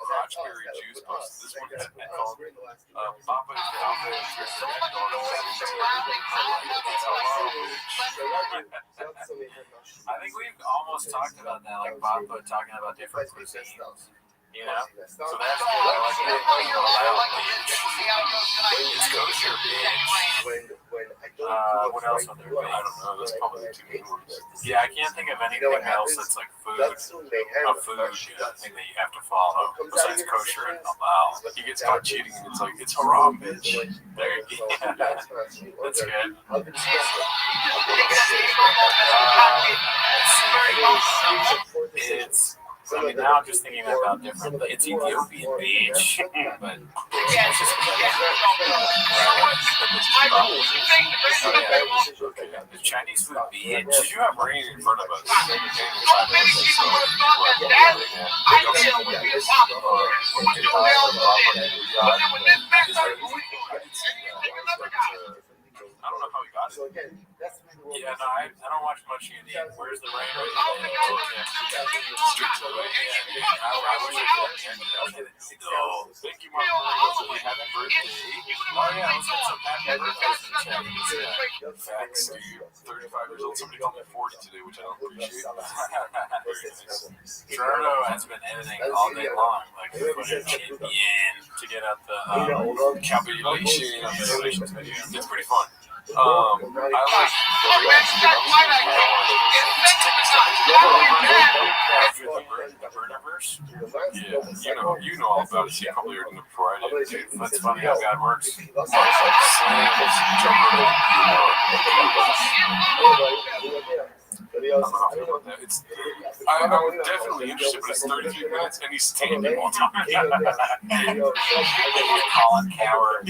Crotchberry juice. This one is called Papa I think we've almost talked about that, like Papa talking about different cuisines. You know? So that's good. I like that. Loud bitch. It's kosher bitch. What else are there? I don't know. That's probably the two main ones. Yeah, I can't think of anything else that's like food. A food thing that you have to follow besides kosher and halal. You get caught cheating and it's like, it's haram, bitch. There you go. Yeah. That's good. It's, I mean, now I'm just thinking about different, it's Ethiopian beach, but it's just the Chinese food beach. You have rain in front of us. I don't know how we got it. Yeah, no, I don't watch much UD. Where's the rain? I thank you, Mark. Happy birthday. Oh, yeah, let's get some happy birthdays in chat. Facts, dude. 35 years old. Somebody called me 40 today, which I don't appreciate. Gerardo has been editing all day long, like footage to get out the calculations video. It's pretty fun. I like the burnerverse. Yeah, you know all about it. So you probably heard it before I did. That's funny how God works. I'm definitely interested, but it's 33 minutes and he's standing all talking. Colin Coward,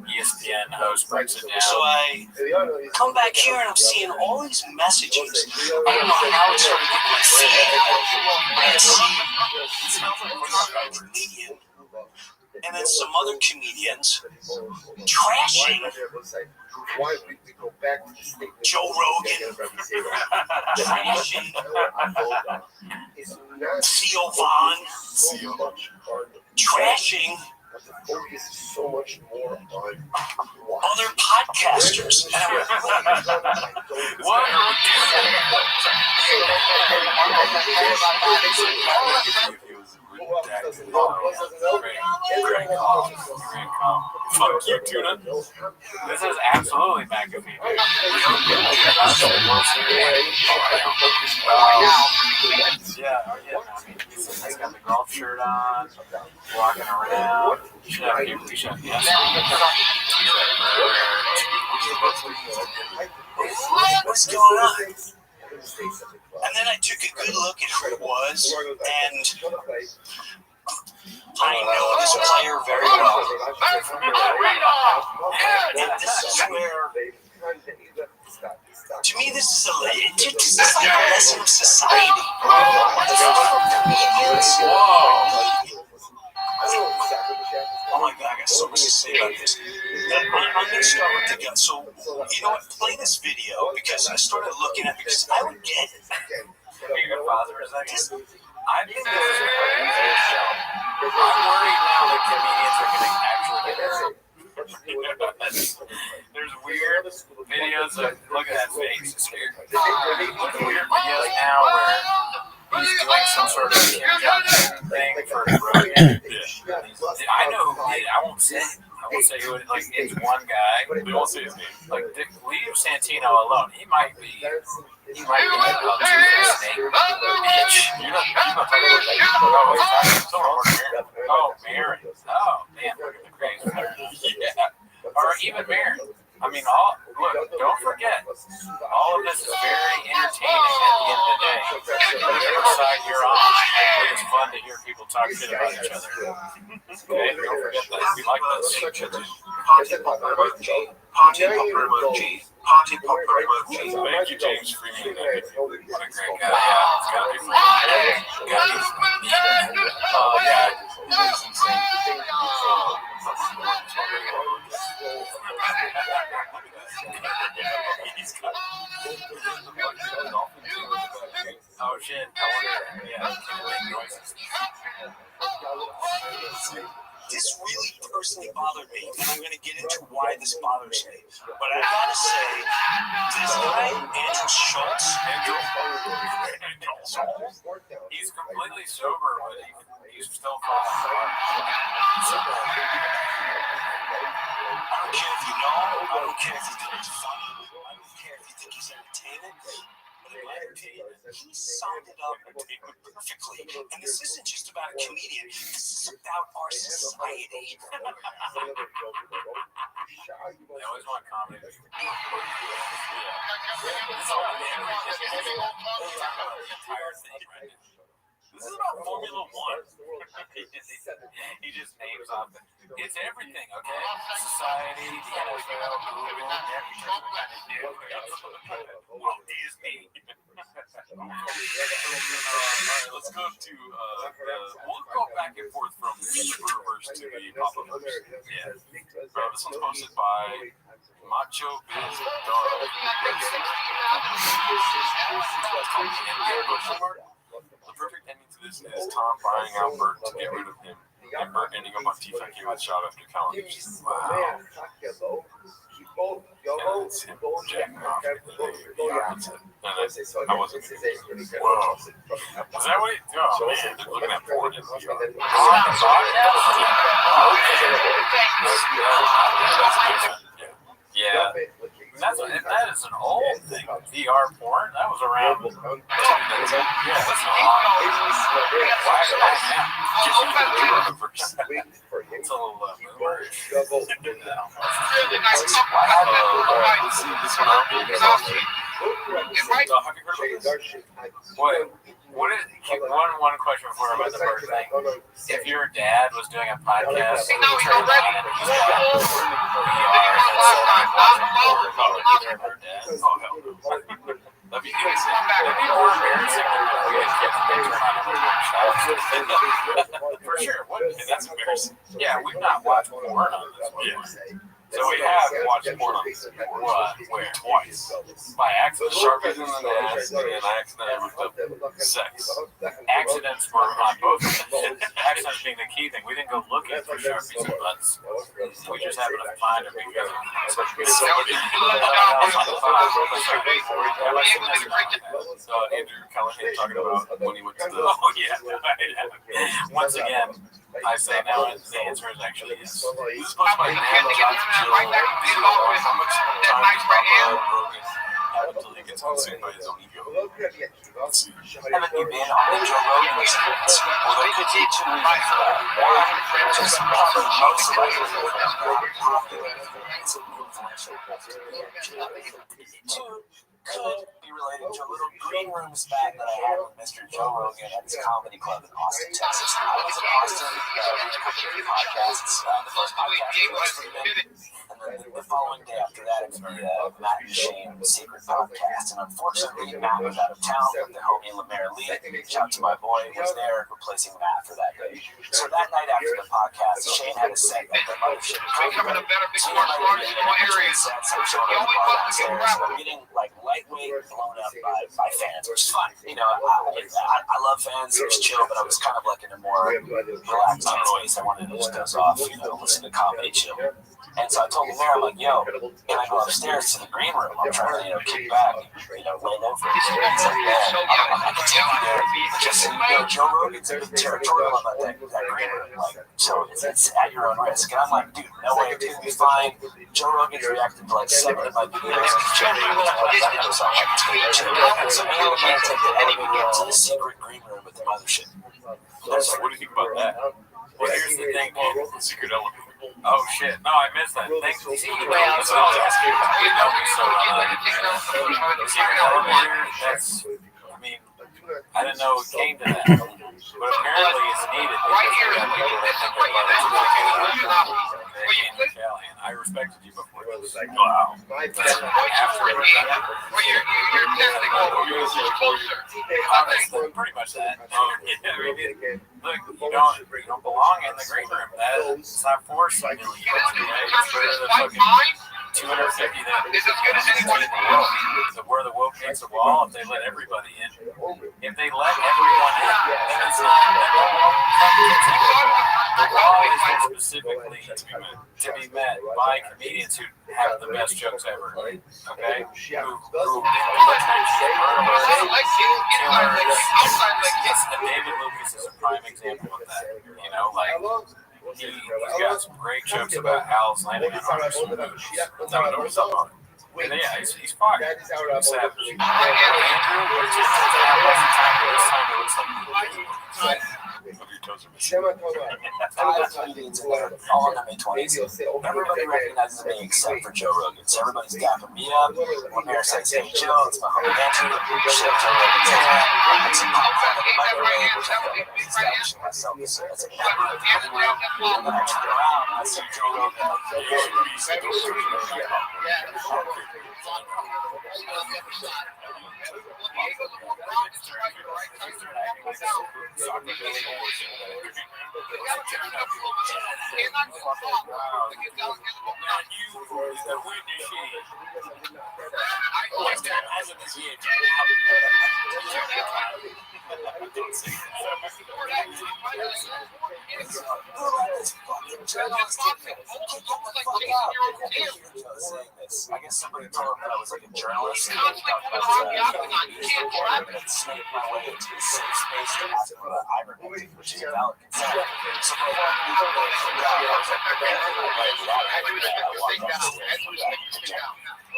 ESPN host, breaks it down. So I come back here and I'm seeing all these messages. I don't know how it started getting my feed. I see and then some other comedians trashing Joe Rogan, trashing Theo Vaughn, trashing other podcasters. Fuck you, Tuna. This is absolutely McAfee. He's got the golf shirt on, walking around. What's going on? And then I took a good look at who it was, and I know this player very well. And this is where, to me, this is like a lesson of society. Oh my God, I got so much to say about this. I'm going to start with the gun. So, you know what? Play this video because I started looking at it because I would get it. Your father is that? I think this is a pretty easy show. I'm worried now that comedians are going to actually get hurt. There's weird videos of, look at that face, it's weird. There's weird videos now where he's doing some sort of thing for Rogan. I know who did it. I won't say who it is. Like, it's one guy. We won't say his name. Like, leave Santino alone. He might be up to a snake. Bitch. You're not talking about that. Oh, Mary. Oh, man, look at the crazy. Yeah. Or even Mary. I mean, look, don't forget, all of this is very entertaining at the end of the day. Whatever side you're on, it's fun to hear people talk shit about each other. Okay, don't forget that. We like that shit. Party popper emoji. Party popper emoji. Party popper emoji. Thank you, James Freeman. What a great guy. Yeah, it's gotta be Freeman. Oh, yeah. It's insane. Oh shit, I wonder, yeah, make noises. This really personally bothered me, and I'm going to get into why this bothers me. But I gotta say, this guy, Andrew Schultz, he's He's completely sober, but he's still falling apart. I don't care if you know him. I don't care if you think he's funny. I don't care if you think he's entertaining. But in my opinion, he summed it up perfectly. And this isn't just about a comedian. This is about our society. They always want comedy. It's about everything. Entire thing right now. This is about Formula One. He just names off. It's everything, okay? Society, the NFL, Google, Walt Disney. All right, let's go to we'll go back and forth from the Brewverse to the Papa verse. Yeah. This one's posted by Macho Biz Darl. The perfect ending to this is Tom buying out Bert to get rid of him, and Bert ending up on TFAQ with shot after calendars. Wow. And it's him jacking off in the yards. I wasn't. Whoa. Is that what he? Oh man, they're looking at porn in the yard. Yeah. That is an old thing. VR porn? That was around. Yeah, that's a long. It's a little boomerish. Let's see this one out. What is one question before about the first thing? If your dad was doing a podcast, let me That'd be more embarrassing than if we had kids and they turn on everyone's For sure. That's embarrassing. Yeah, we've not watched porn on this one. Yeah. So we have watched porn on this where? Twice. By accident. Sharpies in the nest, and I accidentally looked up sex. Accidents were on both. Accidents being the key thing. We didn't go looking for Sharpies and butts. We just happened to find them because of Andrew Callahan talking about when he went to the. Oh, yeah. Once again, I say now the answer is actually yes. This is supposed to be right back to the how much time does Rogan have until he gets consumed by his own ego? Haven't you been on the Joe Rogan experience? Well, they could teach you just could be related to a little green room spat that I had with Mr. Joe Rogan at his comedy club in Austin, Texas. I was in Austin doing a couple of podcasts. The first podcast was Freeman, and then the following day after that, it was the Matt and Shane Secret Podcast. And unfortunately, Matt was out of town with the homie Lemaire Lee. Shout out to my boy who was there replacing Matt for that day. So that night after the podcast, Shane had a set at the mothership. So I'm getting like lightweight blown up by fans, which is fine. You know, I love fans. It was chill, but I was kind of like in a more relaxed space. I wanted to just doze off, you know, listen to comedy, chill. And so I told him there, I'm like, yo, can I go upstairs to the green room? I'm trying to, kick back, lay low for a bit. He's like, man, I can take you there. Just so you know, Joe Rogan's a bit territorial about that green room. Like, so it's at your own risk. And I'm like, dude, no way, it's going to be fine. Joe Rogan's reacted to like 7 of my videos. So me and Lemaire take the enemy to the secret green room at the mothership. What do you think about that? Well, here's the thing, the secret elevator. Oh shit! No, I missed that. Thanks. That's what I was asking. You know me so well. Secret elevator. That's. I mean, I didn't know it came to that, but apparently it's needed because we got people that think they're Callahan. I respected you before. Wow. Pretty much that. Look, you don't belong in the green room. That's not forced. It's for the fucking 250 that is as good as anyone in the world. So where the woke hits the wall, if they let everybody in. If they let everyone in, then it's not. The law is there specifically to be met by comedians who have the best jokes ever. Okay? Who've been through the trenches, murderers, killers. David Lucas is a prime example of that. You know, like, he's got some great jokes about owls landing on arms. Never noticed up on it. And yeah, he's fine. He's savage. Andrew, what's your time it looks like your toes are missing. All in my 20s. Everybody recognizes me except for Joe Rogan. So everybody's dapping me up. When Mayor says, hey, Joe, it's my homie Andrew. Shit, Joe Rogan's hand. I some popcorn in the microwave, which I feel like establishing myself as a network. And then I turn around and I see Joe Rogan. I guess somebody told him that I was like a journalist. I snake my way into a safe space to ask for the ivermectin, which is a valid consent.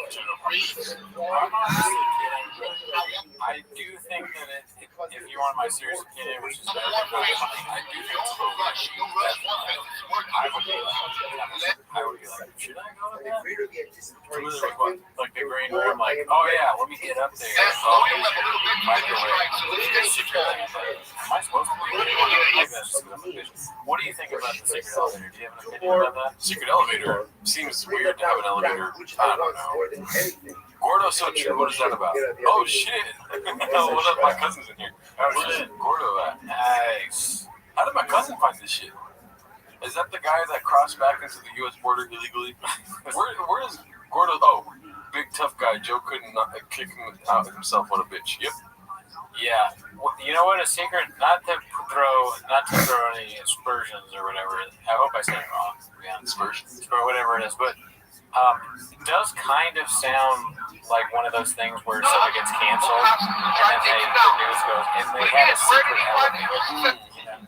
So I do think that if you want my serious opinion, which is very funny, I do think it's a little rushy. I would be like, should I go with that? Like the green room, like, oh yeah, let me get up there. Am I supposed to be? What do you think about the secret elevator? Do you have an opinion about that? Secret elevator seems weird to have an elevator. I don't know. Gordo's so true. What is that about? Oh shit! What up? My cousin's in here. Oh shit! Gordo at? Nice. How did my cousin find this shit? Is that the guy that crossed back into the U.S. border illegally? Where is Gordo? Oh, big tough guy. Joe couldn't kick him out himself. What a bitch. Yep. Yeah. You know what? A secret, not to throw any aspersions or whatever. I hope I said it wrong. Yeah, aspersions or whatever it is, but it does kind of sound like one of those things where somebody gets canceled and then the news goes, and they had a secret elevator.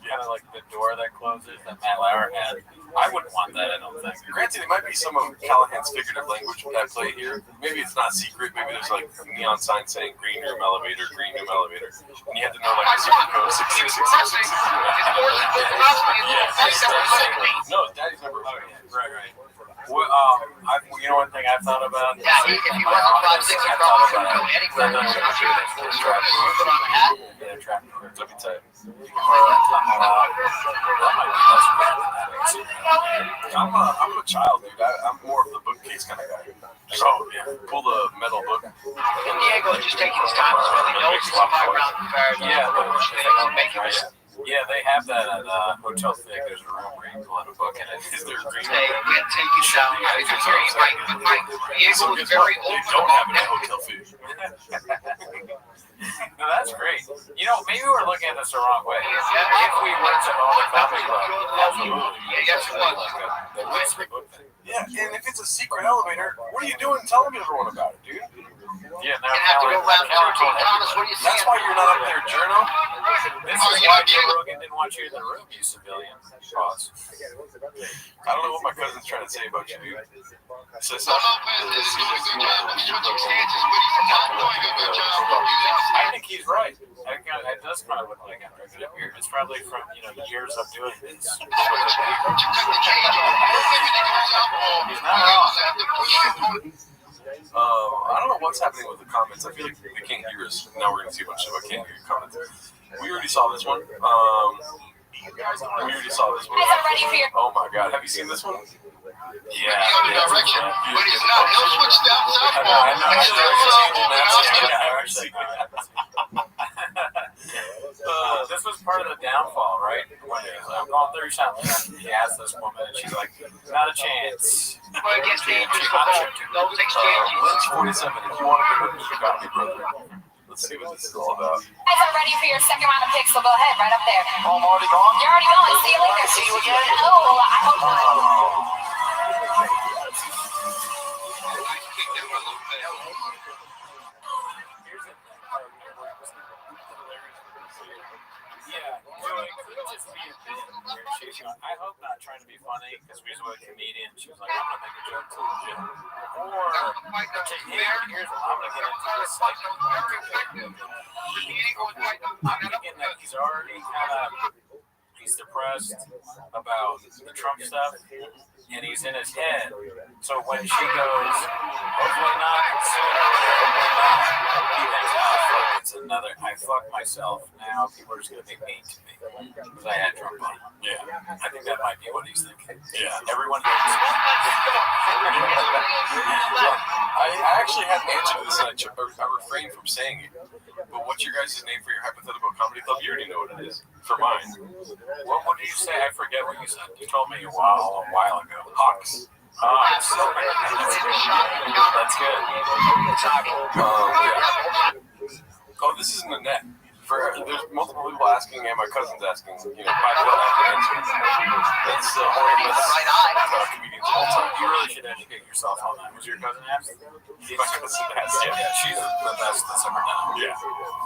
Kind of like the door that closes that Matt Lauer had. I wouldn't want that, I don't think. Granted, it might be some of Callahan's figurative language at play here. Maybe it's not secret. Maybe there's like a neon sign saying green room elevator, green room elevator. And you have to know like the secret code 66666. No, Daddy's number. Right. Well, you know one thing I've thought about? Yeah, if you want to buy things across, you go anywhere. Let me tell you. I'm a child, dude. I'm more of the bookcase kind of guy. So, yeah, pull the metal book. In Diego, just taking his time is really notes. Yeah, they have that at Hotel Thick. There's a room where you can pull out a book and it is their green room. They can't take you down. Diego is very open. They don't have it at Hotel Food. No, that's great. You know, maybe we're looking at this the wrong way. If we were to own a comic club, absolutely. Yes, it was. Yeah, and if it's a secret elevator, what are you doing telling everyone about it, dude? Yeah, now Thomas, what are you saying? That's why you're not up there, Journo. This is why Joe Rogan didn't want you in the room, you civilian. Boss. I don't know what my cousin's trying to say about you, dude. So it's not. I think he's right. It does kind of look like I'm right up here. It's probably from years of doing this. He's not wrong. I don't know what's happening with the comments. I feel like they can't hear us. Now we're going to see a bunch of I can't hear your comments. We already saw this one. Oh my god. Have you seen this one? Yeah. Direction, but he's not. He'll switch down This was part of the downfall, right? When I'm going through something, he asked this woman, and she's like, "Not a chance." But against the English football, those exchanges. Lynch 47. If you want to go to you got me, brother. Let's see what this is all about. You guys are ready for your second round of picks, so go ahead, right up there. Oh, I'm already gone? You're already going. See you later. See you again? No, I hope not. Yeah, so it could just be a bit where she's going, I hope not trying to be funny because we're a comedian. She was like, I'm going to make a joke too, legit. Or, here's what I'm going to get into this segment. I'm thinking that he's already he's depressed about the Trump stuff, and he's in his head. So when she goes, hopefully not, he thinks, oh, fuck, it's another, I fucked myself. Now people are just going to be mean to me because I had Trump on. Yeah, I think that might be what he's thinking. Yeah, everyone knows. I actually had answered this, and I refrained from saying it. But what's your guys' name for your hypothetical comedy club? You already know what it is. For mine. What did you say? I forget what you said. You told me a while ago. Hawks. Hawks. That's good. Yeah. Oh, this isn't a net. There's multiple people asking, and my cousin's asking, I don't have to answer. That's the horrible comedians all the time. You really should educate yourself on that. Was your cousin asking? My cousin has, yeah, she's the best that's ever done. Yeah.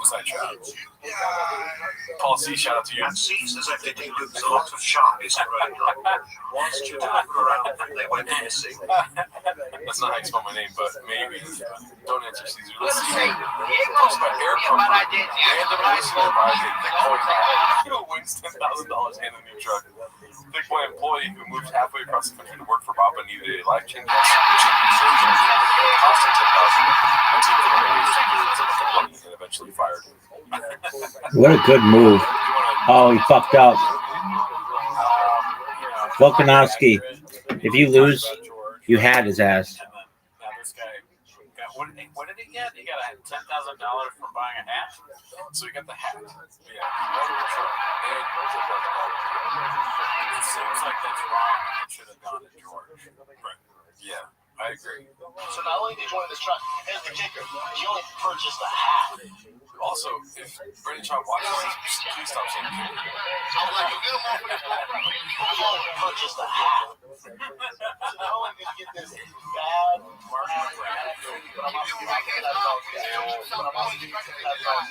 Besides shout out. Paul C, shout out to you. And C says I think there's a lot of sharpies around. Wants you to look around and they went missing. That's not how you spell my name, but maybe. Don't answer Caesar. Let's see. Post by Air Comfort. Random listener buys a Thick Boy car. Wins $10,000 and a new truck. Thick Boy employee who moved halfway across the country to work for Papa needed a life-changing surgery. Cost him $10,000. And eventually fired him. What a good move. Oh, he fucked up. Volkanovski, if you lose, you had his ass. Now this guy got, what did he get? He got $10,000 for buying a hat. So he got the hat. Yeah. It seems like that's wrong. It should have gone to George. Right. Yeah, I agree. So not only did he join this truck, here's the kicker. He only purchased a hat. Also, if Brendan Schaub watches this, please stop saying I was like, he only purchased a hat. So not only did he get this bad marketing brand, but I'm also going to get that dog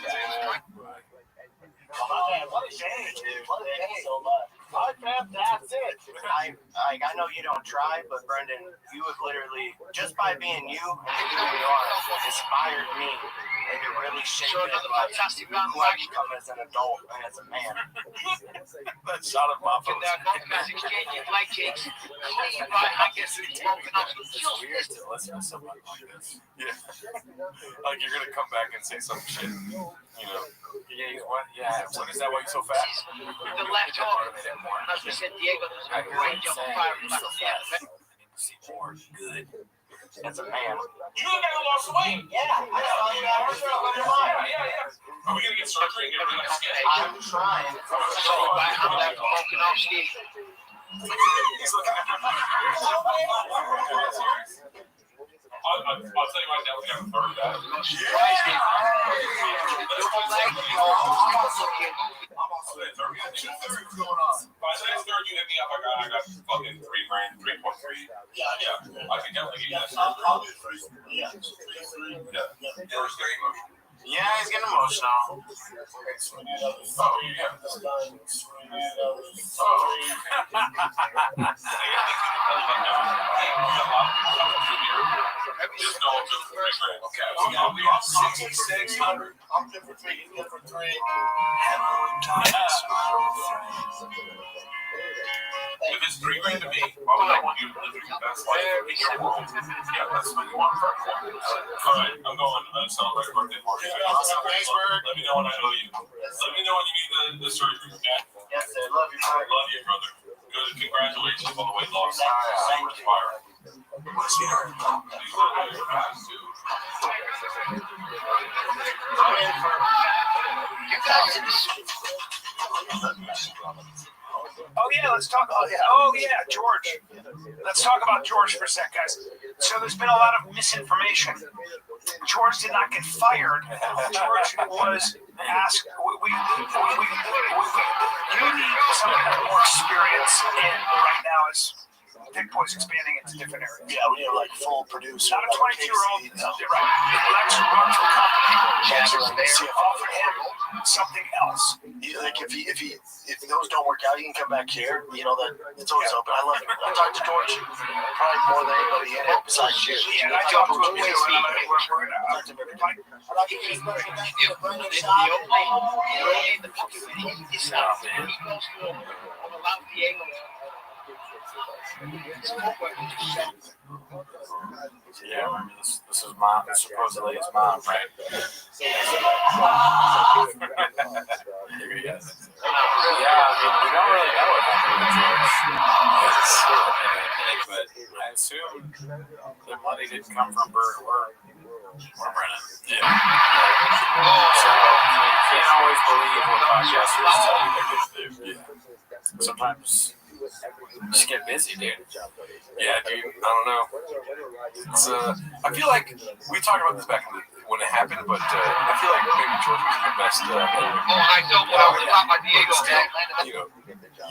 what a shame, dude. What a shame. So that's it. I know you don't try, but Brendan, you have literally, just by being you and who you are, inspired me. And it really shaped me who I become as an adult and as a man. That shot of Papa. It's weird to listen to someone like this. Yeah. Like you're going to come back and say some shit, Yeah, what? Yeah. Is that why you're so fat? The left hook. As we said, Diego does a great job of firing shots. I need to see more good. As a man. You never lost weight. Yeah, I saw you at her show. Yeah. Are we going to get surgery and get rid of that skin? I'm trying. So I'm like Volkanovski. He's looking at I'll tell you right now, we got a third guy. I'm also that third. By the next third, you hit me up. I got fucking $3,000, 3.3. Yeah. I can definitely give you that. I'll do 3. Yeah. First very emotional. Yeah, he's getting emotional. Oh, yeah. We got 6,600. I'm good for 3. Good for 3. If it's $3,000 to me, why would I want you to live with you? That's like in your world. Yeah, that's what you want for everyone. All right, I'm going to celebrate a birthday party. Let me know when I know you. Let me know when you need the surgery, okay? Yes, sir. Love you, brother. Love you, brother. Good. Congratulations on the weight loss. Super inspiring. Oh yeah, let's talk. George. Let's talk about George for a sec, guys. So there's been a lot of misinformation George did not get fired. George was asked, you need someone with more experience, and right now is Big Boy's expanding into different areas. Yeah, we have like full producer. Not a 22-year-old. Right. Lex runs the company. They offered him something else. Like if those don't work out, he can come back here. You know that it's always open. I love it. I talked to George probably more than anybody in it besides you. Yeah, I talked to him too. Yeah, remember this is mom. This supposedly his mom, right? Yeah, I mean, we don't really know what happened to George. But I assume the money didn't come from Bert or Brennan. Yeah. So you can't always believe what podcasters tell you. Yeah. Sometimes just get busy, dude. Yeah, dude. I don't know. It's I feel like we talked about this back when it happened, but I feel like maybe George was the best. I know what I was talking about Diego. You know,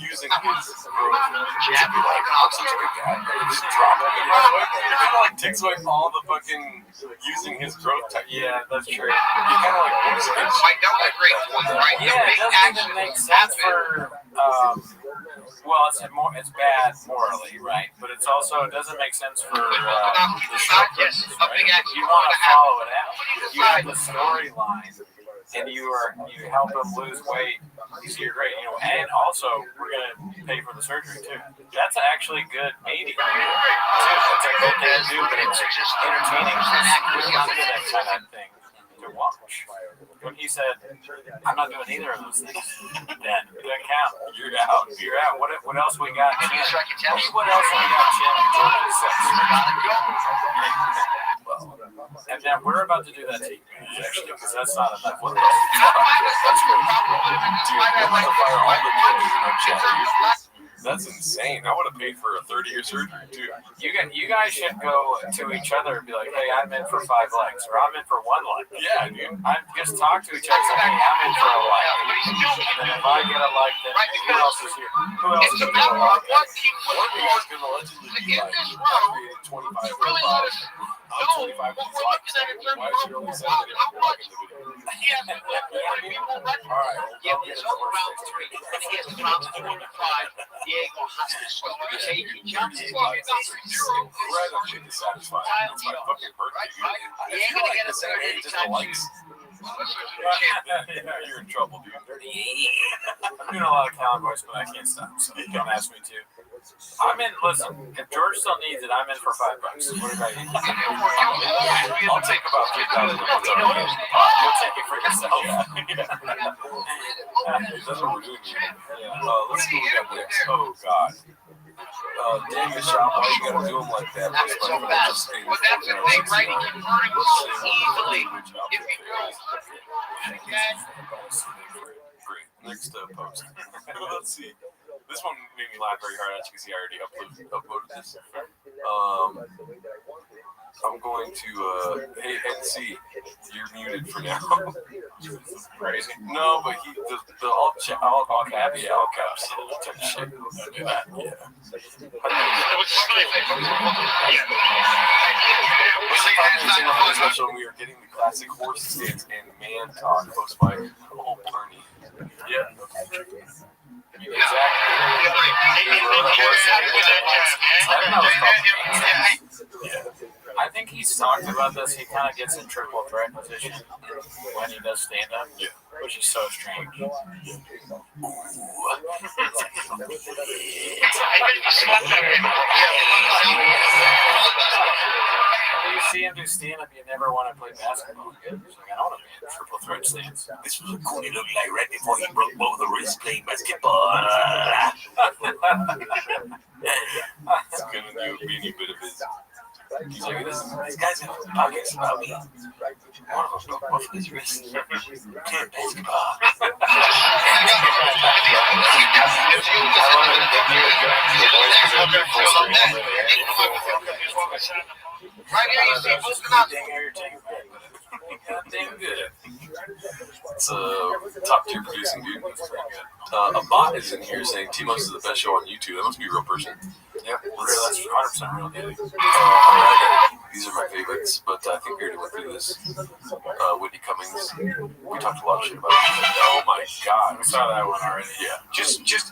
using his growth to be like, I'm such a good guy. Just drop it. It kind of like takes away all the fucking using his growth. Yeah, that's true. I know a great point, right? Yeah, it doesn't even make sense for. Well, it's bad morally, right? But it's also it doesn't make sense for the show purposes, right? You want to follow it out. You have the storyline, and you help him lose weight. You're great, you know. And also, we're gonna pay for the surgery too. That's actually good media too. It's a good thing to do, but it's entertaining. It's not that kind of thing to watch. When he said, "I'm not doing either of those things," then it doesn't count. You're out. You're out. What else we got? Chin. What else we got? Chin. And then we're about to do that to you, actually, because that's not enough. What the fuck? That's really That's insane. I would have paid for a 30-year surgery too. You guys should go to each other and be like, "Hey, I'm in for 5 legs," or "I'm in for 1 leg." Yeah, dude. I just talk to each other and say, "Hey, I'm in for a leg." And then if I get a leg, then who else is here? Who else is here? One of you guys can allegedly be like, I created 25 robots. I'm 25 of these likes. Why is she only saying that in the video? Alright, Yeah, it's all around when he gets around to 25, Diego has to start taking chances. Incredibly dissatisfied. It's my fucking birthday, dude. He ain't gonna get a third anytime likes. You're in trouble, dude. I'm doing a lot of cowboys, but I can't stop, so don't ask me to. I'm in. Listen, if George still needs it, I'm in for $5. What about you? I'll take about $3,000. You'll take it for yourself. That's what we're doing here. Let's see what we got next. Oh, God. Dang the shop, why you gotta do them like that? Well, that's the thing, right? He can burn him so easily if he goes. Great. Next post. Let's see. This one made me laugh very hard. As you can see, I already uploaded this. I'm going to, hey, NC, you're muted for now. Crazy. No, but the all caps type of shit. Don't do that. Yeah. Special, we are getting the classic horse stance and man talk hosted by Old Bernie. Yeah. I think he's talked about this. He kind of gets in triple threat position when he does stand up, which is so strange. You see him do stand up, you never want to play basketball again. He's like, I don't want to be in triple threat stance. This was a cool little night right before he broke both the wrists playing basketball. It's gonna do a beanie bit of his. He's like, this guy's got pockets about me. One of them broke both of his wrists. Playing basketball. Right here, you see, goddamn good. It's a top tier producing dude. That's pretty good. A bot is in here saying Timos is the best show on YouTube. That must be a real person. Yep, that's 100% real deal. These are my favorites, but I think we already went through this. Whitney Cummings. We talked a lot of shit about it. Oh my god, we saw that one already. Yeah, just this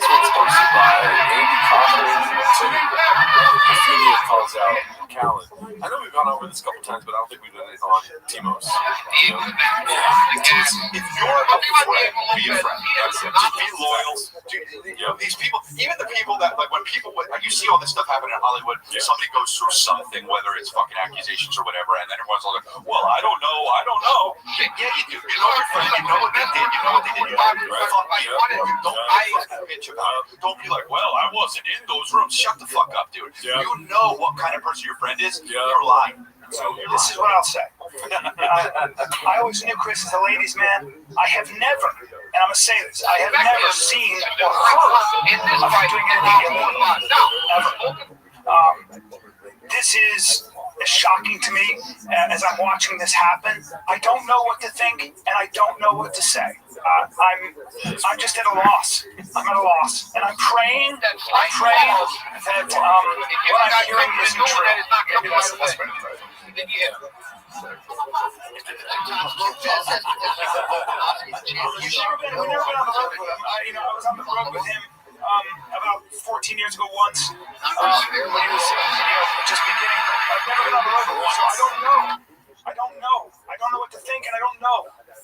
one's posted by Andy Kaufman. The video calls out Callan. I know we've gone over this a couple times, but I don't think we've done it on Timos. Yeah. If you're a friend, be a friend. That's it. Just be loyal. You know, these people, even the people that, like, when you see all this stuff happen in Hollywood, somebody goes through something, whether it's fucking accusations or whatever, and then everyone's all like, well, I don't know. Yeah, you do. You know your friend, you know what they did, you know what they did. Don't be like, well, I wasn't in those rooms. Shut the fuck up, dude. Yeah. You know what kind of person your friend is. Yeah. You're lying. So this is what I'll say. I always knew Chris as a ladies' man. I have never, and I'm going to say this, I have never seen or heard of him doing anything illegal. Ever. This is shocking to me as I'm watching this happen. I don't know what to think, and I don't know what to say. I'm just at a loss. I'm at a loss, and I'm praying that what I'm hearing isn't true. Maybe that's the best way to pray. You should have been. We've never been on the road with him. I was on the road with him about 14 years ago once when he was just beginning. I've never been on the road with him, so I don't know. I don't know what to think, and I don't know. That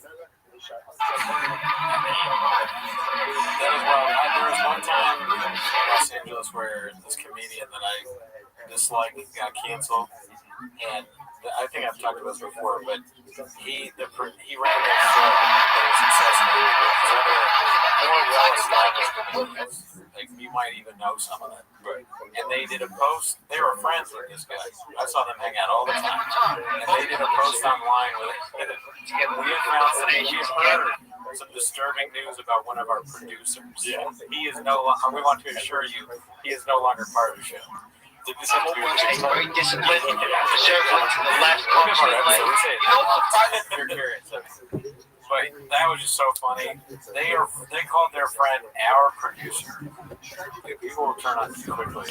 is wild. There was one time in Los Angeles where this comedian that I dislike got canceled, and I think I've talked about this before, but he ran a show that was successful with other more well-established comedians. Like, you might even know some of them. Right. And they did a post. They were friends with this guy. I saw them hang out all the time. And they did a post online with it. We had found some disturbing news about one of our producers. Yeah. He is no longer. We want to assure you, he is no longer part of the show. Did this have to be very disciplined, conservative to the left, You're curious. But that was just so funny. They called their friend our producer. People will turn on too quickly.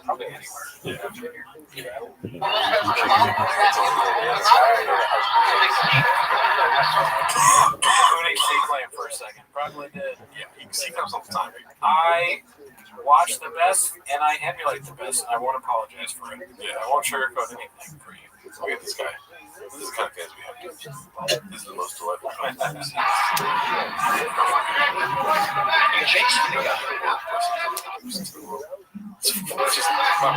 Probably anywhere. Yeah. Who did he play for a second? Probably did. Yeah, he comes all the time. I watch the best and I emulate the best, and I won't apologize for it. Yeah, I won't sugarcoat anything for you. Look at this guy. This is the kind of guys we have. This is the most delightful guy. The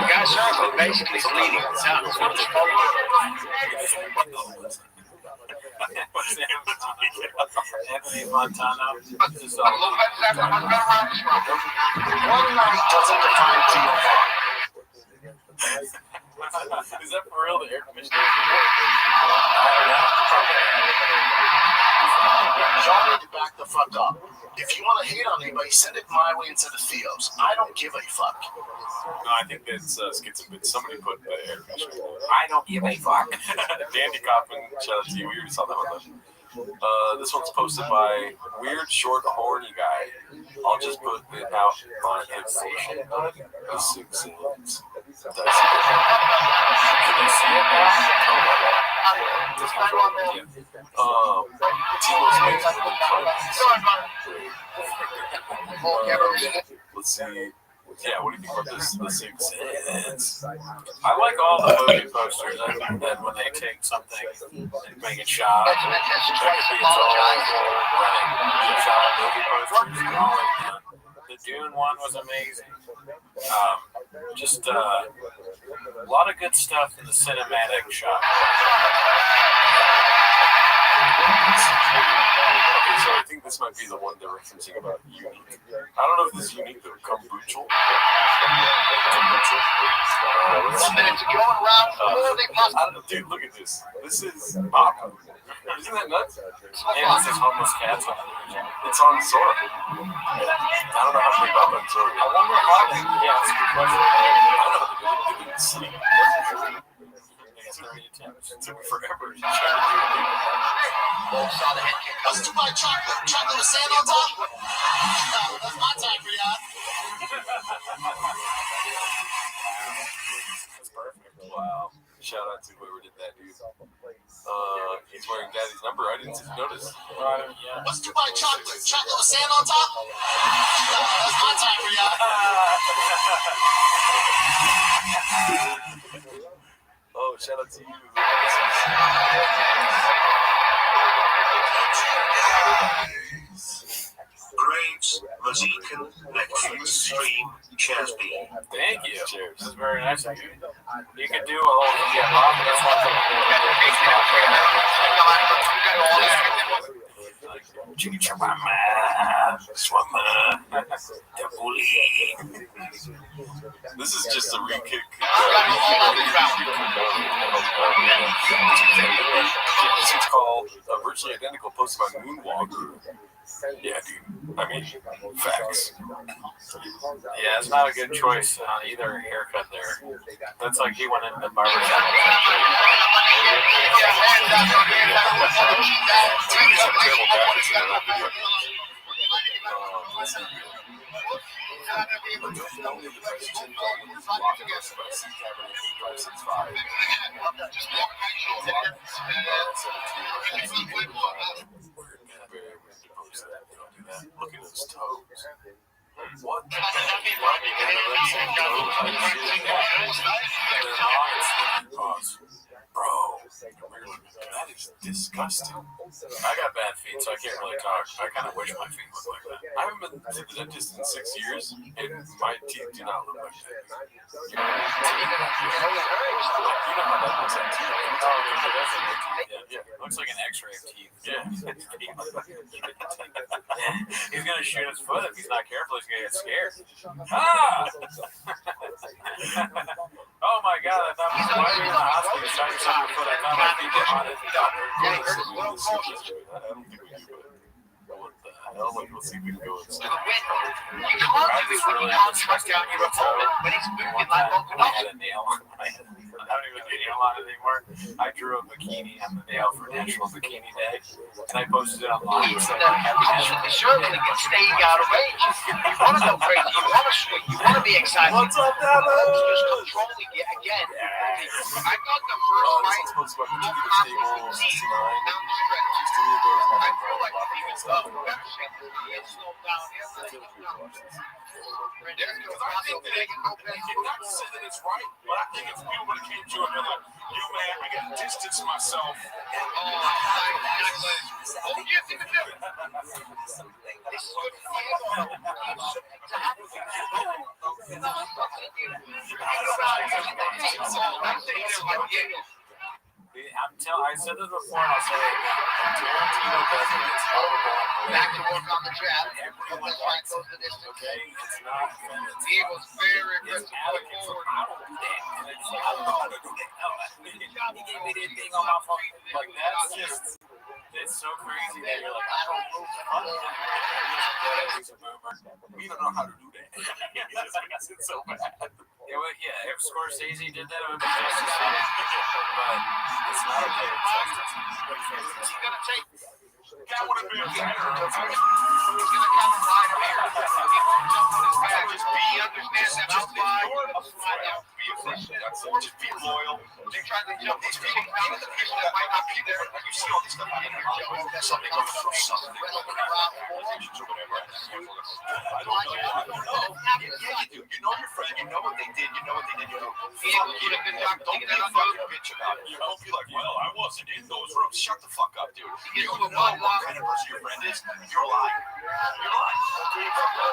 guy's circle basically is leading us out. Anthony Montano. One night doesn't define Timo. Is that for real? The air conditioner? Y'all need to back the fuck up. If you want to hate on anybody, send it my way instead of Theo's. I don't give a fuck. No, I think that's schizoid. Somebody put the air conditioner. I don't give a fuck. Dandy Kaufman, shout out to you. We already saw that one. This one's posted by Weird Short Horny Guy. I'll just put it out on fixation. The 6 cents. Can you see it now? Timo's let's see. Yeah, what do you think about this? The 6 cents. I like all the movie posters. I think that when they take something and make it shot, that could be its own running shot movie posters. The Dune one was amazing. Just a lot of good stuff in the cinematic shot. Okay, so I think this might be the one they're referencing about unique. I don't know if this is unique though. Kombucha. Dude, look at this. This is Mako. Isn't that nuts? And this is homeless cats on it. It's on Sora. I don't know how to think about that Sora. I wonder how they. Yeah, that's a good question. I don't know. They didn't sleep. many attempts. It took me forever to try to do it. Let's do my chocolate. Chocolate with sand on top? That's my time for y'all. That's perfect. Wow. Shout out to whoever did that, dude. He's wearing Daddy's number. I didn't notice. Yeah. Let's do my chocolate. Chocolate with sand on top? That's my time for y'all. Oh, shout out to you. Great Mazikan Netflix stream. Cheers, B. Thank you. Cheers. That's very nice of you. You could do a whole Bob, but that's one thing. This is just a re-kick. This is called Virtually Identical, posted by Moonwalker. Yeah, dude. I mean, facts. Yeah, it's not a good choice on either haircut there. That's like he went into the barber shop. Look at those toes. What? Bro, that is disgusting. I got bad feet, so I can't really talk. I kind of wish my feet looked like that. I haven't been to the dentist in 6 years, and my teeth do not look like that. You know how that looks like teeth? Yeah, it looks like an x-ray of teeth. Yeah. He's going to shoot his foot if he's not careful. He's going to get scared. Ah! Oh my God, I thought we were in the hospital trying to shut your foot. I thought my feet were on it. I don't think we do it. What the hell? Let's see if we can go inside. I just really stressed out your toe. I had a nail on my head. I don't even get nail on it anymore. I drew a bikini on the nail for National Bikini Day, and I posted it online. It's certainly can stay out of range. You want to go crazy. You want to swing. You want to be excited. What's up, Dallas? Just controlling it again. I thought the first fight was down the stretch. I feel like he was up. It's slow down. I think that not to say that it's right, but I think it's people that came to it and they're like, yo man, I gotta distance myself. What do you think to do? It's good for I said this before, and I'll say it again. Tarantino does it. It's horrible. back to work on the jab. Everyone likes it. Okay? It's not offensive. He was very aggressive. I don't do that. And it's like, I don't know how to do that. He gave me that thing on my phone. Like, that's just, it's so crazy that you're like, I don't know. We don't know how to do that. It's so bad. Yeah, if Scorsese did that, it would be just as funny. But it's not okay. He's going to take. That would have been better. He's going to come right here. Jump on his back. Just be understand that outside. Slide out. Be efficient. Just be loyal. They're trying to jump these people down to the people that might not be there. You see all this stuff in here, Joe. That's something on the front. Something around the wall. I don't know. Yeah, you do. You know your friend. You know what they did. You know what they did. You know. Don't be a fucking bitch about it. You don't be like, well, I wasn't in those rooms. Shut the fuck up, dude. You don't know what kind of person your friend is. You're lying. You're lying.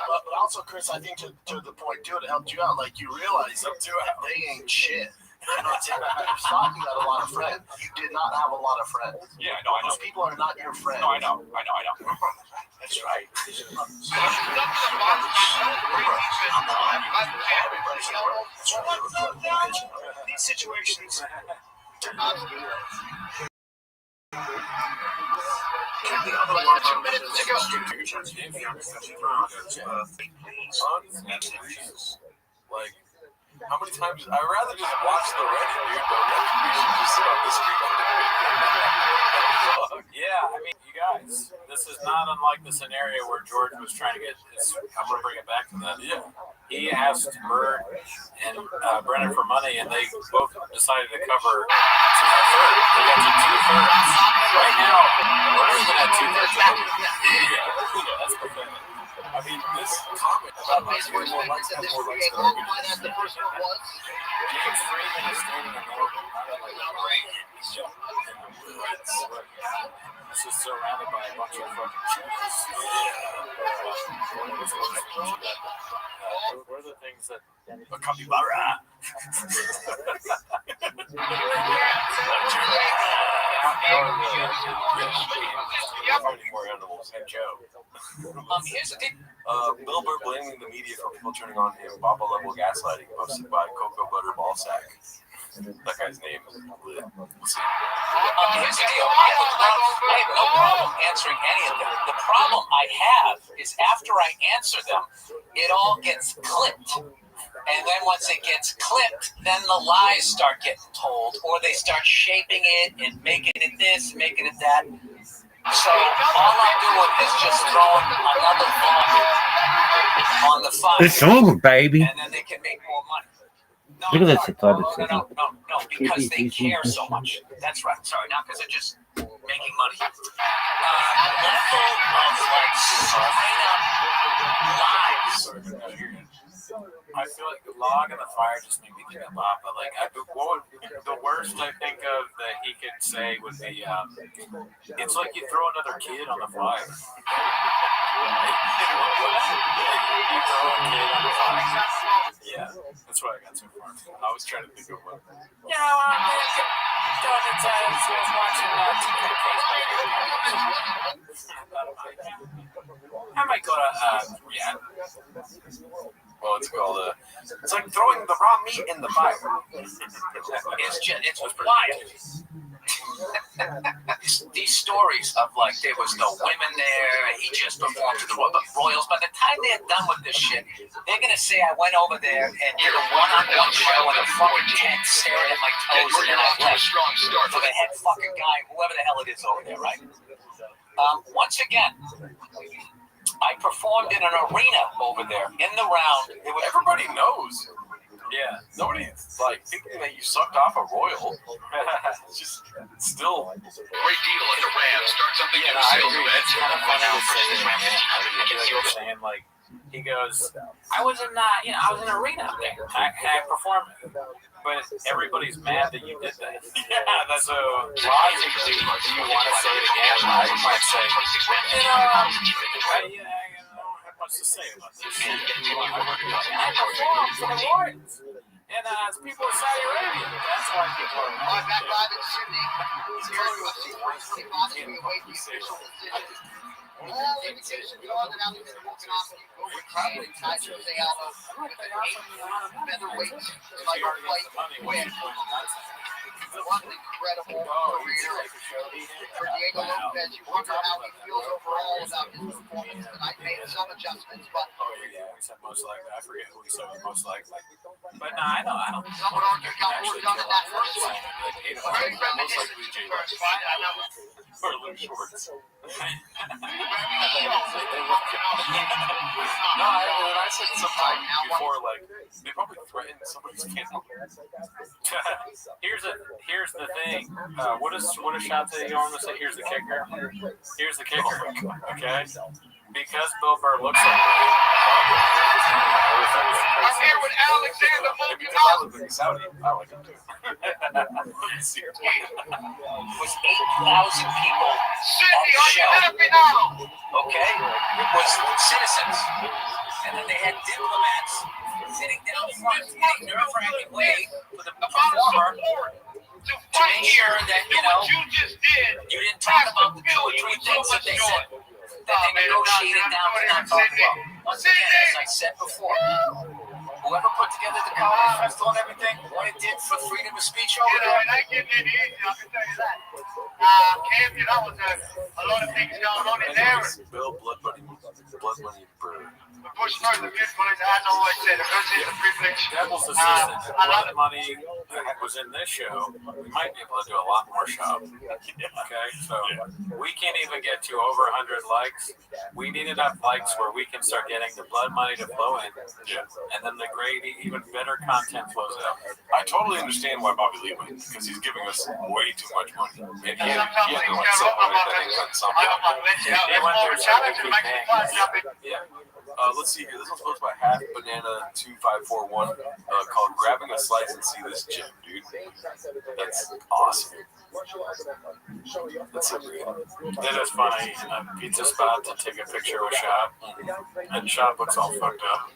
But also, Chris, I think to the point too, it helped you out. Like you realize they ain't shit. You know what I'm saying? I thought you had a lot of friends. You did not have a lot of friends. Yeah, no, I know. Those people are not your friends. No, I know. That's right. These situations. Like, how many times? I'd rather just watch the Reddit, dude. But we should just sit on the street. Yeah, I mean, you guys, this is not unlike the scenario where George was trying to get his. I'm going to bring it back to that. Yeah. He asked Bird and Brennan for money, and they both decided to cover two-thirds. They got to two-thirds. Right now, we're even at two-thirds. Yeah, that's pathetic. I mean, this comment about us getting more likes than the first one was. James Freeman is standing in the open. He's just surrounded by a bunch of fucking cheese. What are the things that a capybara? More animals and Joe. Here's the thing. Bill Burr blaming the media for people turning on him. Baba level gaslighting posted by Cocoa Butter Ballsack. That guy's name is lit. Here's the deal. I have no problem answering any of them. The problem I have is after I answer them, it all gets clipped. And then once it gets clipped, then the lies start getting told, or they start shaping it and making it this, making it that. So all I'm doing is just throwing another bomb on the fire. It's over, baby. And then they can make more money. Look at this. No, because they care so much. That's right. Sorry, not because they're just making money. Level of like straight up lies. I feel like the log and the fire just made me think of Bob, but like, the worst I think of that he could say would be, it's like you throw another kid on the fire. You throw a kid on the fire. Yeah, that's what I got so far. I was trying to think of one. Yeah, well, I'm donuts. I was watching I might go to, well, it's called it's like throwing the raw meat in the fire. It's wild. These stories of like there was no women there, he just performed to the Royals. By the time they're done with this shit, they're gonna say I went over there and did a one-on-one show in a fucking tent, staring at my toes, and then I left for the head fucking guy, whoever the hell it is over there, right? Once again, I performed in an arena over there in the round. Everybody knows. Yeah, nobody's like thinking that you sucked off a Royal. It's just still great deal at the Rams. Start something new. I agree. It's kind of funny to say that. Saying like he goes, I was in I was in an arena up there. I performed, but everybody's mad that you did that. Yeah, that's so logically. Do you want to say it again? I might say, I don't have much to say about this. I performed for the Royals. And it's people in Saudi Arabia. That's why people are mad. That private Sydney, it's very much the possibly away from the official decision. All indications are that Alexander Volkanovski will retain title of the Alamo with an 8 featherweight title fight win. What an incredible career for Diego Lopez. You wonder how he feels overall about his performance tonight. Made some adjustments, but we said most likely. I forget who we said was most likely. But no, I don't. Some would argue got more done in that first one. Very reminiscent of the first fight. I know. Or Lou Schwartz. No, I said sometime before, like, they probably threatened somebody's family. Here's the thing. What is Shante Yorma say? Here's the kicker. Here's the kicker. Okay? Because Bill Burr looks like I'm here with Alexander Volkanovski. Saudi. I like him too. Was 8,000 people Sydney, at the show. Okay? It was citizens. And then they had diplomats sitting down front in a nerve-wracking way for the performer to make sure that, you didn't talk about the 2 or 3 things that they said. That they negotiated down to not talk about. Once again, as I said before, whoever put together the comedy festival and everything, what it did for freedom of speech over there. And I get it easy, I can tell you that. Cam, was a lot of things going on in there. Bill Blood Money Burr. The Bush part of the beautiful is, I know what I said, the first is the privilege. Devil's assistant. I love Blood Money was in this show, we might be able to do a lot more shop. Okay, so we can't even get to over 100 likes. We need enough likes where we can start getting the blood money to flow in. Yeah. And then the great, even better content flows out. I totally understand why Bobby Lee went, because he's giving us way too much money. And he had to like separate that income somehow. He went through so many things. Yeah. Let's see here. This one's posted by Half Banana 2541 called "Grabbing a Slice and See This Gem," dude. That's awesome. That's so great. It is funny. Pizza spot to take a picture with Shop, and Shop looks all fucked up.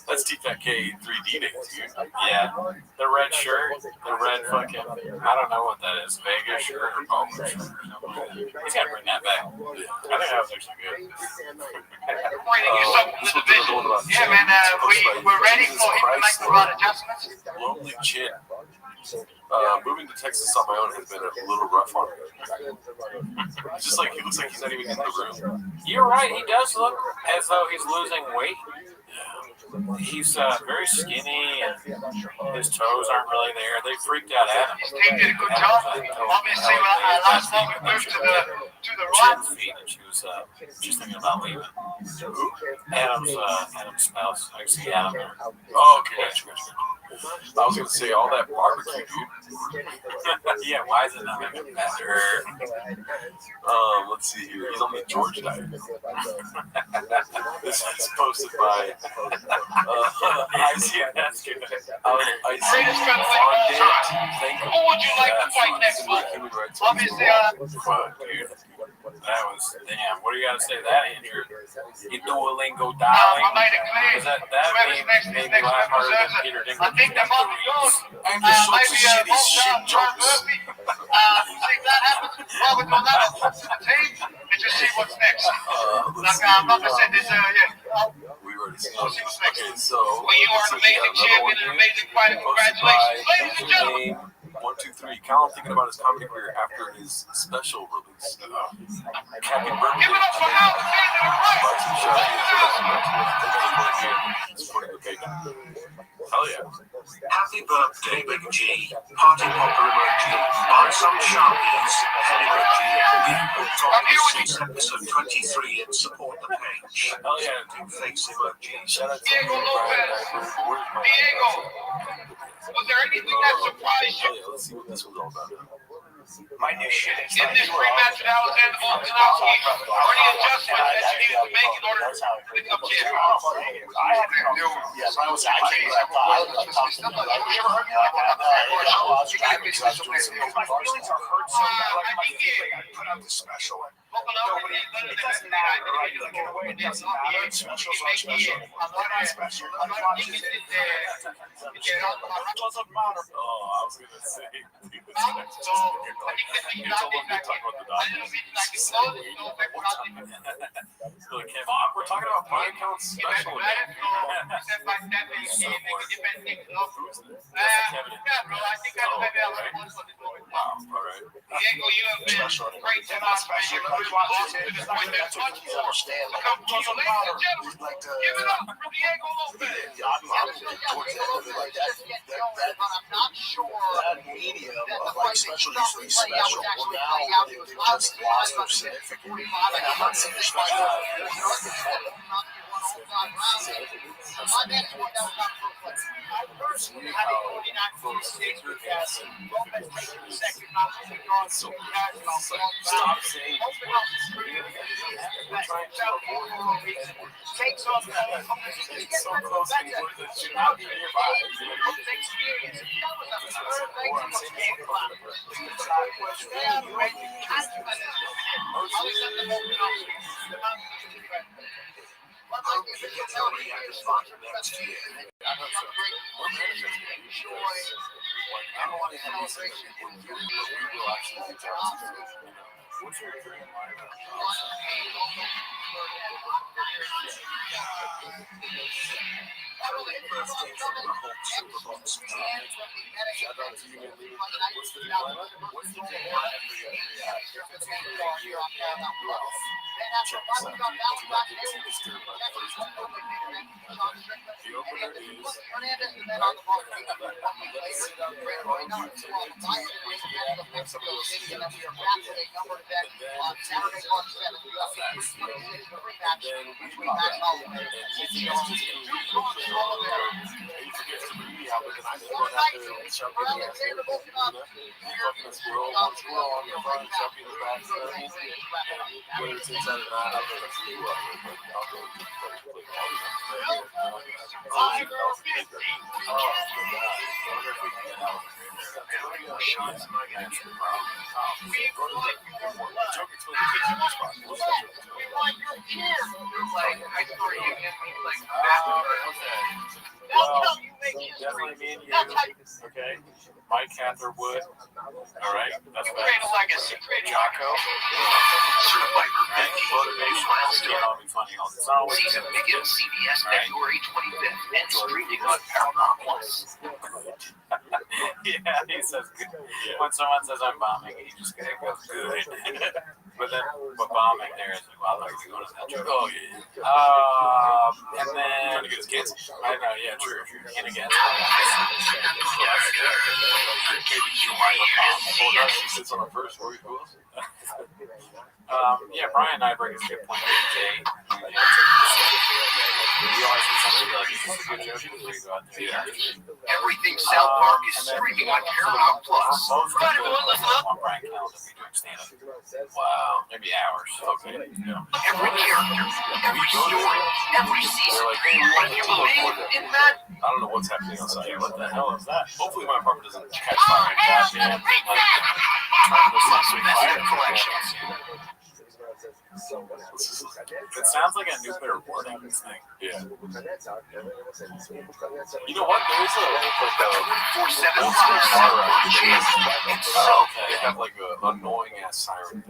That's TFK 3D days, dude. Yeah. The red shirt, the red fucking, I don't know what that is, Vegas shirt or Bowman shirt or something. He's got to bring that back. I think that was actually good. Yeah, man, we're ready for him to make the right adjustments. Lonely Chin. Moving to Texas on my own has been a little rough on me. It's just like, he looks like he's not even in the room. You're right, he does look as though he's losing weight. He's very skinny and his toes aren't really there. They freaked out at him. Steve did a good job. Obviously, last time we moved to the right. Feet, and she was just thinking about leaving. Adam's spouse. I see Adam there. Oh, okay, gotcha. I was gonna say all that barbecue, dude. Yeah, why is it not making better? Let's see here. He's on the George diet. This is posted by I see it. That's good. I see it. Who would you like to fight next month? Obviously, Fuck, dude. That was damn. What do you got to say to that, Andrew? You Duolingo darling. I made it clear. That made me laugh harder than Peter Dinklage. I think that might be good. I'm just Maybe shit jokes. See if that happens. Well, we're going to the team and just see what's next. Like I said, this We've already seen we'll see what's next. Okay, so Well, you are an amazing champion, an amazing fighter. Congratulations, ladies and gentlemen. 1, 2, 3. Callum thinking about his comedy career after his special release. Happy birthday. Give it up for Hell yeah. Happy birthday, Big G. Party popper emoji. Buy some Sharpies. Head emoji. We talk this episode 23 and support the page. Hell yeah. Face emoji. Shout out to Diego Lopez. Diego, was there anything that surprised you? Let's see what this was all about. My new shit is In this rematch with Alexander Volkanovski, or any adjustments that you needed to make in order to become champion? I had no. Yes, I was actually. I was talking to you. Have you ever heard me like that? I was driving because I was doing some. My feelings are hurt so bad. Like my feelings, I put out this special. Nobody. It doesn't matter, right? Like in a way, it doesn't matter. Specials are special. They're not special. They're not just. It doesn't matter. Oh, I was gonna say. Fuck, we're talking about body count special again. Wow, alright. Diego, you have been great to us, man. You're good to this point. There's much more to come for you, ladies and gentlemen. Give it up for Diego Lopez. I'm not sure that medium of like special used to be special. Well, now they just lost their significance. And I'm not saying it's special. Stop saying Takes off the so close to the should not be I don't want to have these things we will actually reach out to. What's your dream lineup? Shout out to you, Lee. What's the dream lineup? What's the dream lineup for you? Check this out. Would you like to see this dude by the first time? The opener is let's sit out there on YouTube and somebody else see it. And then facts. And then we pop out. And he thinks it's just going to be he forgets to bring me out, but then I just run out there and shove in the ass. Fucking a squirrel, one squirrel on the front, shove in the back. And whether it's inside or not, I'll go to see you. I'll go to play ball. Shots in my guys. Definitely me and you. Okay. Mike Catherwood. All right. That's bad. Jocko. Motivation. I'll be funny. It's always Season begins CBS February 25th and streaming on Paramount Plus. Yeah, he says good. When someone says I'm bombing, he just goes good. But bombing there is like, well, I like to go to that joke. Oh yeah. And then trying to get his kids. I know, yeah, true. And again, he sits on the first. Who else? Yeah, Brian Nyberg is a good point. Jay. Everything South Park is streaming on Paramount Plus. Right, everyone, listen up. Wow, maybe hours. Okay. Yeah. Every character, every story, every season. What do you believe in that? I don't know what's happening outside here. What the hell is that? Hopefully my apartment doesn't catch fire. It sounds like a nuclear warning, this thing. Yeah. You know what? There is a okay. They have like an annoying ass siren.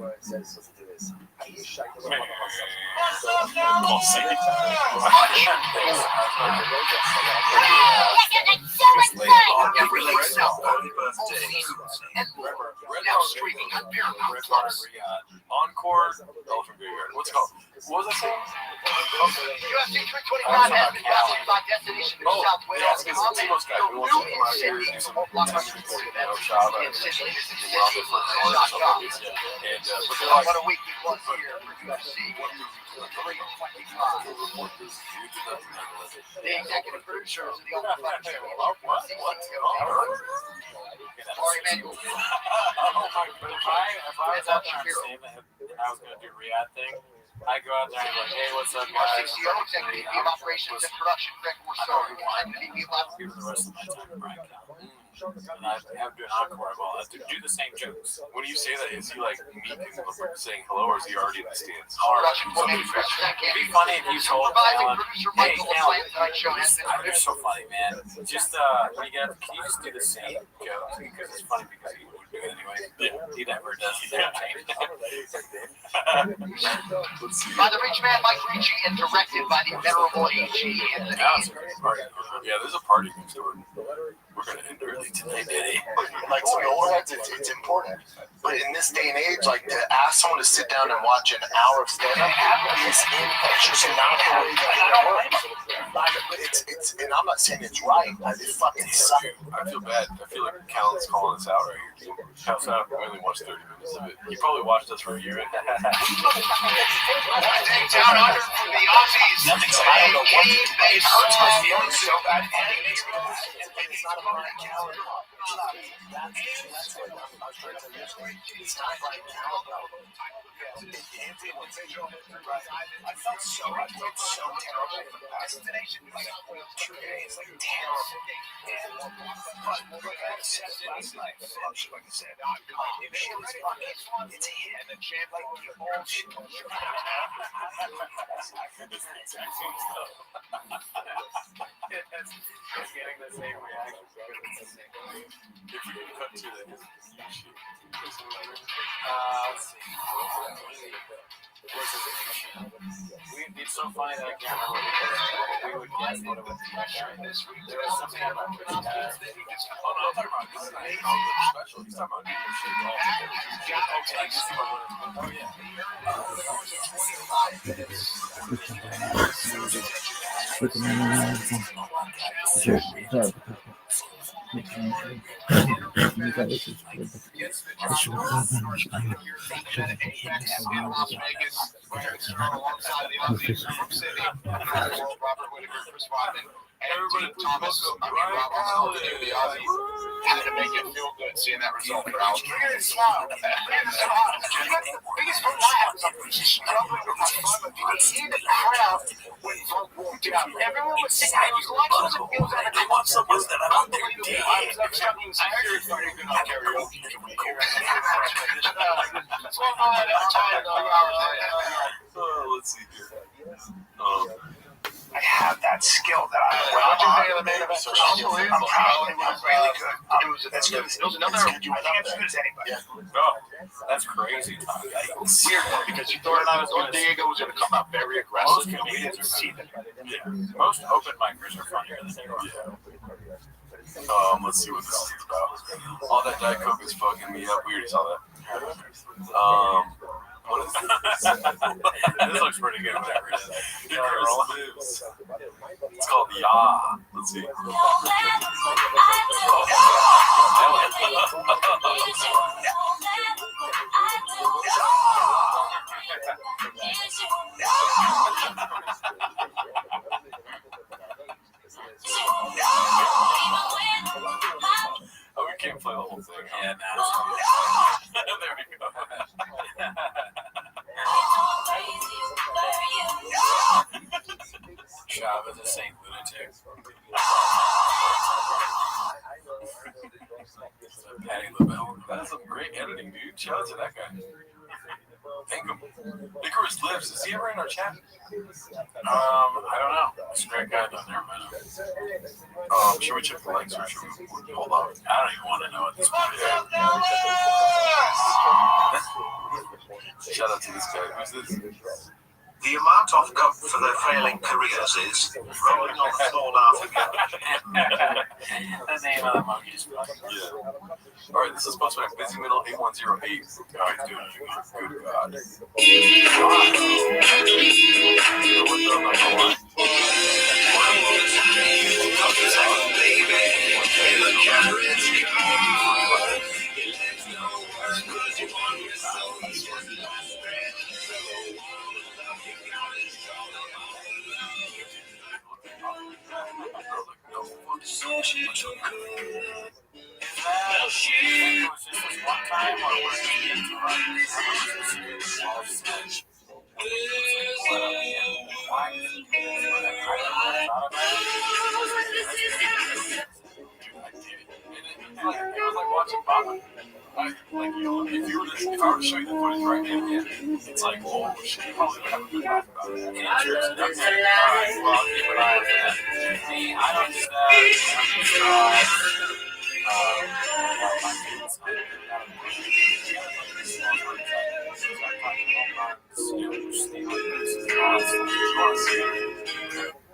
Now streaming on Paramount Plus. Encore, Ultra Graveyard. What's it called? What was I saying? UFC 325 has been brought to you by Destination New South Wales. We want to come out here and do some intensive Shava and but they're like, what a week it was here for UFC. The executive producers of the Ultimate Fighter Show. Sorry, Emmanuel. If I was out there on stage and I was going to do a Riyadh thing, I go out there and I'm like, hey, what's up, guys? CCO, Executive VP of Operations and Production, Greg Morso, and VP of Live. Give the rest of my time to Brian Callen. And I have to do an encore. Well, I have to do the same jokes. When you say that, is he like meek and saying hello, or is he already in the stands? It'd be funny if you told Callen, hey, Callen, you're so funny, man. Just when you get up, can you just do the same jokes? Because it's funny because he would do it anyway. Yeah. He never does. He never changes. By the rich man Mike Ricci and directed by the venerable AG Anthony. Yeah, there's a party next door. We're going to end early tonight, Daddy. Like some old heads, it's important. But in this day and age, like to ask someone to sit down and watch an hour of stand-up is interesting. It's and I'm not saying it's right. It fucking sucks. I feel bad. I feel like Callen's calling us out right here. Callen's out. We only watched 30 minutes of it. He probably watched us for a year. Down under for the Aussies. Nothing's happening. It hurts my feelings so bad. It's not about my calendar. That's what I was trying to understand. It's not like calendar. I felt so terrible for the past 2 days, like terrible. But like I said last night, like I said, if shit is fucking, it's a hit. And the jam like the bullshit. It's getting the same reaction. If you can cut to the shit. Let's see. It's so funny that I can't remember we would guess what it would be. There was something about this guy. I'm talking about this special. He's talking about doing shit all together. Oh, yeah. How did it make you feel good seeing that result, Ralph? You're gonna smile. Biggest problem I have is struggling with my son. You could see the crowd when Funk walked out. Everyone was sitting there. It was like it was at a concert. It was unbelievable. I was expecting some serious fucking karaoke. Can we hear it? Let's see here. I have that skill that I have. What do you think of the main event? Unbelievable. I'm proud. It was really good. It was another. I can't as good as anybody. Oh, that's crazy. Weird one because you thought Diego was going to come out very aggressive. We didn't see that. Yeah. Most open micers are funnier than they are. Yeah. Let's see what this is about. All that Diet Coke is fucking me up. We already saw that. What is this? This looks pretty good, whatever it is. It's called Ya. Let's see. Oh, we can't play the whole thing. Yeah, nah. There we go. Chavez is Saint Lunatic. Patty LaBelle. That is some great editing, dude. Shout out to that guy. Hinkham. Icarus Lives. Is he ever in our chat? I don't know. It's a great guy down there, man. Should we check the likes or should we hold on? I don't even want to know at this point. Shout out to this guy. Who's this? The amount of coke for their failing careers is rolling on the floor laughing at The name of the monkey is Yeah. Alright, this is supposed to be Busy Middle 8108. Alright, dude. Good God. If I were to show you the footage right now, it's like, oh shit, you probably would have a good laugh about it. Alright, well, I'll keep an eye on that. See, I don't do that.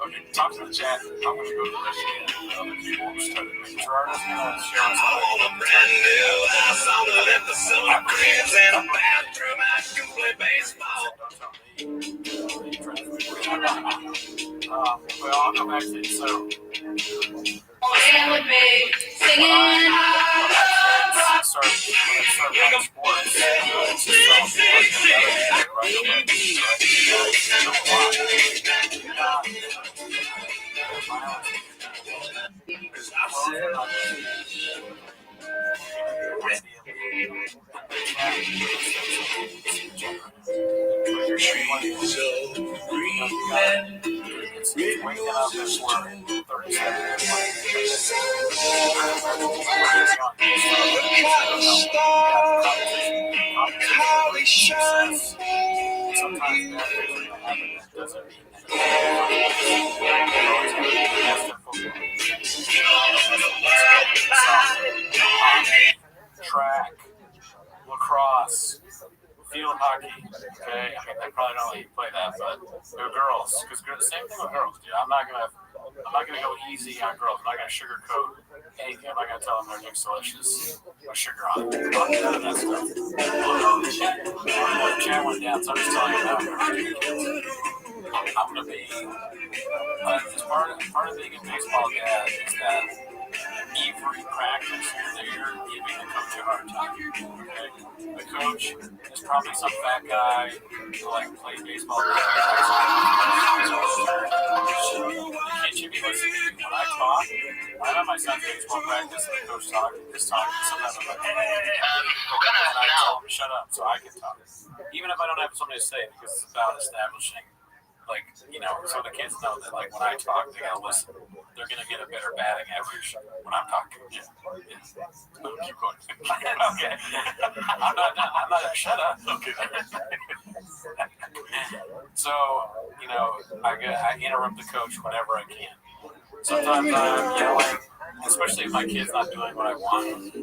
Okay, talk to the chat. I'm going to go to the rest of the other people and start it. Gerardo's going to share us all a brand new house on the left of some cribs and a bathroom. I can play baseball. Well, I'll go back to it. So, Stand with me, singing start sports. Track, lacrosse, field hockey. Okay, I mean they probably don't let you play that, but they're girls. Because same thing with girls, dude. I'm not gonna go easy on girls. I'm not gonna sugarcoat anything. I'm not gonna tell them their dick's delicious with sugar on it. None of that stuff. Chat went down, so I'm just telling you now. I'm gonna be. This part of being a baseball dad is that every practice you're there giving the coach a hard time. Okay? The coach is probably some fat guy who like played baseball. The kid should be listening to me when I talk. When I'm at my son's baseball practice and the coach is talking, sometimes I'm like, and I tell him to shut up so I can talk. Even if I don't have something to say, because it's about establishing, like, so the kids know that, like, when I talk, they gotta listen. They're gonna get a better batting average when I'm talking. Yeah. No, keep going. Okay. I'm not. Shut up. Okay. So, I interrupt the coach whenever I can. Sometimes I'm yelling, especially if my kid's not doing what I want.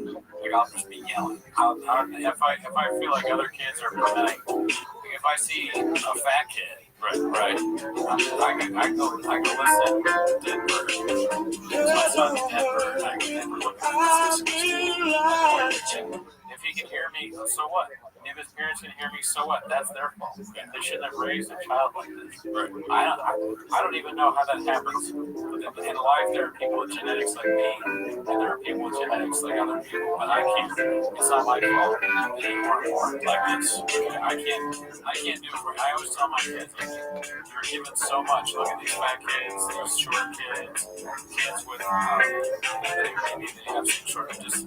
Like, I'll just be yelling. If I feel like other kids are preventing, if I see a fat kid. Right. I go listen to Denver. My son's Denver. I can look at this. If he can hear me, so what? If his parents can hear me, so what? That's their fault. They shouldn't have raised a child like this. Right. I don't even know how that happens. In life, there are people with genetics like me, and there are people with genetics like other people. But I can't. It's not my fault. Anymore. Like this. I can't do it for you. I always tell my kids, like, you're given so much. Look at these fat kids, these short kids with maybe they have some sort of just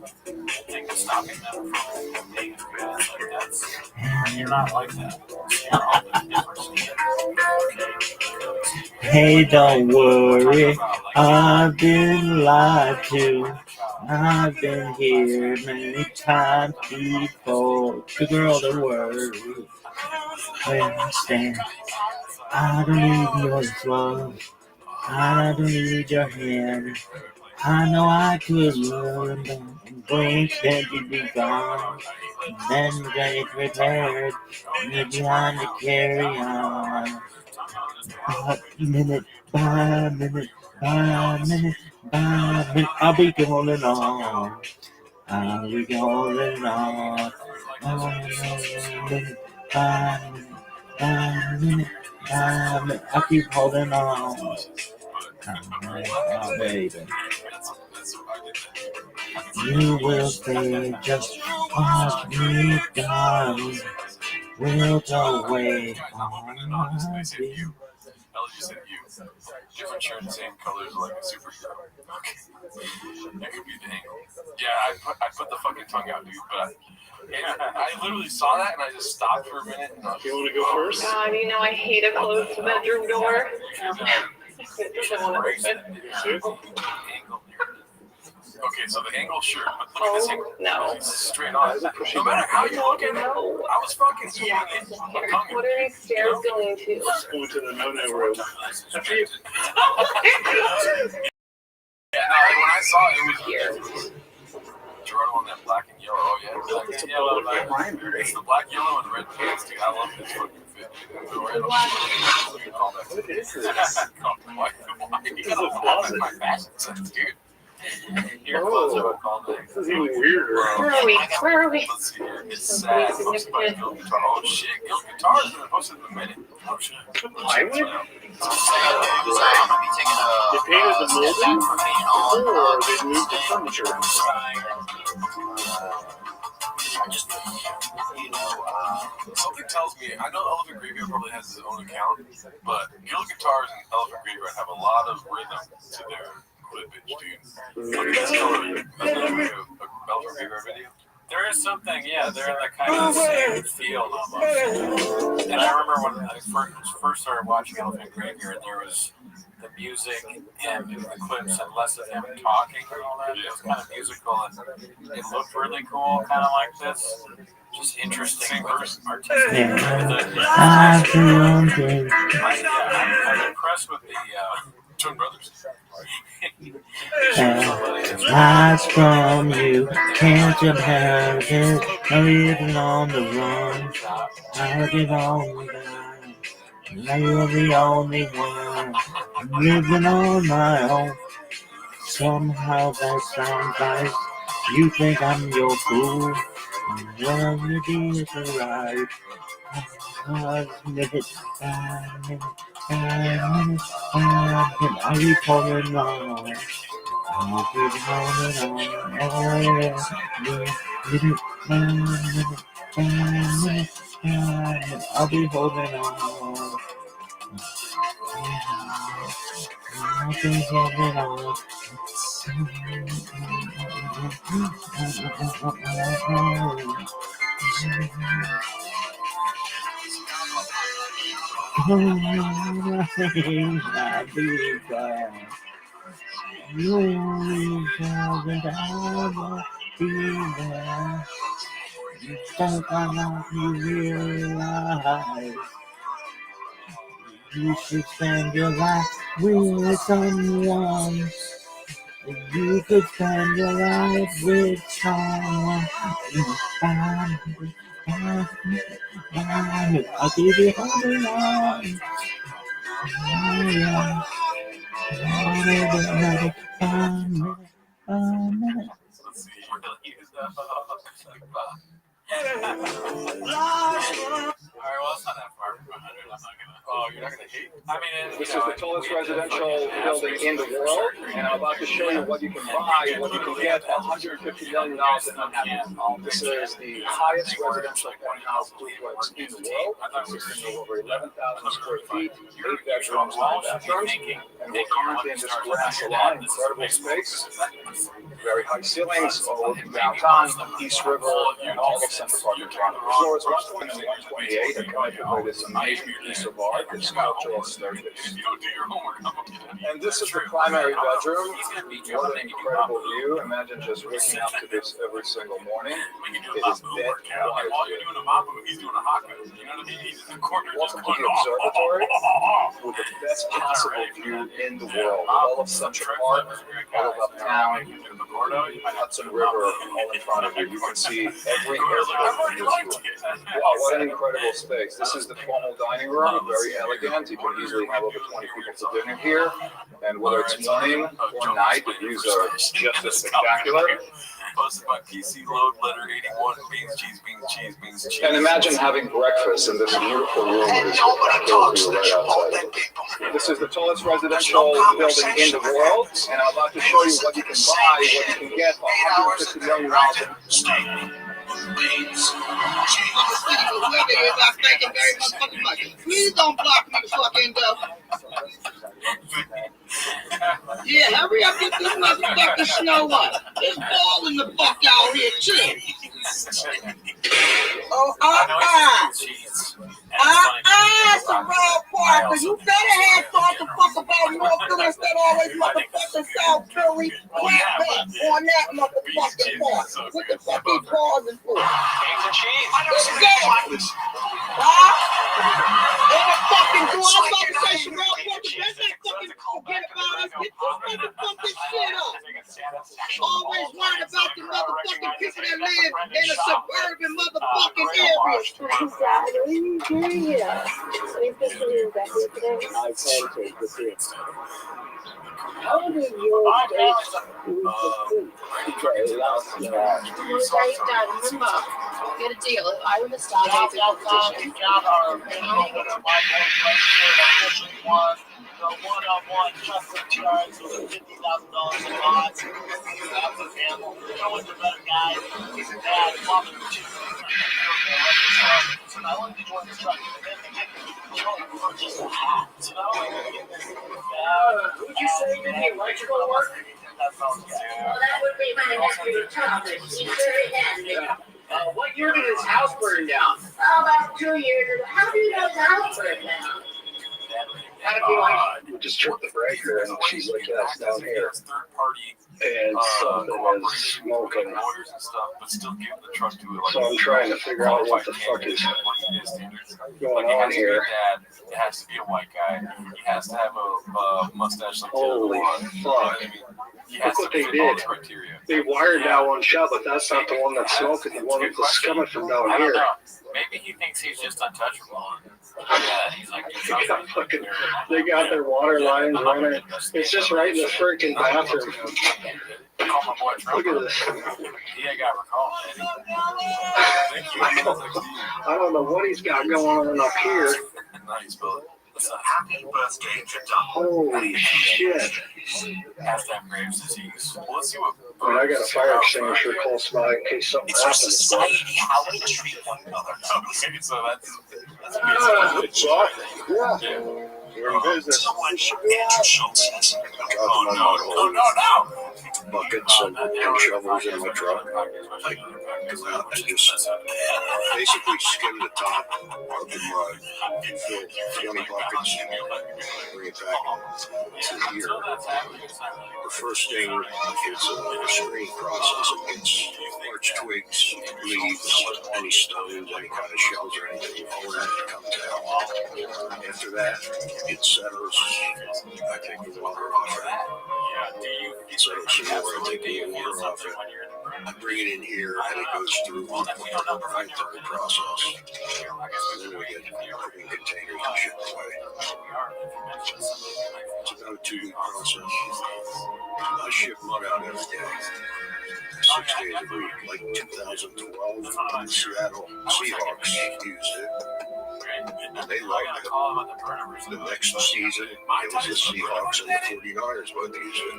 thing that's stopping them from being as good. Like that's you're not like that. You're all different. Hey, don't worry, I've been lied to. I've been here many times before. The girl, don't worry. Where I stand, I don't need your love. I don't need your hand. I know I could learn and blink and you'd be gone. Then get prepared, and you're trying to carry on. But minute by minute by minute by minute, I'll be going on. I'll be going on. Minute by minute by minute by minute, I'll keep holding on. Oh, baby. You will stay just watch me down. We'll go away on my feet. LG said you. Different shirt, same colors, like a superhero. Okay. That could be the angle. Yeah, I put the fucking tongue out, dude, but I literally saw that and I just stopped for a minute. And you want to go first? God, I hate a closed bedroom door. It doesn't want to open. Okay, so the angle, sure, but look at this angle. No. It's straight on. No matter how you look at it, I was fucking eating it. What are these stairs going to? Let's go to the no-no room. Yeah, no, when I saw it, it was here. Jordan on that black and yellow. Oh, yeah. Black and yellow. It's the black, yellow, and red pants, dude. I love this fucking fit. What is this? Why? You gotta love my fashion sense, dude. Your clothes are all day. This is even weirder. Where are we? Let's see here. It's sad. Looks like Gil Guitar. Oh shit, Gil Guitar's been posted in a minute. Oh shit. They painted the molding, or they moved the furniture. Something tells me, I know Elephant Graveyard probably has his own account, but Gil Guitars and Elephant Graveyard have a lot of rhythm to their clippage, dude. Look at this color. Elephant Graveyard video. There is something, yeah, they're in the kind of the same field almost. And I remember when I first started watching Elephant Graveyard, there was the music and the clips and less of him talking and all that. It was kind of musical and it looked really cool, kind of like this. Just interesting, artistic. I'm impressed with the Twin Brothers. Lies from you, can't you have it? I'm living on the run. I'll get on the line. Now you're the only one. I'm living on my own. Somehow that sounds nice. You think I'm your fool. What you do is right. minute, 5 minutes, 5 minutes, 5 minutes. I'll be holding on. I'll be holding on. Oh yeah. Minute, 5 minutes, 5 minutes, 5 minutes. I'll be holding on. I'll be holding on. You should spend your life with someone. You could spend your life with someone. I'll give you holding on. Let's see. All right, well, it's not that far from 100. I'm not gonna. Oh, you're not gonna hate? I mean, This is the tallest residential building in the world, and I'm about to show you what you can buy, what you can get for $150 million in Manhattan. This is the highest residential penthouse duplex in the world, consisting of over 11,000 square feet, 8 bedrooms, 9 bathrooms, and we're currently in this Grand Salon, incredible space, very high ceilings, overlooking downtown, East River, and all of Central Park and Toronto. The floor is 120 and 128, and connected by this amazing piece of art, this sculptural staircase. And this is the primary bedroom. What an incredible view. Imagine just waking up to this every single morning. It is dead quiet. Welcome to the observatory with the best possible view in the world. All of Central Park, all of uptown, Hudson River, all in front of you. You can see every airport in this room. Wow, what an incredible space. This is the formal dining room, very elegant. You can easily have over 20 people to dinner here. And whether it's morning or night, the views are just as spectacular. Posted by PC Load Letter 81. Beans, cheese, beans, cheese, beans, cheese. And imagine having breakfast in this beautiful room with this spectacular view right outside. This is the tallest residential building in the world, and I'm about to show you what you can buy, what you can get for $150 million. Whoever it is, I thank him very motherfucking much. Please don't block me the fucking Yeah, hurry up with this motherfucking snow up. It's balling the fuck out here too. Oh, Rob Parker, you better have thought the fuck about North Philly instead of always motherfucking South Philly. Clap back on that motherfucking part. What the fuck he pausing for? Eggs and cheese. Let's go. In the fucking door, I'm about to say some Rob Parker, let's not fucking forget about us. Get this motherfucking shit up. Always worried about the motherfucking people that live in a suburban motherfucking area. How do you get a deal? I would have started a competition. The one-on-one custom charge was $50,000 a month. That was him. No one's a better guy. He's a dad. Father of two. So not only did you want this truck, but then they get the for just a hat. So not only did you get this, Would you say did the electrical work? Well, that would be my nephew Thomas. He's very handy. What year did his house burn down? About 2 years ago. How do you know the house burned down? We just tripped the breaker and she's like, that's down here. And something is smoking. So I'm trying to figure out what the fuck is going on here. It has to be a white guy. He has to have a mustache like Holy fuck. Look what they did. They wired that one shut, but that's not the one that's smoking. The one that's coming from down here. Maybe he thinks he's just untouchable. Yeah, he's like, they got their water lines running. It's just right in the freaking bathroom. Look at this. Yeah, I got recalled. I don't know what he's got going on up here. Nice, Bill. Happy birthday to Doug. Holy shit. Hashtag Graves disease. Well, let's see what. And I got a fire extinguisher close by in case something It's our happens. society, how we treat one another. Okay, so that's It's off. Yeah. We're in business. Andrew Schultz says, Oh, no. Buckets and shovels in my truck. I go out and just basically skim the top of the mud, fill 20 buckets, bring it back to here. The first thing is a screening process. It gets large twigs, leaves, any stones, any kind of shells or anything, all that comes out. After that, it settles. I take the water off it. It settles some more. I take the water off it. I bring it in here and it goes through the filtering process. And then we get put in containers and shipped away. It's about a 2-week process. I ship mud out every day, 6 days a week. Like 2012, the Seattle Seahawks used it. They liked it. The next season, it was the Seahawks and the 49ers both used it.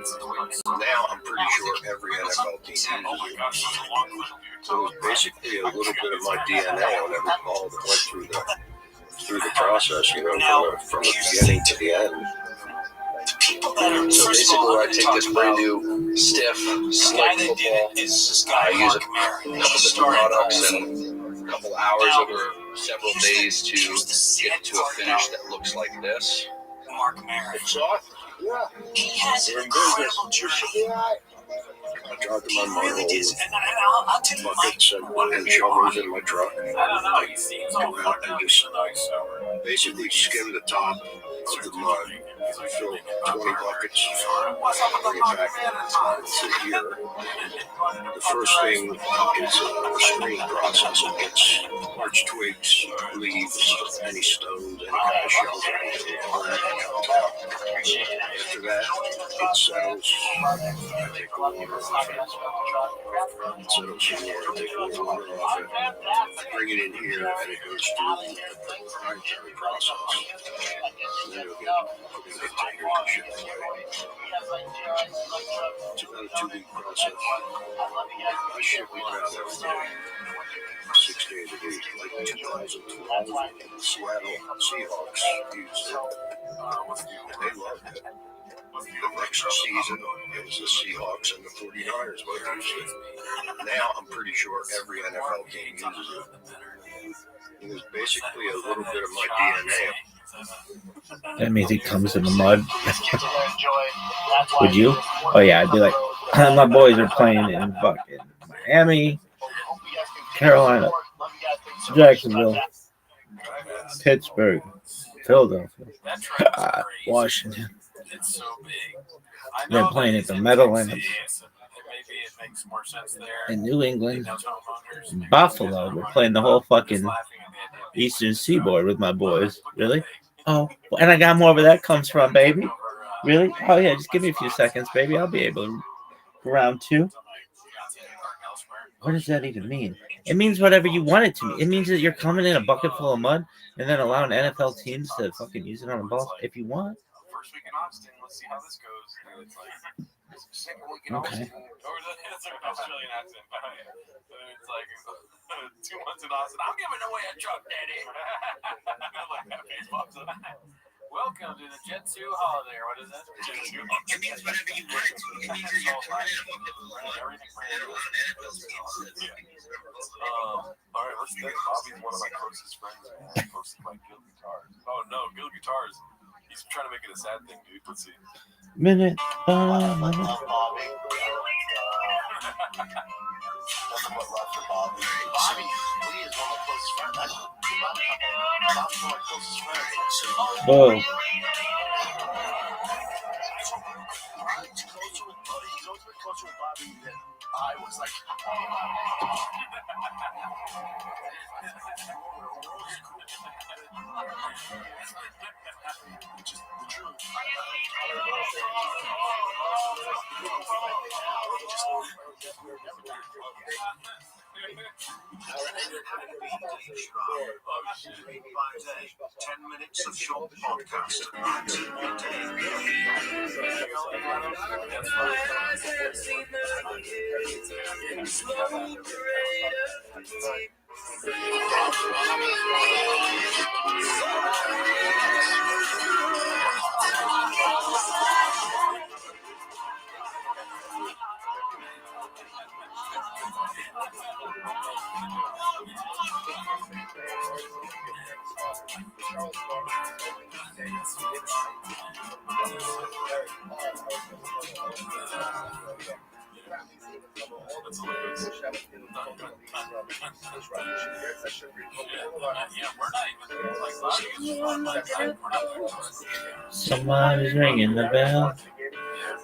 Now I'm pretty sure every NFL team uses it. So it was basically a little bit of my DNA on every ball that went through the process, you know, from the beginning to the end. So basically, I take this brand new stiff, slick football. I use a couple different products and a couple hours over several days to get to a finish that looks like this. It's off. Yeah. We're in business. I drive to my mud holes, buckets and shovels in my truck. I go out and just basically skim the top of the mud. I fill 20 buckets, bring it back to here. The first thing is a screening process. It gets large twigs, leaves, any stones, any kind of shells, anything, all that comes out. After that, it settles. I take the water off it. It settles some more. I take the water off it. I bring it in here and it goes through the proprietary process. And then it'll get put in containers and shipped away. It's about a 2-week process. I ship mud out every day, 6 days a week. Like 2012, the Seattle Seahawks used it. And they loved it. The next season, it was the Seahawks and the 49ers both used it. Now I'm pretty sure every NFL team uses it. It was basically a little bit of my DNA. That means he comes in the mud. Would you? Oh yeah, I'd be like, my boys are playing in fucking Miami, Carolina, Jacksonville, Pittsburgh, Philadelphia, Washington. It's so big. They're playing at the Meadowlands Makes more sense there. in New England, Buffalo. We're playing the whole fucking Eastern Seaboard with my boys. Really? Oh, and I got more where that comes from, baby. Really? Oh yeah, just give me a few seconds, baby. I'll be able to round 2. What does that even mean? It means whatever you want it to mean. It means that you're coming in a bucket full of mud and then allowing NFL teams to fucking use it on a ball if you want. First week in Austin, let's see how this goes. And it's like, second week in Okay. Austin. Or it's like an Australian accent. It's like 2 months in Austin. I'm giving away a truck, Daddy. Like that face pops up. Welcome to the Jet 2 holiday, or what is that? Jet 2. It means whatever you want it to. It means that you're coming in a bucket full of mud. All right, let's get Bobby's one of my closest friends, man. Posted by Gil Guitars. Oh no, Gil Guitars. He's trying to make it a sad thing, dude. Let's see. Minute by minute. Nothing but love for Bobby. Bobby, Lee is one of my closest friends. Bobby's one of my closest friends. Whoa. He's always been closer with Bobby than I was. Like, which is the truth. By day, 10 minutes of short podcast. Somebody's ringing the bell.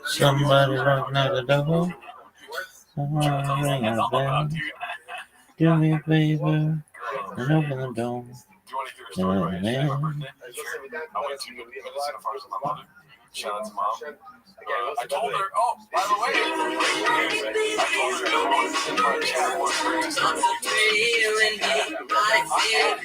Somebody's knocking at the door. Somebody's ringing the bell. Do me a favor and open the door. Shout out to mom. I told her, oh, by the way, I told her to in my chat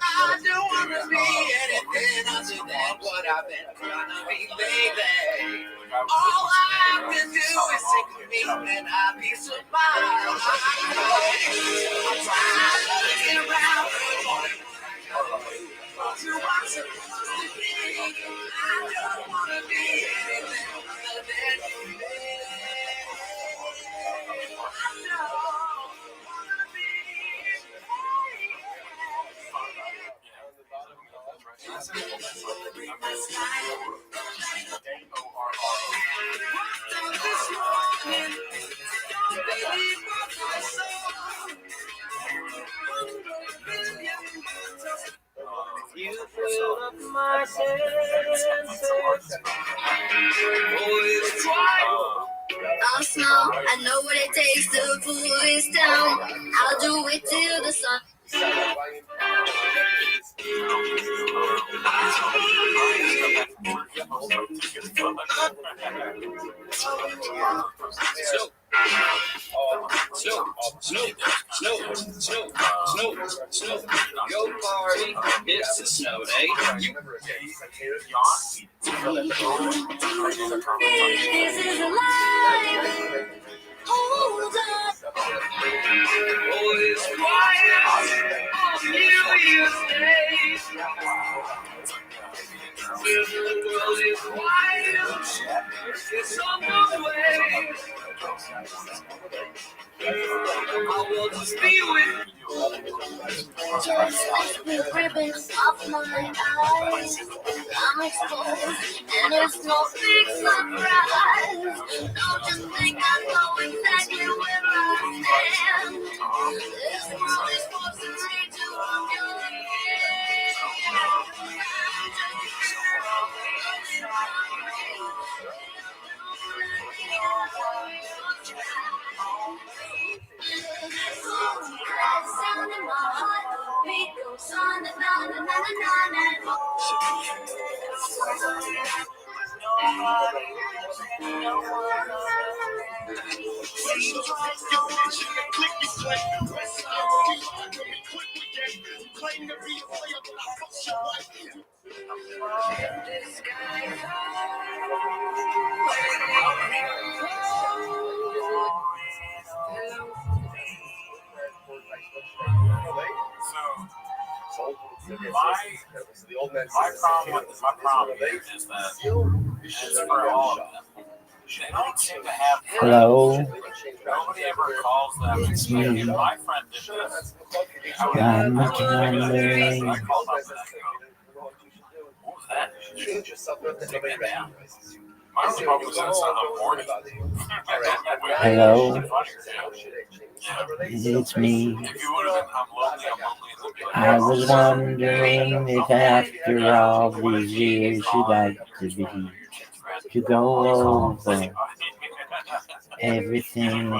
I don't want to be anything other than what I've been trying to be, baby. All I have to do is think of me and I'll be so fine. I'm tired of looking around to what's supposed to be. I don't want to be anything other than you, baby. I don't want to be. You fill up my senses. I'm small, I know what it takes to fool this town. I'll do it till the sun. Snoop. Your party, it's a snow day. This is alive. Hold on. Oh, it's quiet on New Year's Day. When the world is quiet, it's on the way. I will just be with you. Just with ribbons off my eyes. I'm exposed, and it's no big surprise. Don't you think I know exactly where I stand? This world is forcing me to walk your sound in my heart, beat goes on and on and on and on. My problem here is that it's for all of them. They don't seem to have. Hello. Nobody ever calls them. It's me. My friend did this. I'm a candle. I called up and I go, what was that? Take that down. My only problem is that it's not morning. Hello. It's me. If you would have been, I'm lonely. I was wondering if after all these years you'd like to go over everything.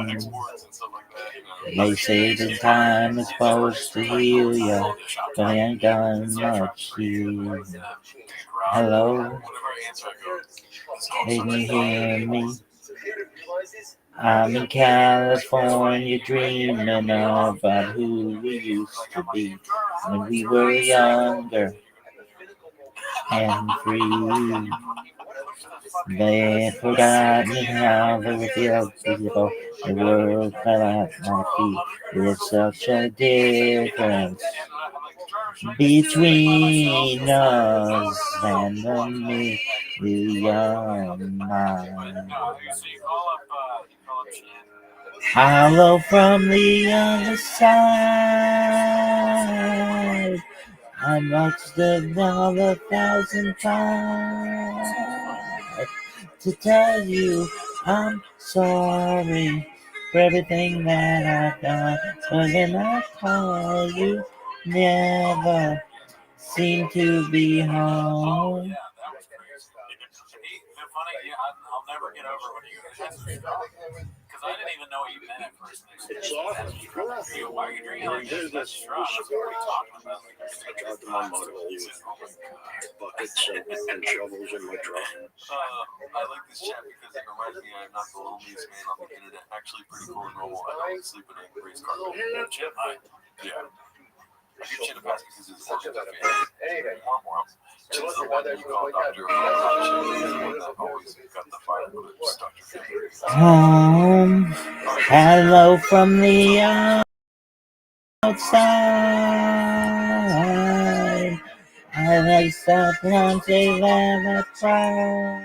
They say the time is supposed to heal ya, but I ain't done much here. Hello? Can you hear me? I'm in California dreaming about who we used to be when we were younger and free. They've forgotten how they feel people. The world fell at my feet. There's such a difference between us and the million miles. Hello from the other side. I must have done 1,000 times to tell you I'm sorry for everything that I've done. But when I call you, never seem to be home. I'll never get over when you guys because I didn't even know what you meant at first. Why are you drinking like this? That's strong. What are you talking about? Buckets and shovels in my truck. I like this chat because it reminds me I'm not the loneliest man on the internet. Actually, pretty cool and normal. I don't sleep in a race car. Chip, Yeah. I give Chip a pass because his organs are failing. Chip's the one that you call Dr. Chip is the one that always got the fire clips, Dr. Home, hello from the outside. I like something that I try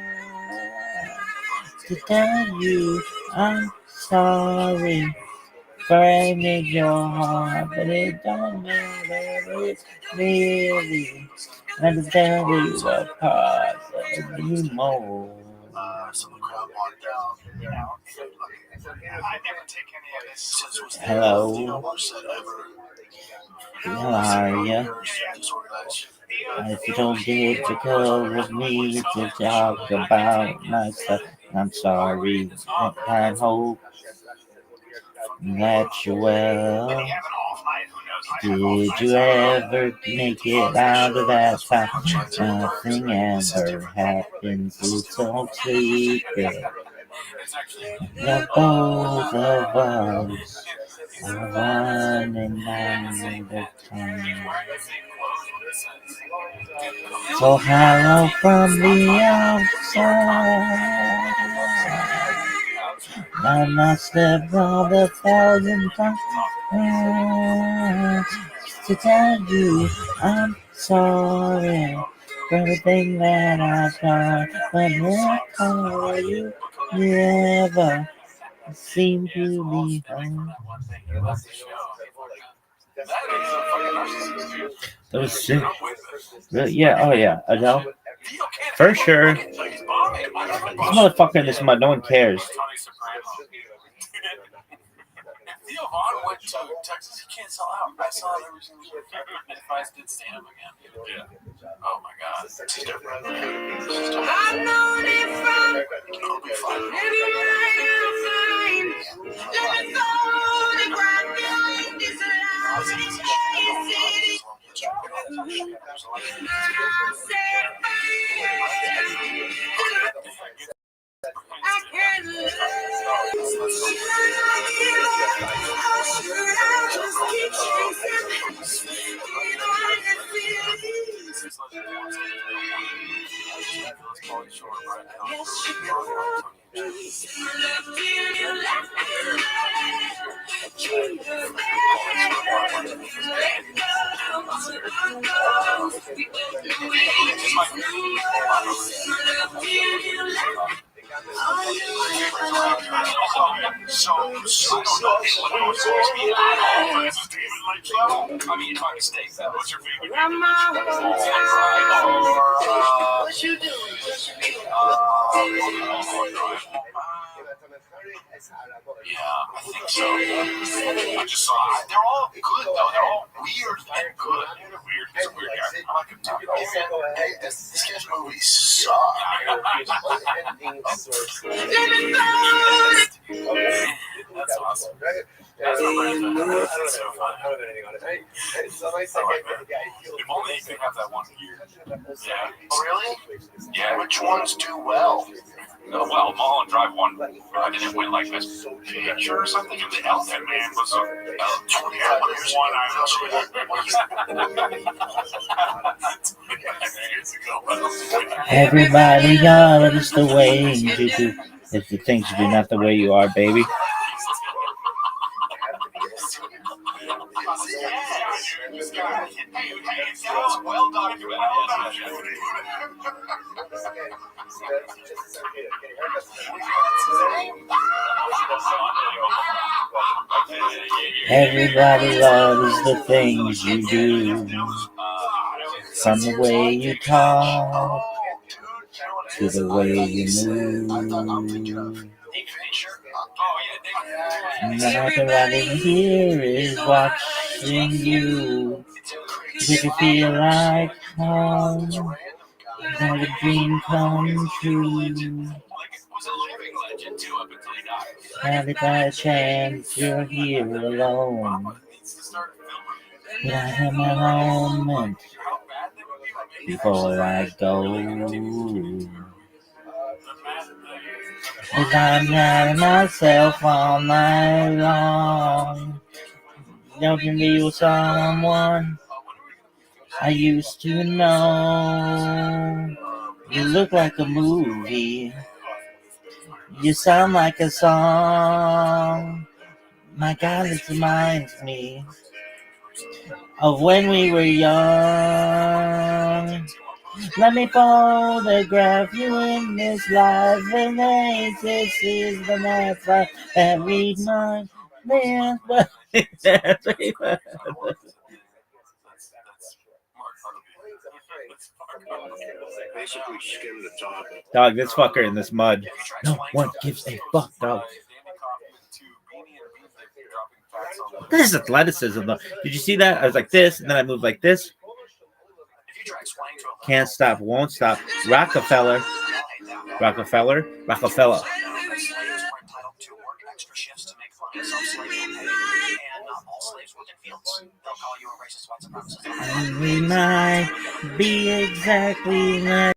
to tell you I'm sorry for breaking your heart, but it don't matter. It's really and to tell you apart anymore. So the crowd walked down. I never take any of this. Since was the worst set ever. How are you? If you don't get to come with me to talk about myself, I'm sorry. I hope that you're well. Did you ever make it out of that time? Nothing ever happens, it's all secret. The both of us are running out of time. So hello from the outside. I must have brought 1,000 times to tell you I'm sorry for everything that I've done. But when I call you, never seem to be home. Those sick. Yeah, oh yeah, Adele. For sure. This motherfucker in this mud, no one cares. Theo Vaughn went to Texas. He can't sell out. I saw it every single year. If I did stand up again. Yeah. Oh my God. It's different. I've known it from everywhere you find. Let me photograph you in this loud city. I can't lose. I mean, if I mistake that, what's your favorite? What you doing? Yeah, I think so. I just saw they're all good though. They're all weird and good. Weird. He's a weird guy. I like him too. Hey, this guy's movies suck. That's awesome. That's so fun. If only you could have that one gear. Yeah. Oh, really? Yeah. Which ones do well? No, well, Mulholland Drive won. And it went like this picture or something. And the Elton Man was a Everybody loves the way you do. It's the things you do, not the way you are, baby. Well documented. Everybody loves the things you do. From the way you talk to the way you move. Everybody here is watching you. Did you feel like home? That a dream come true? Now that by chance you're here alone. But I have my moment before I go. As I'm letting myself all night long. Don't be with someone I used to know. You look like a movie. You sound like a song. My God, it reminds me of when we were young. Let me photograph you in this life, and this is the last life that we must live. Basically skim the top. Dog, this fucker in this mud. No one gives a fuck, dog. This is athleticism, though. Did you see that? I was like this, and then I moved like this. Can't stop, won't stop. Rockefeller. We might be exactly like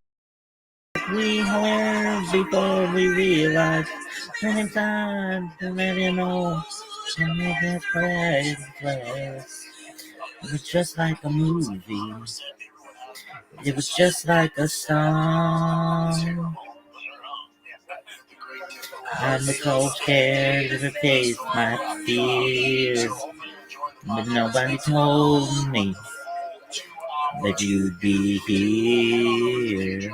we were before we realized. Many times to let you know, and make that place. It was just like a movie. It was just like a song. I'm so scared to face my fears, but nobody told me that you'd be here.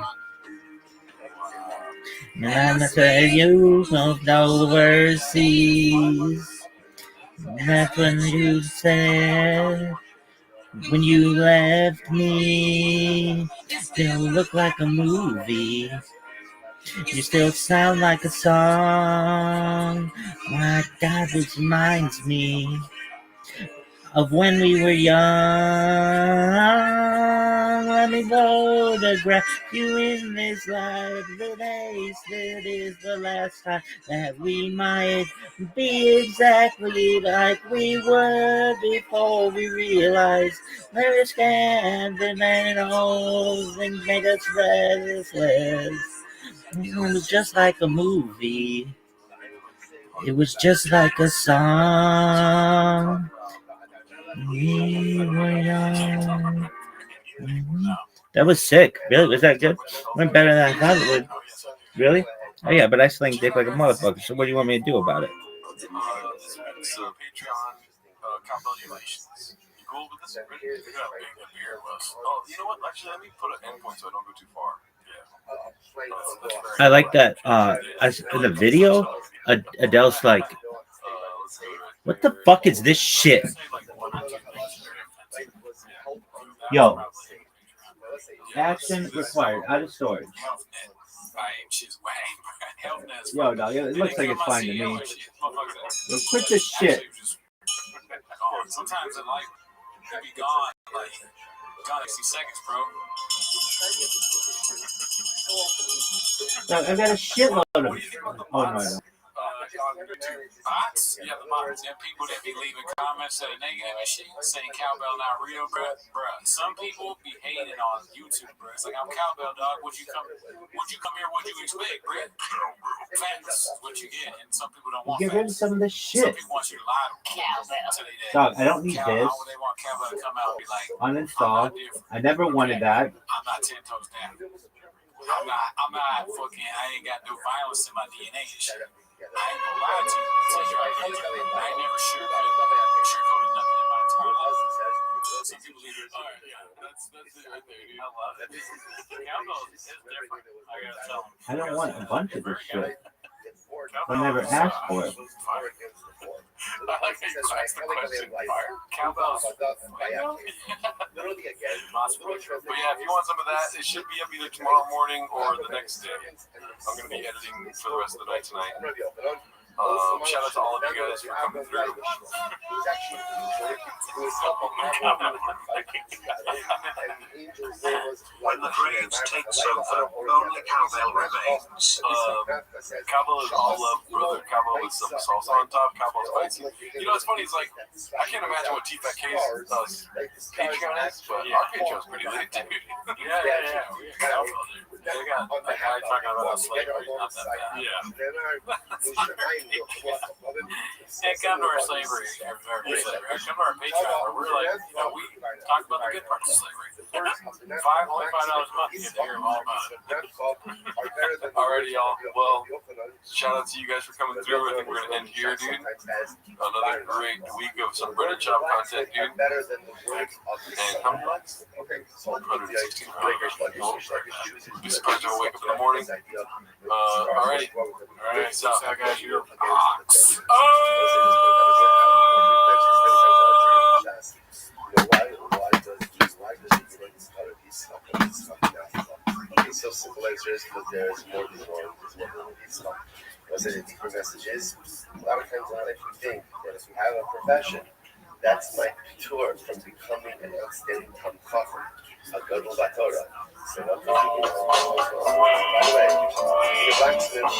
And I'm gonna tell you of overseas. That's when you said, when you left me, still look like a movie. You still sound like a song. My God, this reminds me of when we were young. Let me photograph you in this life. Today's that is the last time that we might be exactly like we were before we realized we're standing and all things make us restless. It was just like a movie. It was just like a song. We were young. That was sick. Really? Was that good? Went better than I thought it would. Really? Oh yeah, but I sling dick like a motherfucker. So what do you want me to do about it? So Patreon calculations. You cool with this? Oh, you know what? Actually, let me put an endpoint so I don't go too far. I like that. In the video, Adele's like, "What the fuck is this shit?" Yo, action required. Out of storage. Yo, dog, it looks like it's fine to me. Yo, quit this shit. Sometimes in life, you be gone like 60 seconds, bro. Dog, I got a shitload of. Oh no, I don't. on YouTube bots. Yeah, the bots. And people that be leaving comments that are negative and shit, saying cowbell not real, bruh. Some people be hating on YouTube, bruh. It's like, I'm cowbell, dog. Would you come here? What'd you expect, bruh? Facts is what you get, and some people don't want Get rid of facts. some of this Some shit. people want you to lie to them. Dog, I don't need this. They want cowbell to come out and be like, Uninstall. I never wanted that. I'm not 10 toes down. I'm not fucking, I ain't got no violence in my DNA and shit. I ain't gonna lie to you. I tell you right here, I ain't never sugarcoated nothing in my entire life. Some people leave it. Alright, yeah, that's it right there, dude. I love it. Cowbell is different. I gotta tell them. I don't want a bunch of this shit. I never asked for it. I like that you asked the question. Cowbell's Literally again. But yeah, if you want some of that, it should be up either tomorrow morning or the next day. I'm going to be editing for the rest of the night tonight. Shout out to all of you guys for coming through. When the Braves take over, only cowbell remains. Cowbell is all love, brother. Cowbell with some salsa on top. Cowbell's spicy. You know what's funny? It's like, I can't imagine what T-Fat-K's Patreon is, but our Patreon's pretty lit, dude. Yeah. Cowbell, dude. They got a guy talking about slavery, not that bad. Yeah. And come to our slavery, come to our Patreon, where we're like, we talk about the good parts of slavery. Only $5 a month, you get to hear all about it. Alrighty, y'all. Well, shout out to you guys for coming through. I think we're gonna end here, dude. Another great week of some breaded chop content, dude. And how many likes? 116. Be surprised if I wake up in the morning. Alrighty. Alright, so I got you. It's so simple as there's more than one. Was it a deeper message? Is a lot of times in life we think that if you have a profession, that's my tour from becoming an outstanding Talmid Chacham, a gadol b'Torah. So what by the way, the blacksmith,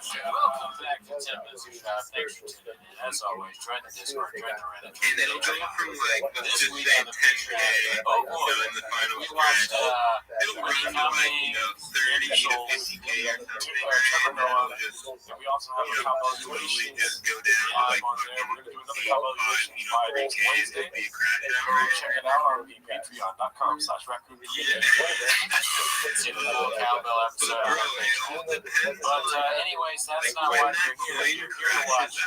Welcome back to 10 Minutes of Shop. Thanks for tuning in. As always, join the Discord, join the Reddit. And it'll go from like, let's just say 10K in the final stretch. It'll run to like, 30 to 50K or something. And then it'll just, slowly just go down to like 3K. It'll be a crash hour. Check it out on patreon.com/raccoon. See the little cowbell episode. But anyways, that's not why you're here. You're here to watch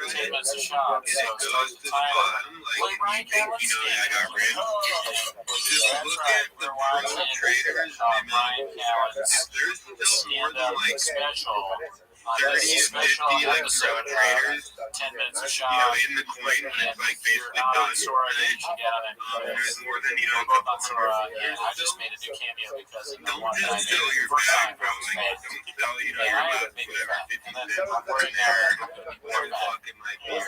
10 Minutes of Shop. So start the timer. Play Brian Callen's That's right. We're watching Brian Callen's stand-up special. Special episode of 10 Minutes of Shop. In the coin when it's like basically done. There's more than, a couple hundred. I just made a new cameo because of the Don't one that I just did sell your first bag, time. bro. Like, don't sell, your bucks, whatever, 50 cents Wearing there. Or fucking like $4.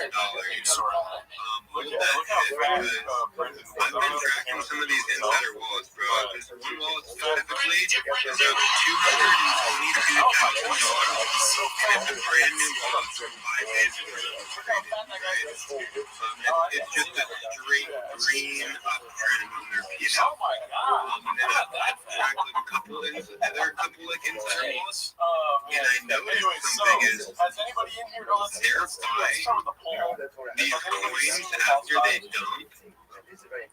Look at that shit, because I've been tracking some of these insider wallets, bro. This one wallet specifically is $222,000. And it's a brand new wallet from 5 days ago. It's just a straight green uptrend on their P&L. And then I've tracked like a couple like insider wallets, and I noticed something is their buy these coins after they dump And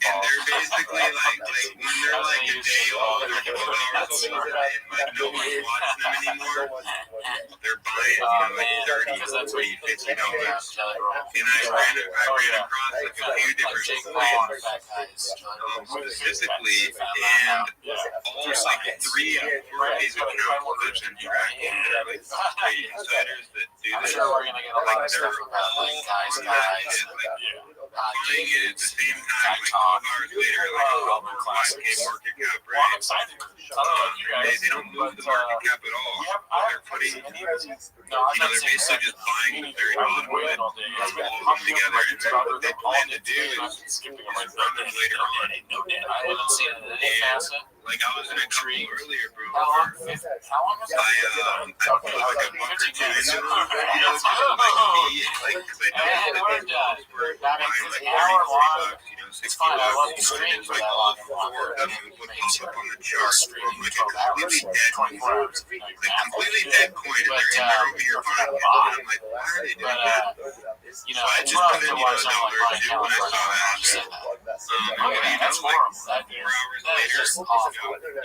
they're basically like when they're like a day old or 2 hours old and like no one's watching them anymore, they're buying like $30, $40, $50. And I ran across like a few different places specifically, and almost like 3 or 4 days of account lives in tracking. They're like straight insiders that do this. Like they're all guys, buying it at the same time, like 12 hours later, like a 5K market cap, right? They don't move the market cap at all. They're putting, they're basically just buying the very bottom of it, all together, and then what they plan to do is run them later on. Like I was in a couple earlier, bro. How long was that? I put like a month or 2 into it. Like, because I know that these were buying like $30, $40, $60. Like all 4 of them would pop up on the chart from like a completely dead coin. Like completely dead coin, and they're over here buying it. And I'm like, why are they doing that? So I just put in, $1 or 2 when I saw that happen. That's horrible. 4 hours later,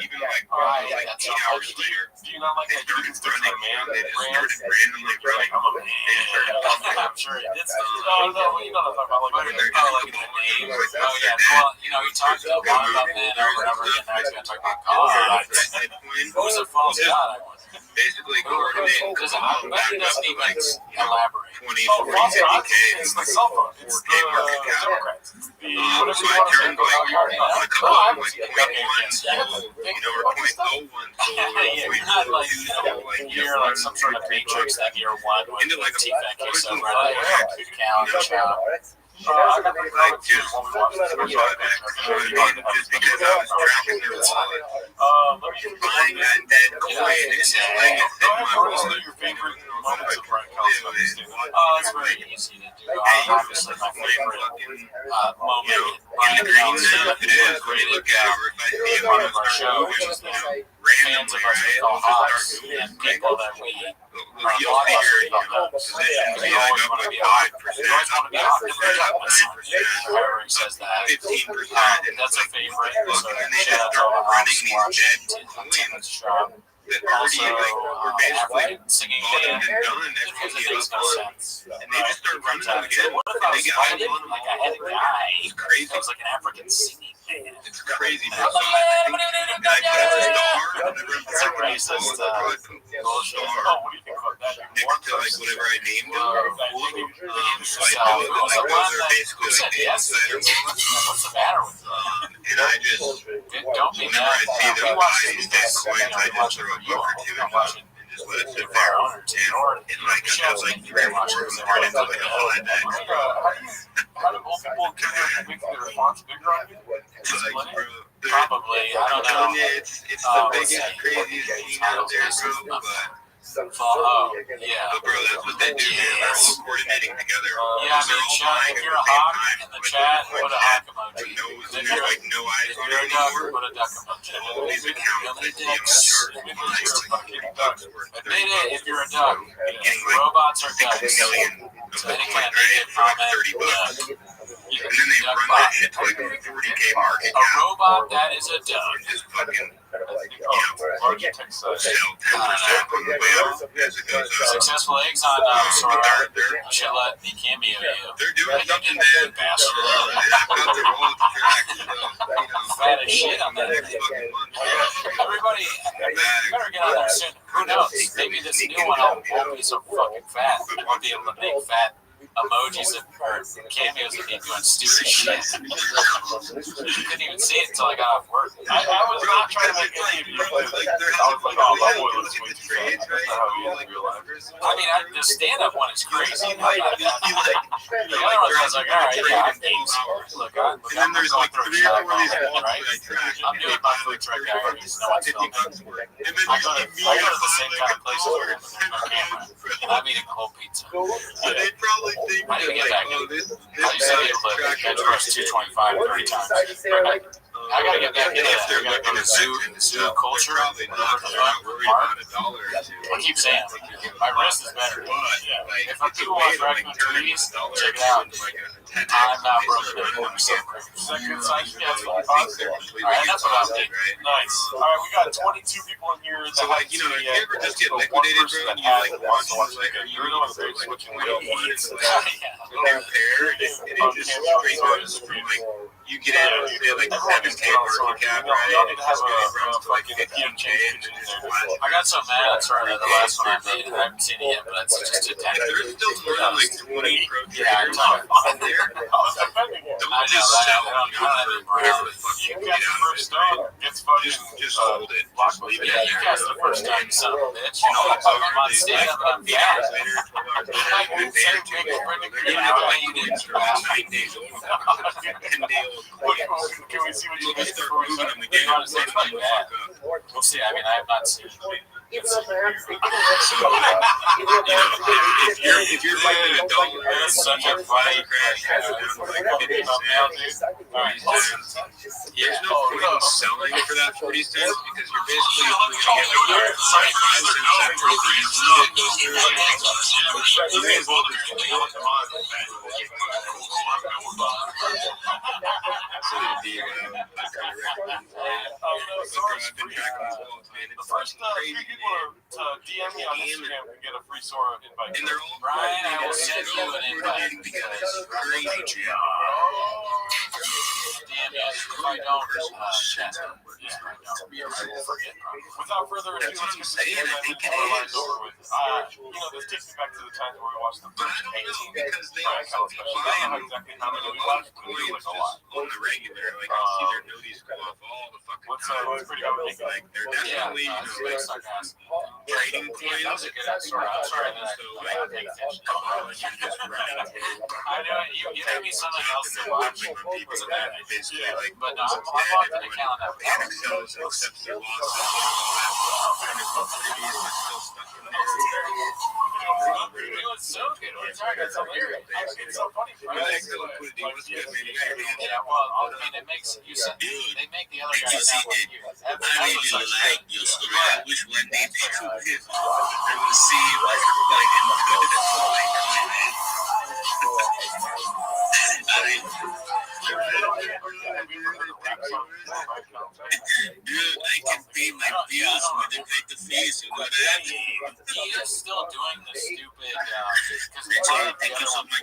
even like 8 hours later, they started running, they just started randomly running. They just started pumping. I'm sure it did. No, you know what I'm talking about. Like, they're kind of like the name. Well, he talked to a lot about men or whatever, and now he's going to talk about God. Who's a false God? Basically coordinate because I'm back up to like elaborate. 20, 40, 50K. It's like 4K market cap. So I turned like a couple of like 0.1 sold, or 0.01 sold, 0.02 sold, you're like some sort of matrix that year one into like a so count. Like just because I was tracking their wallet, buying that dead coin and just letting it sit in my wallet. Your favorite moments of Brian it's very easy to do. Obviously, my favorite moment in the green now, it is when you look at it, or if I see it on our show, just randomly, right? I'll just start doing people that we you'll see your positions be like up like 5%, up 9%, up 9%, up 15%, and that's a favorite. And then they just start running these dead coins that already were basically bottomed and done after we gave up on. And they just start running them again. They get all on them. I had a guy. It's crazy. It was like an African singing band. It's crazy. So I think I put a star whenever I'm talking about star. What do you think about that? Next to like whatever I named it. So I know that like those are basically like the insider moments. What's the matter with them? And I just, whenever I see them buy these dead coins, I just throw a buck or 2 into them and just let it sit there. And like I have like 3 or 4 of them turn into like a fly bag. How do old people make their response bigger on you? Probably, I don't know. It's the biggest, craziest scene out there, bro, but yeah. But bro, that's what they do, man. They're all coordinating together. Yeah, I mean, chat, if you're a hawk in the chat, put a hawk emoji. If you're like no eyes on it anymore, put a duck emoji. all these accounts that see on the chart, Admit it, if you're a duck. getting like Robots are 6 ducks. million of the coin, right? For like $30. And then they run that shit to like a 40K market cap. A robot that is a duck. And just fucking, sell 10% on the way up as it goes up. Successful eggs on Sora. Should let me cameo you. They're doing something, man. And I've got their whole track. Fat as shit on that. Everybody, better get on there soon. Who knows? Maybe this new one won't be so fucking fat. We won't be able to make fat emojis or cameos of me doing stupid shit. Couldn't even see it until I got off work. I was not trying to make any of you. I mean, the stand-up one is crazy. The other one was like, all right, yeah, I'm games. Look, and then there's like 3 or 4 of these walls that I track. I'm doing my food truck. I just know what's filming. And then I go to the same kind of places where I'm camera. And I'm eating a whole pizza. So they probably think I didn't get like, back. oh, this I used to be able to bench press 225 30 times. I gotta get back into If that. they're I gotta go looking to at zoo stuff, culture. they're probably not worried about $1 or $2. I keep saying my wrist is better. But Yeah. like, If it's a people way watch to like Raccoon turn Trees, $1 check it out. into like a 10x. I'm not They broken start anymore. running So, them is that good size? Yeah, it's people fine. think they're completely Alright, that's what I'm exhausted, thinking. right? Nice. Alright, we got 22 people in here. So like, you know, if you ever just get liquidated, bro, and you like watch like a you're the one that's like switching 21 weights. and like new pair, and it just straight goes from like you get in at say like 7K market cap, right? Y'all need to have It runs to like a 15K and then just flat. I got some mad for the last one I made. I haven't seen it yet, but it's just a tech. There's still more than like 20 pro Yeah, traders I'm in there. I Don't just sell don't for whatever the fuck you You get cast the out of first it, right? stone, gets fucking Just hold it. Just leave it yeah, in you there. cast the first time, you son of a bitch. And all it's I'm over, on they stage, like I'm 8 hours fast. later, 12 hours later, even a day or two later, even if like coins are like 9 days old, 10-day-old coins, Can we see what you they'll did start before we moving start? them again and load them the fuck up. We'll see. I mean, I have not seen it. So, if you're fighting $1, That's such a funny funny crash down to like 50 cents, 40 cents. There's no point selling for that 40 cents because you're basically only going to get like 5 cents after the easy that goes through. You may as well just wait on the market. So it'd be I've been tracking these walls, man. It's First, crazy, three people to DM me on Instagram and get a free Sora invite. and they're all Brian, I will send you an invite. because it's crazy. DM me if I don't, chat. Yeah, I will forget. Without further ado, let's get this game over with. This takes me back to the times where we watched the first 18 because they Brian also Kelly specials. buy I don't know exactly how many we watched, but we coins like a just lot. on the regular. Like I see their noties go off all the fucking time. What's pretty good? Like they're definitely trading coins. That was a good answer. I'm sorry that So I like didn't pay attention. you're just running. I know you gave me something else to watch. Basically like But no, I'm locked in a calendar. panic sells and accepts their losses and all that kind of liquidity is still stuck in there. It was so good. It's hilarious. It's so funny. I like the liquidity was good, man. You got your Yeah, well, I mean, it makes you. They make the other guy sound like you. I really like your story. I wish one day they could hit. I will see you like in Dude, I can pay my bills when they pay the fees, you know that? He is still doing the stupid. Thank you so much.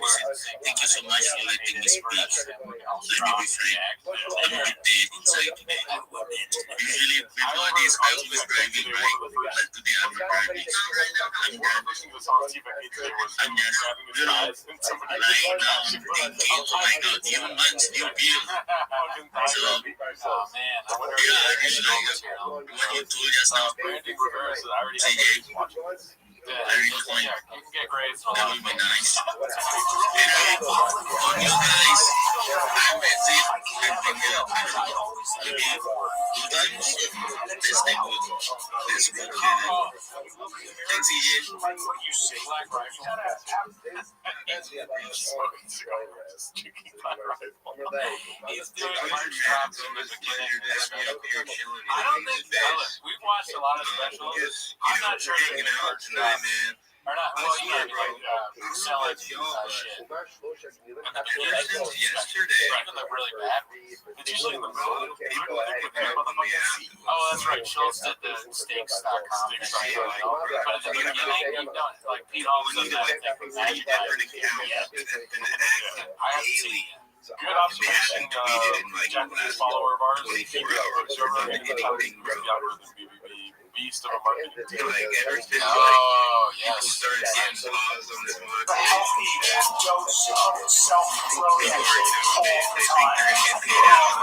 Thank you so much for letting me speak. Let me be frank. I'm a bit dead inside today. Usually before this I was driving, right? But today I'm not driving. I'm just lying down thinking, oh my god, new month, new bill. So, what you told just now, TJ, very coin. That would be nice. And on you guys, I'm at it. Maybe 2 times. Let's stay good. Let's go together. Thanks, TJ. He's doing March drops in the beginning. I don't think we've watched a lot of specials. I'm not sure if hanging out tonight, man. Or not, well, you know, selling shit. Yesterday. Even the really bad ones. It's usually in the middle. People think we're going to be out. Oh, that's right. Schultz did the steaks.com. But at the beginning, you don't, like, Pete Holmes does that thing with Magic. I haven't seen it. Good observation, Japanese follower of ours. Beast of a marketing. Like ever since oh, yes. People started getting pause on this market. They think they're gonna get paid out.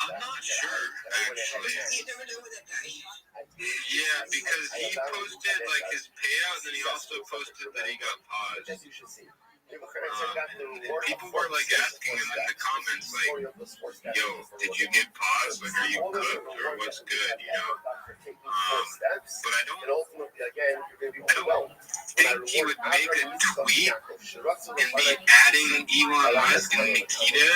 I'm not sure, actually. Yeah, because he posted like his payout, and then he also posted that he got paused. People were like asking him in the comments, like, "Yo, did you get paused? Like, are you cooked or what's good?" You know. But I don't think he would make a tweet and be adding Elon Musk and Nikita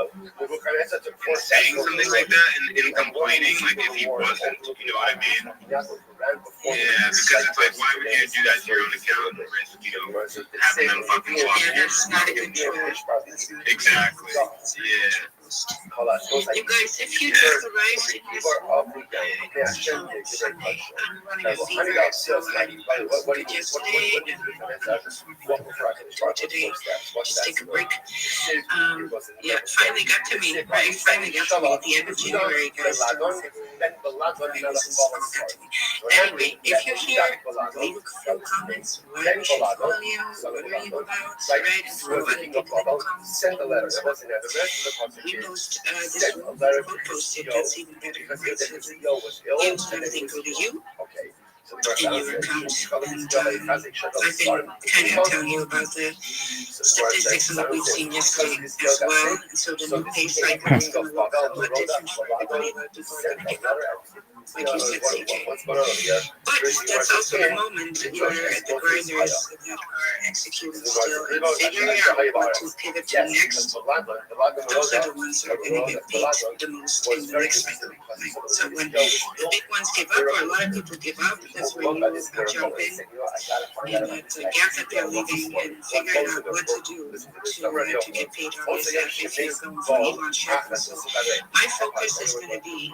and saying something like that and complaining like if he wasn't. You know what I mean? Yeah, because it's like, why would you do that to your own account and risk, you know, having them fucking swap your Exactly. Yeah. You guys, if you do the right thing, I'm running a fever, so I did yesterday and today, just take a break. Yeah, finally got to me, right? Finally got to me at the end of January, guys. Anyway, if you're here, leave a few comments, why we should follow you, what are you about, right? And follow other people that will come. We post this room, we'll post it, that's even better, right? So the games and everything go to you in your account, and I've been kind of telling you about the statistics and what we've seen yesterday as well, and so the new pay cycle is going to look a lot different for everybody. A lot of people are going to give up, like you said, CJ. But that's also the moment where the grinders that are executing still and figuring out what to pivot to next, those are the ones that are going to get beat the most in the next cycle. Right? So when the big ones give up, or a lot of people give up, that's when you jump in that gap that they're leaving and figuring out what to do to get paid on this if you're going for Elon Shackle. So my focus is going to be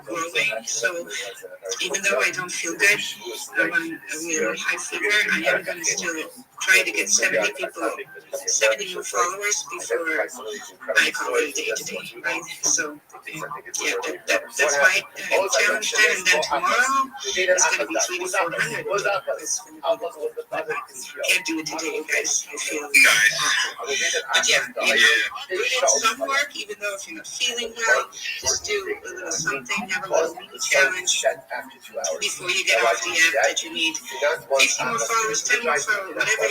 growing. So even though I don't feel good, I'm on a really high fever, I am going to still try to get 70 new followers before I call it a day today, right? So yeah, that's my challenge then, and then tomorrow is going to be 3 to 400. It's going to be the goal, but I can't do it today, guys. I feel but yeah, you know, put in some work, even though if you're not feeling well, just do a little something, have a little mini challenge before you get off the app that you need 50 more followers, 10 more followers, whatever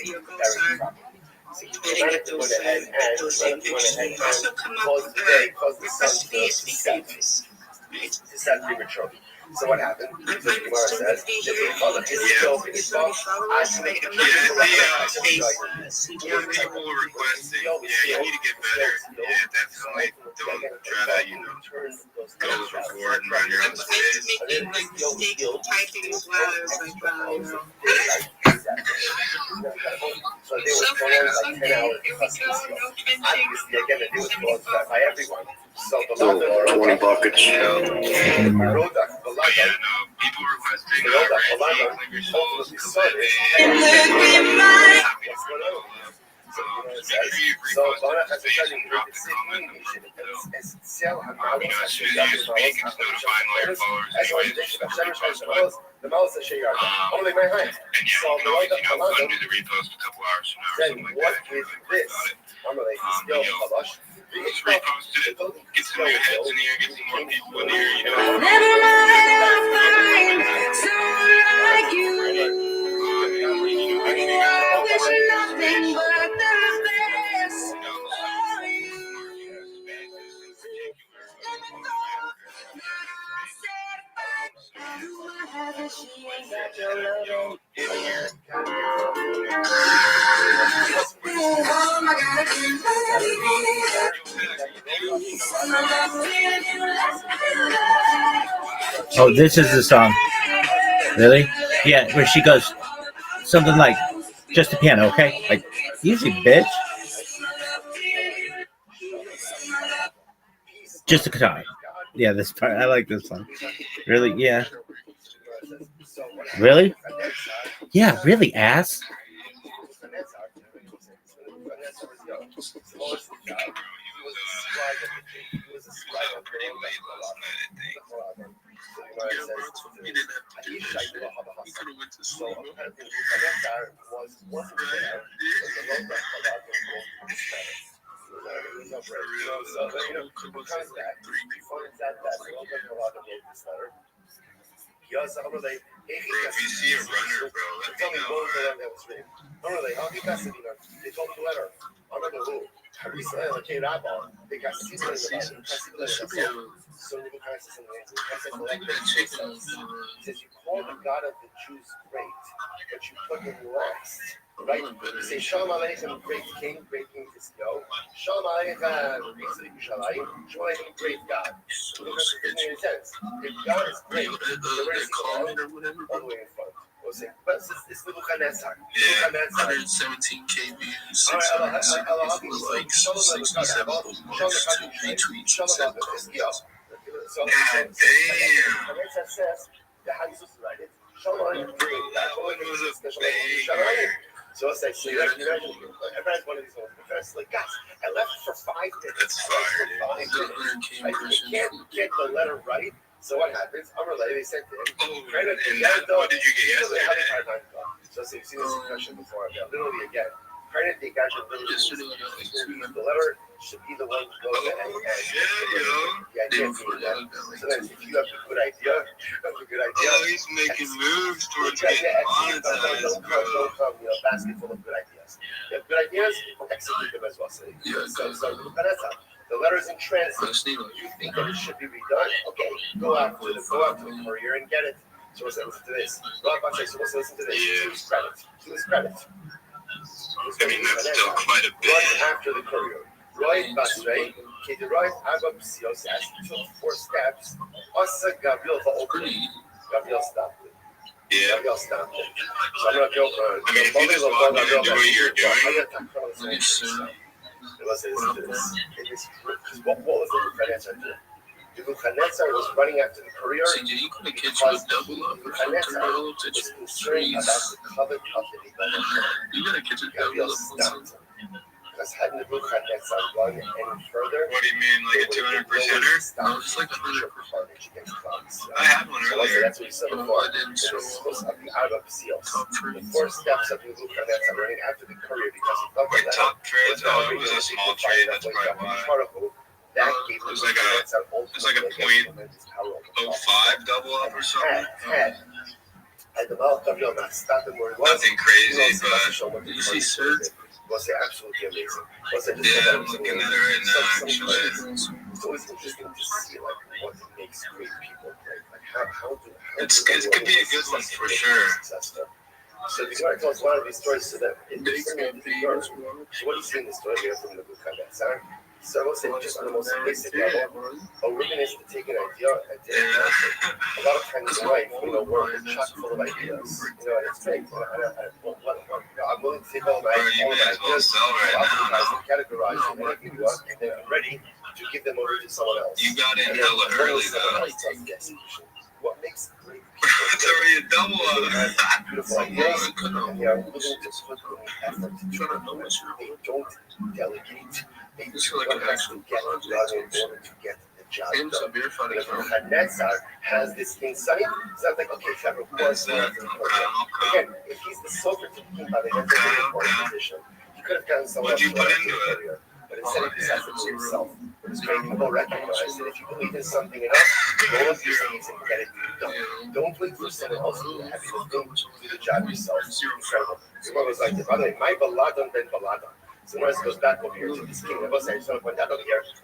your goals are. And get those pictures. Also come up with request to be a speaker, you guys. Right? So what happened? I'm still going to be here until it's 30 followers. I'm not going to let my space. People were requesting, you need to get better. Yeah, definitely. Don't try to, go record and run your own space. I was making mistakes typing as well. I was like, wow, So for Sunday, here we go, no trenching. By everyone. So the 20 buckets. People requesting reposted it, get some new heads in here, get some more people in here, Never mind, I'll find someone like you. I wish nothing but the best for you. Let me go. Now I said bye. Rumor has it she ain't got your loving. Oh my God, I can't believe it. Oh, this is the song. Really? Yeah, where she goes something like, just a piano, okay? Like, easy, bitch. Just a guitar. Yeah, this part. I like this one. Really? Yeah. Really? Yeah, really, ass. if you see a runner, bro, let me know. They told me the letter. I don't know who. Says you call the God of the Jews great, but you put him last. Right? You say Shalom Aleichem, great king is yo. Shalom Aleichem, great God. It doesn't make any sense. If God is great, the rest is all the way in front. But it's Nebuchadnezzar. Yeah, 117 K views, 664 likes, 67 posts, 2 retweets, and 7 comments. God damn. Nebuchadnezzar says the Hanzus right. It was a banger. So it's like, everybody's one of these ones. Professors like, guys, I left it for 5 minutes. That's fire, dude. I can't get the letter right. So what happens? I'm related. They sent it. What did you get yesterday? So you've seen this discussion before. Literally again. Granted, the guys are literally the letter should be the one who goes ahead and I can't do that. Sometimes if you have a good idea, he's making moves towards getting monetized, bro. Basket full of good ideas. You have good ideas, execute them as well. So the letter's in transit. You think that it should be redone? Okay, go out to the courier and get it. So listen to this. Listen to this. To his credit. I mean, that's still quite a bit. Right after the courier. Roy Basrei, Kederoi Agopsios took 4 steps. Asa Gabriel stopped it. Yeah. Gabriel stopped it. So I'm not joking. I mean, if you just walk in and do what you're doing, what was the Nebuchadnezzar doing? Nebuchadnezzar was running after the courier. So did he put the kids would double up or something, bro? Was concerned about the covet of the Nebuchadnezzar. You got a kid to double up. Because had Nebuchadnezzar run any further, what do you mean, like a 200%er? No, it's like 100%. I had one earlier. That's what you said before. I didn't show supposed to be out of seals. The 4 steps of Nebuchadnezzar running after the courier because he thought that top trade, though, it was a small trade, that's probably why. It was like a 0.05 double up or something. Nothing crazy, but did you see Sir? Was absolutely amazing. Yeah, I'm looking at it right now, actually. It's always interesting to see like what makes great people great. Like how it could be a good one for sure. So the guy tells one of these stories so that it makes me think. So what do you see in the story here from the Nebuchadnezzar? So I will say just on the most basic level, a woman is to take an idea and take it. A lot of times in life, we're chock full of ideas. And it's great. I'm willing to take all my ideas, categorize them, and then I'm ready to give them over to someone else. You got in hella early, though. What makes great it's already a double up. beautiful ideas, and they are willing to put in effort to do it. They don't delegate. They don't have to get it done in order to get the job done. Nebuchadnezzar has this insight. So I'm like, okay, Trevor, who was that? Again, if he's the sovereign king by the end of the important position, he could have gotten someone else to career. But instead, he decided to do himself. It's great people recognize that if you believe in something enough, go up your sleeves and get it done. Don't wait for someone else to have you do the job yourself. It's incredible. Your mother was like, by the way, my baladon ben baladon. So Moses goes back over here to this king.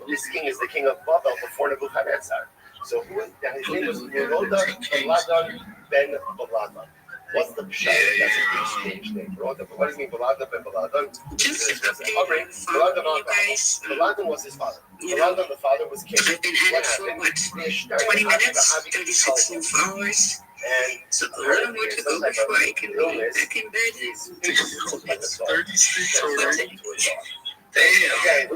This king is the king of Babel before Nebuchadnezzar. So who is that? His name was Yeroda Baladon ben Baladon. What's the pshat? That's a big stage name. What does it mean, Baladon ben Baladon? Baladon was his father. Baladon, the father, was king. What happened? 20 minutes, 36 new followers. And so a little more to go before I can be back in bed. 36 already. Damn.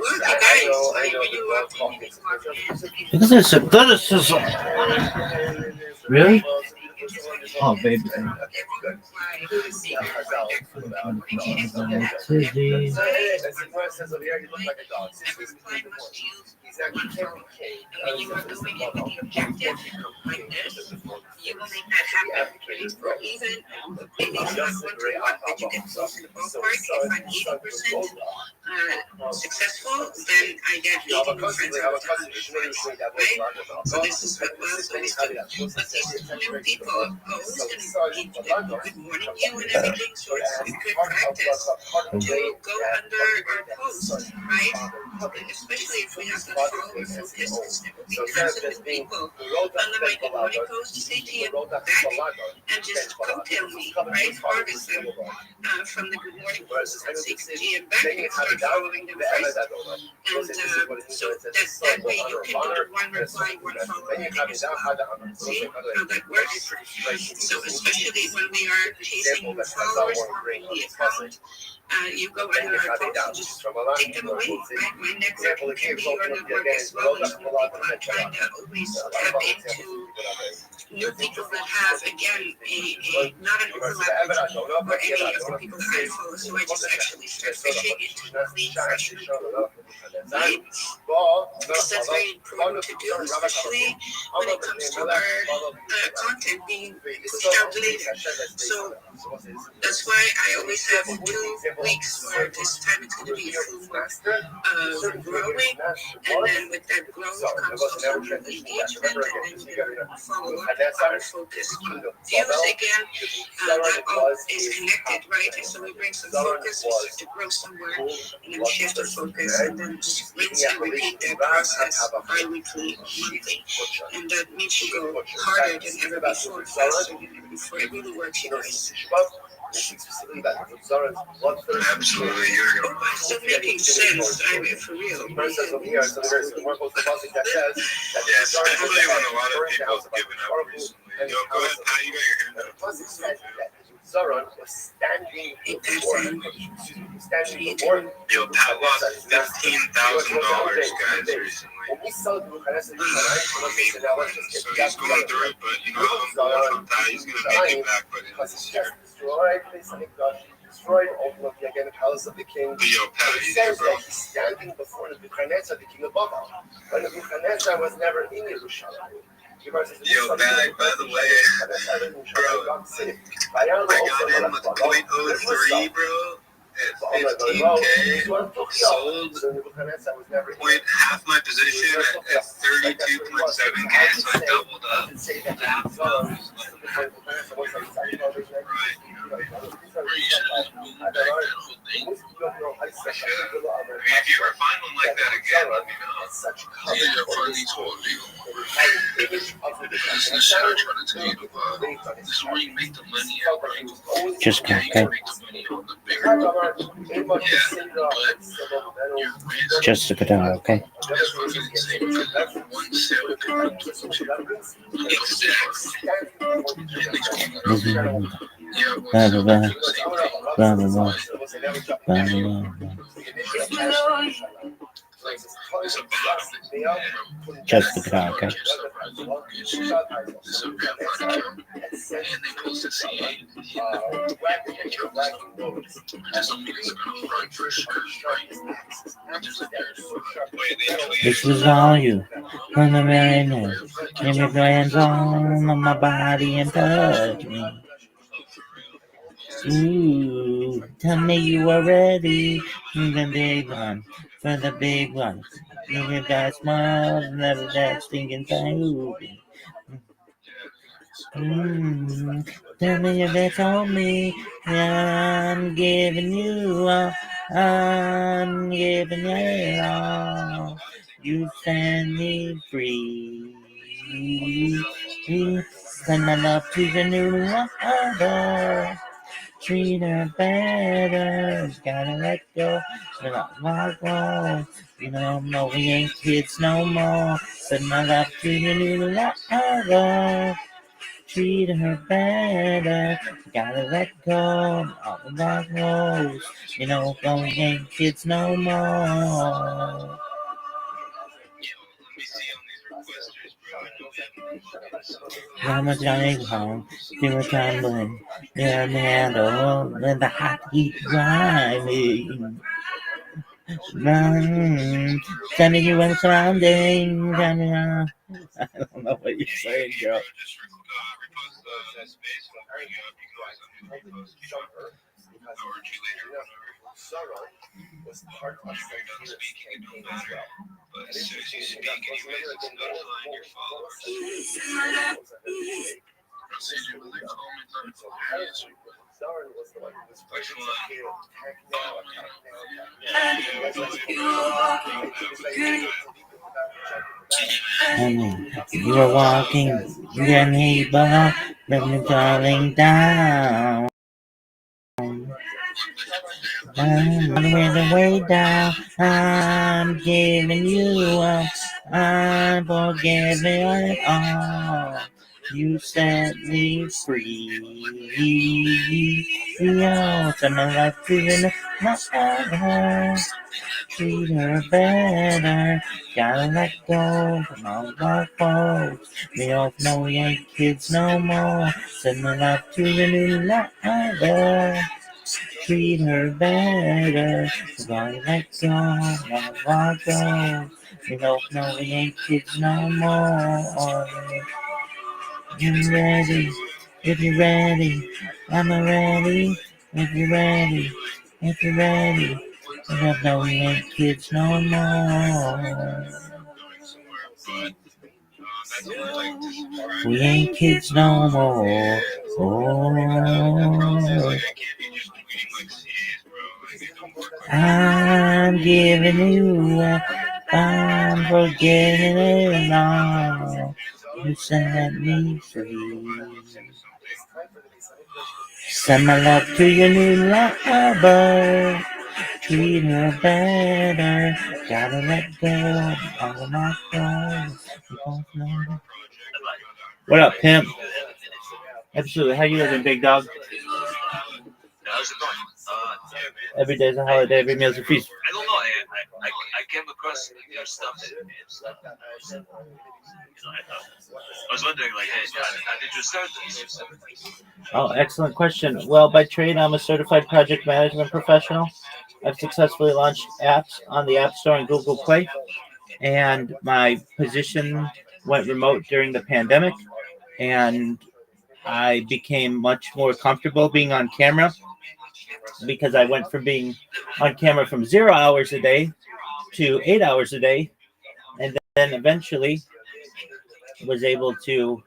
Because it's athleticism. Really? Oh, baby. He's actually can't be king. You are going with the objective like this, you will make that happen. or even maybe it's not 1 to 1, but you get close in the ballpark. If I'm 80% successful, then I get 80 new friends all the time, right? So this is what Wells always do. But these new people are always going to be good morning you and everything, so it's good practice to go under our post, right? Especially if we have that follower focus, because there will be tons of new people under my good morning post, say to you back and just coattail me, right? Harvest them from the good morning post and say GM back and start following them first. And so that way you can do the one reply, one follow thing as well. See how that works? So especially when we are chasing new followers or the account, you go under our post and just take them away, right? My network can be your network as well. As new people are trying to always tap into new people that have, again, a not an overlap or any of the people that I follow. So I just actually start fishing into clean, fresh people, right? Because that's very important to do, especially when it comes to our content being pushed out later. So that's why I always have 2 weeks where this time it's going to be a full month of growing, and then with that growth comes also new engagement, and then you follow up our focus on views again. That all is connected, right? And so we bring some focus, we start to grow somewhere, and then shift the focus, and then just rinse and repeat that process bi-weekly or monthly. And that makes you go harder than ever before, faster than ever before. It really works, you guys. Absolutely, you're still making sense. I mean, for real. Yes, especially when a lot of people have given up recently. Yo, go ahead, Pat, you got your hand up. Zoran was standing before. Yo, Pat lost $15,000, guys, recently. So he's going through it, but you know how I'm Pat, he's going to make it back by the end of this year. Destroyed ultimately again the palace of the king. Yo, Pat, he says that he's standing before the Nebuchadnezzar, the king of Babel, when Nebuchadnezzar was never in Yerushalayim. Yo, Bag, by the way, bro, I got him with 0.03, bro, at 15K, sold half my position at 32.7K, so I doubled up. If you ever find one like that again, let me know. This is how I'm trying to tell you to this is where you make the money at, right? Just yeah, you can make the money on the bigger just to put out, okay? That's what I'm saying, because one sale can put two. Just to put out, okay? This was all you from the very next. Give me your hands on my body and touch me. Ooh, tell me you are ready for the big one, for the big one. Give me that smile, never that stinking thing. Tell me if it's on me. I'm giving you all. I'm giving you it all. You set me free. Send my love to the new lover. Treat her better. Gotta let go. You know, no, we ain't kids no more. Send my love to the new lover. Treat her better. Gotta let go of the dark roads. You know, we ain't kids no more. I'm a giant home, you were tumbling, you're handle, and the hot heat driving. Sending you in surrounding, I don't know what you're saying, girl. space, and I'll bring you up. You can always repost, I'll urge you later. Sarah was part of You're done speaking, it don't matter. But as soon as you speak, anyways, it's notifying your followers. Procedure with the comments on Darren was the one who was which one? You were walking, your neighbor, me falling down. I'm on the way down. I'm giving you up. I'm forgiving all. You set me free. Oh, someone like feeling my heart. Treat her better. Gotta let go from all our faults. We all know we ain't kids no more. Send her love to the new lover. Treat her better. Gotta let go of all our goals. We all know we ain't kids no more. You ready? If you're ready, I'm ready. If you're ready, if you're ready. We don't know we ain't kids no more. We ain't kids no more. Oh, I'm giving you up. I'm forgetting it all. You set me free. Send my love to your new lover. Treat her better. Gotta let go of all my thoughts. What up, pimp? Absolutely. How you living, big dog? How's it going? Every day's a holiday. Every meal's a feast. I don't know. I came across your stuff. I was wondering, like, hey, how did you start this? Oh, excellent question. Well, by trade, I'm a certified project management professional. I've successfully launched apps on the App Store and Google Play, and my position went remote during the pandemic, and I became much more comfortable being on camera because I went from being on camera from 0 hours a day to 8 hours a day, and then eventually was able to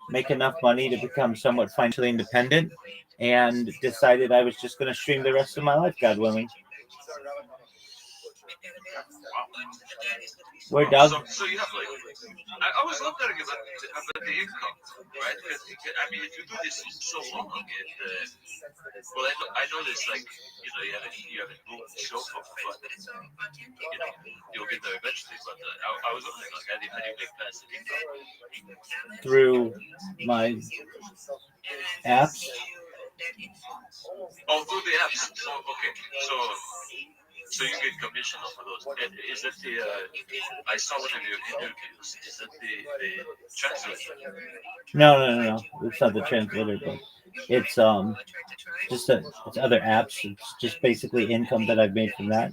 make enough money to become somewhat financially independent, and decided I was just going to stream the rest of my life, God willing. Where, dog? So you have, like, I always love that about the income, right? Because, I mean, if you do this so long, well, I know this, like, you know, you have a boom show for fun, you know, you'll get there eventually, but I was wondering, like, how do you make passive income? Through my apps. Oh, through the apps. So, okay, so you get commission off of those. And is that the? I saw one of your interviews. Is that the translator? No. It's not the translator, but it's just it's other apps. It's just basically income that I've made from that,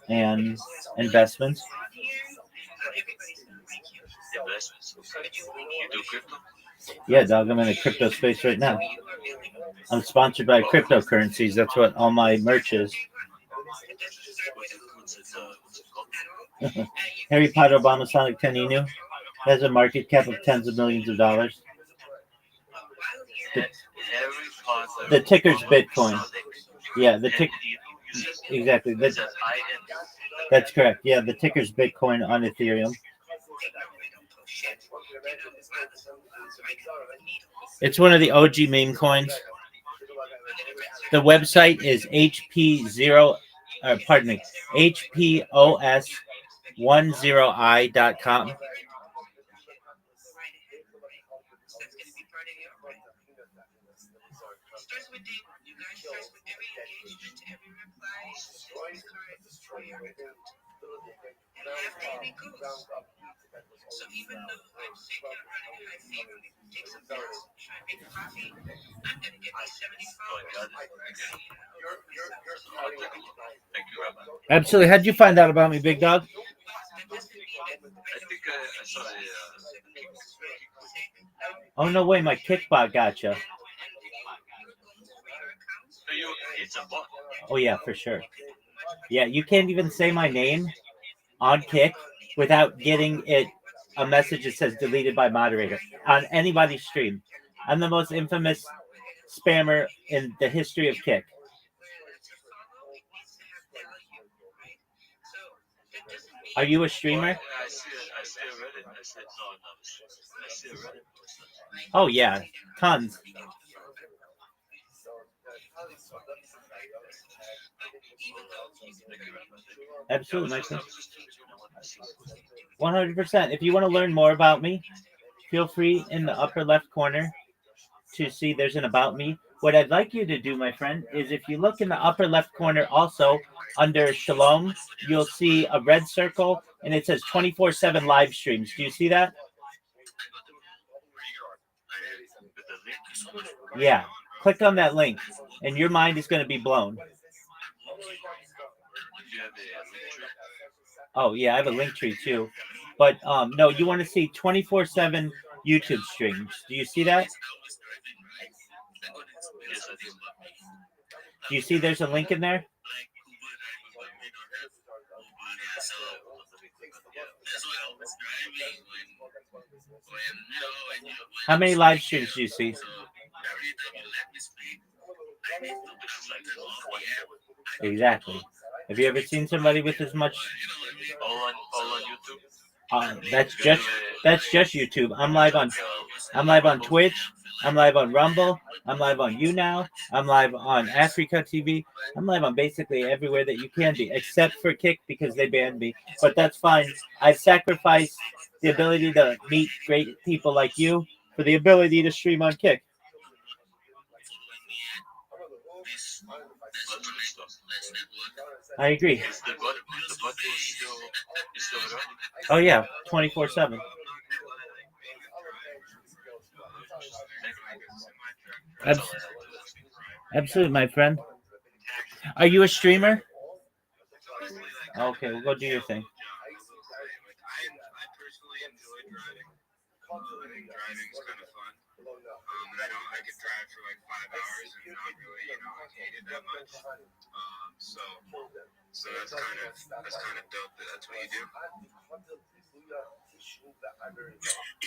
and investments. Investments. You do crypto? Yeah, dog. I'm in a crypto space right now. I'm sponsored by cryptocurrencies. That's what all my merch is. Harry Potter Obama Sonic Taninu has a market cap of tens of millions of dollars. The ticker's Bitcoin. Yeah, the ticker. Exactly. That's correct. Yeah, the ticker's Bitcoin on Ethereum. It's one of the OG meme coins. The website is HPOS10i.com. Absolutely. How'd you find out about me, big dog? I think I saw Oh no way, my kickbot gotcha. It's a bot. Oh yeah, for sure. Yeah, you can't even say my name on Kick without getting it a message that says deleted by moderator on anybody's stream. I'm the most infamous spammer in the history of Kick. Are you a streamer? I see a Reddit. I said no. I see a Reddit. Oh yeah, tons. Absolutely, my friend. 100%. If you want to learn more about me, feel free in the upper left corner to see there's an about me. What I'd like you to do, my friend, is if you look in the upper left corner also under Shalom, you'll see a red circle and it says 24/7 live streams. Do you see that? Yeah. Click on that link and your mind is going to be blown. Oh, yeah, I have a link tree too. But no, you want to see 24/7 YouTube streams. Do you see that? Do you see there's a link in there? How many live streams do you see? Exactly. Have you ever seen somebody with as much? All on YouTube. That's just YouTube. I'm live on Twitch. I'm live on Rumble. I'm live on YouNow. I'm live on Africa TV. I'm live on basically everywhere that you can be, except for Kick because they banned me. But that's fine. I've sacrificed the ability to meet great people like you for the ability to stream on Kick. I agree. Oh yeah, 24/7. Absolutely, my friend. Are you a streamer? Okay, we'll go do your thing. Driving's kind of fun. I could drive for like 5 hours and not really, hate it that much. So that's kind of dope. That's what you do.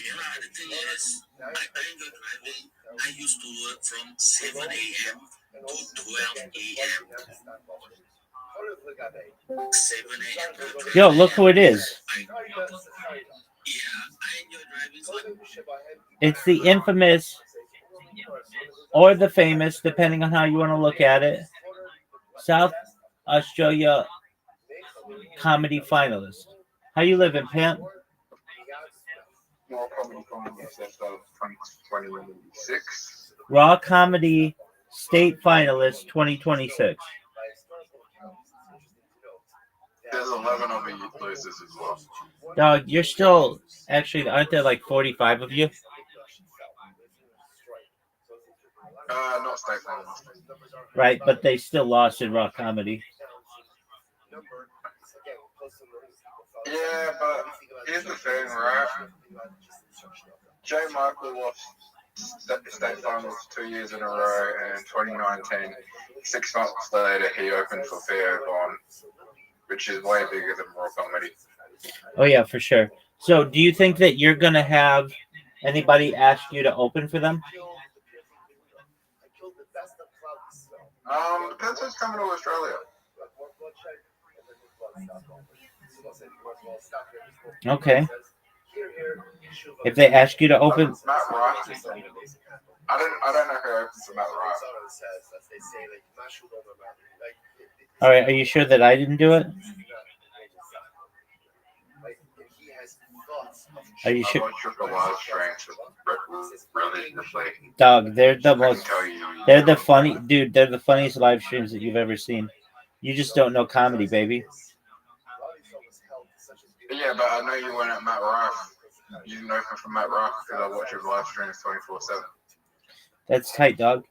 Yeah, the thing is, I enjoy driving. I used to work from 7 a.m. to 12 a.m. 7 a.m. to 12 Yo, look who it is. It's the infamous or the famous, depending on how you want to look at it, South Australia comedy finalist. How you living, pimp? Raw Comedy State Finalist 2026. There's 11 other youth places as well. Dog, you're still actually, aren't there like 45 of you? Not state finalists. Right, but they still lost in Raw Comedy. Yeah, but here's the thing, right? J. Michael lost state finals 2 years in a row, and in 2019, 6 months later, he opened for Theo Von, which is way bigger than Raw Comedy. Oh yeah, for sure. So, do you think that you're gonna have anybody ask you to open for them? Depends who's coming to Australia. Okay. If they ask you to open, Matt Rife. I don't know who opens for Matt Rife. all right. Are you sure that I didn't do it? Are you sure? Dog, they're the most. They're the funny, dude. They're the funniest live streams that you've ever seen. You just don't know comedy, baby. Yeah, but I know you went at Matt Rife. You know from Matt Rife because I watch your live streams 24/7. That's tight, dog.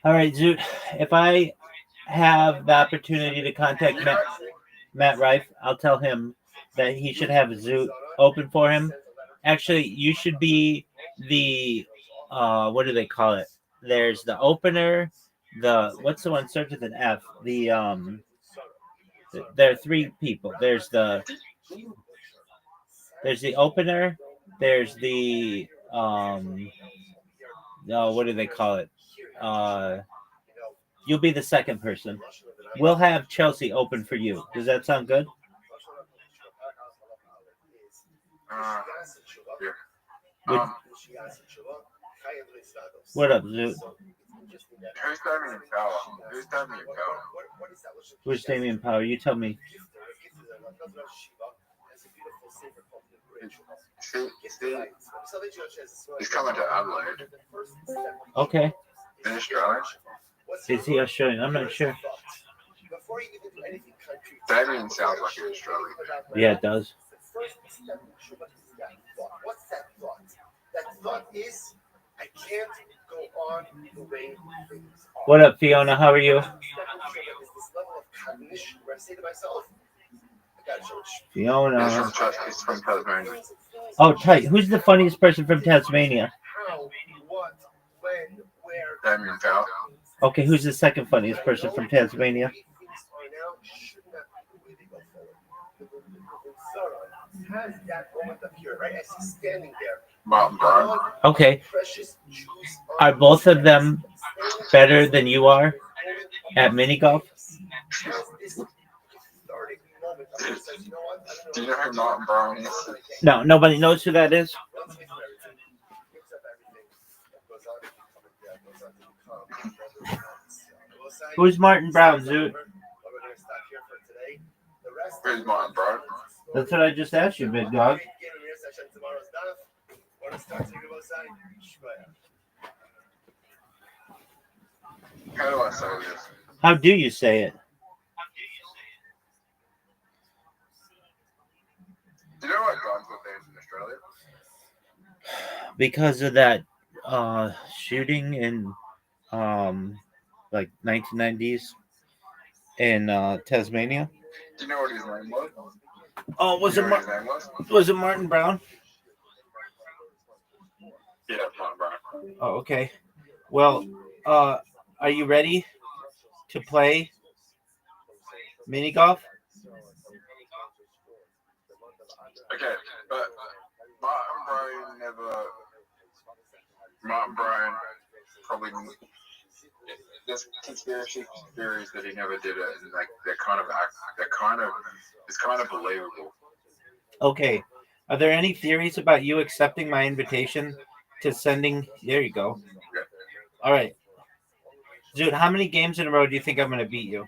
All right, Zoot. If I have the opportunity to contact Matt Rife, I'll tell him that he should have Zoot open for him. Actually, you should be the what do they call it? There's the opener, what's the one starts with an F? There are three people. There's the opener, there's the no, what do they call it? You'll be the second person. We'll have Chelsea open for you. Does that sound good? Yeah. What up, Zoot? Who's Damien Power? Who's Damien Power? Who's Damien Power? You tell me. He's coming to Adelaide. Okay. In Australia? Is he Australian? I'm not sure. Damien sounds like an Australian. Yeah, it does. What's that thought? That thought is, I can't go on the way things are. What up, Fiona? How are you? This level of cognition where I say to myself, I gotta show Fiona. He's from Tasmania. Oh, tight. Who's the funniest person from Tasmania? how, what, when, where. Damien Power. Okay, who's the second funniest person from Tasmania? Has that moment of here, right? As he's standing there. Martin Brown. Okay. Are both of them better than you are at mini golf? Do you know who Martin Brown is? No, nobody knows who that is. Who's Martin Brown, Zoot? Who's Martin Brown? That's what I just asked you, big dog. How do I say this? How do you say it? Do you know what guns were banned in Australia? Because of that shooting in like 1990s in Tasmania. Do you know what his name was? Oh, was it Martin Brown? Yeah, Martin Brown. Oh, okay. Well, are you ready to play mini golf? Okay, but Martin Brown probably. There's conspiracy theories that he never did it, and like it's kind of believable. Okay. Are there any theories about you accepting my invitation to sending? There you go. Yeah. All right. Dude, how many games in a row do you think I'm going to beat you?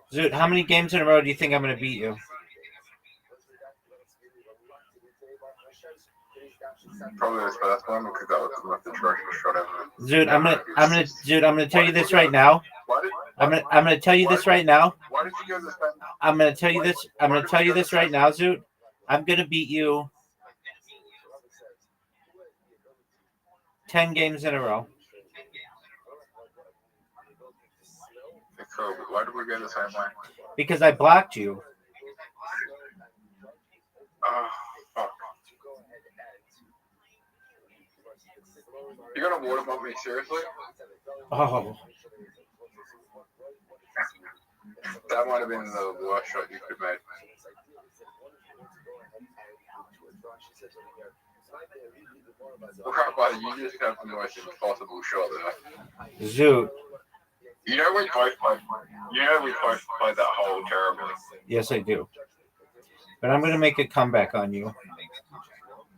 Dude, how many games in a row do you think I'm going to beat you? Probably this first one because that was the most atrocious shot ever. Dude, I'm gonna tell you this right now. I'm gonna tell you this right now. Why did you go this time? I'm gonna tell you this right now, Zoot. I'm gonna beat you 10 games in a row. Cool, but why did we go the same way? Because I blocked you. Fuck. You're gonna waterboard me, seriously? Oh. That might have been the worst shot you could have made. Well, you just have the most impossible shot there. Zoot. You know we both played that hole terribly. Yes, I do. But I'm gonna make a comeback on you.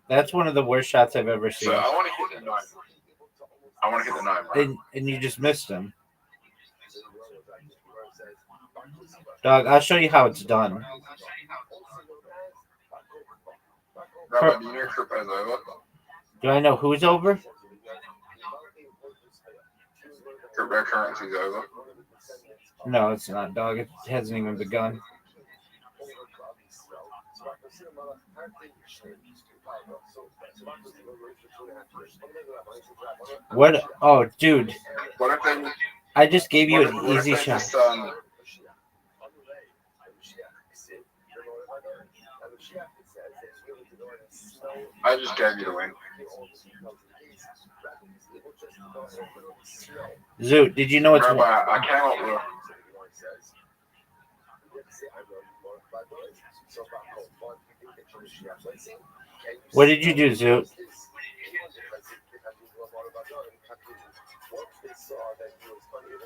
That's one of the worst shots I've ever seen. So I want to hit the 9. I want to hit the 9, bro. And you just missed him. Dog, I'll show you how it's done. Rabbi, do you know crypto's over? Do I know who's over? Cryptocurrency's over. No, it's not, dog. It hasn't even begun. What? Oh, dude. What if they, I just gave you an easy shot. I just gave you the win. Zoot, did you know it's Rabbi, I came up with. What did you do, Zoot?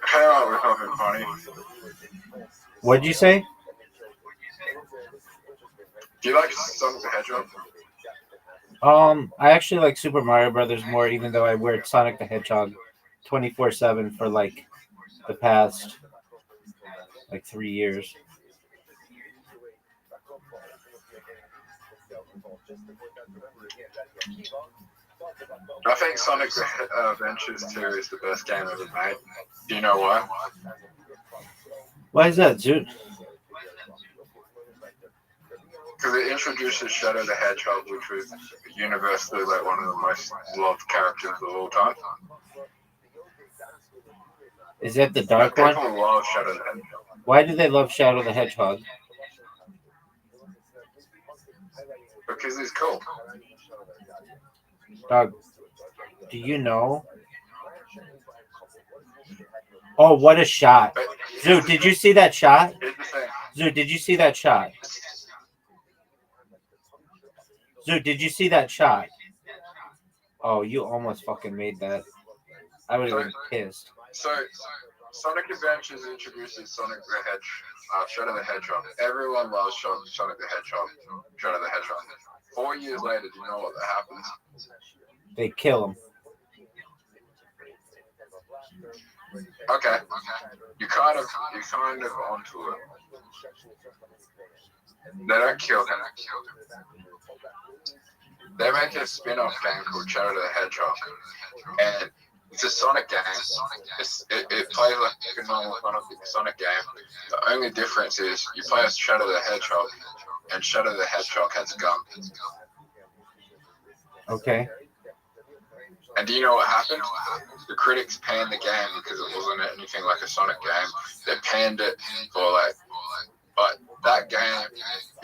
I came up with something funny. What did you say? Do you like Sonic the Hedgehog? I actually like Super Mario Brothers more, even though I wear Sonic the Hedgehog 24/7 for like the past like 3 years. I think Sonic the Adventures 2 is the best game ever made. Do you know why? Why is that, Zoot? Because it introduces Shadow the Hedgehog, which was universally like one of the most loved characters of all time. Is that the dark one? People love Shadow the Hedgehog. Why do they love Shadow the Hedgehog? Because he's cool. Dog, do you know? Oh, what a shot. Zoot, did you see that shot? Zoot, did you see that shot? Zoot, did you see that shot? Oh, you almost fucking made that. I would have been pissed. So, Sonic Adventures introduces Sonic the Shadow the Hedgehog. Everyone loves Sonic the Hedgehog. Shadow the Hedgehog. 4 years later, do you know what that happens? They kill him. Okay. You kind of onto it. They don't kill him. They make a spin-off game called Shadow the Hedgehog, and it's a Sonic game. It plays like a normal Sonic game. The only difference is you play as Shadow the Hedgehog, and Shadow the Hedgehog has a gun. Okay. And do you know what happened? The critics panned the game because it wasn't anything like a Sonic game. They panned it but that game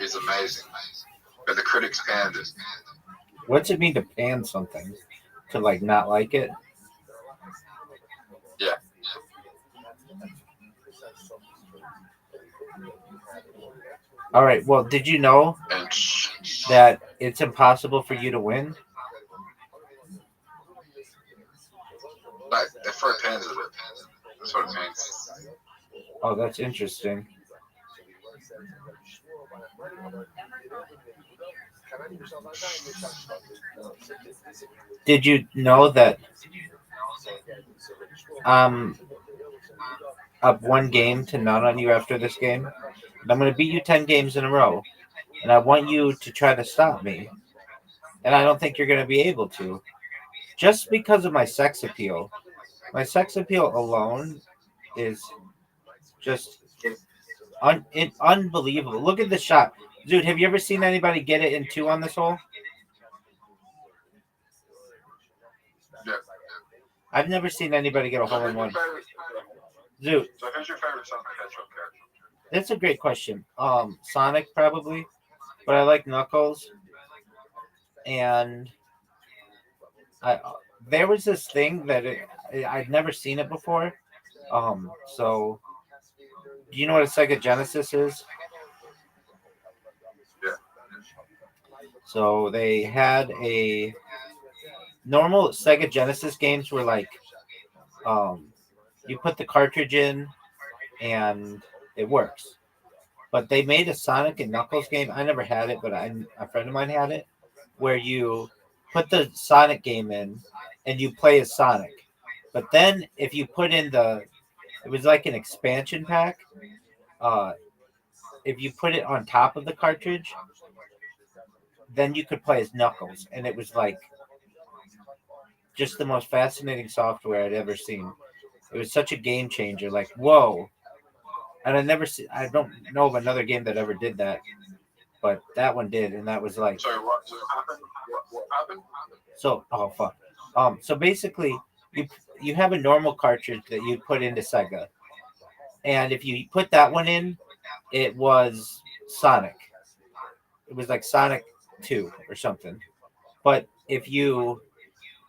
is amazing. But the critics panned it. What's it mean to pan something? To like not like it? Yeah. All right. Well, did you know that it's impossible for you to win? Like, they throw pans at it. That's what it means. Oh, that's interesting. Did you know that up one game to none on you after this game? And I'm going to beat you 10 games in a row. And I want you to try to stop me. And I don't think you're going to be able to. Just because of my sex appeal. My sex appeal alone is just unbelievable. Look at the shot. Dude, have you ever seen anybody get it in 2 on this hole? Yeah. I've never seen anybody get a hole in 1. Dude. So who's your favorite Sonic the Hedgehog character? That's a great question. Sonic probably, but I like Knuckles. And there was this thing that I'd never seen it before. So do you know what a Sega Genesis is? Yeah. So they had a normal Sega Genesis games were like, you put the cartridge in and it works. But they made a Sonic and Knuckles game. I never had it, but a friend of mine had it, where you put the Sonic game in and you play as Sonic. But then if you put in it was like an expansion pack. If you put it on top of the cartridge, then you could play as Knuckles. And it was like just the most fascinating software I'd ever seen. It was such a game changer. Like, whoa. And I don't know of another game that ever did that. But that one did, and that was like. Sorry, what happened? What happened? So, oh fuck. So basically, you have a normal cartridge that you put into Sega, and if you put that one in, it was Sonic. It was like Sonic 2 or something. But if you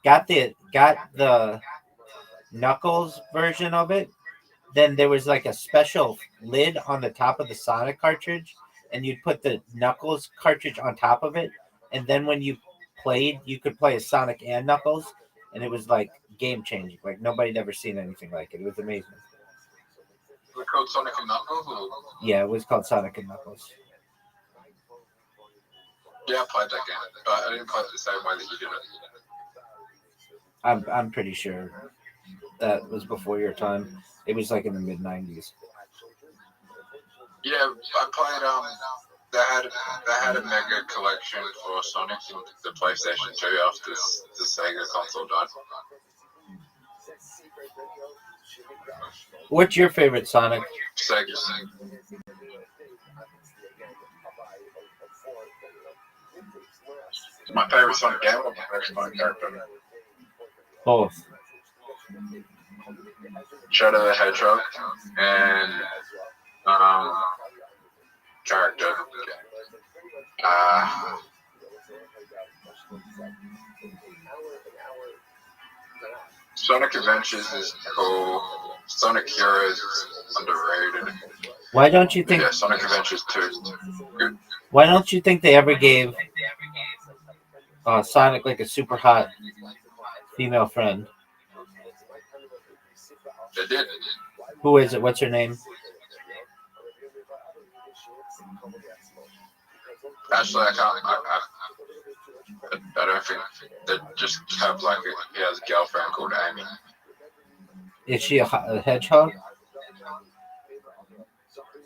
got the Knuckles version of it, then there was like a special lid on the top of the Sonic cartridge, and you'd put the Knuckles cartridge on top of it, and then when you played, you could play as Sonic and Knuckles, and it was like game changing. Like nobody'd ever seen anything like it. It was amazing. Was it called Sonic and Knuckles? Or? Yeah, it was called Sonic and Knuckles. Yeah, I played that game, but I didn't play it the same way that you did it. I'm pretty sure that was before your time. It was like in the mid '90s. Yeah, I played. They had a mega collection for Sonic in the PlayStation 2 after the Sega console died. What's your favorite Sonic? Sega. My favorite Sonic game or my favorite Sonic character? Both. Shadow the Hedgehog and character. Sonic Adventures is cool. Sonic Heroes is underrated. Why don't you think? Yeah, Sonic Adventures 2 is good. Why don't you think they ever gave Sonic like a super hot female friend? They did. Who is it? What's her name? Actually, I don't think they just have like he has a girlfriend called Amy. Is she a hedgehog?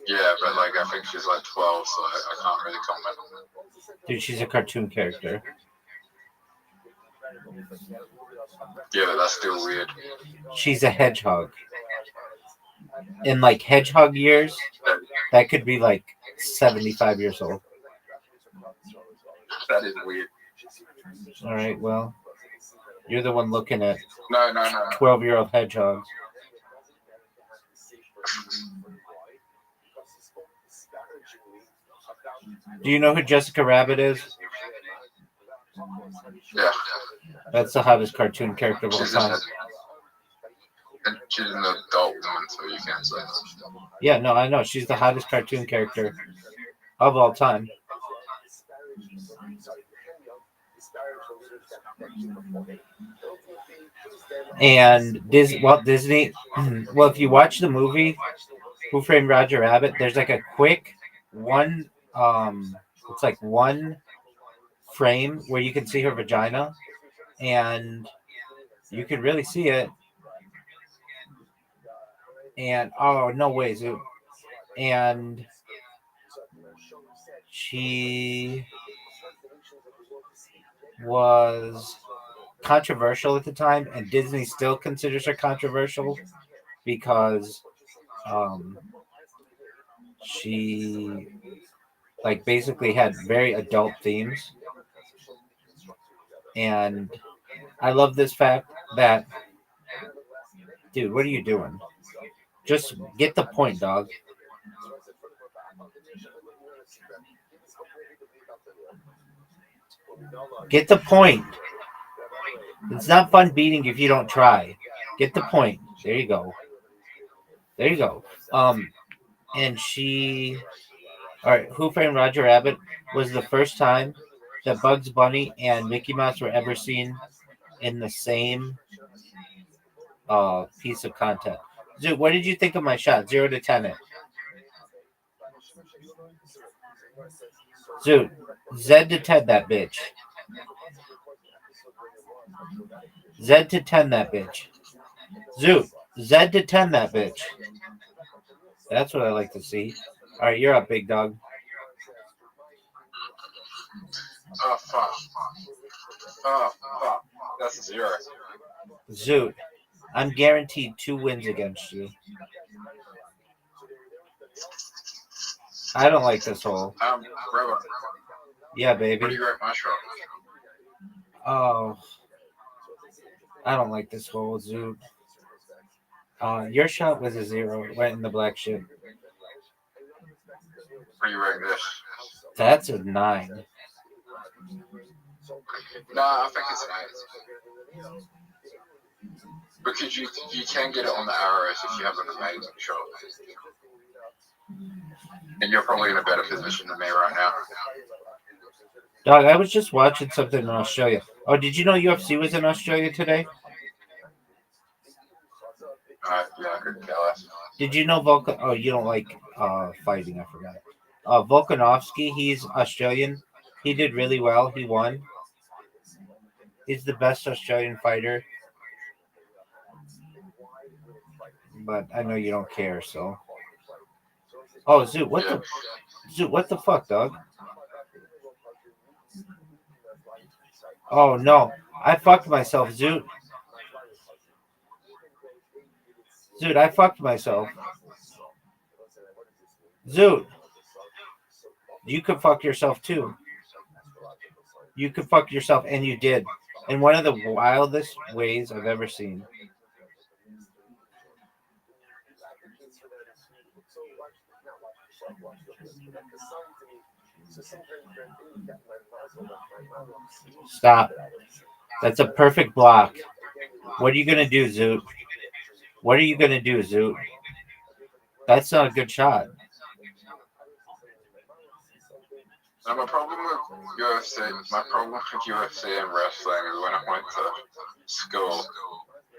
Yeah, but like I think she's like 12, so I can't really comment on that. Dude, she's a cartoon character. Yeah, but that's still weird. She's a hedgehog. In like hedgehog years, that could be like 75 years old. That is weird. All right, well, you're the one looking at No. 12-year-old hedgehogs. Do you know who Jessica Rabbit is? Yeah. That's the hottest cartoon character of all She's time. She's an adult woman, so you can't say that. Yeah, no, I know. She's the hottest cartoon character of all time. And Disney, well, if you watch the movie Who Framed Roger Rabbit, there's like a quick one, it's like one frame where you can see her vagina, and you can really see it. And oh no ways, and she was controversial at the time, and Disney still considers her controversial because she like basically had very adult themes. And I love this fact that, dude, what are you doing? Just get the point, dog. Get the point. It's not fun beating if you don't try. Get the point. There you go. There you go. And she, all right, Who Framed Roger Rabbit was the first time that Bugs Bunny and Mickey Mouse were ever seen in the same piece of content. Dude, what did you think of my shot? 0 to 10 it. Dude, Z to 10 that bitch. Z to 10 that bitch. Zoot, Z to 10 that bitch. That's what I like to see. All right, you're up, big dog. Oh, fuck. Oh, fuck. That's a 0. Zoot, I'm guaranteed 2 wins against you. I don't like this hole. Robert. Yeah, baby. What do you rate my shot? Oh, I don't like this hole, Zoot. Your shot was a 0. It went in the black ship. What do you rate this? That's a 9. No, I think it's an 8. Because you can get it on the ROS if you have an amazing shot. And you're probably in a better position than me right now. Dog, I was just watching something in Australia. Oh, did you know UFC was in Australia today? Yeah, I couldn't care less. Did you know Volkan? Oh, you don't like fighting, I forgot. Volkanovski, he's Australian. He did really well. He won. He's the best Australian fighter. But I know you don't care, so. Oh, Zoot, what the fuck, dog? Oh no, I fucked myself, Zoot. Zoot, I fucked myself. Zoot, you could fuck yourself too. You could fuck yourself, and you did. In one of the wildest ways I've ever seen. Stop. That's a perfect block. What are you going to do, Zoot? What are you going to do, Zoot? That's not a good shot. Now, my problem with UFC and wrestling is when I went to school,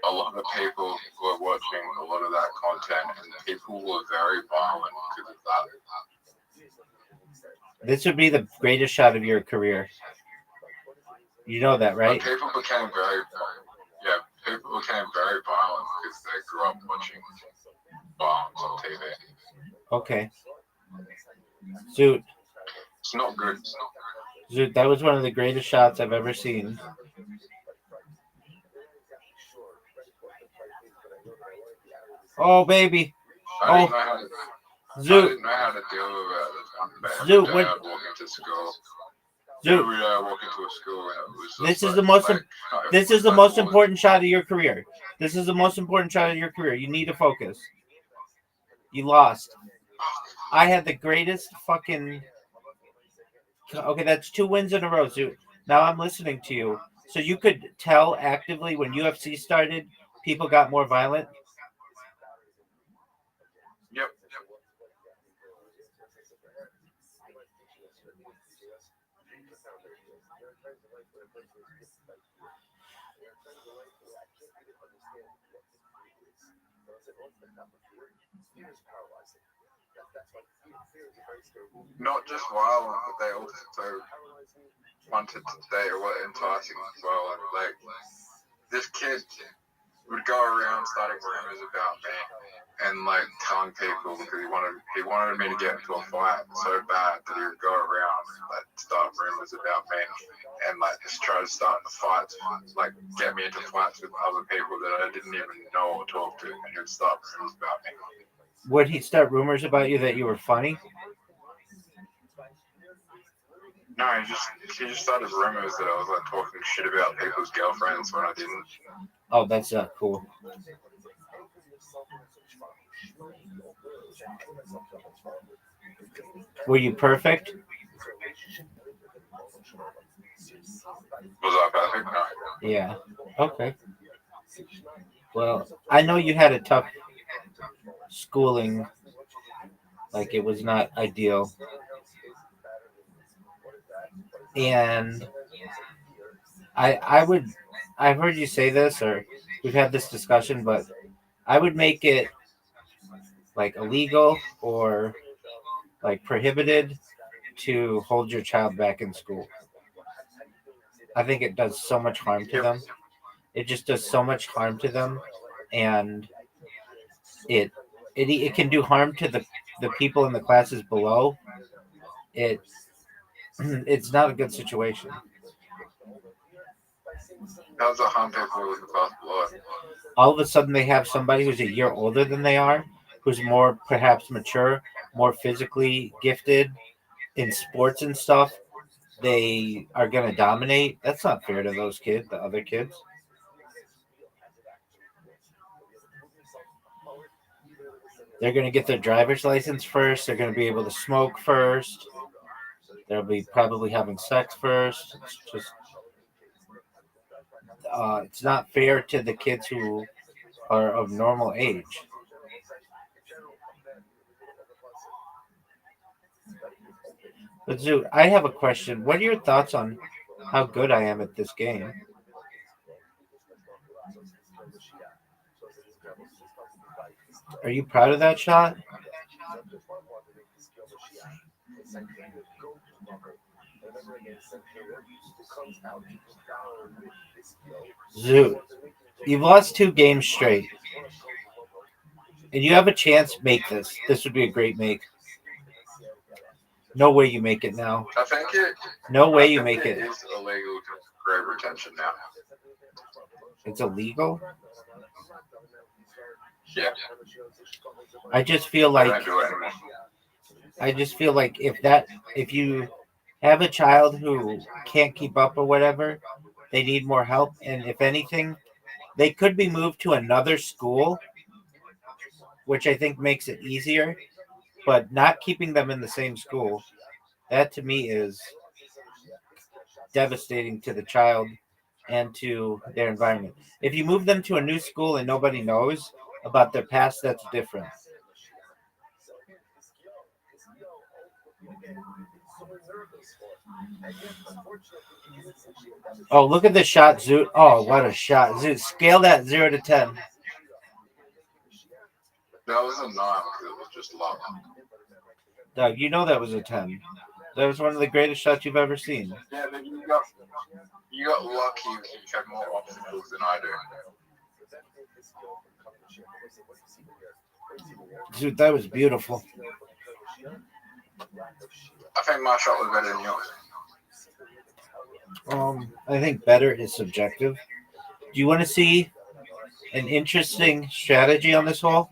a lot of people were watching a lot of that content, and people were very violent because of that. This would be the greatest shot of your career. You know that, right? But people became very violent because they grew up watching violence on TV. Okay. Zoot. It's not good. Zoot, that was one of the greatest shots I've ever seen. Oh, baby. I didn't know how to deal with it. Zoot, every day I'd walk into school. Zoot. Every day I walk into a school and it was This is the most important shot of your career. This is the most important shot of your career. You need to focus. You lost. I had the greatest fucking. Okay, that's 2 wins in a row, Zoot. Now I'm listening to you. So you could tell actively when UFC started, people got more violent. Yep. Not just violent, but they also wanted to they were enticing as well. And like this kid would go around starting rumors about me and like telling people because he wanted me to get into a fight so bad that he would go around and like start rumors about me and like just try to start the fights, like get me into fights with other people that I didn't even know or talk to, and he would start rumors about me. Would he start rumors about you that you were funny? No, he just started rumors that I was like talking shit about people's girlfriends when I didn't. Oh, that's not cool. Were you perfect? Was I perfect? No. Yeah. Okay. Well, I know you had a tough schooling. Like it was not ideal. And I've heard you say this, or we've had this discussion, but I would make it like illegal or like prohibited to hold your child back in school. I think it does so much harm to them. It just does so much harm to them, and it can do harm to the people in the classes below. It's not a good situation. How's a harm people in the class below? All of a sudden they have somebody who's a year older than they are, who's more perhaps mature, more physically gifted in sports and stuff. They are going to dominate. That's not fair to those kids, the other kids. They're going to get their driver's license first. They're going to be able to smoke first. They'll be probably having sex first. It's just it's not fair to the kids who are of normal age. But Zoo, I have a question. What are your thoughts on how good I am at this game? Are you proud of that shot? Zoo, you've lost 2 games straight. And you have a chance to make this. This would be a great make. No way you make it now. I think it. No way you make it it. is illegal to grab retention now. It's illegal? Yeah. I just feel I like don't do it anymore. if you have a child who can't keep up or whatever, they need more help, and if anything, they could be moved to another school, which I think makes it easier, but not keeping them in the same school, that to me is devastating to the child and to their environment. If you move them to a new school and nobody knows about their past, that's different. Oh, look at the shot, Zoot. Oh, what a shot. Zoot, scale that 0 to 10. That was a 9 because it was just low. Doug, you know that was a 10. That was one of the greatest shots you've ever seen. Yeah, then you got lucky. You had more obstacles than I do. Zoot, that was beautiful. I think my shot was better than yours. I think better is subjective. Do you want to see an interesting strategy on this hole?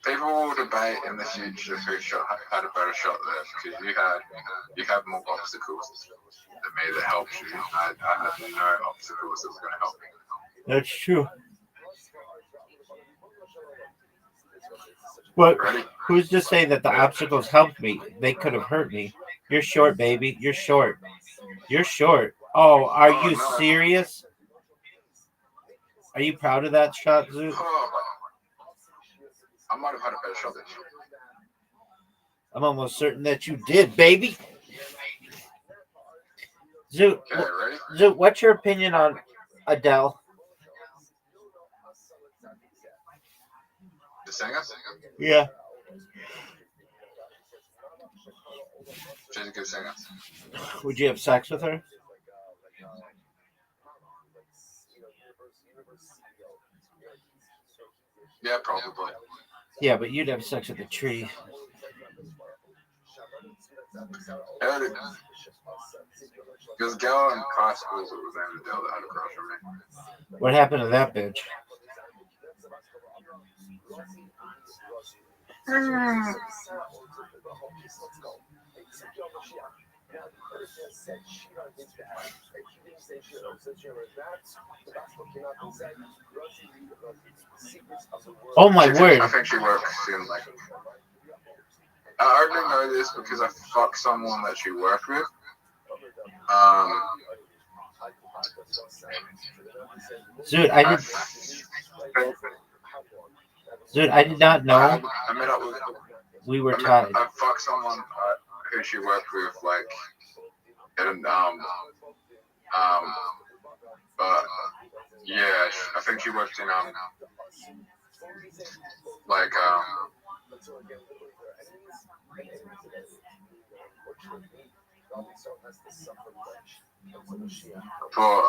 People will debate in the future who had a better shot there because you had more obstacles than me that helped you. I had no obstacles that were going to help me. That's true. But who's to say that the obstacles helped me? They could have hurt me. You're short, baby. You're short. You're short. Oh, are you serious? Are you proud of that shot, Zoo? I might have had a better shot than you. I'm almost certain that you did, baby. Zoo, Zoo, what's your opinion on Adele? The singer? Yeah. She's a good singer. Would you have sex with her? Yeah, probably. Yeah, but you'd have sex with a tree. Because girl in high school was named Adele that had a crush on me. What happened to that bitch? Oh my word! I think she works in like. I only know this because I fucked someone that she worked with. Dude, I did not know. I met up with. We were tied. I fucked someone who she worked with, like, and but yeah, I think she worked in like for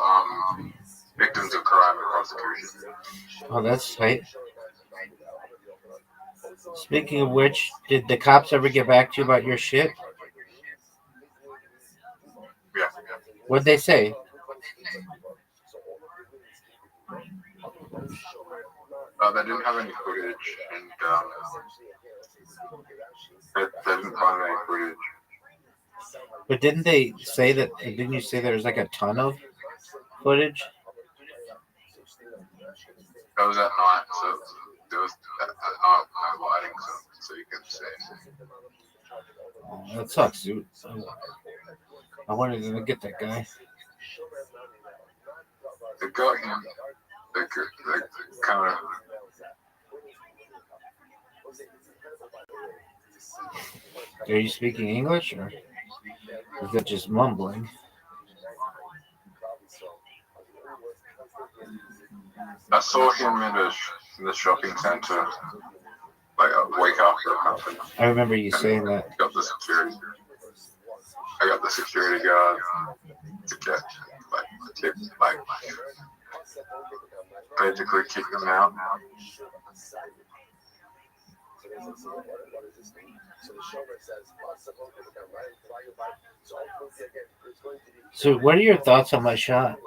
victims of crime and prosecution. Oh, that's tight. Speaking of which, did the cops ever get back to you about your shit? Yeah. What'd they say? They didn't have any footage, and they didn't find any footage. But didn't they say that? Didn't you say there was like a ton of footage? That was at night, so there was at night no lighting, so you could see. Oh, that sucks, dude. I wanted to get that guy. They got him. They kind of. Are you speaking English or is that just mumbling? I saw him in the shopping center like a week after it happened. I remember you saying that. I got the security guard to get basically kick them out. So, what are your thoughts on my shot?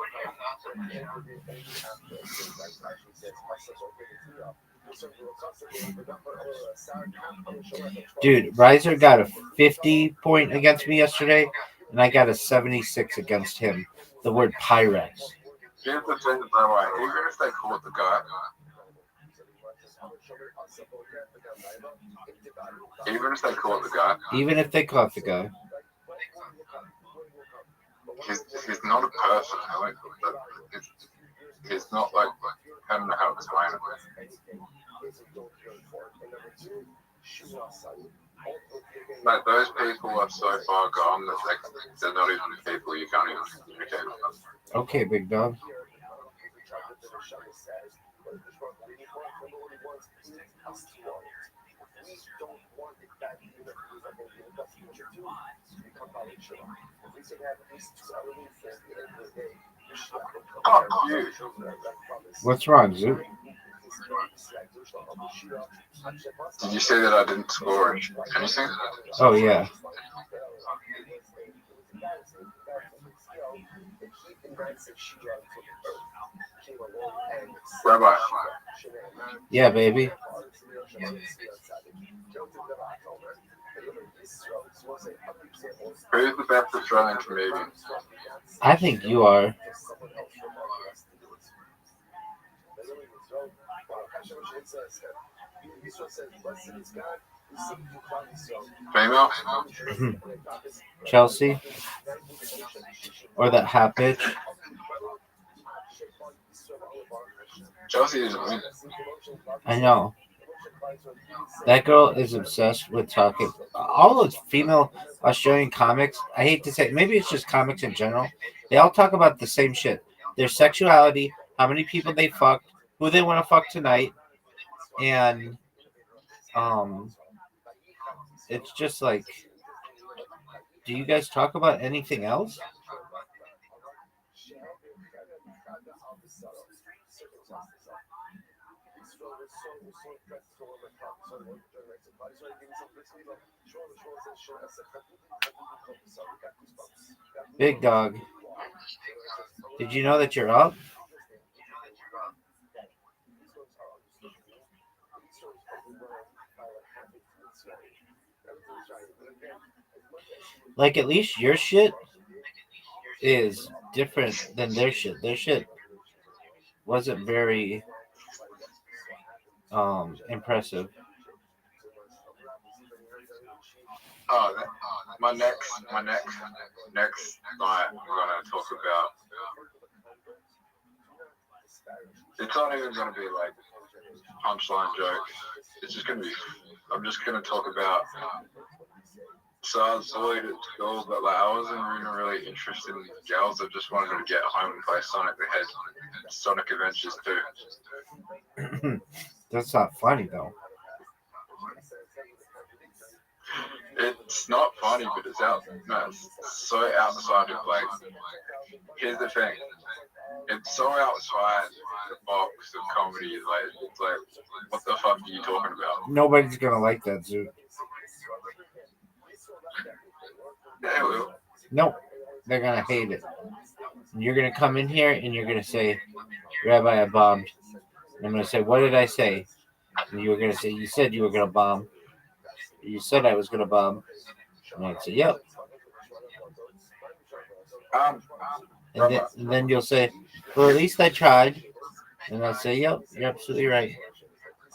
Dude, Riser got a 50 point against me yesterday, and I got a 76 against him. The word Pyrex. Here's the thing, Rabbi. Even if they caught the guy, Even if they caught the guy. He's not a person. He's not like, I don't know how to explain it. Like, those people are so far gone that they're not even people you can't even communicate with them. Okay, big dog. Oh, you. What's wrong, Zoo? Did you say that I didn't score anything? Oh, yeah. Rabbi. Yeah, baby. Who's the best Australian comedian? I think you are. Female? Chelsea? Or that hot bitch? Chelsea isn't winning. I know. That girl is obsessed with talking. All those female Australian comics, I hate to say, maybe it's just comics in general, they all talk about the same shit. Their sexuality, how many people they fucked, who they want to fuck tonight, and it's just like, do you guys talk about anything else? Big dog. Did you know that you're up? Like, at least your shit is different than their shit. Their shit wasn't very impressive. Oh, my next night we're gonna talk about. It's not even gonna be like punchline jokes. It's just gonna be. I'm just gonna talk about. So I was bullied at school, but like I wasn't even really interested in girls. I just wanted to get home and play Sonic. They had Sonic Adventures 2. That's not funny though. It's not funny, but it's so outside of like. Here's the thing. It's so outside the box of comedy. Like it's like, what the fuck are you talking about? Nobody's gonna like that, Zoo. They will. Nope, they're gonna hate it. And you're gonna come in here and you're gonna say, "Rabbi, I bombed." And I'm gonna say, "What did I say?" And you were gonna say, "You said you were gonna bomb. You said I was gonna bomb." And I'd say, "Yep." And then you'll say, "Well, at least I tried." And I'll say, "Yep, you're absolutely right."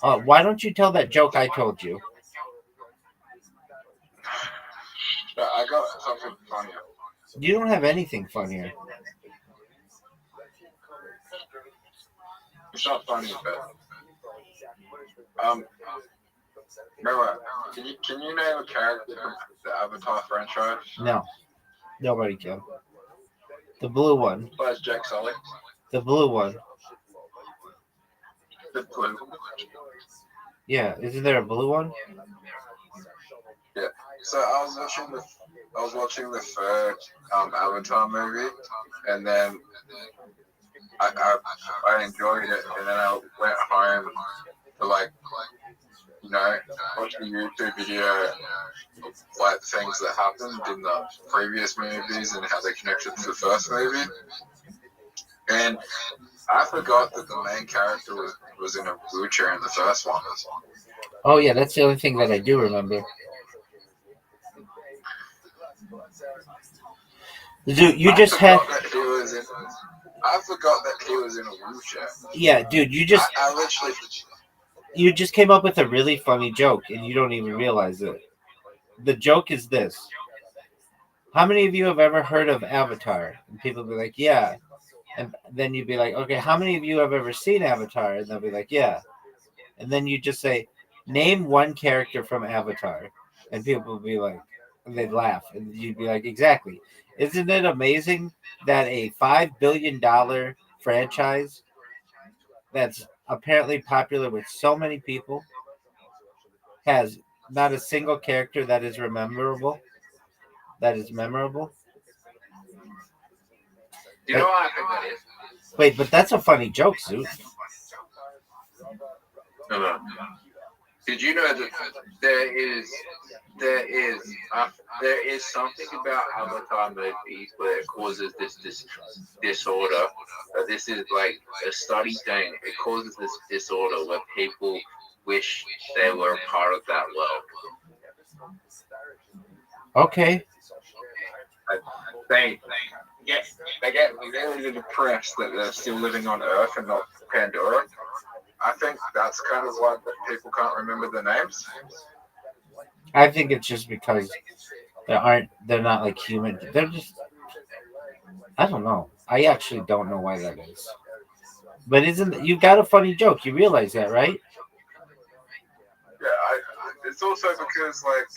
Why don't you tell that joke I told you? I got something funnier. You don't have anything funnier. It's not funny, but Noah, can you name a character from the Avatar franchise? No, nobody can. The blue one. Besides Jack Sully. The blue one. The blue. Yeah, isn't there a blue one? Yeah. So I was watching the third Avatar movie, and then I enjoyed it, and then I went home to watch a YouTube video of like things that happened in the previous movies and how they connected to the first movie. And I forgot that the main character was in a wheelchair in the first one. Oh yeah, that's the only thing that I do remember. Dude, you just had. I forgot that he was in a wheelchair. Yeah, dude, you just. I literally. You just came up with a really funny joke, and you don't even realize it. The joke is this: how many of you have ever heard of Avatar? And people be like, "Yeah," and then you'd be like, "Okay, how many of you have ever seen Avatar?" And they'll be like, "Yeah," and then you just say, "Name one character from Avatar," and people will be like, and they'd laugh, and you'd be like, "Exactly." Isn't it amazing that a $5 billion franchise that's apparently popular with so many people has not a single character that is memorable? That is memorable. You know what I think that is? Wait, but that's a funny joke, Zoot. No. Did you know that there is something about Avatar movies where it causes this disorder? This is like a study thing. It causes this disorder where people wish they were a part of that world. Okay. They get really depressed that they're still living on Earth and not Pandora. I think that's kind of why people can't remember the names. I think it's just because they're not like human. They're just, I don't know. I actually don't know why that is. But you got a funny joke? You realize that, right? Yeah, it's also because like.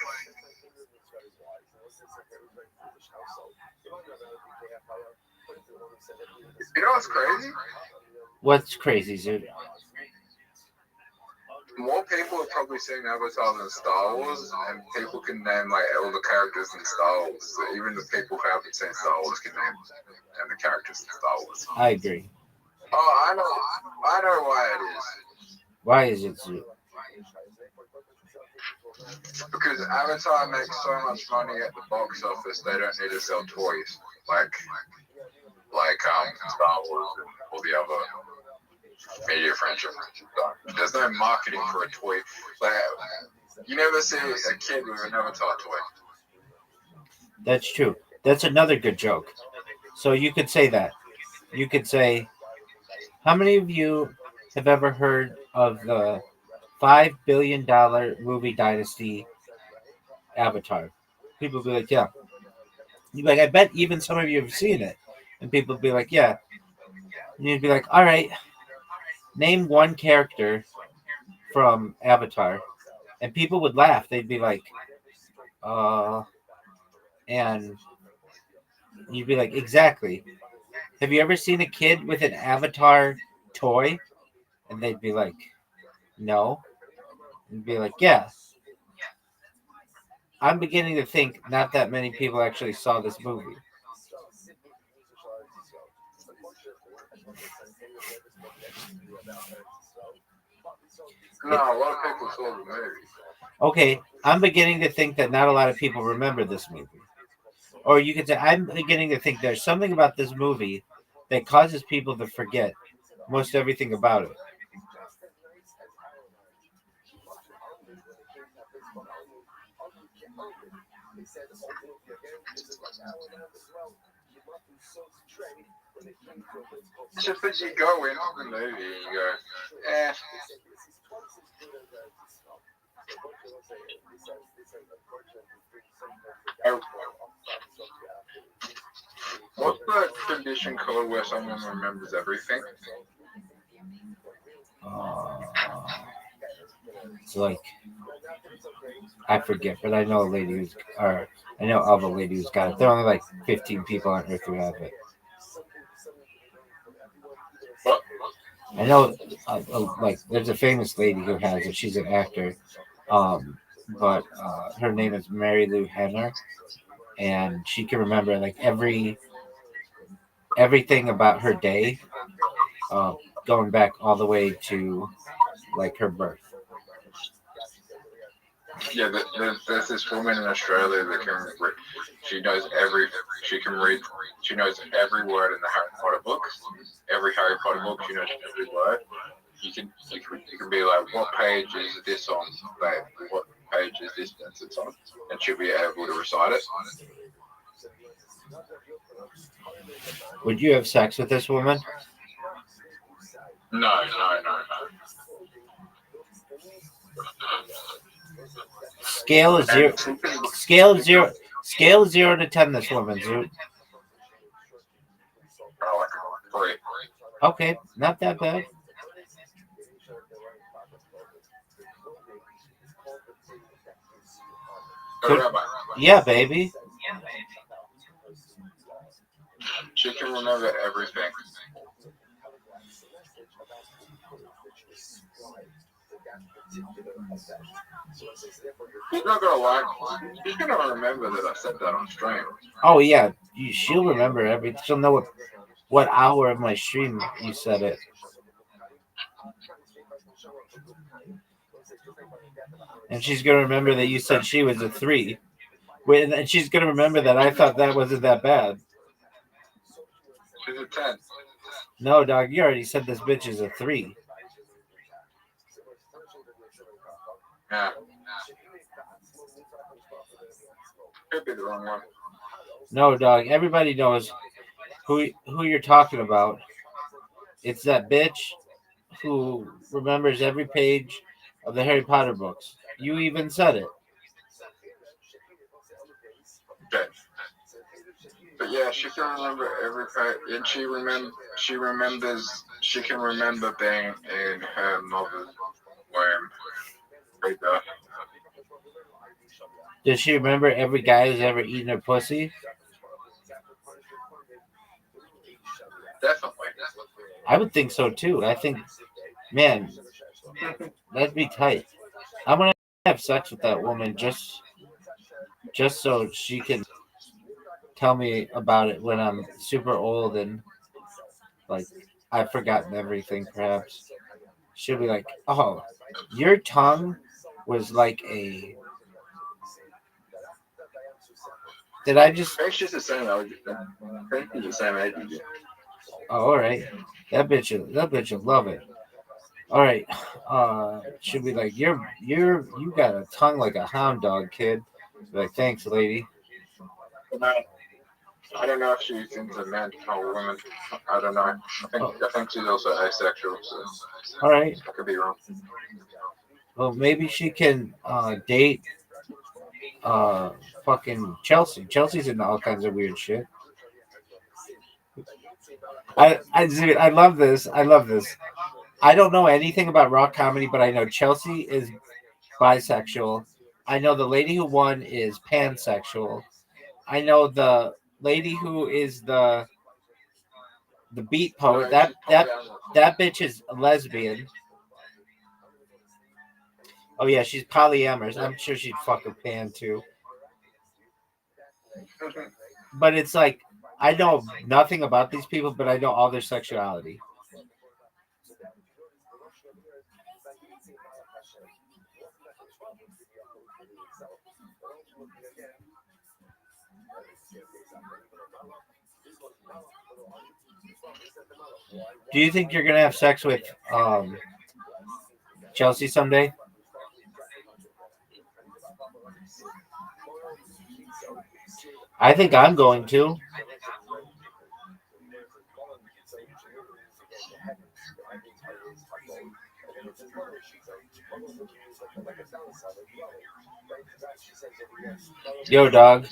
You know what's crazy? What's crazy, Zoot? More people have probably seen Avatar than Star Wars, and people can name like all the characters in Star Wars. So even the people who haven't seen Star Wars can name the characters in Star Wars. I agree. Oh, I know why it is. Why is it, Zoot? Because Avatar makes so much money at the box office, they don't need to sell toys like Star Wars or the other media franchise. There's no marketing for a toy. Like, you never see a kid with an Avatar toy. That's true. That's another good joke. So you could say that. You could say, how many of you have ever heard of the $5 billion movie dynasty Avatar? People will be like, yeah. You'd be like, I bet even some of you have seen it. And people would be like, yeah. And you'd be like, all right, name one character from Avatar. And people would laugh. They'd be like, and you'd be like, exactly. Have you ever seen a kid with an Avatar toy? And they'd be like, no. And be like, yeah. I'm beginning to think not that many people actually saw this movie. No, a lot of people saw the movie. Okay, I'm beginning to think that not a lot of people remember this movie. Or you could say, I'm beginning to think there's something about this movie that causes people to forget most everything about it. It's just that you go into the movie and you go, What's the condition code where someone remembers everything? It's like I forget, but I know a lady who's, or I know of a lady who's got it. There are only like 15 people on Earth who have it. I know, like there's a famous lady who has it. She's an actor, but her name is Mary Lou Henner, and she can remember like everything about her day, going back all the way to like her birth. Yeah, there's this woman in Australia that can read. She knows she can read. She knows every word in the Harry Potter books. Every Harry Potter book, she knows every word. You can be like, what page is this on? Like, what page is this sentence on? And she'll be able to recite it. Would you have sex with this woman? No. Scale of 0 to 10. This woman, Zoot. Okay, not that bad. Yeah, baby. She can remember everything. She's not gonna lie. She's gonna remember that I said that on stream. Oh yeah, she'll remember everything. She'll know what hour of my stream you said it. And she's gonna remember that you said she was a 3. And she's gonna remember that I thought that wasn't that bad. She's a 10. No, dog, you already said this bitch is a 3. Yeah. Could be the wrong one. No, dog. Everybody knows who you're talking about. It's that bitch who remembers every page of the Harry Potter books. You even said it. Okay. But yeah, she can remember every page, and she can remember being in her mother's womb. Right there. Does she remember every guy who's ever eaten her pussy? Definitely. I would think so too. I think, man, that'd be tight. I'm gonna have sex with that woman just so she can tell me about it when I'm super old and like I've forgotten everything. Perhaps she'll be like, "Oh, your tongue was like a." Did I just? I think she's the same age. I think she's the same age as you. Oh, all right. That bitch will love it. All right. She'll be like, you got a tongue like a hound dog, kid. Like, thanks, lady. I don't know if she's into men or women. I don't know. I think she's also asexual. So all right. I could be wrong. Well, maybe she can date fucking Chelsea. Chelsea's into all kinds of weird shit. I love this. I love this. I don't know anything about rock comedy, but I know Chelsea is bisexual. I know the lady who won is pansexual. I know the lady who is the beat poet. That bitch is a lesbian. Oh yeah, she's polyamorous. I'm sure she'd fuck a pan too. But it's like I know nothing about these people, but I know all their sexuality. Do you think you're gonna have sex with Chelsea someday? I think I'm going to. Yo, dog,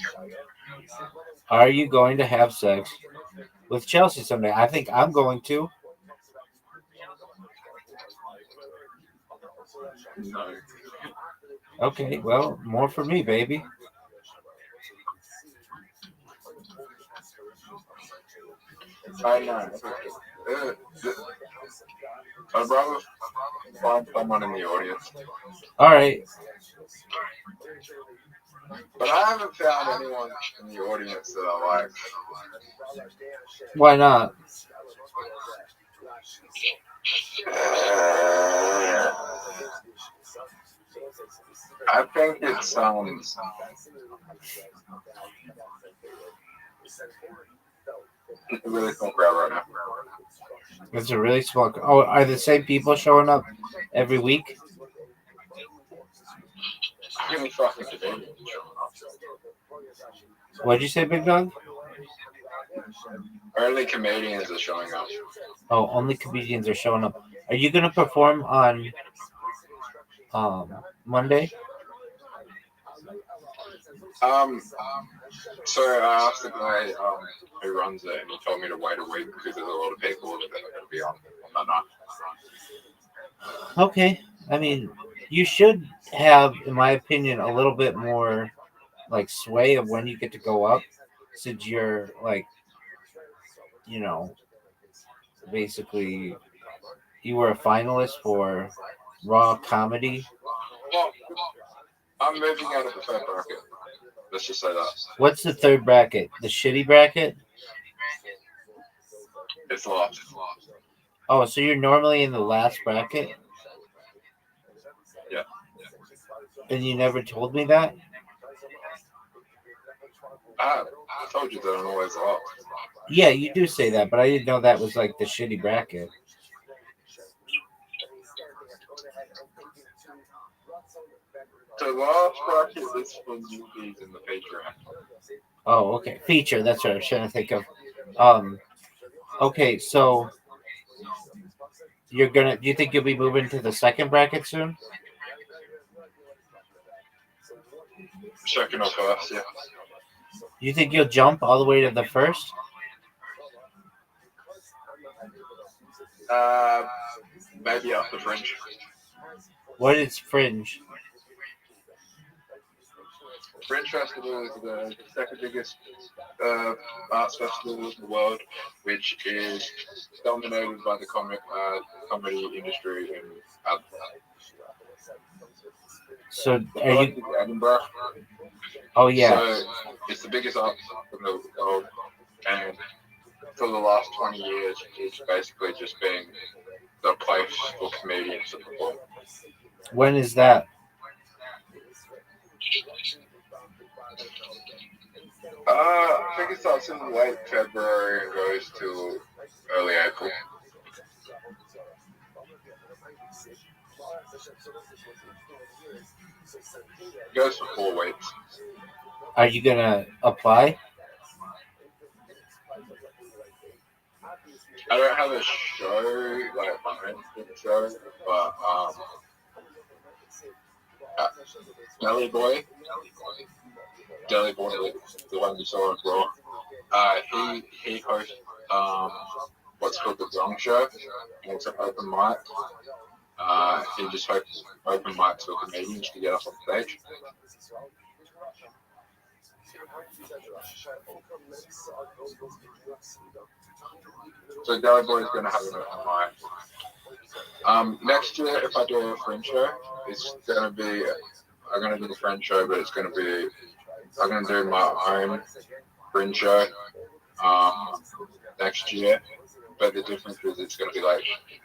are you going to have sex with Chelsea someday? I think I'm going to. No. Okay, well, more for me, baby. I know. I'd rather find someone in the audience. All right. But I haven't found anyone in the audience that I like. Why not? I think it's it's a really small crowd right now. It's a really small. Oh, are the same people showing up every week? Really fucking Canadians showing up. What'd you say, Big Dog? Only comedians are showing up. Oh, only comedians are showing up. Are you gonna perform on Monday? So I asked the guy who runs it, and he told me to wait a week because there's a lot of people that are going to be on that night. Okay. I mean, you should have, in my opinion, a little bit more like sway of when you get to go up, since you're like, basically you were a finalist for Raw Comedy. Well, I'm moving out of the third bracket. Let's just say that. What's the third bracket? The shitty bracket? It's lost. Oh, so you're normally in the last bracket? Yeah. And you never told me that? I told you that I'm always lost. Yeah, you do say that, but I didn't know that was like the shitty bracket. The last bracket is for newbies in the Patreon. Oh, okay. Feature, that's what I was trying to think of. Okay, so do you think you'll be moving to the second bracket soon? Second or first, yeah. You think you'll jump all the way to the first? Maybe after Fringe. What is Fringe? Fringe Festival is the second biggest arts festival in the world, which is dominated by the comedy industry in So are you Edinburgh? Oh yeah. So it's the biggest art in the world, and for the last 20 years, it's basically just been the place for comedians to perform. When is that? I think it starts in late February and goes to early April. It goes for 4 weeks. Are you gonna apply? I don't have a show, like my own show, but Deli Boy, the one you saw on Raw, he hosts what's called the Wrong Show. It's an open mic. He just hosts open mics for comedians to get up on stage. So Deli Boy is going to have an open mic. Next year, if I do a Fringe show, it's going to be, I'm going to do the Fringe show, but it's going to be, I'm going to do my own Fringe show next year. But the difference is it's going to be like,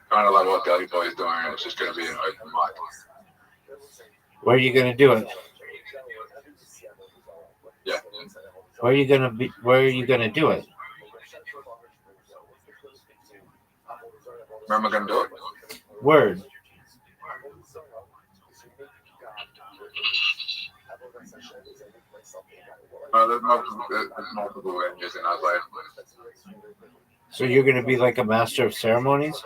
kind of like what Deli Boy is doing, it's just going to be an open mic. Where are you gonna do it? Yeah. Where are you gonna do it? Where am I going to do it? Word. There's multiple venues in Adelaide. So you're gonna be like a master of ceremonies?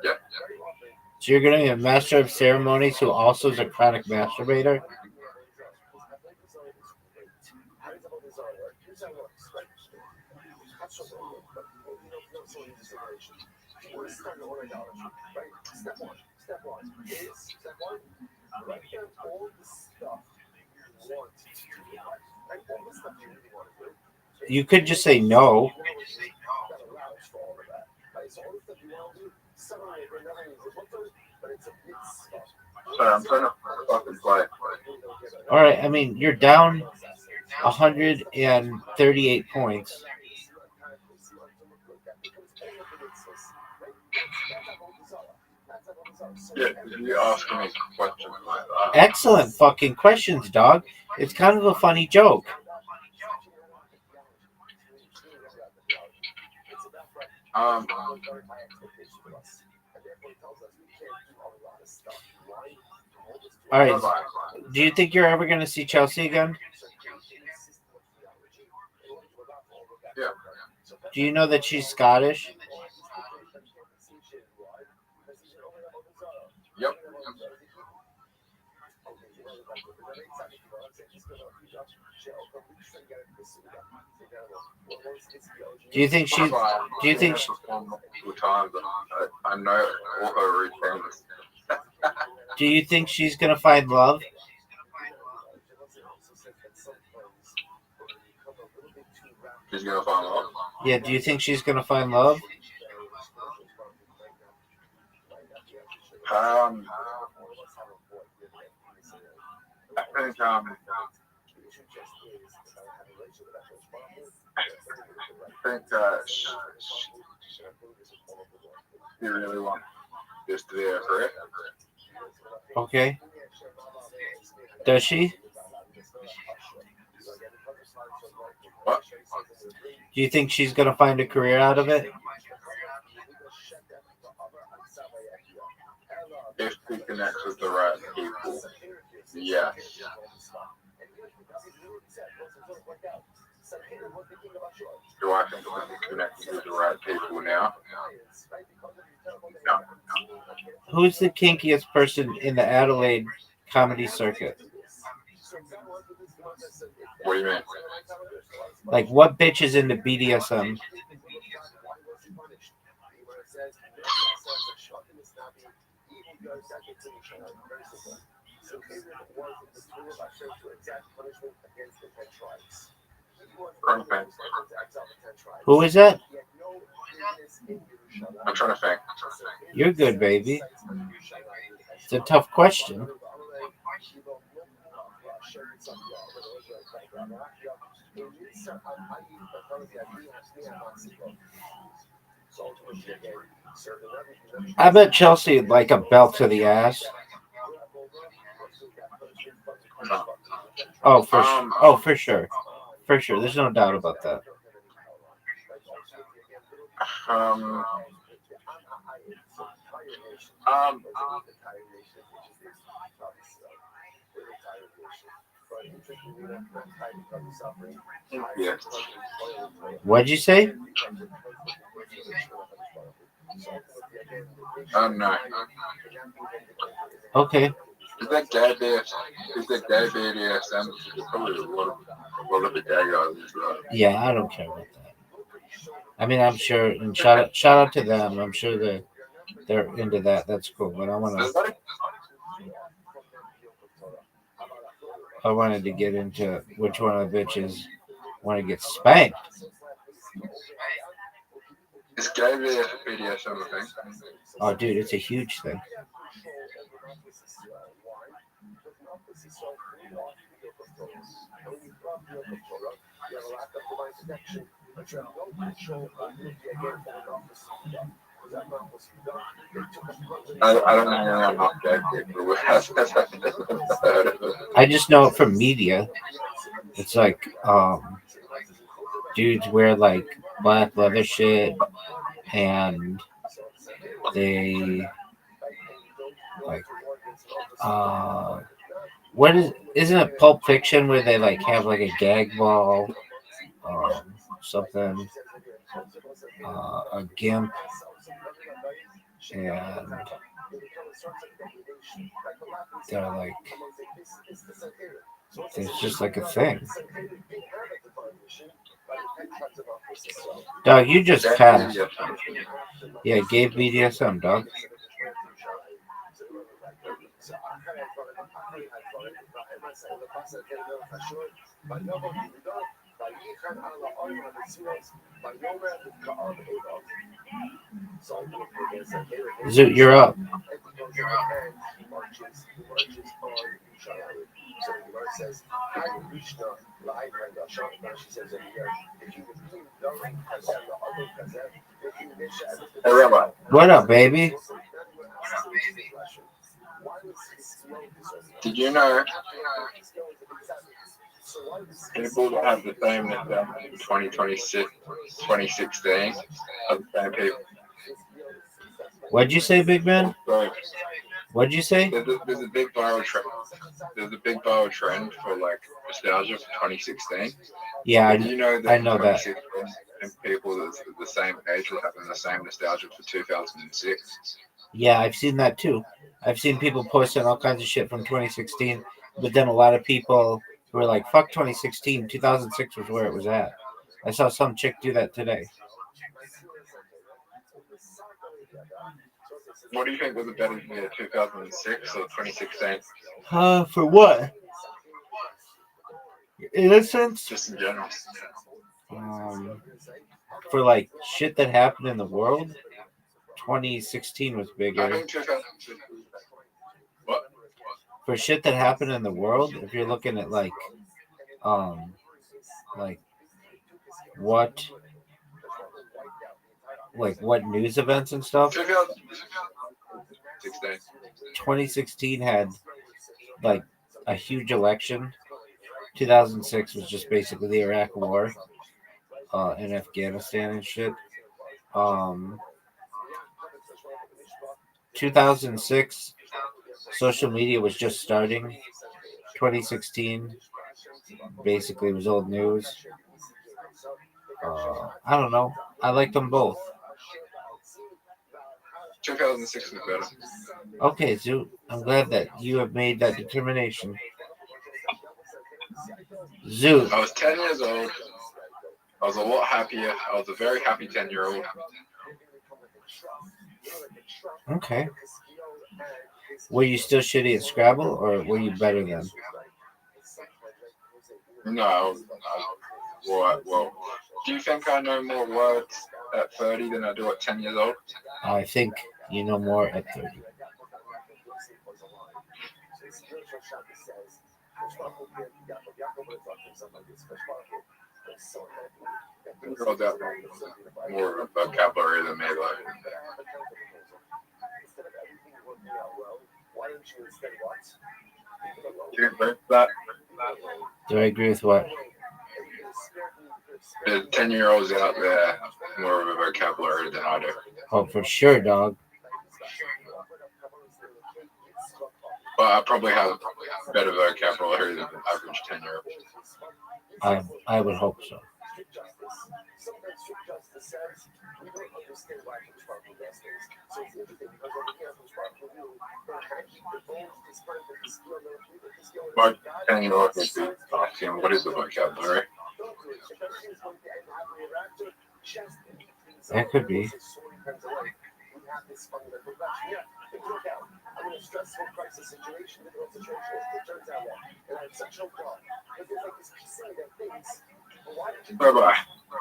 Yeah. So you're going to be a master of ceremonies who also is a chronic masturbator? You could just say no. Sorry, I'm trying to fucking play. All right, I mean, you're down 138 points. Yeah, you asking me questions like that. Excellent fucking questions, dog. It's kind of a funny joke. All right. Do you think you're ever going to see Chelsea again? Yeah. Do you know that she's Scottish? Yep. Do you think she's? Do you think? I know all her routines. Do you think she's gonna find love? She's gonna find love. Yeah. Do you think she's gonna find love? I think she really wants this to be her career. Okay. Does she? What? Do you think she's gonna find a career out of it? If she connects with the right people, yes. Do I think she's connected with the right people now? No. Who's the kinkiest person in the Adelaide comedy circuit? What do you mean? Like, what bitch is into BDSM? Who is that? I'm trying to think. You're good, baby. It's a tough question. I bet Chelsea would like a belt to the ass. Oh, for sure. For sure. There's no doubt about that. Yeah. What'd you say? No. Okay. Is that gay BDSM? Probably a lot of the gay guys as well. Yeah, I don't care about that. I mean, I'm sure, and shout out to them. I'm sure they're into that. That's cool. But I wanted to get into which one of the bitches want to get spanked. Is gay BDSM a thing? Oh, dude, it's a huge thing. I don't know enough gay people. I just know it from media. It's like dudes wear like black leather shit, and they like isn't it Pulp Fiction where they like have like a gag ball, something, a gimp, and they're like, it's just like a thing. Dog, you just passed. Yeah, gave BDSM, dog. Zoot, you're up. Hey, Rabbi. What up, baby? Did you know people that have the same in 2026, 2016 are the same people? What'd you say, big man? So, What'd you say? there's a big viral trend. There's a big viral trend for like nostalgia for 2016. Yeah, Do you know that I know that. 2016 people that's the same age were having the same nostalgia for 2006? Yeah, I've seen that too. I've seen people posting all kinds of shit from 2016, but then a lot of people who were like, fuck 2016, 2006 was where it was at. I saw some chick do that today. What do you think was a better year, 2006 or 2016? For what? In a sense? Just in general. For like shit that happened in the world, 2016 was I bigger. think 2006. What? For shit that happened in the world, if you're looking at like what news events and stuff, 2016 had like a huge election. 2006 was just basically the Iraq War in Afghanistan and shit. 2006, social media was just starting. 2016 basically was old news. I don't know. I like them both. 2006 was better. Okay, Zoot. I'm glad that you have made that determination. Zoot. I was 10 years old. I was a lot happier. I was a very happy 10-year-old. Okay. Were you still shitty at Scrabble, or were you better then? No. Well, do you think I know more words at 30 than I do at 10 years old? I think you know more at 30. Girls got more vocabulary than me, though. Do you agree with that? Do I agree with what? There's 10-year-olds out there more of a vocabulary than I do. Oh, for sure, dog. But I probably have better vocabulary than the average 10-year-old. I would hope so. My 10-year-old would be asking, what is the vocabulary? That could be. Bye-bye.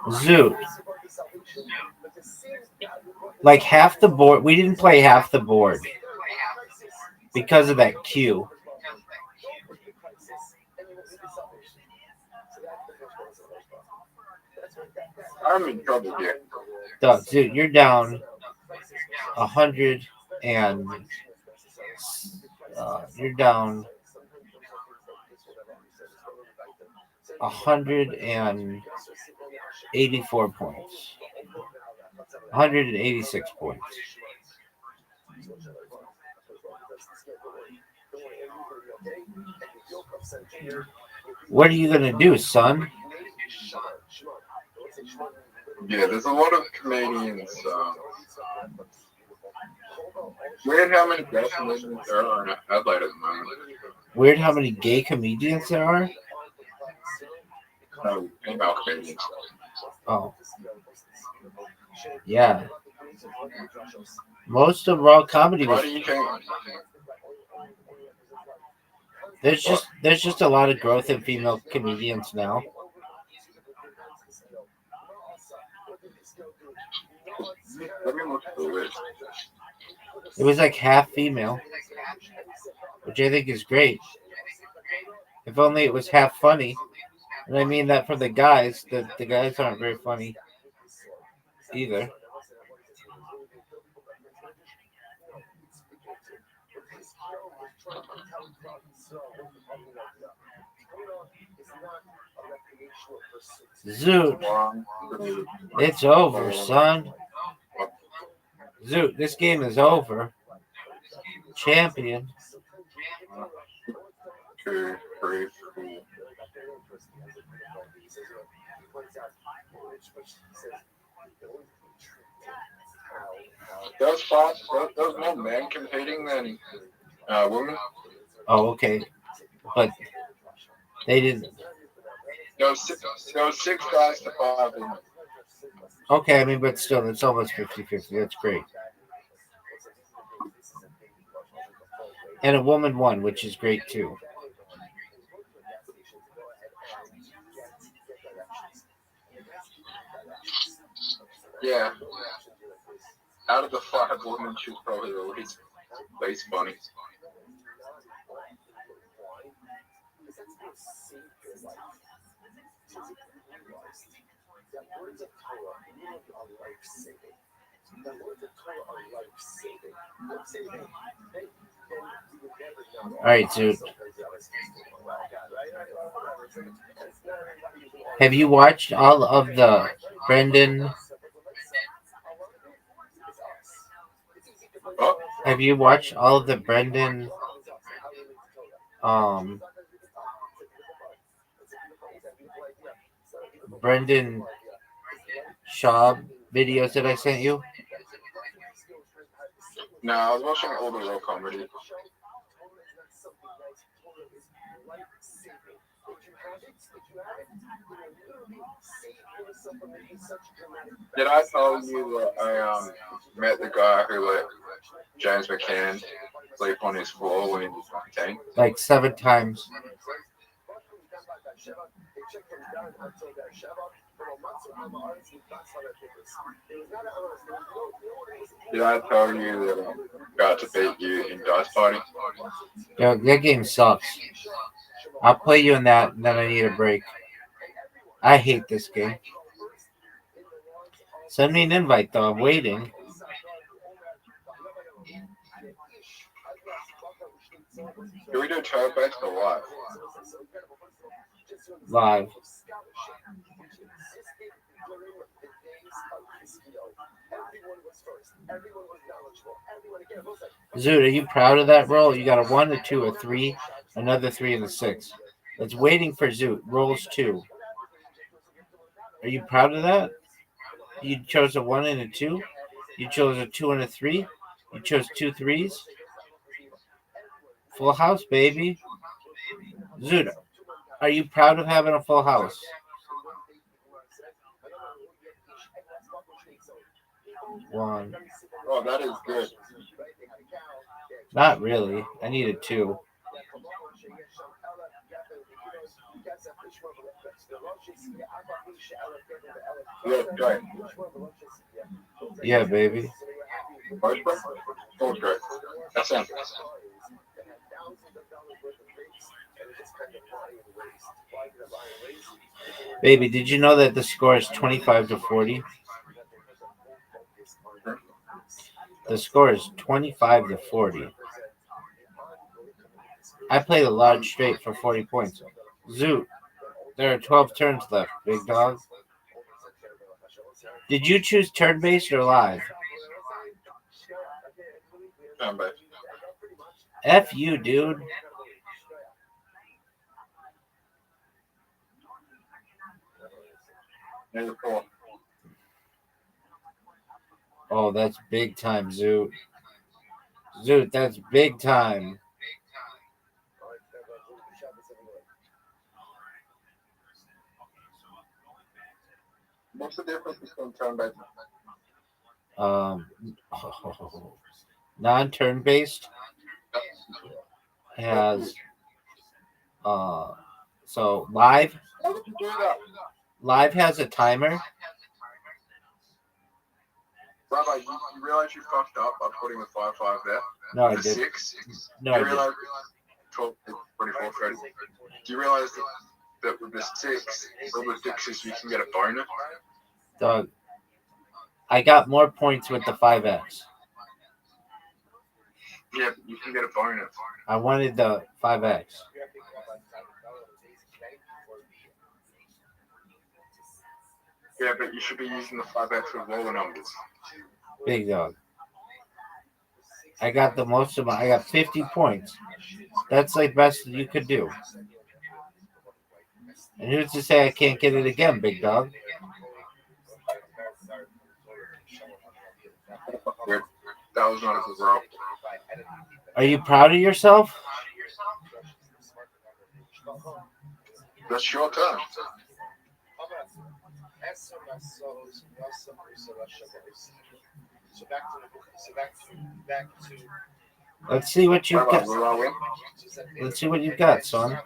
Zoot. Like half the board, we didn't play half the board because of that cue. I'm in trouble here. Dude, you're down 100 and you're down 184 points. 186 points. What are you gonna do, son? Yeah, there's a lot of comedians Weird how many gay comedians there are in Adelaide at the moment. Weird how many gay comedians there are. No, female comedians. Oh, yeah. Most of raw comedy Why was. do you think? There's just a lot of growth in female comedians now. Let me look at the list. It was like half female, which I think is great. If only it was half funny. And I mean that for the guys. The guys aren't very funny either. Zoot. It's over, son. Zoot, this game is over. Champion. 2, 3, 4. Those more men competing than women. Oh, okay. But they didn't. There was 6 guys to 5 women. Okay, I mean, but still, it's almost 50-50. That's great. And a woman won, which is great too. Yeah. Out of the 5 women, she's probably the least funny. All right, dude. Have you watched all of the Brendan? Oh. Have you watched all of the Brendan? Brendan Shaw videos that I sent you? No, I was watching all the real comedy. Did I tell you that I met the guy who let James McCann sleep on his floor when he was 19? Like 7 times. Did I tell you that I'm about to beat you in Dice Party? Yo, that game sucks. I'll play you in that, and then I need a break. I hate this game. Send me an invite, though. I'm waiting. Do we do turn-based or live? Live. Zoot, are you proud of that roll? You got a 1, a 2, a 3, another 3, and a 6. It's waiting for Zoot. Rolls 2. Are you proud of that? You chose a 1 and a 2. You chose a 2 and a 3. You chose 2 3s. Full house, baby. Zoot, are you proud of having a full house? One. Oh, that is good. Not really. I needed 2. Yeah, great. Yeah, baby. Oh, great. That's it. Baby, did you know that the score is 25-40? The score is 25-40. I played a large straight for 40 points. Zoot, there are 12 turns left, big dog. Did you choose turn-based or live? Turn-based. F you, dude. Oh, that's big time, Zoot. Dude, that's big time. What's the difference between turn-based? Non-turn based has so live has a timer. Rabbi, you realize you fucked up by putting the 5-5 there? No, I the did. 6? No, you I realize 12, 24, 30. Do you realize that with the 6, all the fixes you can get a bonus? Dog, I got more points with the 5x. Yeah, you can get a bonus. I wanted the 5x. Yeah, but you should be using the 5x with lower numbers. Big dog. I got the most of my. I got 50 points. That's like best you could do. And who's to say I can't get it again, big dog? That was not a good roll. Are you proud of yourself? That's your turn. Let's see what you got. Let's see what you got, son.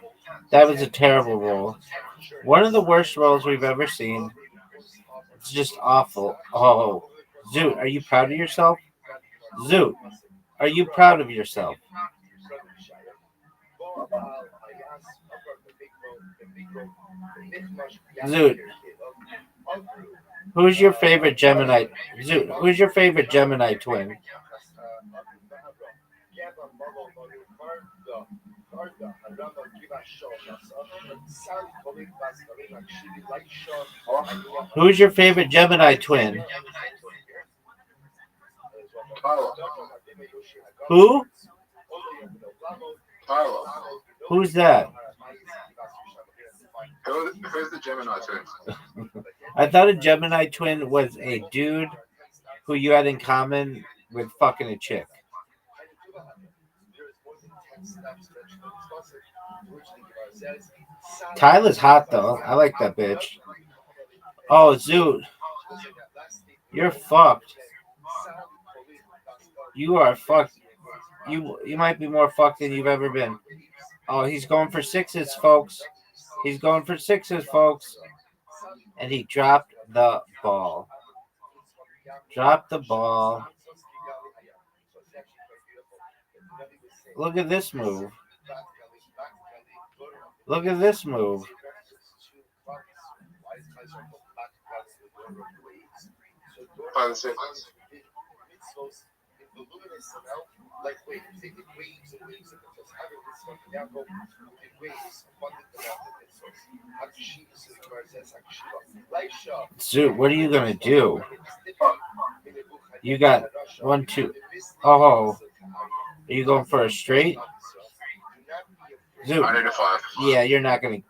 That was a terrible roll. One of the worst rolls we've ever seen. It's just awful. Oh, Zoot, are you proud of yourself? Zoot, are you proud of yourself? Zoot, who's your favorite Gemini? Zoot, who's your favorite Gemini twin? Who's your favorite Gemini twin? Who? Who's that? Who's the Gemini twin? I thought a Gemini twin was a dude who you had in common with fucking a chick. Tyler's hot though. I like that bitch. Oh, Zoot. You're fucked. You are fucked. You might be more fucked than you've ever been. Oh, he's going for sixes, folks. He's going for sixes, folks. And he dropped the ball. Dropped the ball. Look at this move. Look at this move. Dude, what are you gonna do? You got 1, 2. Oh, are you going for a straight? Dude, I need a 5. Yeah, you're not gonna.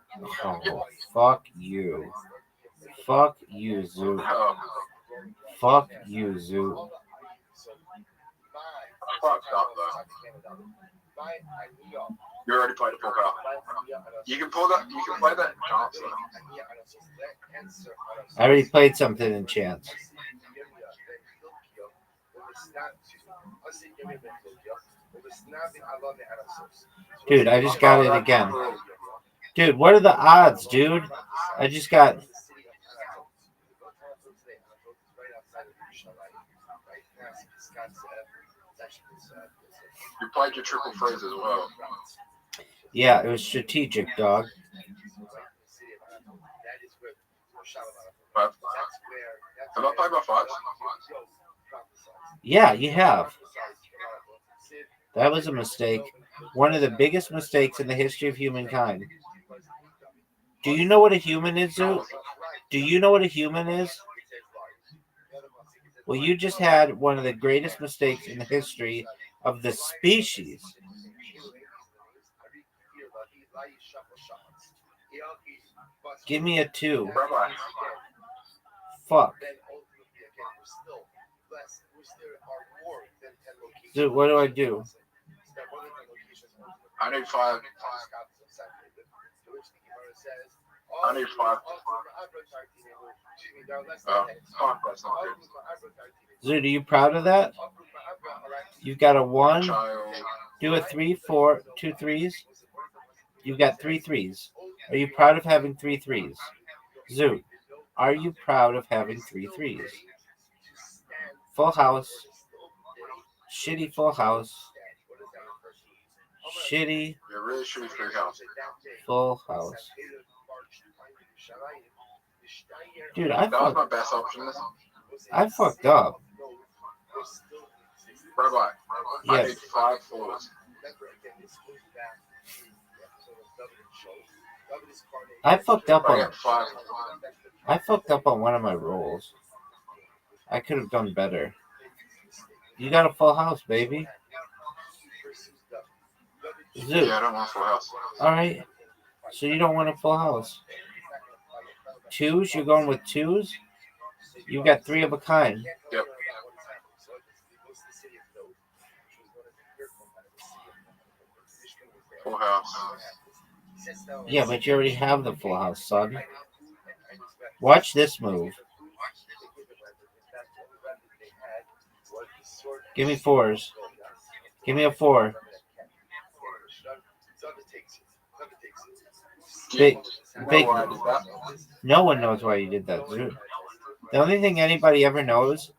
Oh, fuck you. Fuck you, Zoo. Fuck you, Zoo. Fucked up though. You already played a poker. You can pull that. You can play that chance. I already played something in chance. Dude, I just got it again. Dude, what are the odds, dude? I just got. You played your triple freeze as well. Yeah, it was strategic, dog. Have I played my 5s? Yeah, you have. That was a mistake. One of the biggest mistakes in the history of humankind. Do you know what a human is, Zoo? Do you know what a human is? Well, you just had one of the greatest mistakes in the history of the species. Give me a 2. Fuck. Dude, what do I do? I need 5. I need 5. Oh, fuck, that's not good. Dude, are you proud of that? You've got a 1. Child. Do a 3, 4, 2 threes. You've got 3 threes. Are you proud of having 3 threes? Zoot, are you proud of having 3 threes? Full house. Shitty full house. Shitty. You're really shitty free house. Full house. Dude, That was my best option. I fucked up. Rabbi, I Yes. need 5 fours. I fucked up I on got 5. I fucked up on one of my rolls. I could have done better. You got a full house, baby. Zoo. Yeah, I don't want full house. Alright. So you don't want a full house. 2s? You're going with 2s? You got 3 of a kind. Yep. Full house. Yeah, but you already have the full house, son. Watch this move. Give me 4s. Give me a 4. Big. No one knows why you did that, Zoot. The only thing anybody ever knows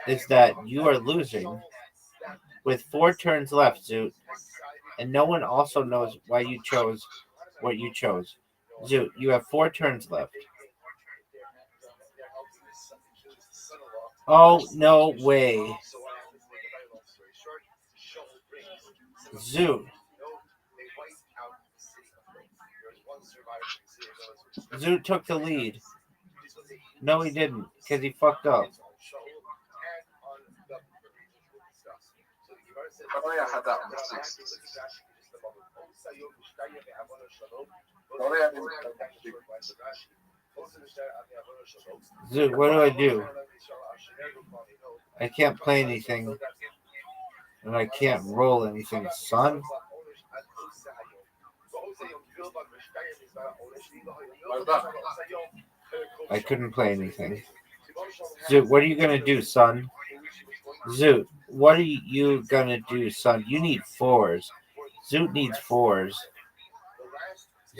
is that you are losing with 4 turns left, Zoot. And no one also knows why you chose what you chose. Zoot, you have 4 turns left. Oh, no way. Zoot. Zoot took the lead. No, he didn't, because he fucked up. Oh, yeah, I had that on the 6. Oh, yeah, I didn't. Zoot, what do I do? I can't play anything. And I can't roll anything, son. I couldn't play anything. Zoot, what are you going to do, son? Zoot, what are you going to do, son? You need 4s. Zoot needs 4s.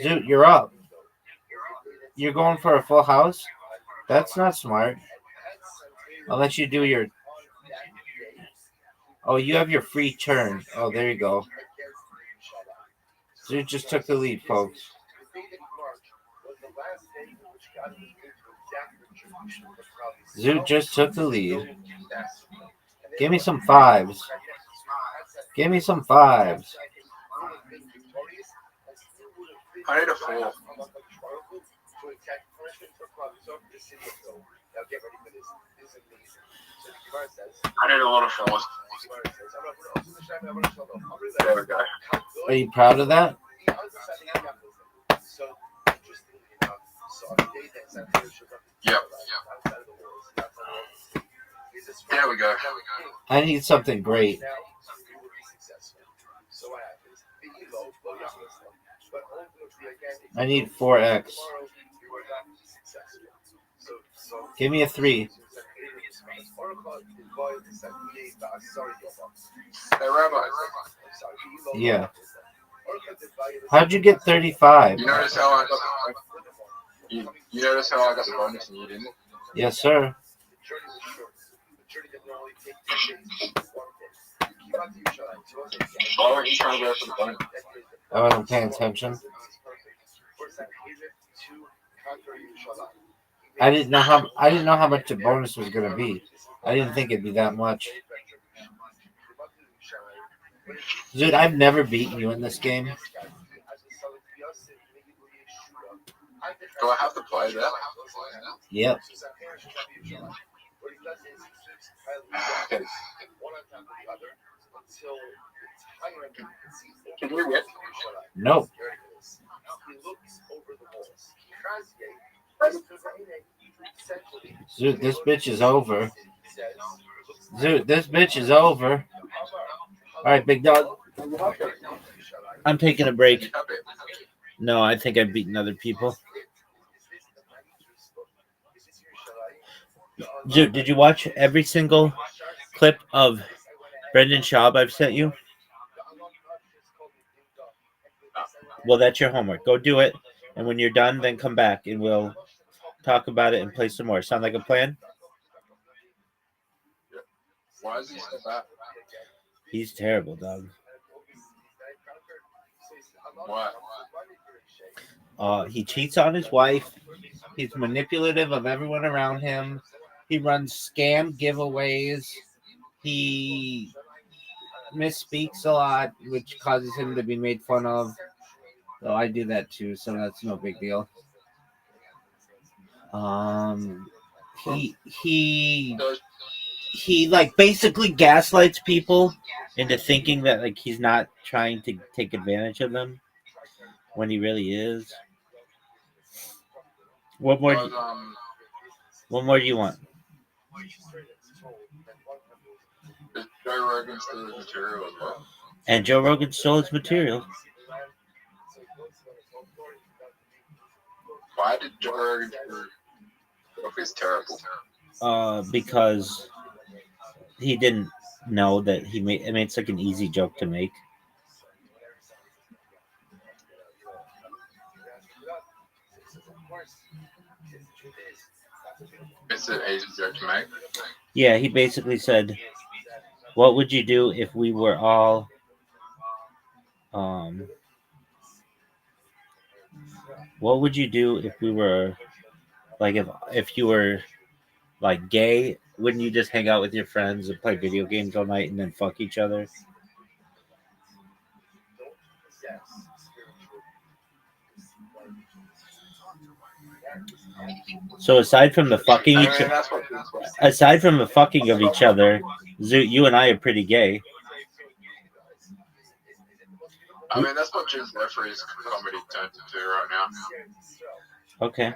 Zoot, you're up. You're going for a full house? That's not smart. I'll let you do your... Oh, you have your free turn. Oh, there you go. Zoot just took the lead, folks. Zoot just took the lead. Give me some 5s. Give me some 5s. I need a 4. I need a lot of 4s. There we go. Are you proud of that? Yep. There we go. I need something great. I need 4x. Give me a 3. Hey, Rabbi. Yeah. How'd you get 35? You notice how I got the, you notice how I got the bonus and you didn't? Yes, sir. Why weren't you trying to go for the bonus? I wasn't paying attention. I didn't know how much the bonus was gonna be. I didn't think it'd be that much. Dude, I've never beaten you in this game. Do I have to play that? Yep. Okay. Can you get? Nope. Zoot, this bitch is over. Zoot, this bitch is over. All right, big dog. I'm taking a break. No, I think I've beaten other people. Dude, did you watch every single clip of Brendan Schaub I've sent you? Well, that's your homework. Go do it, and when you're done, then come back and we'll talk about it and play some more. Sound like a plan? Why is he so bad? He's terrible, dog. Why? He cheats on his wife. He's manipulative of everyone around him. He runs scam giveaways. He misspeaks a lot, which causes him to be made fun of. So I do that too, so that's no big deal. He like basically gaslights people into thinking that like he's not trying to take advantage of them when he really is. What more? What more do you want? Is Joe Rogan still his material as well? And Joe Rogan stole his material. Why did Joe Rogan if he's terrible? Because he didn't know that he made. I mean, it's like an easy joke to make. It's an easy joke to make. Yeah, he basically said, "What would you do if we were all, what would you do if we were, like, if you were, like, gay? Wouldn't you just hang out with your friends and play video games all night and then fuck each other?" So aside from the fucking aside from the fucking of each other, you and I are pretty gay. I mean, that's what Jim Jeffries' comedy turned into right now. Okay.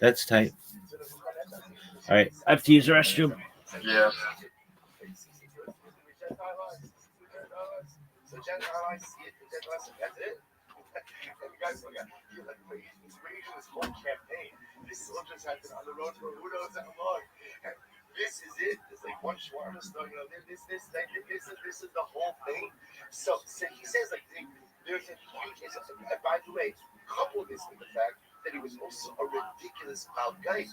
That's tight. All right, I have to use the restroom. Yeah. Soldiers have been on the road for who knows how long. And this is it. It's like one shawarma store, you know, this is the whole thing. So he says like there's a huge and by the way, couple this with the fact that he was also a ridiculous loud guy.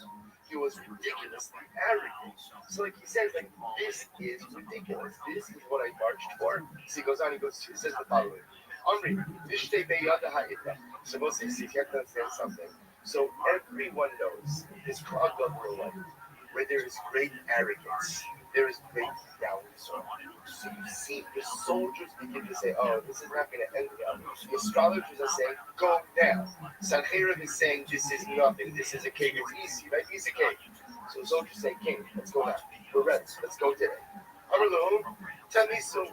He was ridiculously arrogant. So like he says, like, this is ridiculous. This is what I marched for. So he goes on, he says the following. Omri, nishtei beyada ha'ita. So we'll see if you can understand something. So everyone knows this crowd of real life, where there is great arrogance, there is great downside. So you see the soldiers begin to say, oh, this is not going to end well. The astrologers are saying, go down. Sancheriv is saying, this is nothing. This is a cake. It's easy, right? Piece of cake. So the soldiers say, king, let's go now. We're ready. Let's go today. Amrlu, tell me soon.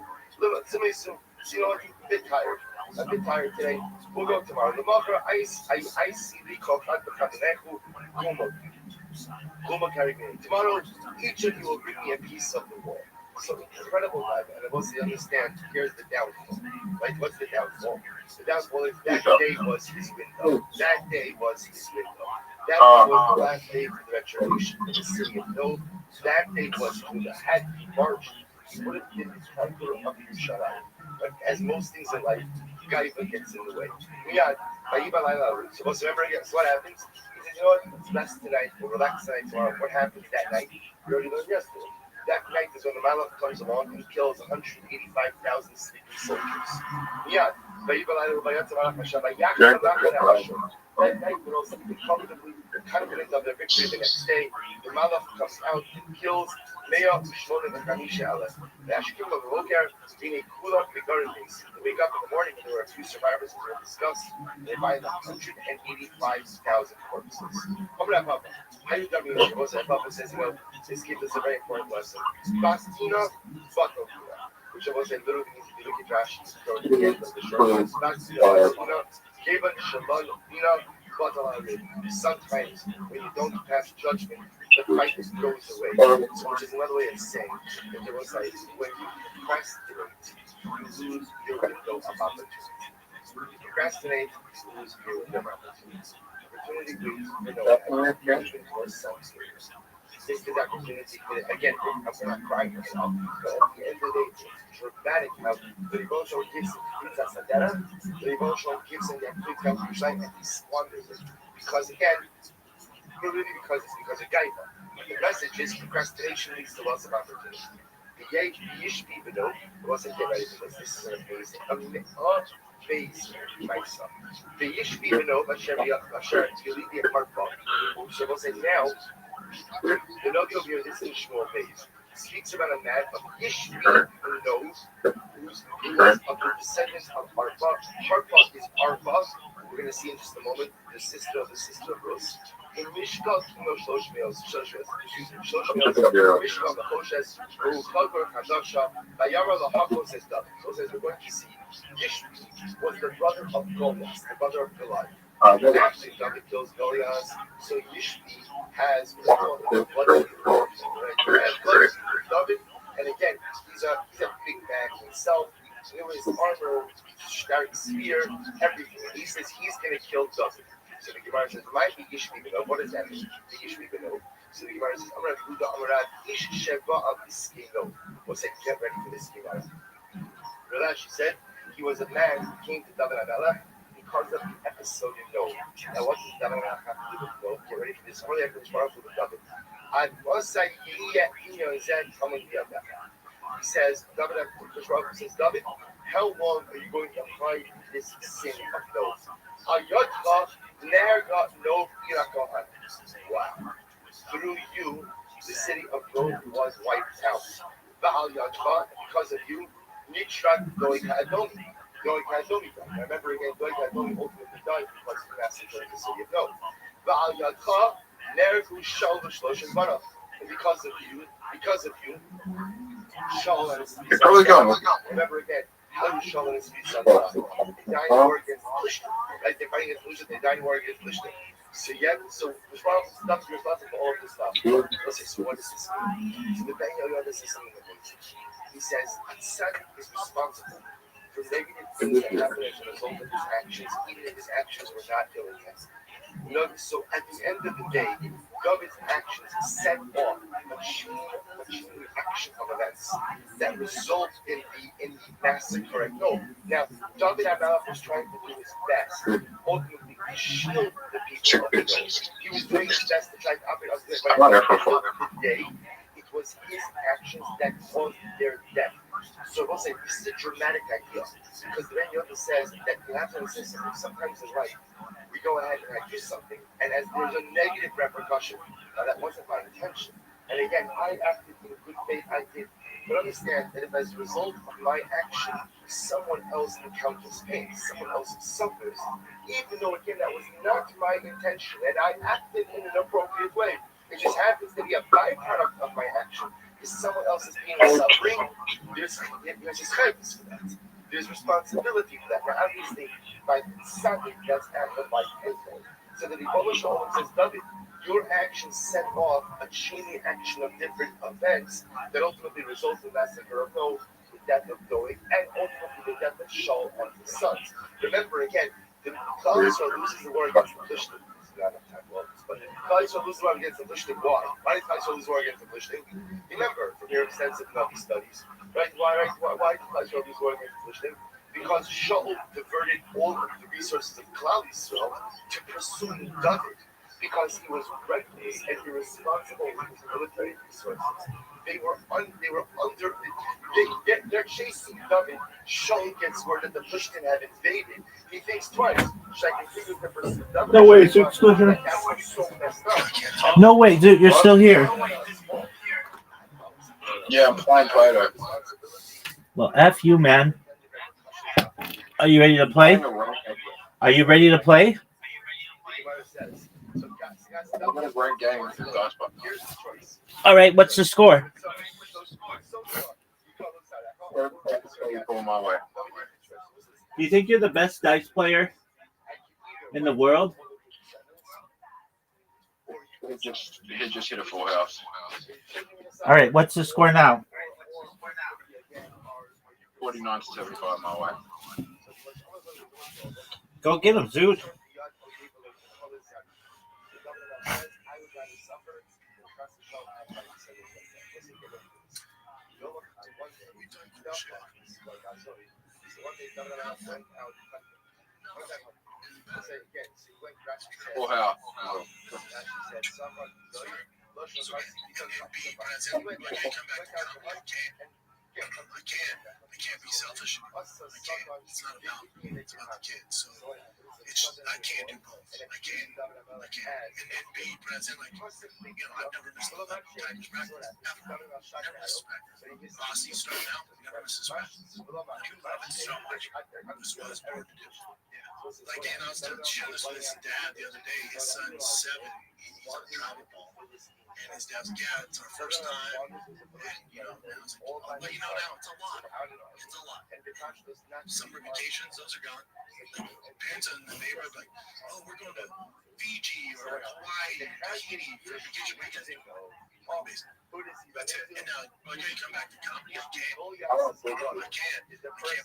You know, I'm a bit tired. I'm a bit tired today. We'll go tomorrow. The Makra, I see the Kokhat Bakaneku, Guma carry me. Tomorrow, each of you will bring me a piece of the wall. So incredible life. And I want you to understand, here's the downfall. Right? What's the downfall? The downfall is that day was his window. That day was his window. That day was the last day for the retribution of the city of Nob. That day was Huda. Had he marched, he would have been the conqueror of Yerushalayim. But as most things in life, Gaiva gets in the way. So remember, so what happens? He says, you know what? Let's rest tonight. We'll relax tonight. Tomorrow. What happens that night? We already learned yesterday. That night is when the Malach comes along and kills 185,000 sleeping soldiers. That night, when all sleeping comfortably, confident of their victory the next day, the Malach comes out and kills Meah Shmona V'Chamisha Aleph. The Ashkim of the Voker, being a Kulak Begarin. They wake up in the morning and there are a few survivors as we'll discuss. They find 185,000 corpses. Papa says, you know, this gives us a very important lesson. Bastina, Batokura, which I will say literally means if you look at Rashi, throw it at the end of the short words. Bastina, Kevan Shalom, Bina, Batalari. Sometimes when you don't pass judgment, the fight goes away. So, which is another way of saying that there was like when you procrastinate, you lose your window of opportunity. You procrastinate, you lose your window of opportunity. Opportunity gives even more self-serious. This is opportunity. Again, I'm not crying myself, but at the end of the day, it's dramatic how the devotional gives him Sadera, the devotional gives him that free time to shine, and he squanders it. Because again, really because it's because of Gaiva. The message is procrastination leads to loss of opportunity. The Yish Bibino wasn't get ready for this. This is amazing. Amazing. The Yish Bibino, Asher, Yulidi Harpa, so we'll say now, the Nogi over here, this is Shmuel Beis, speaks about a man of Yishbi who knows, who is of the descendants of Arba. Harpa is Arba. We're going to see in just a moment the sister of Rus. In Mishka, Shlosh Meals, Mishka, Mechoshes, Ru Chagur, Kadasha, Bayara, the Hakos says that. So says we're going to see Yishbi was the brother of Goliath, the brother of Goliath. Actually, David kills Goliath, so Yishbi has the blood David, and again, he's a big man himself. His armor, his spear, everything. He says he's going to kill David. So the Gemara says, "Might be Yishbi Beno." What does that mean? The Yishbi Beno. So the Gemara says, "Amar Huda Amarad Ish Sheva Abiskino." We'll say, "Get ready for this Gemara." She said he was a man who came to David Amelech. He carved up the episode in Noah. Now, what does David Amelech have to do with Noah? Get ready for this. Only after Baruch with David. He says, David says, David, how long are you going to hide this sin of Noah? Wow. Through you, the city of Noah was wiped out. Because of you, Nitrat Doikadoni. I remember again, Doikadoni ultimately died because of the massacre of the city of Noah. And because of you, Shaul and his sons. Remember again, how do Shaul and his sons die? They died in war against Plishtim. Right? They're fighting against Plishtim, they died in war against Plishtim. So responsible for all of this stuff. Let's say, so what does this mean? So the Ben Yoda says something amazing. He says, Tzaddik is responsible for negative things that happen as a result of his actions, even if his actions were not ill-intentioned. So at the end of the day, David's actions set off a chain reaction of events that result in the massacre at Noah. Now, David Amalek was trying to do his best. Ultimately, he shielded the people of Noah. He was doing his best to try to operate on this, but at the end of the day, it was his actions that caused their death. So we'll say this is a dramatic idea because the Ben Yoda says that you have to understand something. Sometimes in life, we go ahead and I do something, and as there's a negative repercussion, that wasn't my intention. And again, I acted in good faith, I did. But understand that if as a result of my action, someone else encounters pain, someone else suffers, even though again that was not my intention, and I acted in an appropriate way. It just happens to be a byproduct of my action. Is someone else's pain and suffering? There's chayvus for that. There's responsibility for that. Now, obviously, by something that's amplified tenfold. So the Rebbe Shalom says, David, your actions set off a chain reaction of different events that ultimately result in the massacre of Noah, the death of Doeg, and ultimately the death of Shaul and his sons. Remember again, the Klal Yisrael loses the war against the Plishtim. But Klal Yisrael loses the war against the Plishtim. Why did Klal Yisrael lose the war against the Plishtim? Remember, from your extensive Navi studies, right? Why did Klal Yisrael lose the war against the Plishtim? Because Shaul diverted all of the resources of Klal Yisrael to pursue David. Because he was reckless and irresponsible with his military resources. They're chasing David. Shaul gets word that the Plishtim have invaded. He thinks twice. Should I continue to pursue David? No way, it's still here. No way, dude, you're still here. Yeah, I'm flying fighter. Well, F you, man. Are you ready to play? Are you ready to play? I'm gonna bring gang with the dodgeball. All right, what's the score? Going my way. Do you think you're the best dice player in the world? He just hit a full house. All right, what's the score now? 49-75 my way. Go get him, Zoot. Full house. I can't be selfish. I can't. It's not about me. It's about the kids. So I can't do both. I can't. And be present. Like, I've never missed a Tigers practice. Never missed practice. Rossi starting out, never misses practice. You love it so much. This was born to do. Like, and I was sharing this with his dad the other day. His son's 7. He's on travel ball. And his dad's like, yeah, it's our first time. And, and I was like, oh, but now it's a lot. It's a lot. Summer vacations, those are gone. Like, parents in the neighborhood, like, oh, we're going to Fiji or Hawaii, Tahiti for vacation weekends. That's it. And now, you come back to comedy, I can't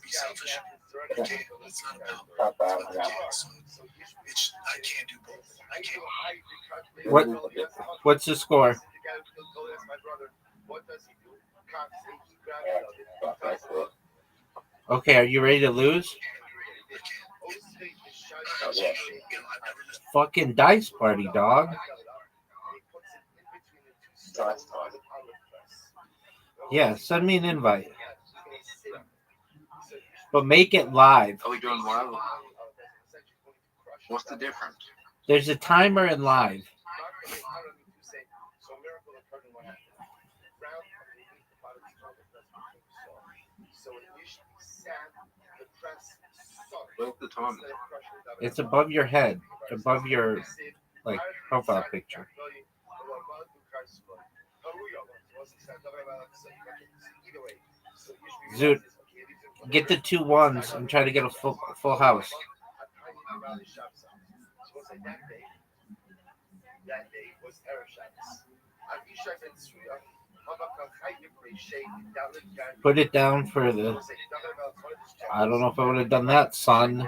be selfish. I can't. It's not about the kids. So I can't do both. I can't. What's the score? Okay, are you ready to lose? Fucking dice party, dog. Yeah, send me an invite. But make it live. Are we doing live? What's the difference? There's a timer in live. What's the time? It's above your head, above your profile picture. Zoot, get the 2 1s and try to get a full house. Put it down for the... I don't know if I would have done that, son.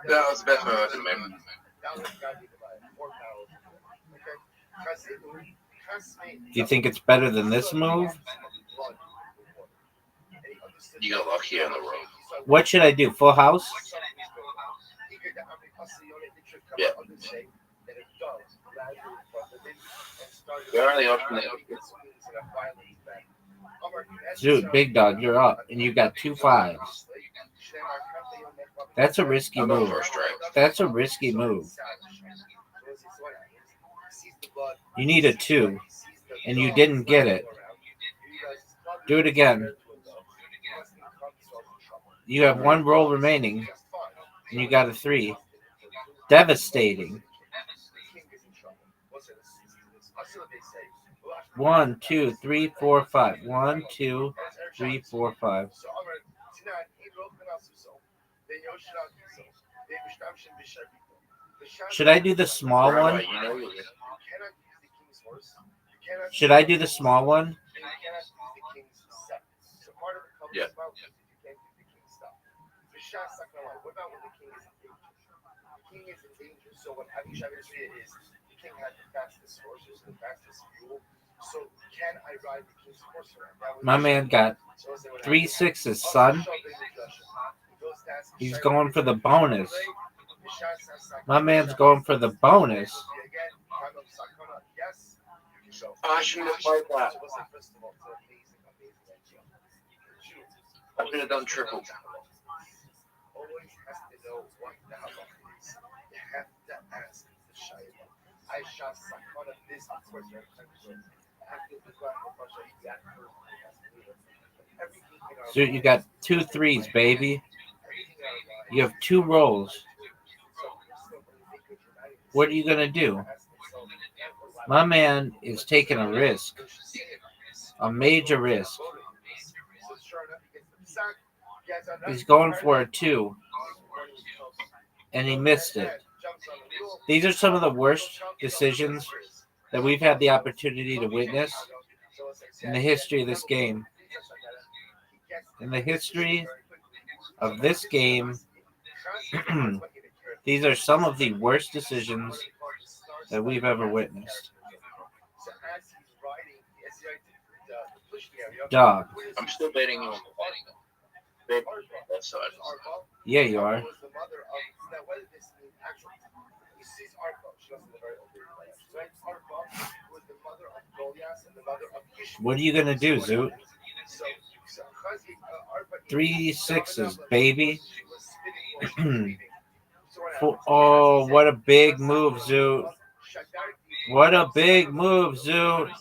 That was the best move I could have made. Do you think it's better than this move? You got lucky on the road. What should I do? Full house? Yeah. You're only option. Dude, big dog, you're up, and you got 2 5s. That's a risky move. That's a risky move. You need a 2, and you didn't get it. Do it again. You have 1 roll remaining, and you got a 3. Devastating. 1, 2, 3, 4, 5. 1, 2, 3, 4, 5. Should I do the small one? Should I do the small one? Yeah. King is in danger, so what Abishai is the king had the fastest horses, the fastest fuel. So can I ride the king's horse around? My man got 3 6s, son. He's going for the bonus. My man's going for the bonus. I shouldn't have played that. I should have done triple. Always has to know what the hell is. You have to ask the Shayla. I shot Sakana this, of course, you have So you got 2 3s, baby. You have 2 rolls. What are you going to do? My man is taking a risk. A major risk. He's going for a 2. And he missed it. These are some of the worst decisions that we've had the opportunity to witness in the history of this game. In the history of this game, these are some of the worst decisions that we've ever witnessed. Dog. I'm still betting you on the that side. Yeah, you are. What are you gonna do, Zoot? 3 6s, baby. Oh, what a big move, Zoot. What a big move, Zoot.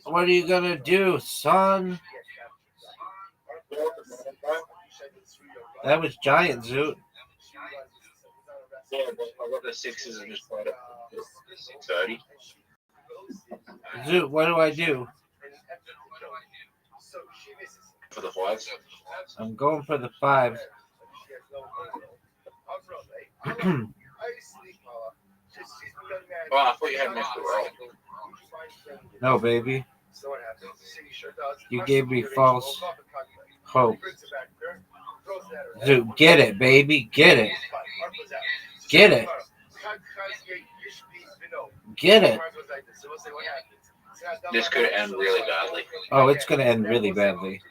What are you gonna do, son? That was giant, Zoot. Yeah, but I got the 6s and just played it 30. Zoot, what do I do? For the 5s. I'm going for the 5. Oh, I thought you had an extra roll. No, baby. You gave me false hope. Zoot, get it, baby. Get it. Get it. Get it. This could end really badly. Oh, it's going to end really badly.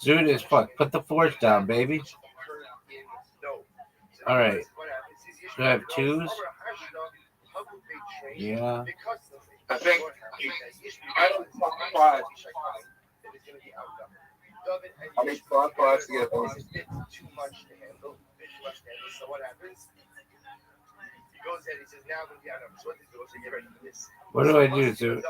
Zoot is fucked. Put the 4s down, baby. All right. Do I have 2s? Yeah. I think I don't fuck 5. I need 5 to get one. What do I do, Zoot?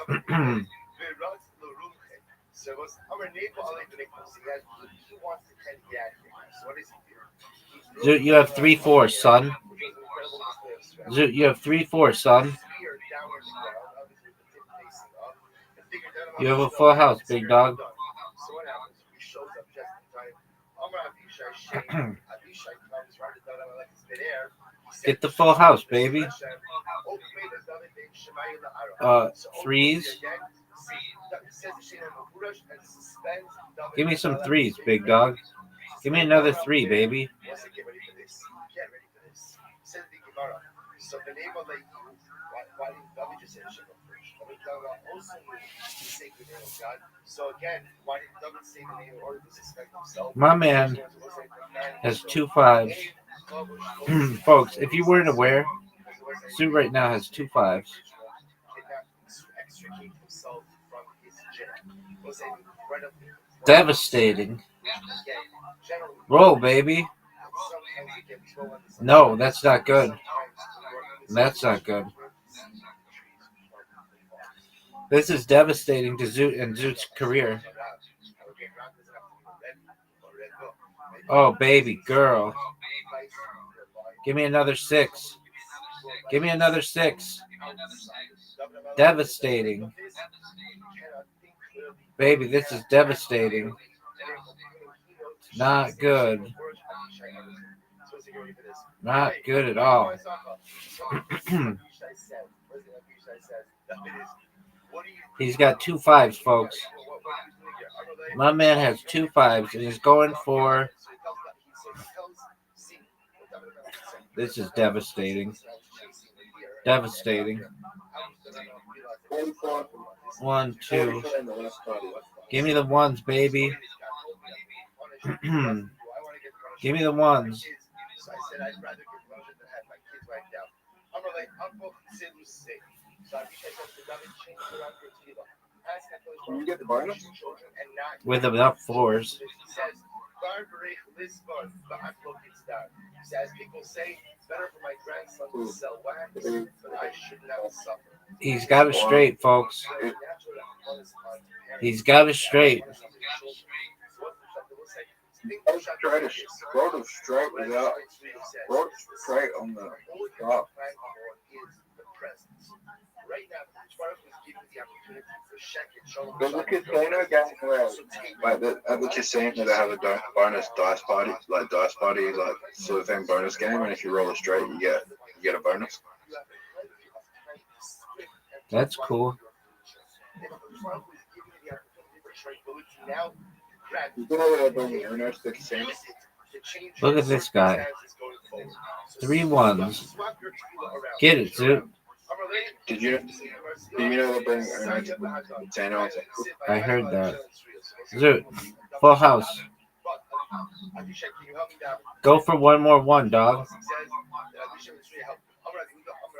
Zoot, you have 3 4s, son. Zoot, you have 3 4s, son. You have a full house, big dog. Get the full house, baby. 3s. Give me some 3s, big dog. Give me another 3, baby. My man has 2 5s. Folks, if you weren't aware, Zoot right now has 2 5s. Devastating. Roll, baby. No, that's not good. That's not good. This is devastating to Zoot and Zoot's career. Oh, baby girl. Give me another 6. Give me another 6. Devastating. Baby, this is devastating. Not good. Not good at all. He's got 2 5s, folks. My man has 2 5s, and he's going for... This is devastating. Devastating. 1, 2. Give me the 1s, baby. Give me the 1s. Can you get the bonus? With enough 4s. He's got it straight, folks. He's got it straight. Roll straight without. Roll straight on the top. There's a casino game where, like, at the casino, they have a bonus dice party, like sort of thing bonus game, and if you roll a straight, you get a bonus. That's cool. Look at this guy. 3 1s. Get it, Zoot. Did you know they're bringing Tano? I heard that. Zoot. Full house. Go for one more 1, dog.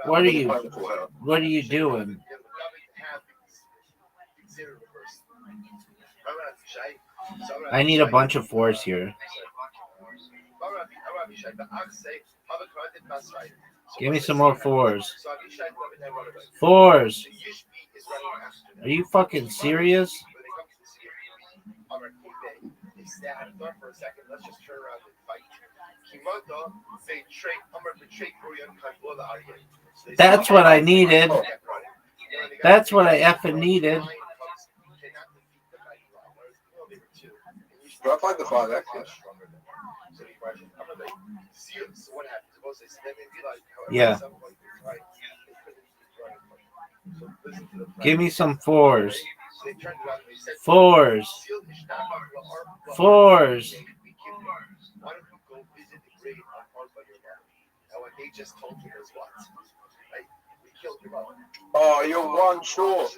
What are you doing? I need a bunch of 4s here. Give me some more 4s. 4s. Are you fucking serious? That's what I needed. That's what I effing needed. Do I find the 5X? Yeah. Give me some 4s. 4s. 4s. Oh, you're 1 short.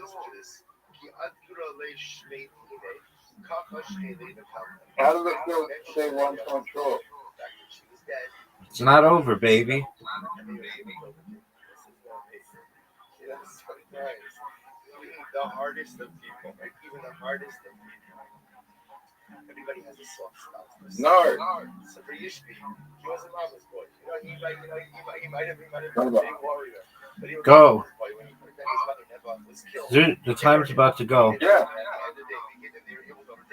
How does it feel to say 1 short? It's not over, baby. The hardest of people, right? Even the hardest of people. Everybody has a soft spot. No. So for Yishbi, he was a mama's boy. He might have been a big warrior. But he was Go. when he put down his mother never was killed. Zoot, the time's about to go. Yeah.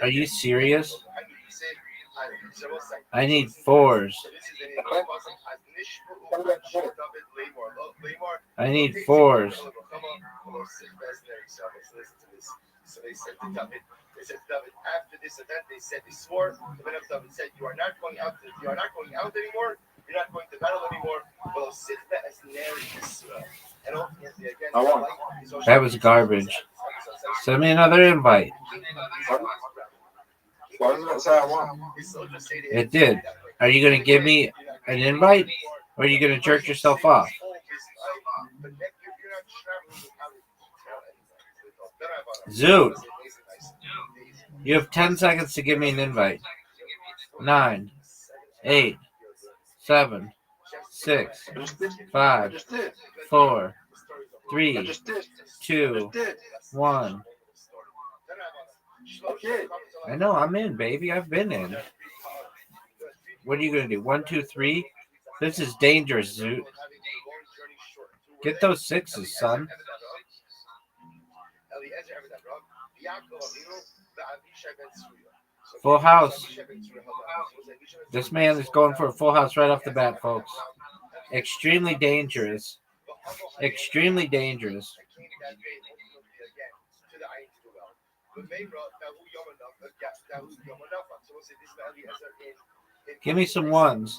Are you serious? I need 4s. I need 4s. So they said to David, after this event, they swore, the men of David said, you are not going out anymore, you're not going to battle anymore. That was garbage. Send me another invite. Why doesn't it say I won? It did. Are you going to give me an invite? Or are you going to jerk yourself off? Zoot. You have 10 seconds to give me an invite. 9, 8, 7, 6, 5, 4, 3, 2, 1. I know, I'm in, baby. I've been in. What are you going to do? 1, 2, 3? This is dangerous, Zoot. Get those 6s, son. Full house. This man is going for a full house right off the bat, folks. Extremely dangerous. Extremely dangerous. Give me some 1s.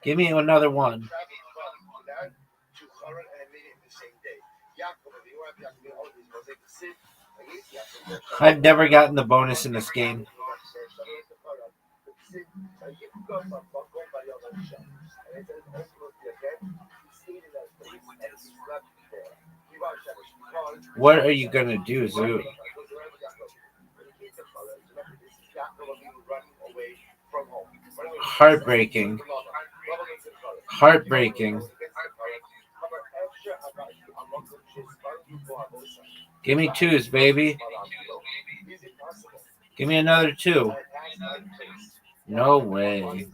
Give me another 1. I've never gotten the bonus in this game. What are you going to do, Zoot? Heartbreaking. Heartbreaking. Give me 2s, baby. Give me another 2. No way.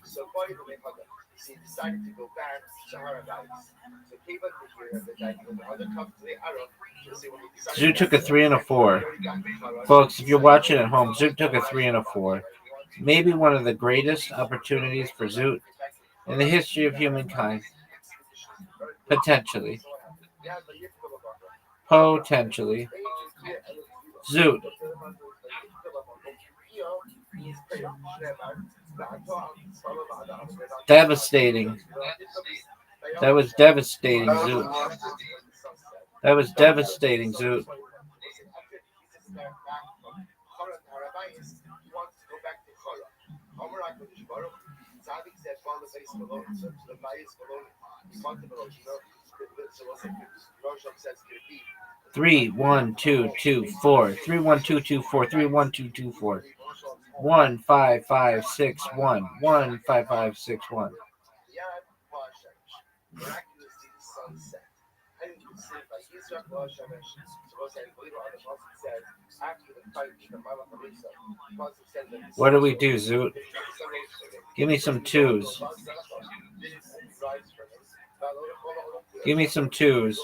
So he decided to go back to Harabais. So Kiva to hear that he was undercover to the Arab. Zoot took a 3 and a 4. Folks, if you're watching at home, Zoot took a 3 and a 4. Maybe one of the greatest opportunities for Zoot in the history of humankind. Potentially. Potentially. Zoot. Devastating. That was devastating, Zoot. That was devastating, Zoot. Three, 1, 2, 2, 4. 3, 1, 2, 2, 4. 3, 1, 2, 2, 4. 1, 5, 5, 6, 1. 1, 5, 5, 6, 1. What do we do, Zoot? Give me some 2s. Give me some 2s.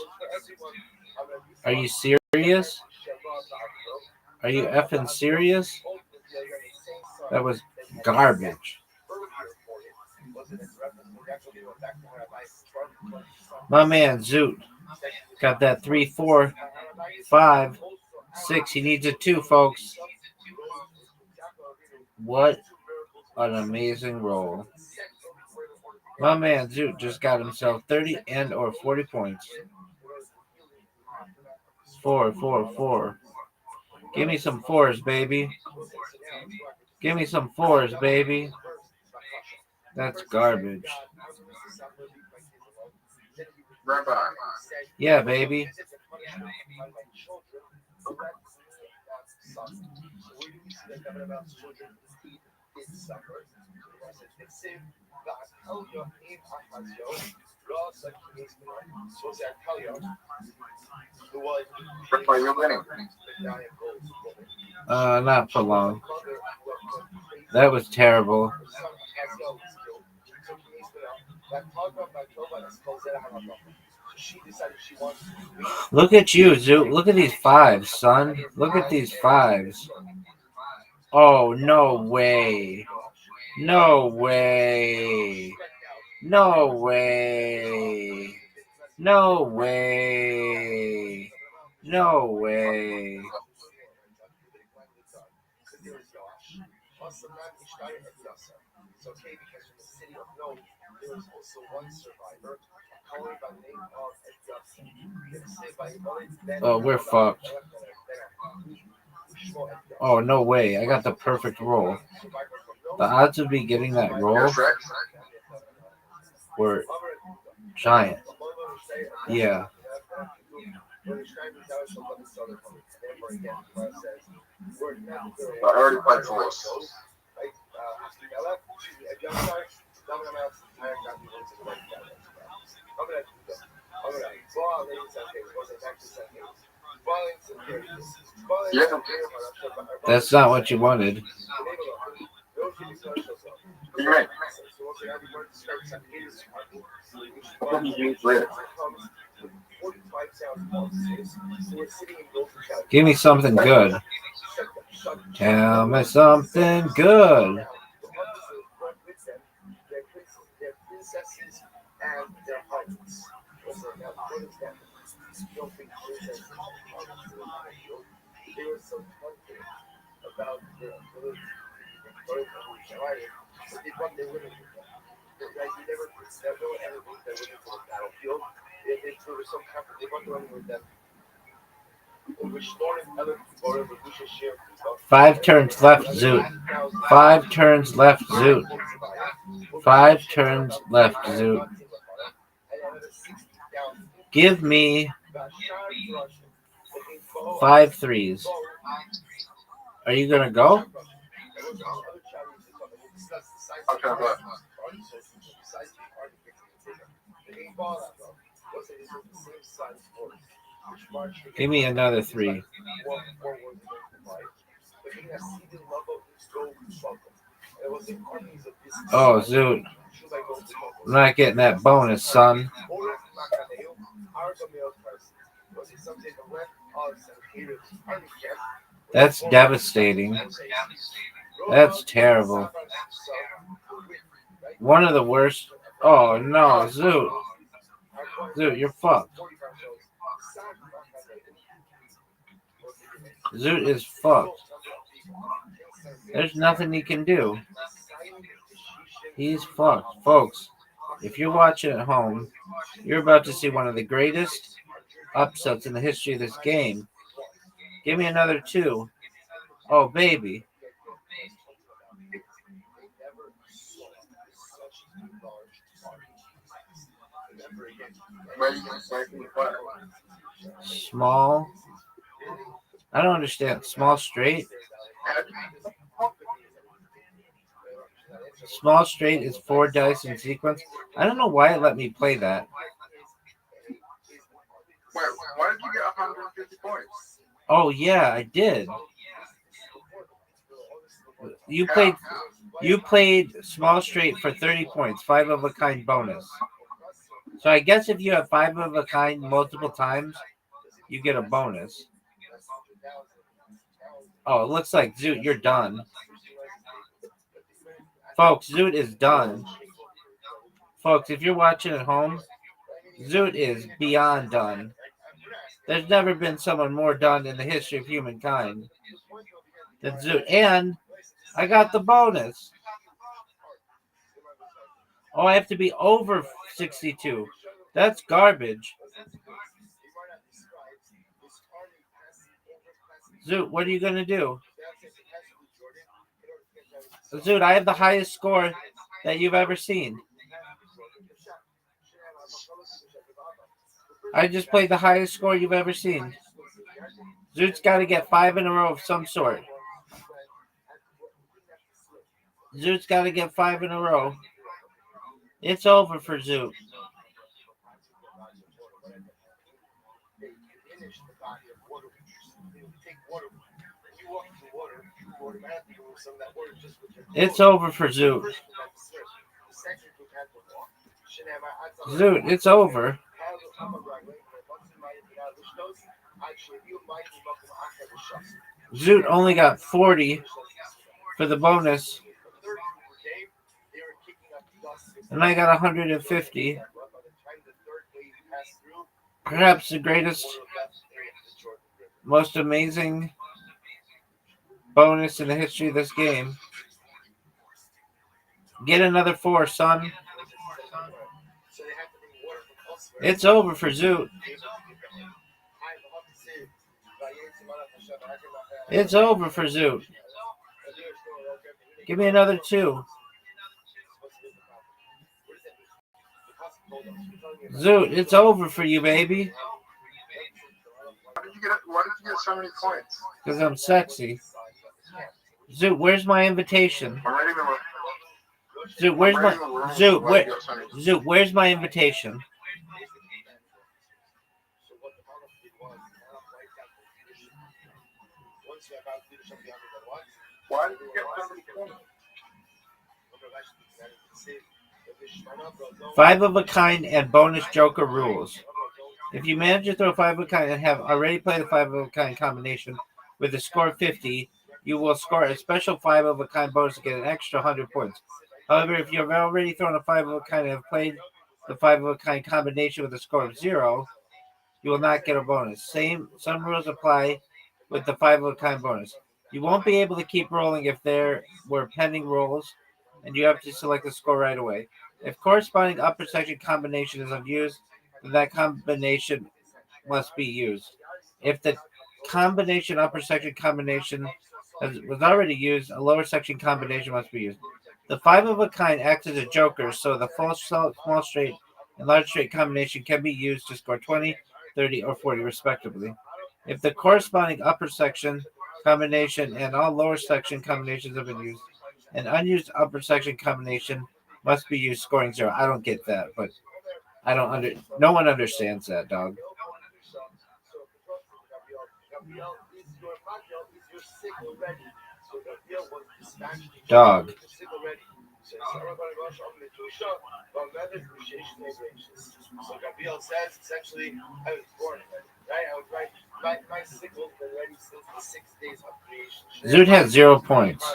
Are you serious? Are you effing serious? That was garbage. My man, Zoot, got that 3, 4, 5, 6. He needs a 2, folks. What an amazing roll. My man, Zoot, just got himself 30 and or 40 points. 4, 4, 4. Give me some 4s, baby. Give me some 4s, baby. That's garbage. Rabbi. Yeah, baby. You're winning. Not for long. That was terrible. Look at you, Zoot. Look at these 5s, son. Look at these 5s. Oh, no way. No way. No way. No way. No way. Oh, we're fucked. Oh, no way. I got the perfect roll. The odds of me getting that roll were giant. Yeah. I already played for us. That's not what you wanted. What do you mean? What did you use later? Give me something good. Tell me something good. Five turns left, Zoot. 5 turns left, Zoot. 5 turns left, Zoot. Give me 5 3s. Are you gonna go? Okay, but Give me another 3. Oh, Zoot. I'm not getting that bonus, son. That's devastating. That's terrible. One of the worst. Oh, no, Zoot. Zoot, you're fucked. Zoot is fucked. There's nothing he can do. He's fucked. Folks, if you're watching at home, you're about to see one of the greatest upsets in the history of this game. Give me another 2. Oh, baby. Small. I don't understand. Small straight? Small straight is 4 dice in sequence. I don't know why it let me play that. Why did you get 150 points? Oh yeah, I did. You played small straight for 30 points, 5 of a kind bonus. So I guess if you have 5 of a kind multiple times, you get a bonus. Oh, it looks like Zoot, you're done. Folks, Zoot is done. Folks, if you're watching at home, Zoot is beyond done. There's never been someone more done in the history of humankind than Zoot. And I got the bonus. Oh, I have to be over 62. That's garbage. Zoot, what are you going to do? Zoot, I have the highest score that you've ever seen. I just played the highest score you've ever seen. Zoot's got to get 5 in a row of some sort. Zoot's got to get 5 in a row. It's over for Zoot. It's over for Zoot. Zoot, it's over. Zoot only got 40 for the bonus. And I got 150. Perhaps the greatest, most amazing bonus in the history of this game. Get another 4, son. It's over for Zoot. It's over for Zoot. Give me another 2. Zoot, it's over for you, baby. Why did you get so many points? Because I'm sexy. Zoot, where's my invitation? Zoot, where's my Zoot, where's my invitation? Why did you get so many points? 5 of a kind and bonus joker rules. If you manage to throw 5 of a kind and have already played a 5 of a kind combination with a score of 50, you will score a special 5 of a kind bonus to get an extra 100 points. However, if you have already thrown a 5 of a kind and have played the 5 of a kind combination with a score of 0, you will not get a bonus. Some rules apply with the 5 of a kind bonus. You won't be able to keep rolling if there were pending rolls, and you have to select the score right away. If corresponding upper section combination is unused, then that combination must be used. If the combination upper section combination was already used, a lower section combination must be used. The 5 of a kind acts as a joker, so the full small straight and large straight combination can be used to score 20, 30, or 40 respectively. If the corresponding upper section combination and all lower section combinations have been used, an unused upper section combination must be used, scoring 0. I don't get that, but no one understands that, dog. Dog. So Gabriel says essentially, I was born ready, right? I was right. My sickle been ready since the 6 days of creation. Zoot has 0 points.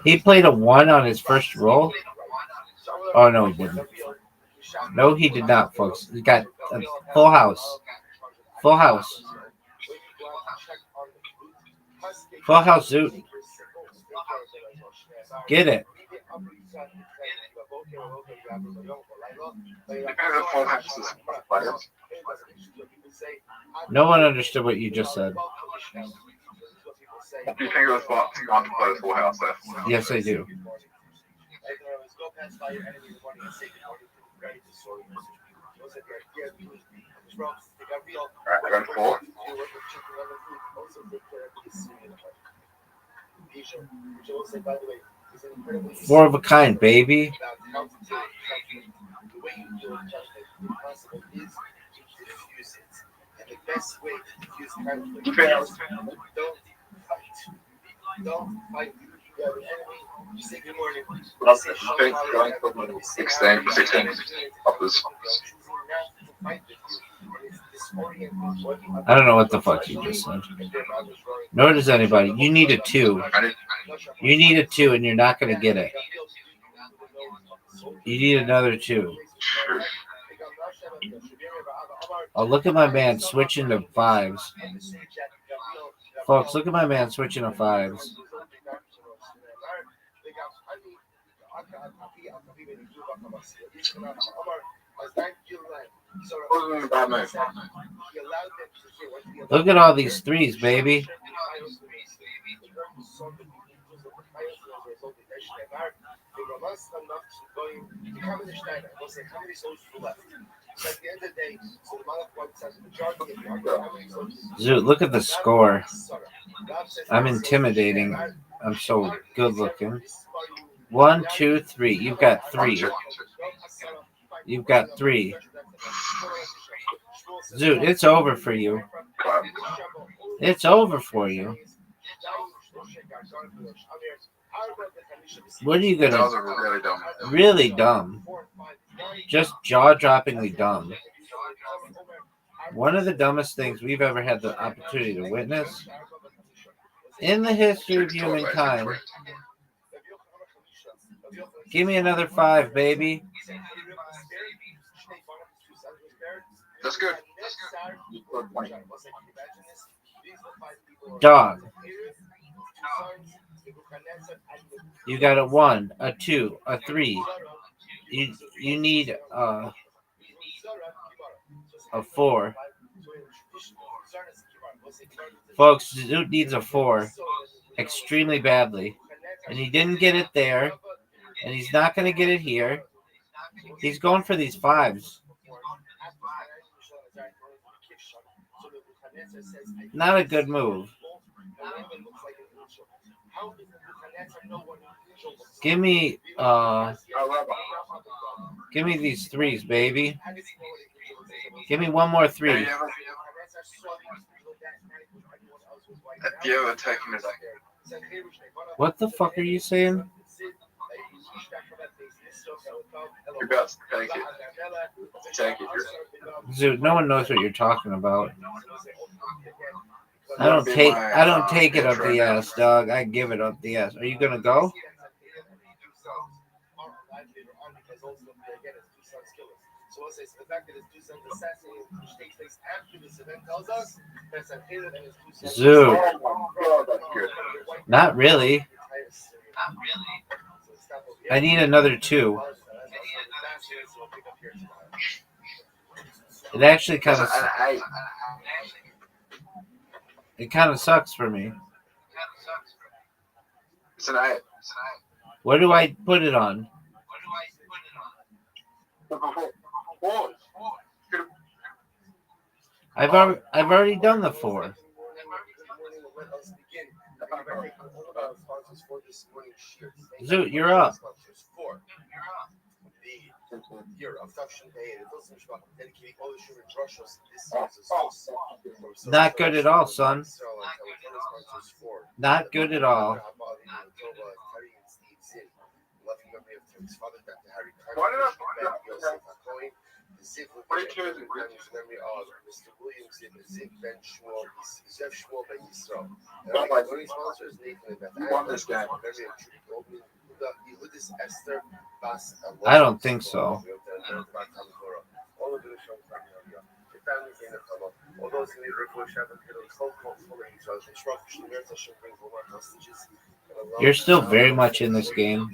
He played a 1 on his first roll. Oh no, he didn't. No, he did not, folks. He got a full house. Full house. Full house, Zoot. Get it. No one understood what you just said. Do you think it was want to play the full house? Yes, I do. Alright, I got 4. 4 of a kind, baby. And the best way to diffuse conflict is don't fight. Don't fight. You have an enemy. You say good morning. You say shalom. 16 uppers. I don't know what the fuck you just said. Nor does anybody. You need a 2. You need a 2 and you're not going to get it. You need another 2. Oh, look at my man switching to 5s. Folks, look at my man switching to 5s. Look at all these 3s, baby. Zoot, look at the score. I'm intimidating. I'm so good looking. 1, 2, 3. You've got 3. You've got 3. Zoot, it's over for you. It's over for you. What are you gonna? Those are really dumb. Really dumb. Just jaw-droppingly dumb. One of the dumbest things we've ever had the opportunity to witness in the history of humankind. Give me another 5, baby. That's good. Dog. You got a 1, a 2, a 3. You need a 4. Folks, Zoot needs a 4 extremely badly. And he didn't get it there. And he's not going to get it here. He's going for these 5s. Not a good move. Give me these 3s, baby. Give me one more 3. What the fuck are you saying? You're about to take it. Take it. Dude, no one knows what you're talking about. I don't take it up the ass, dog. I give it up the ass. Are you gonna go? Zoo. Not really. I need another 2. It actually kind of sucks for me. It's an 8. Where do I put it on? I've already done the 4. Zoot, you're up. year of Tafshin Day, and it doesn't show dedicating all the Shurim Drushos this year is so Not good at all, son. Not good at all. Loving memory of Tim's father, Dr. Harry What Carter, up? Yosef HaKohen, the Ziv memory of Mr. William Ziv Ben Shmuel, Zev Shmuel Ben Yisrael. And our learning sponsors, Nathan and Beth You want this guy? memory of Judy Goldman, Yehudis Esther Bas. I don't think so. All of the shows from your families in the Kama, all those in the River Shabbat, cold following each other, Shrub, Shemir, Tashem, bring more hostages. You're still very much in this game.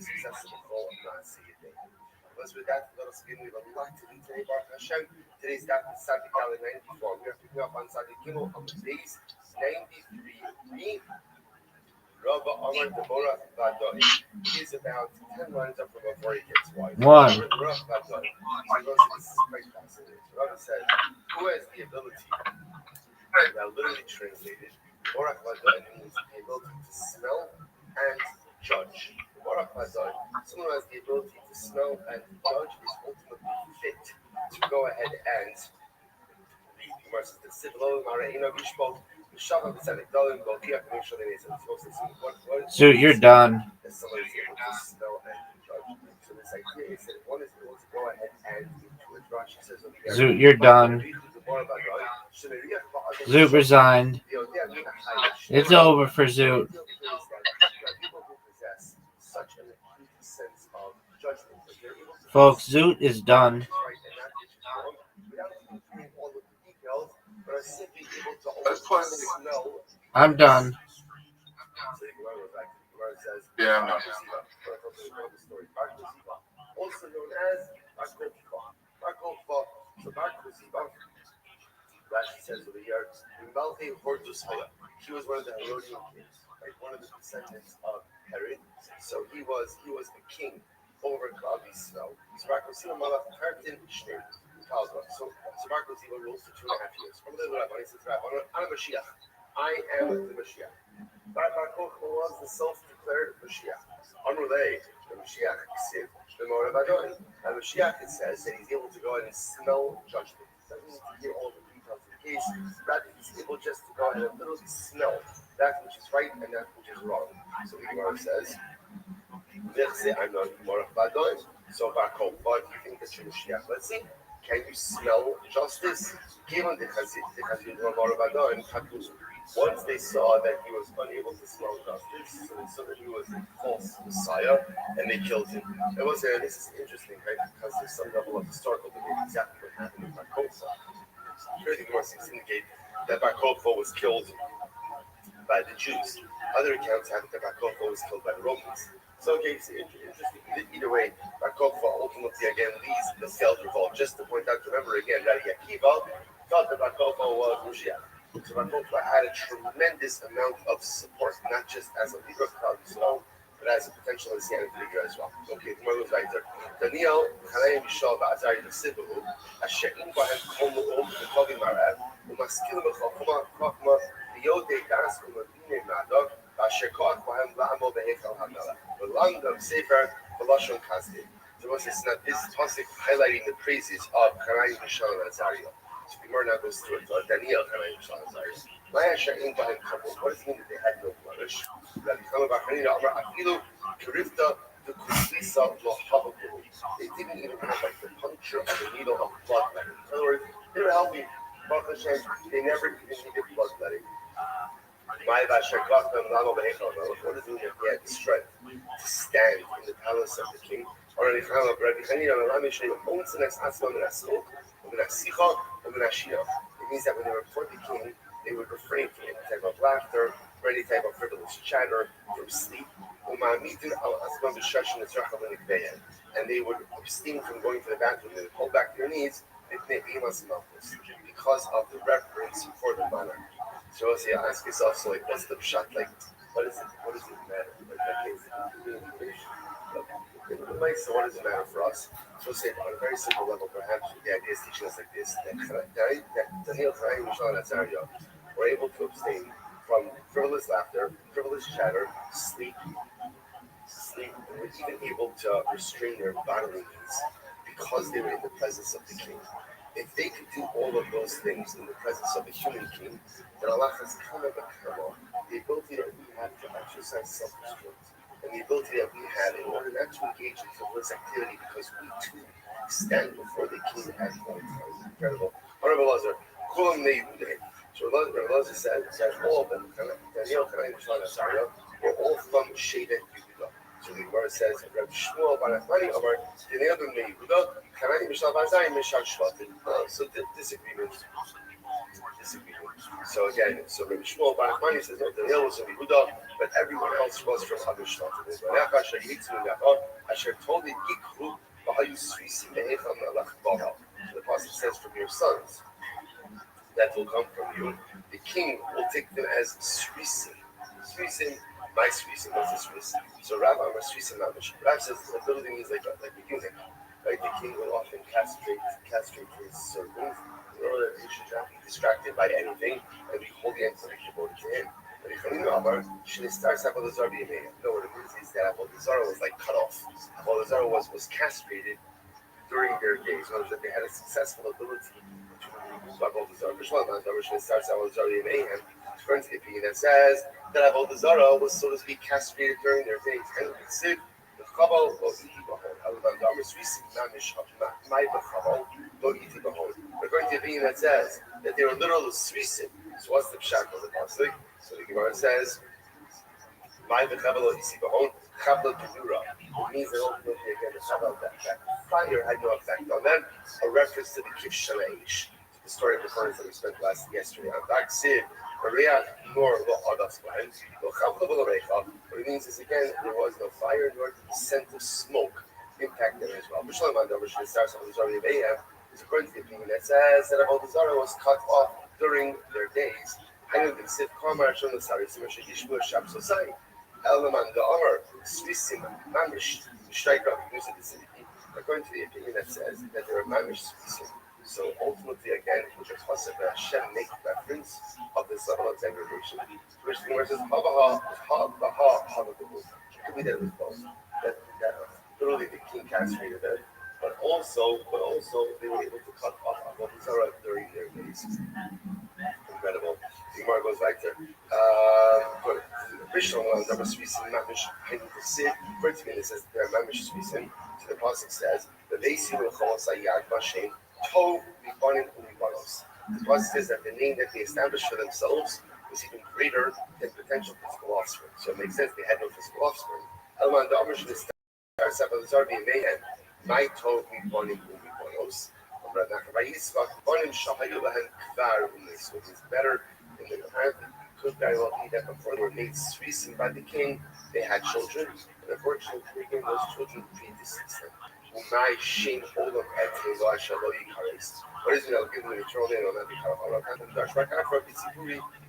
With that, let us begin. We have a lot to do today, Baruch Hashem. Today's daf is Sadiq Al 94. We are picking up on Sadiq Gimel on today's 93b. Rabbi Amar Deborah Vadoi. He is about 10 lines up from before he gets wide. One. Rabbi Vadoi. This is quite fascinating. Rabbi says, who has the ability, now literally translated, Baruch Vadoi means the ability to smell and judge. Baruch Vadoi, someone who has the ability to smell and judge is ultimately fit to go ahead and read. Versus the Sivlo, Maraina, Bishbok, Shabbat, Tzedek, Dalim, Bokia, Commission, and it's supposed to see So you're done. that someone is able to smell and judge. So this idea is that if one is able to go ahead and into a Rashi says over here, Zoot, you're done. Zoot resigned. It's over for Zoot. Folks, Zoot is done. I'm done. Yeah, I'm not. Also known as Bar Kokhba. So Bar Kokhba, Rashi says over here, he was one of the Herodian kings, like one of the descendants of Herod. So he was the king over Klavi Snow. So Bar Kokhba Malach Kartin Shnei. So Bar Kokhba rules for 2.5 years. From the Rabbi, he says, I'm a Mashiach. I am the Mashiach. Bar Kokhba was the self-declared Mashiach. Unrelated, the Mashiach Ksiv, the Morabadon. And Mashiach, it says that he's able to go ahead and smell judgment. He doesn't need to hear all the details of the case. Rather, he's able just to go ahead and literally smell that which is right and that which is wrong. So the Gemara says, I'm not Morabadon. So Bar Kokhba, do you think that you're Mashiach? Let's see. Can you smell justice? Given the Chazid of Morabadon, once they saw that he was unable to smell justice, so they saw that he was a false Messiah, and they killed him. This is interesting, right? Because there's some level of historical debate exactly what happened with Bar Kokhba. Here the Gemara seems to indicate that Bar Kokhba was killed by the Jews. Other accounts have it that Bar Kokhba was killed by the Romans. So, okay, it's interesting. Either way, Bar Kokhba ultimately again leads the failed revolt. Just to point out, remember again, that Akiva thought that Bar Kokhba was Mashiach. So Bar Kokhba had a tremendous amount of support, not just as a leader of Klavi Snow, but as a potential Messianic figure as well. Okay, the Gemara goes right there. Daniel, Hanayim Yishal Ba'azari Nasibu, Ashe'im Bahem Kol Mu'om B'Kovi Marav, U'Maskil B'Chokma Kokma, B'Yodei Das U'Mavine Ma'adog, Ba'Shekoach Bahem La'amo B'Hechal HaMelech, B'Langdam Sefer B'Lashon Kazdim. So what's this? Now this pasuk highlighting the praises of Hanayim Yishal and Azariah. So the Gemara now goes through it. Daniel, Hanayim Yishal and Azariah. What does it mean that they had no blemish? They didn't even have like the puncture of the needle of bloodletting. In other words, they were healthy. They never even needed bloodletting. What does it mean that they had the strength to stand in the palace of the king? It means that when they were before the king, they would refrain from any type of laughter, or any type of frivolous chatter, from sleep. And they would abstain from going to the bathroom. They would hold back their knees because of the reverence for the monarch. So you ask yourself, so like, what's the shot? Like, what does it matter? So what does it matter for us? So say on a very simple level, perhaps the idea is teaching us like this: that Daniel, Chaim, Mishal, and Azariah were able to abstain from frivolous laughter, frivolous chatter, sleep, and were even able to restrain their bodily needs because they were in the presence of the king. If they could do all of those things in the presence of a human king, then Allah has come of a camel, the ability that we have to exercise self-restraint, and the ability that we have in order not to engage in frivolous activity because we too stand before the king at one time. Incredible. Honorable Lazar, Kulam Neihude. So Rabbi Rothschild says all of them, Daniel, were all from Shevet Yehuda. So the Gemara says, Rabbi Shmuel Bar Nachmani Amar, Daniel ben Yehuda, Kanani Mishal Bazai Mishal Shvatim. So disagreement. So again, so Rabbi Shmuel Bar Nachmani says, no, Daniel was from Yehuda, but everyone else was from other Shvatim. Asher told the Yikhu, Bahayu Svisim Be'echam Nalach Baha. So the Pasuk says, from your sons that will come from you, the king will take them as Svisim. Svisim, my Svisim, what's a Swiss? So Rabbi Amar Svisim Mamish. Rabbi says the ability means like a eunuch. Right? The king will often castrate his servants in order that he should not be distracted by anything and be wholly and fully devoted to him. But if you know Amar, Shinistar Sabalazar B'Yemeya. No, what it means is that Abolazar was like cut off. Abolazar was castrated during their days. In other words, that they had a successful ability to Abolazar. According to the opinion that says that Abolazar was, so to speak, castrated during their days. And it's the Chabal of according to the opinion that says that they were literal Svisim. So what's the pshat of the pasuk? So the Gemara says, "My v'chabel isi b'hon chabel gedura." It means that ultimately again the chabel that fire had no effect on them. A reference to the kivshan aish, the story of the furnace that we spent yesterday on Daksiv. Maria nor lo adas b'hem lo chabel v'lorecha. What it means is again there was no fire nor did the scent of smoke impact them as well. B'shalom adam b'shalom starts on the Zari Beyhem. Is according to the opinion that says that Abolazar was cut off during their days. According to the opinion that says that there are mamish svisim. So ultimately, again, with the concept that Hashem make reference of this level of degradation, which the Gemara says, it could be that it was both. That literally the king castrated them, but also they were able to cut off Abolazar during their days. Incredible. The Gemara goes like that. It says there are mamish svisim. So the pasuk says the Leisi will call us Yad Vashem Tov Mibanim Umibanos. The pasuk says that the name that they established for themselves was even greater than potential physical offspring. So it makes sense they had no physical offspring. Elman Da'amr should start being mayhem. My Tov Mibanim Umibanos. It's better in the apparently could very well be that before they were made svisim by the king, they had children, and unfortunately, again, those children predeceased them. My shame hold them at Tezah Shalom Yikaris. What is it? I'll give them the eternal name on that.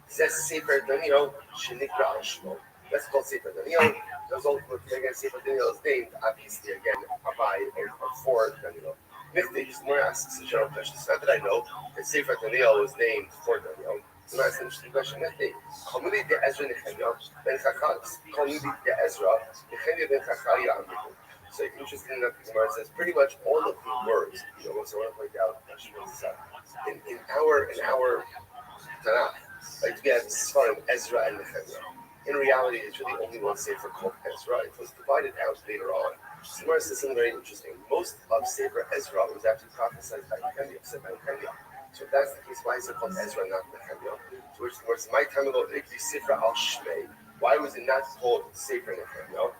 Says Sefer Daniel, Shenikra Ashmo. That's called Sefer Daniel. Those ultimately, again, Sefer Daniel is named, obviously, again, by or for Daniel. Nifty, just more asks a general question. It's not that I know that Sefer Daniel was named for Daniel. It's not an interesting question. Nifty, Community de Ezra Nehemiah, Ben Chachas, Community de Ezra, Nehemiah Ben Chachaya Amriku. So interesting enough, the Gemara says pretty much all of the words, so I want to point out, in our Tanakh, like we have Sfarim, Ezra and Nehemiah. In reality, it's really only one Sefer called Ezra. It was divided out later on. The Gemara says something very interesting. Most of Sefer Ezra was actually prophesied by Nehemiah, said by Nehemiah. So if that's the case, why is it called Ezra, not Nehemiah? To which the Gemara says, my time ago, Sefer al Shmei. Why was it not called Sefer Nehemiah?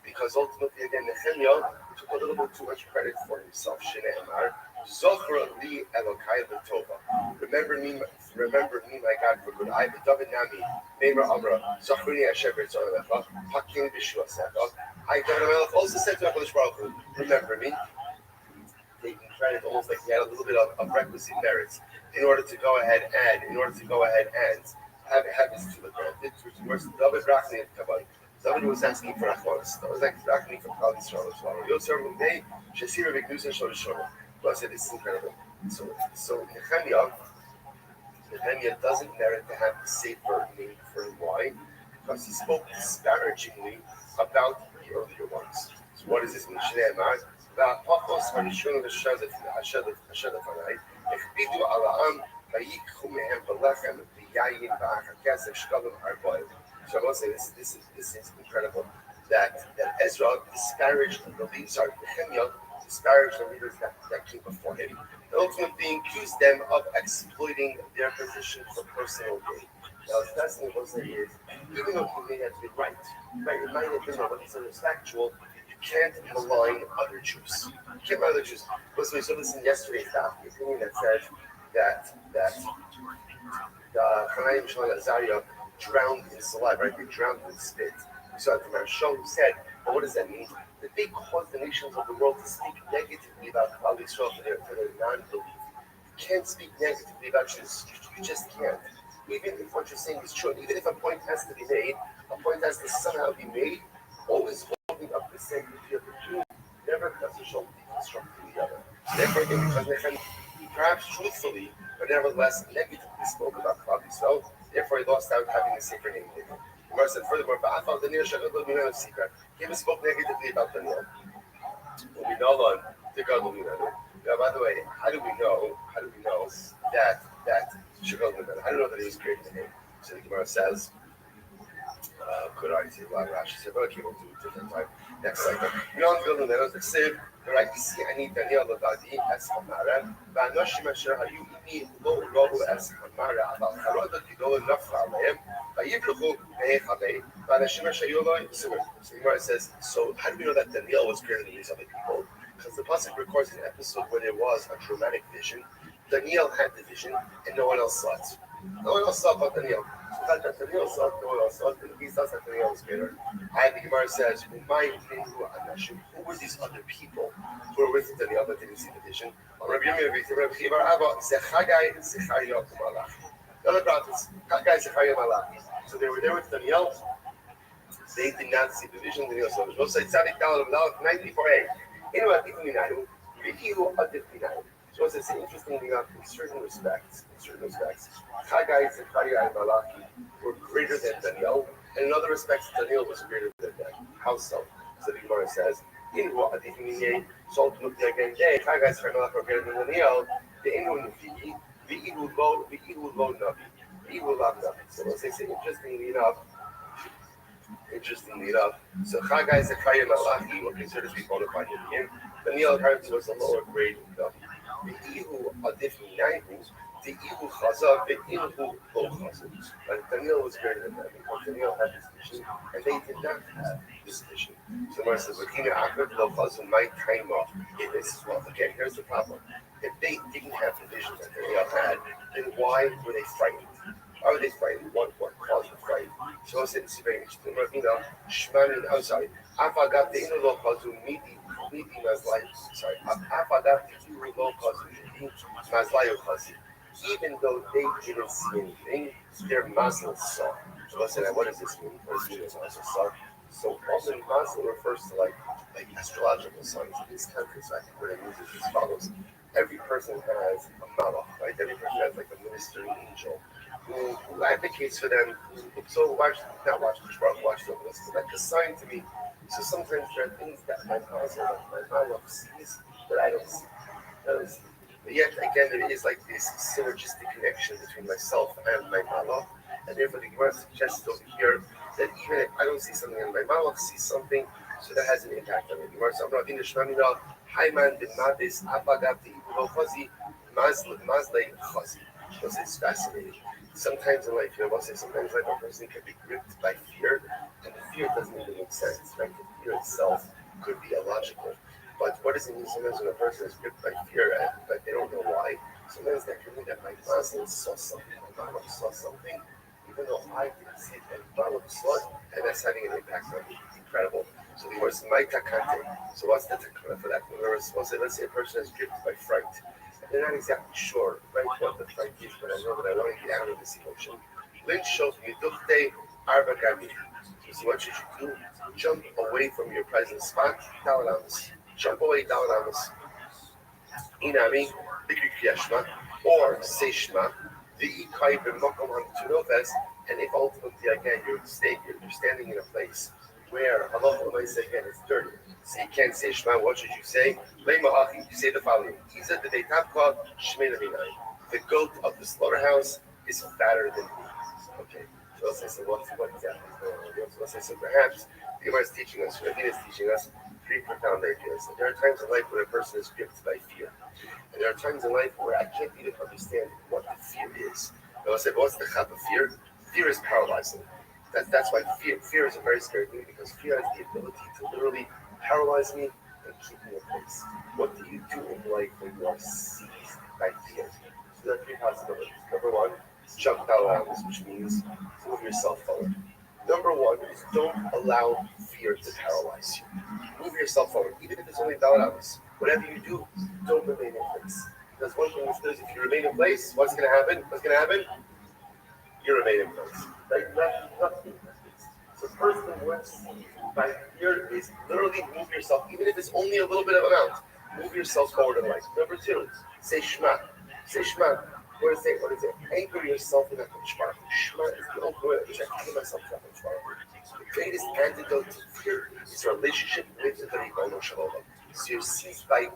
Because ultimately, again, Nehemiah took a little bit too much credit for himself. Shneimar, Zochra li Elokai v'tova. Remember me, my God, for good. I, David Nami, Neimer Amra, Zochrini Hashem B'Tzorlecha, Hakim B'Shua Secha. I, David Melech, also said to HaKadosh Baruch Hu, remember me. Taking credit almost like he had a little bit of requisite merits in order to go ahead and have his tefillah granted, which was David Rachni and Kabbalah. David was asking for Achmanis. That was like Rachni from Klal Yisrael as well. Yosef Mudei, Shesira V'Knusa Shorishona. Well, I said this is incredible. So Nehemiah doesn't merit to have the Sefer named for him. Why? Because he spoke disparagingly about the earlier ones. So So what does this mean? שנאמר, והפחוס הראשון אשר לפניי, הכבידו על העם, ויקחו מהם בלחם, ויין ואחר כסף שקלים 40. So I want to say this is incredible. That Ezra disparaged the leaders, Nehemiah disparaged the leaders that came before him, and ultimately accused them of exploiting their position for personal gain. Now, the best thing I will say is, even though he may have been right, it might have been wrong, but it's factual. You can't malign other Jews. You can't malign other Jews. So we saw this in yesterday's daf, the opinion that says that Hanayim Shalom Azariah drowned in saliva, right? They drowned in spit. We saw it from our show who said, well, what does that mean? That they caused the nations of the world to speak negatively about Klal Yisrael for their non-belief. You can't speak negatively about Jews. You just can't. Even if what you're saying is true, even if a point has to be made, a point has to somehow be made, always holding up the sanctity of the Jew, never does a show deconstructing the other. So therefore, because they perhaps truthfully, but nevertheless negatively spoke about Klal Yisrael, therefore he lost out having a sacred name. Gemara said furthermore, he even spoke negatively about Daniel. Now, by the way, how do we know that Shekal Numen? How do we know that he was created in him? So the Gemara says, could I say Rashi said, but okay, we'll do it different time next cycle. Beyond building the nose, the Sib, the right see any Daniel Ladadi as Hamara, Banoshim Asher Hayu Imi Lo Rohu as Hamara, about Haroda Kido Nafraleim, Bayibruhu, Behave, Banashim Asher Yolo. So the Gemara says, so how do we know that Daniel was greater than these other people? Because the pasuk records an episode where there was a dramatic vision. Daniel had the vision, and no one else saw it. No one else saw about Daniel. The fact that Daniel saw it, no one else saw it, and he saw that Daniel was greater. And the Gemara says, who were these other people who were with Daniel but didn't see the vision? The other prophets, Chagai, Zechariah, Malachi. So they were there with Daniel. They did not see the vision. Daniel saw it. We'll say Tzadik Dalal of 94a. So it's interestingly enough, in certain respects, Chagai, Zechariah, and Malachi were greater than Daniel, and in other respects, Daniel was greater than them. How so? So the Gemara says, so ultimately again, Chagai, Zechariah, and Malachi were greater than Daniel. The Inu Nefi, the Ihu Lo Navi. So let's say, interestingly enough, so Chagai, Zechariah, and Malachi were considered to be bona fide in him. Daniel apparently was a lower grade of the Ihu Adifni Naihu, the Ihu Chazav, the Ihu Lo Chazav. But Daniel was greater than them because Daniel had this vision and they did not have this vision. So Mar says, Lakina Akad Lo Chazav might time off in this as well. Okay, here's the problem. If they didn't have the vision that Daniel had, then why were they frightened? Why were they frightened? What caused the fright? So it's very interesting. I'm sorry. Afagat the Inu Lo Chazav Midi. Sorry, even though they didn't see anything, their Muslims saw. So listen, what does this mean? What does it mean as Muslims saw? So often Muslim refers to like astrological signs in these countries. So I think what it means is as follows. Every person has a malach, right? Every person has like a ministering angel who advocates for them. So watch the list. Like a sign to me. So sometimes there are things that my malach sees that I don't see. But yet again, there is like this synergistic connection between myself and my malach, and therefore the Gemara suggests over here that even if I don't see something and my malach sees something, so that has an impact on me. The Gemara says, "Rabbi Rothschild, Hayman bin Madis, Apagati, Chazi, Mazlei Chazi." It's fascinating. Sometimes in life, sometimes like a person can be gripped by fear, and the fear doesn't even make sense. Right? The fear itself could be illogical. But what does it mean sometimes when a person is gripped by fear, but they don't know why? Sometimes that can mean that my Muslim saw something, my Malach saw something, even though I didn't see it, and Malach saw it, and that's having an impact on me. Incredible. So the word is my takante. So what's the takana for that? Let's say a person is gripped by fright. They're not exactly sure, right, what the fright is, but I know that I want to get out of this emotion. Lynch shows me Duchte Arba Gami. So what should you do? Jump away from your present spot, Dawalamas. Jump away, Dawalamas. Inami, Bikri Kriyashma, or Seshma, the Ikai Bimokom on Tunofes, and if ultimately again you're standing in a place where Allah say again it's dirty. So you can't say Shema. What should you say? You say the following: the goat of the slaughterhouse is fatter than me. Okay. So let's say so. What exactly is going on? Let's say so. Perhaps the Gemara is teaching us, Rabbi is teaching us three profound ideas. There are times in life when a person is gripped by fear, and there are times in life where I can't even understand what the fear is. But let's say, what's the chap of fear? Fear is paralyzing. That's why fear is a very scary thing, because fear has the ability to literally paralyze me and keep me in place. What do you do in life when you are seized by fear? So there are three possibilities. Number one, jump out, which means move yourself forward. Number one is don't allow fear to paralyze you. Move yourself forward, even if it's only $1. Whatever you do, don't remain in place. Because one thing is, if you remain in place, what's going to happen? What's going to happen? You remain in place. Like nothing. So first thing once by fear is literally move yourself, even if it's only a little bit of amount. Move yourself forward in life. Number two, say Shema. Say Shema. What is it? What is it? Anchor yourself in that Shema. Shema is the ultimate way which I anchor myself in that Shema. The greatest antidote to fear is a relationship with the Ribono Shel Olam. So you're seized by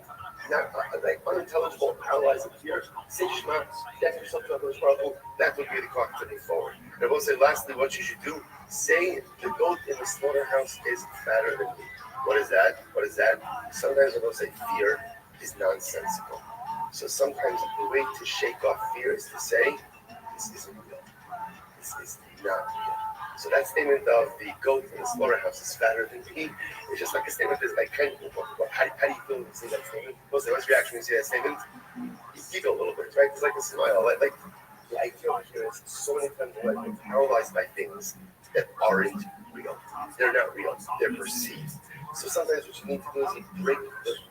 not like unintelligible, paralyzing fear. Say Shema, get yourself to HaKadosh Baruch Hu. That will be the clock to move forward. And I will say, lastly, what you should do: say the goat in the slaughterhouse is fatter than me. What is that? What is that? Sometimes I will say fear is nonsensical. So sometimes the way to shake off fear is to say, this isn't real. This is not real. So that statement of the goat in the slaughterhouse is fatter than me is just like a statement that's like, how do you feel when you say that statement? What's your reaction when you say that statement? You giggle a little bit, right? It's like a smile. Like the idea of here is so many times we're like paralyzed by things that aren't real. They're not real. They're perceived. So sometimes what you need to do is you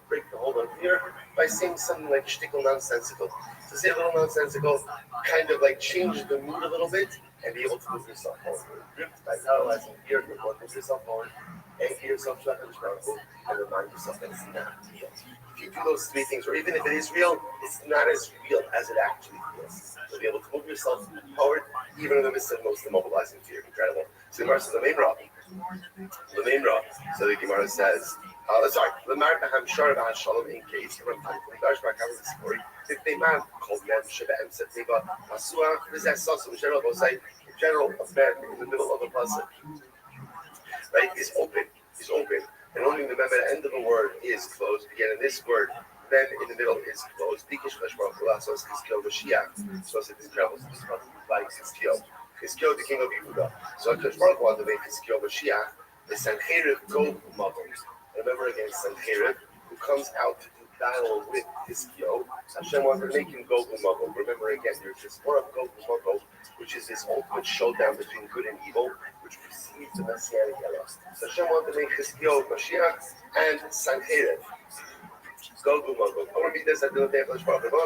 break the hold on fear by saying something like shtickle nonsensical. So say a little nonsensical, kind of like change the mood a little bit and be able to move yourself forward. Gripped by paralyzing fear, you're going to move yourself forward, anchor yourself to HaKadosh, and remind yourself that it's not real. If you do those three things, or even if it is real, it's not as real as it actually feels. You'll be able to move yourself forward, even in the midst of the most immobilizing fear. Incredible. So the Gemara says, so the Gemara says, Lamar Baham Shar Baham Shalom in case when Dash back out the story. If they man called them Shabbat said they got Masua, this is also in general, a man in the middle of a pasuk, right, is open. And only the mem at the end of a word is closed. Again, in this word, then in the middle is closed. So it's Chizkiyo Mashiach. So it's incredible. This is like Chizkiyo, the king of Yehuda. So HaKadosh Baruch Hu wanted to make Chizkiyo Mashiach the Sancheriv Gog Magog. Remember again, Sancheriv, who comes out to do battle with Chizkiyo. Hashem wanted to make him Gog Magog. Remember again, there's this war of Gog Magog, which is this ultimate showdown between good and evil, which precedes the Messianic era. So Hashem wanted to make Chizkiyo Mashiach and Sancheriv. Gog Magog. I want to read this at the day of HaKadosh Baruch Hu.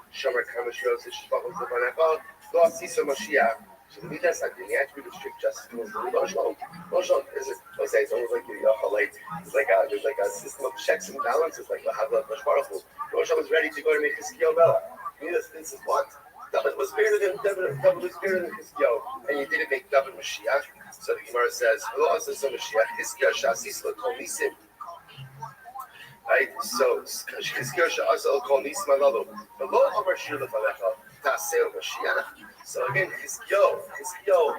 Shomer Kamashros, Shvachos Levanachal, Lo Asisa Mashiach. So the Midas Hadin, the attribute of strict justice was the Roshal. It's almost like there's like a system of checks and balances, like the Havla Baruch Hu. Roshal was ready to go to make Chizkiyo Bella. Midas, this is what? David was greater than Chizkiyo, and you didn't make David Mashiach. So the Gemara says, Lo Asisa Mashiach, Chizkiyo Shasis L'Kol Nisim. Right, so Chizkiyo Sha'asal Kol Nisma Lalu. But Lo Amar Shir Lefanecha Ta'aseh Mashiach. So again, Chizkiyo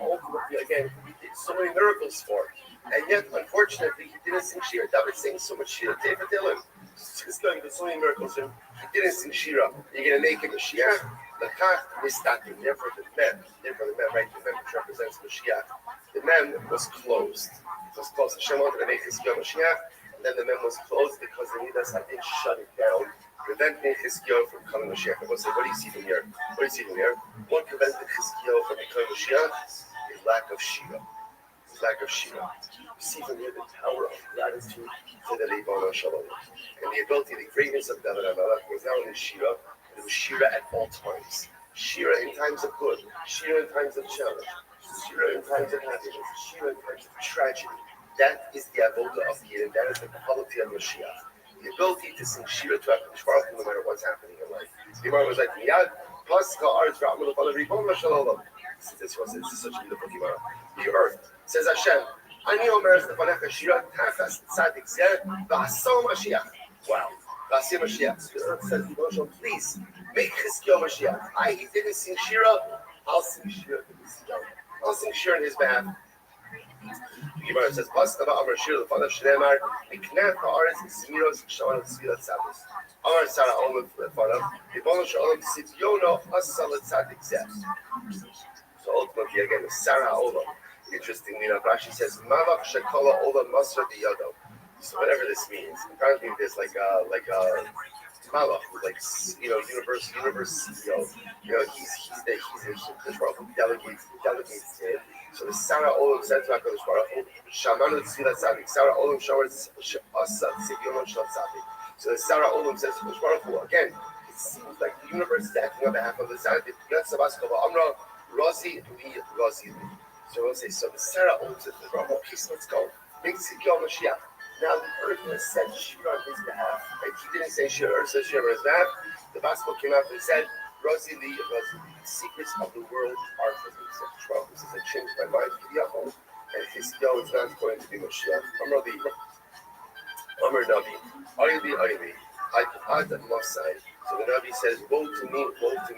ultimately again he did so many miracles for, and yet unfortunately he didn't sing Shira. David sings so much Shira. David Dylan, Chizkiyo did so many miracles and he didn't sing Shira. You're gonna make him Mashiach. Lakach Mistatim. Therefore the mem, right? The mem which represents Mashiach. The mem was closed. It was closed. Hashem wanted to make Chizkiyo Mashiach. And then the mem was closed because the Midas Hadin shut it down, preventing Chizkiyo from becoming Mashiach. I will say, what do you see from here? What prevented Chizkiyo from becoming Mashiach is lack of Shira. You see from here the power of gratitude to the Ribono Shel Olam. And the ability, the greatness of David HaMelech was not only Shira, but it was Shira at all times. Shira in times of good, Shira in times of challenge, Shira in times of happiness, Shira in times of tragedy. That is the avoda of Yidden. That is the quality of Mashiach. The ability to sing Shira to HaKadosh Baruch Hu no matter what's happening in life. The Gemara was like, Miyad, plus Ka'aretz Ra'amul L'Fanav Ribono Shel Olam. Since this was such a beautiful Gemara. The earth says Hashem. Ani omer lefanecha shira tachas tzadik zeh v'aso Mashiach. Wow. V'aso Mashiach. The earth says, please make Chizkiyahu Mashiach. He didn't sing Shira. I'll sing Shira. I'll sing Shira in his behalf. The Gemara says, "Pasnava Amar Shira lefanav shneimar miknef haaretz zmiros shana tzvilat tzadus." Amar Sarah Olam lefanav Ribono Shalom Sityono Asa Letzadik Zeh. So ultimately, again, Sarah Olam. Interestingly enough, Rashi says, "Malach Shekala Olam Masra Diyado." So whatever this means, apparently there's like a Malach, like universe CEO. He's the Baruch who delegates to him. So the Sarah Olam said to HaKadosh Baruch Hu, "Shamanu Tzilat Tzadik." Sarah Olam Showers Asa Tzivyonon Shel Tzadik. So the Sarah Olam says to HaKadosh Baruch Hu, again, it seems like the universe is acting on behalf of the Tzadik. Yat Sabas Kova Amra Razi Li Razi Li. So we'll say, so the Sarah Olam says to the Baruch Hu, "Peace, let's go. Make Tzivyon Mashiach." Now the earth has said Shira on his behalf. Right? He didn't say Shira, earth says Shira on his behalf. The gospel came out and said, Razi Li Razi Li. The secrets of the world are for me. So Trump says, I changed my mind to the Yahoo. And his skill is not going to be Mashiach. Amar Nabi. Ayli. Ad Masai. So the Nabi says, woe to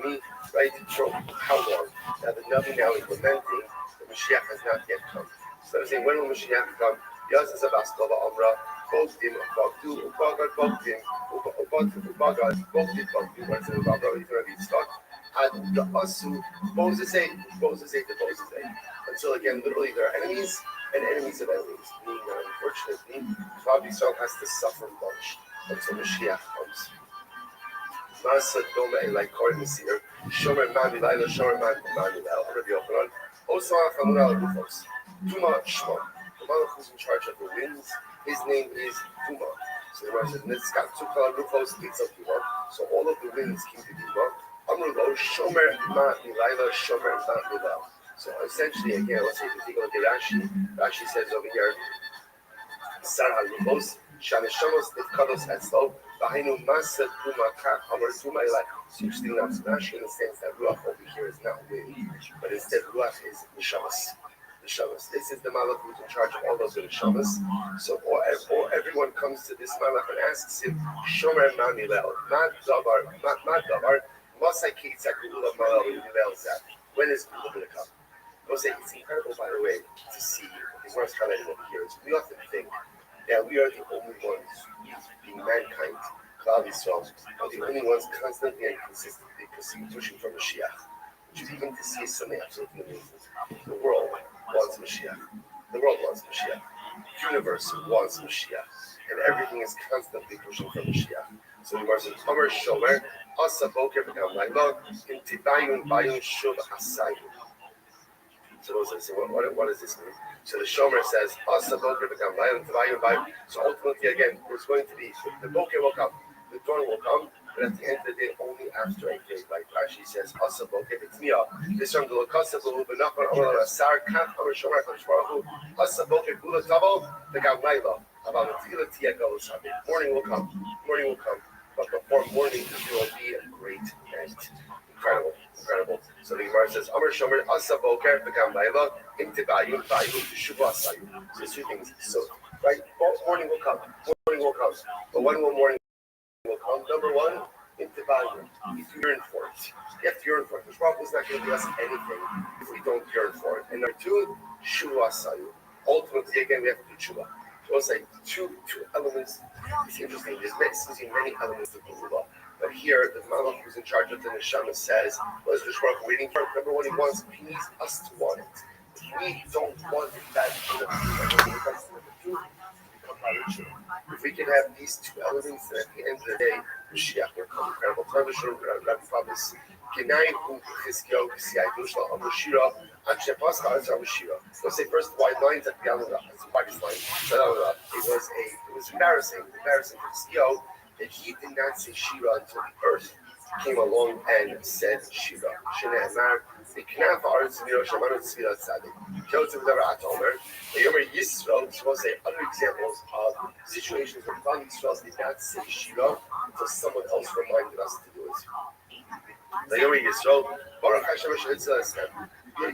me, right? For how long? Now the Nabi now is lamenting the Mashiach has not yet come. So I'm saying, when will Mashiach come? Yasas of Askova Amra, Bogdim, Bogdu, Ubagad, Bogdim, Ubagad, Bogdim, what's in the Babra, he's going to be stuck. And the Asu, Moses ate. Until again, literally, there are enemies and enemies of enemies. Meaning that unfortunately, Rabbi Rothschild has to suffer much until Mashiach comes. Masa Dome, like Kohen Messiah, Shomer Man Milaila, Shomer Man Milal, Rabbi Yochanan, Osama Famuna Rufos, Tuma Shma. The Malach who's in charge of the winds, his name is Tuma. So the Gemara says, Nitzkat Tukal Rufos Pizza Tuma. So all of the winds came to Tuma. Amrulo, Shomer Ma Milaila, Shomer Ma Milal. So essentially, again, let's say if you take a look at Rashi says over here, Sarah Rufos, Shaneshamos Nitkados Etzlo, Bahinu Masa Tuma Ka, Amr Tuma Ilai. So you're still not Rashi understands that Ruach over here is not wind, but instead Ruach is Neshamas. This is the Malach who's in charge of all those Neshamas. So or everyone comes to this Malach and asks him, Shomer Manilel, Mad Davar, Masai Kitzaku Ula Malach Milel Zak. When is Gula going to come? It's incredible, by the way, to see the worst highlighted over here. We often think that we are the only ones, being mankind, Klal Yisrael, are the only ones constantly and consistently pushing for Mashiach. Which is even to see something absolutely amazing. The world wants Mashiach. The world wants Mashiach. The universe wants Mashiach. And everything is constantly pushing for Mashiach. So the verse is Amar Shomer, Asa Boker B'Gam Laila, Intibayun Bayun Shuv Asayun. So those are saying, what does this mean? So the Shomer says, Asa Boker B'Gam Laila, Intibayun Bayun. So ultimately, again, there's going to be, the Boker will come, the dawn will come, but at the end of the day, only after I pray. Like Rashi says, Asa Boker B'Tmiya. This from the Lokasa B'Hu B'Nachman Amar Asar Kaf Amar Shomer HaKadosh Baruch Hu, Asa Boker Gula Tavo, B'Gam Laila. Morning will come, but before morning there will be a great night. Incredible. So the Gemara says, Amar Shomer Asa Boker B'Gam Laila, Intibayun Bayun Shuva Asayun. So two things. So right, morning will come. But when will morning will come? Number one, Intibayun. If you yearn for it. You have to yearn for it. The Baruch is not going to give us anything if we don't yearn for it. And number two, Shuva Asayun. Ultimately, again, we have to do Shuva. So it's like two elements. It's interesting. There's many elements of the Gula. But here, the Malach who's in charge of the Neshama says, what is the Baruch waiting for? Number one, he needs us to want it. If we don't want it, that becomes number two. If we can have these two elements, then at the end of the day, Mashiach will come. Incredible. Rabbi Rothschild. Let's say first white lines at the end of the whitest line. It was embarrassing for the CEO that he did not say Shira until the earth came along and said Shira. The Knaf Arts Miro Shamanu Tzvilat Tzadik. Keltz of Dara Atomer. The Yomer Yisrael is supposed to say other examples of situations where Klal Yisrael did not say Shira until someone else reminded us to do it. Yisrael, Baruch Hashem Asher Yitzhak Estem.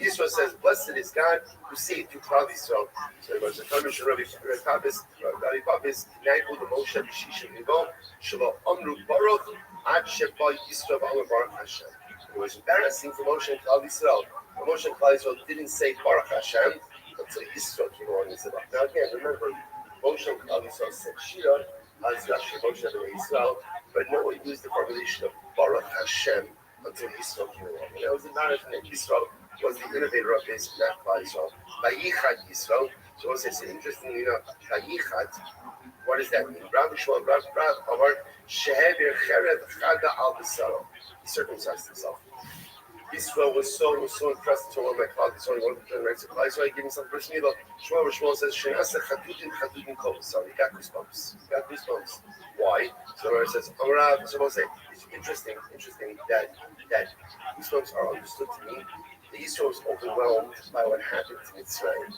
Yisrael says, blessed is God who saved you, Klal Yisrael. So it was a time of Rabbi Papis, Naibu the Moshe B'Shishim Nivo, Shelo Amru Baruch, Ad Sheba Yisrael B'Amar Baruch Hashem. It was embarrassing for Moshe and Klal Yisrael. Moshe and Klal Yisrael didn't say Baruch Hashem until Yisrael came along and said, now again, remember, Moshe and Klal Yisrael said Shira, as Rashi Moshe and Yisrael, but no one used the formulation of Baruch Hashem until Yisrael came along. And that was the narrative that Yisrael was the innovator of this, not Klal Yisrael. Vayichad Yisrael. So also it's interesting, Vayichad, what does that mean? Rabbi Shmuel, Rabbi Amar, Shehever Cherev Chada Al B'Saro. He circumcised himself. Yisrael was so impressed to one of my colleagues, only one of the generates of Klal Yisrael. I gave him some personal needle. Shmuel says, Shenasa Chadudim Kol B'Saro. He got goosebumps. Why? So Rabbi says, Shmuel say, it's interesting that goosebumps are understood to mean that Yisrael was overwhelmed by what happened to Mitzrayim.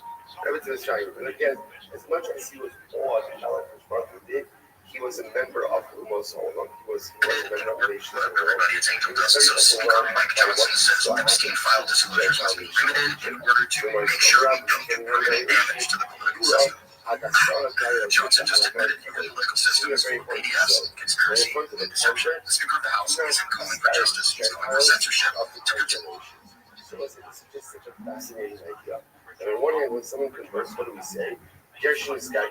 And again, as much as he was awed by what Baruch did, he was a member of the Umos Olam. He was a member of the nation of the world. Mike Johnson says Epstein filed his claims to be limited in order to make sure we don't do permanent damage to the political system. Johnson just admitted the political system is full of BDS, conspiracy, and deception. The Speaker of the House isn't calling for justice, he's calling for censorship. So listen, this is just such a fascinating idea. And on one hand, when someone converts, what do we say? Gershon is guy,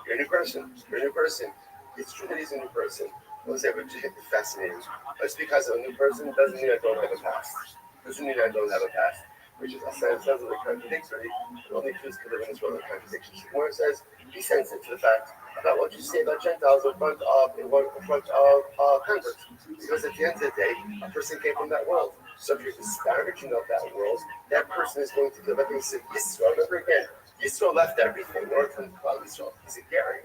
you're a new person. It's true that he's a new person. Let's say, but it's fascinating. Just because I'm a new person doesn't mean I don't have a past. Which is, sounds like contradictory. Only Jews can live in this world of contradictions. Where it says, be sensitive to the fact about what you say about Gentiles in front of converts. Because at the end of the day, a person came from that world. So if you're disparaging of that world, that person is going to live. Like we said, Yisrael, remember again, Yisrael left everything. North and Yisrael. He's a Gary.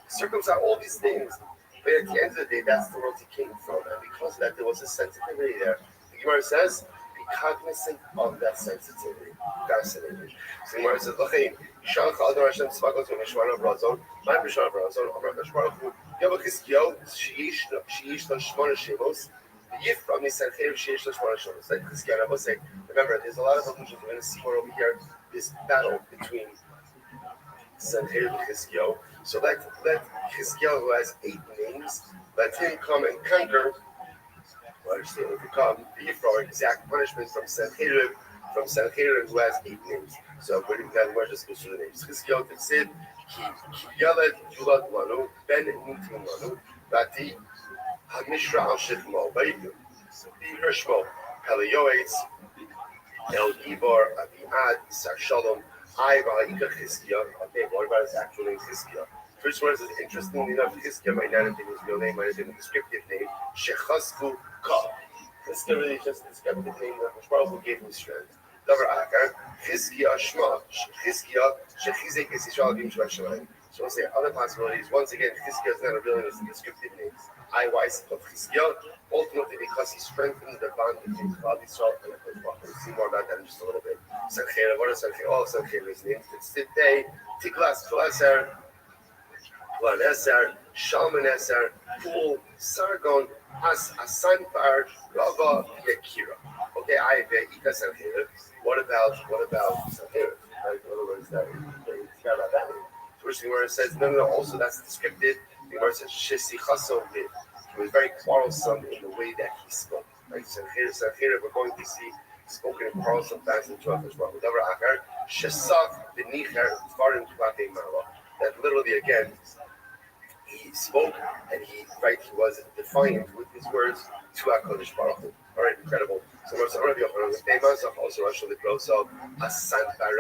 Circumcised all these things. But at the end of the day, that's the world he came from. And because of that, there was a sensitivity there. The Gemara says, be cognizant of that sensitivity. Fascinating. So the Gemara says, Yishalach Adon Hashem Tzvakot Mishmarav Razon, my Mishmarav Razon, Amar Kashmarach Hu, Yavachizkiyo, Sheish Lashmona Shemos, Yifram Nisanchev Sheish Lashmona Shemos. Like Chizkiyo, I will say, remember, there's a lot of allusions. We're going to see more over here, this battle between Sanherib and Chizkiyo. So let Chizkiyo, who has 8 names, let him come and conquer. Understand if you come for exact punishment from Sanherib, who has 8 names. So we're just going through the names. Chizkiyo Tzid, Ki Yaled Yulad Lanu, Ben Nitim Lanu, Vati Hamishra Al Shechmo, Vayim Hirshmo, Peliyoetz, El Gibor, Aviad, Isar Shalom, I Va'ika Chizkiyo. Okay, what about his actual name, Chizkiyo? First one is interestingly enough, Chizkiyo might not have been his real name, might have been a descriptive name, Shechasku Ka. Chizkiyo really is just a descriptive name that Baruch gave him strength. Davar Akar, Chizkiyo Shma, Chizkiyo, Shechizek is Yisrael Bim Shema Shemayim. So we'll say other possibilities. Once again, Chizkiyo is not a real name, it's a descriptive name. I wise of Chizkiyo, ultimately because he strengthened the bond between Klal Yisrael and the Baruch. We'll see more about that in just a little bit. Sancheriv, what are Sancheriv? All Sancheriv's names. It's Titei, Tiklas, Tulaser, Planeser, Shalmaneser, Pul, Sargon, Asanpar, Rava, Yakira. Okay, I have Ika Sancheriv. What about Sancheriv? Right? In other words, that about that name. First thing where it says, no, also that's descriptive. The word says, Shesichaso Vid. He was very quarrelsome in the way that he spoke. Right? Sancheriv, we're going to see spoken in quarrelsome fashion to us as well. That literally, again, he spoke and he was defiant with his words to HaKadosh Baruch Hu. All right, incredible. So Rabbi Yochanan was famous, also Rosh Hashanah, Asanpar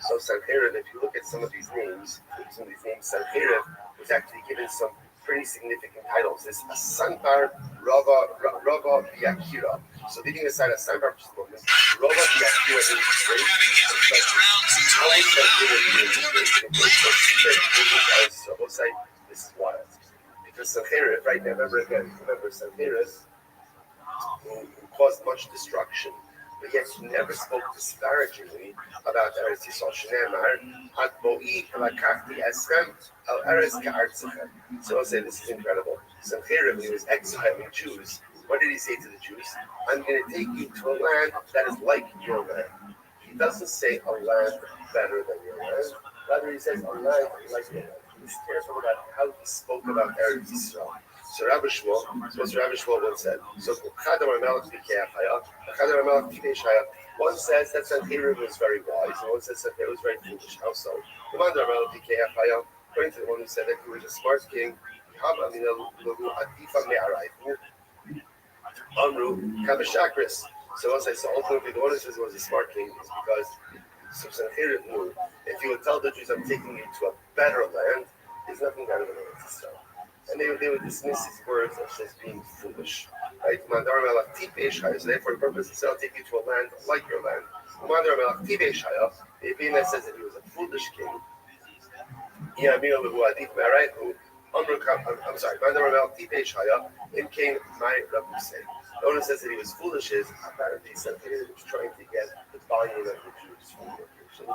So Sancheriv, if you look at some of these names, Sancheriv was actually given some pretty significant titles. This Asanpar Rava Yakira. So leaving aside Asanpar, Rava Yakira is great. This is wild. Because Sancheriv, right now, remember Sancheriv, who caused much destruction, but yet he never spoke disparagingly about Eretz Yisrael. Shneimar, Ad Bo'i Lakachti Eschem Al Eretz Ka'artzechem. So I'll say this is incredible. Sanherib, when he was exiling Jews, what did he say to the Jews? I'm going to take you to a land that is like your land. He doesn't say a land better than your land. Rather, he says a land like your land. He's careful about how he spoke about Eretz Yisrael. So Rabbi Shmuel once said, so one says that Sanherib was very wise, and one says Sanherib was very foolish. How so? According to the one who said that he was a smart king, so once I saw ultimately the one who says he was a smart king is because Sanherib knew if he would tell the Jews, I'm taking you to a better land, there's nothing better than Eretz Yisrael. And they would dismiss his words as being foolish. Right? So therefore, the purpose is I'll take you to a land like your land. The Ibn says that he was a foolish king. I'm sorry, the one who says that he was foolish is apparently something that was trying to get the buy-in of the Jews from the location.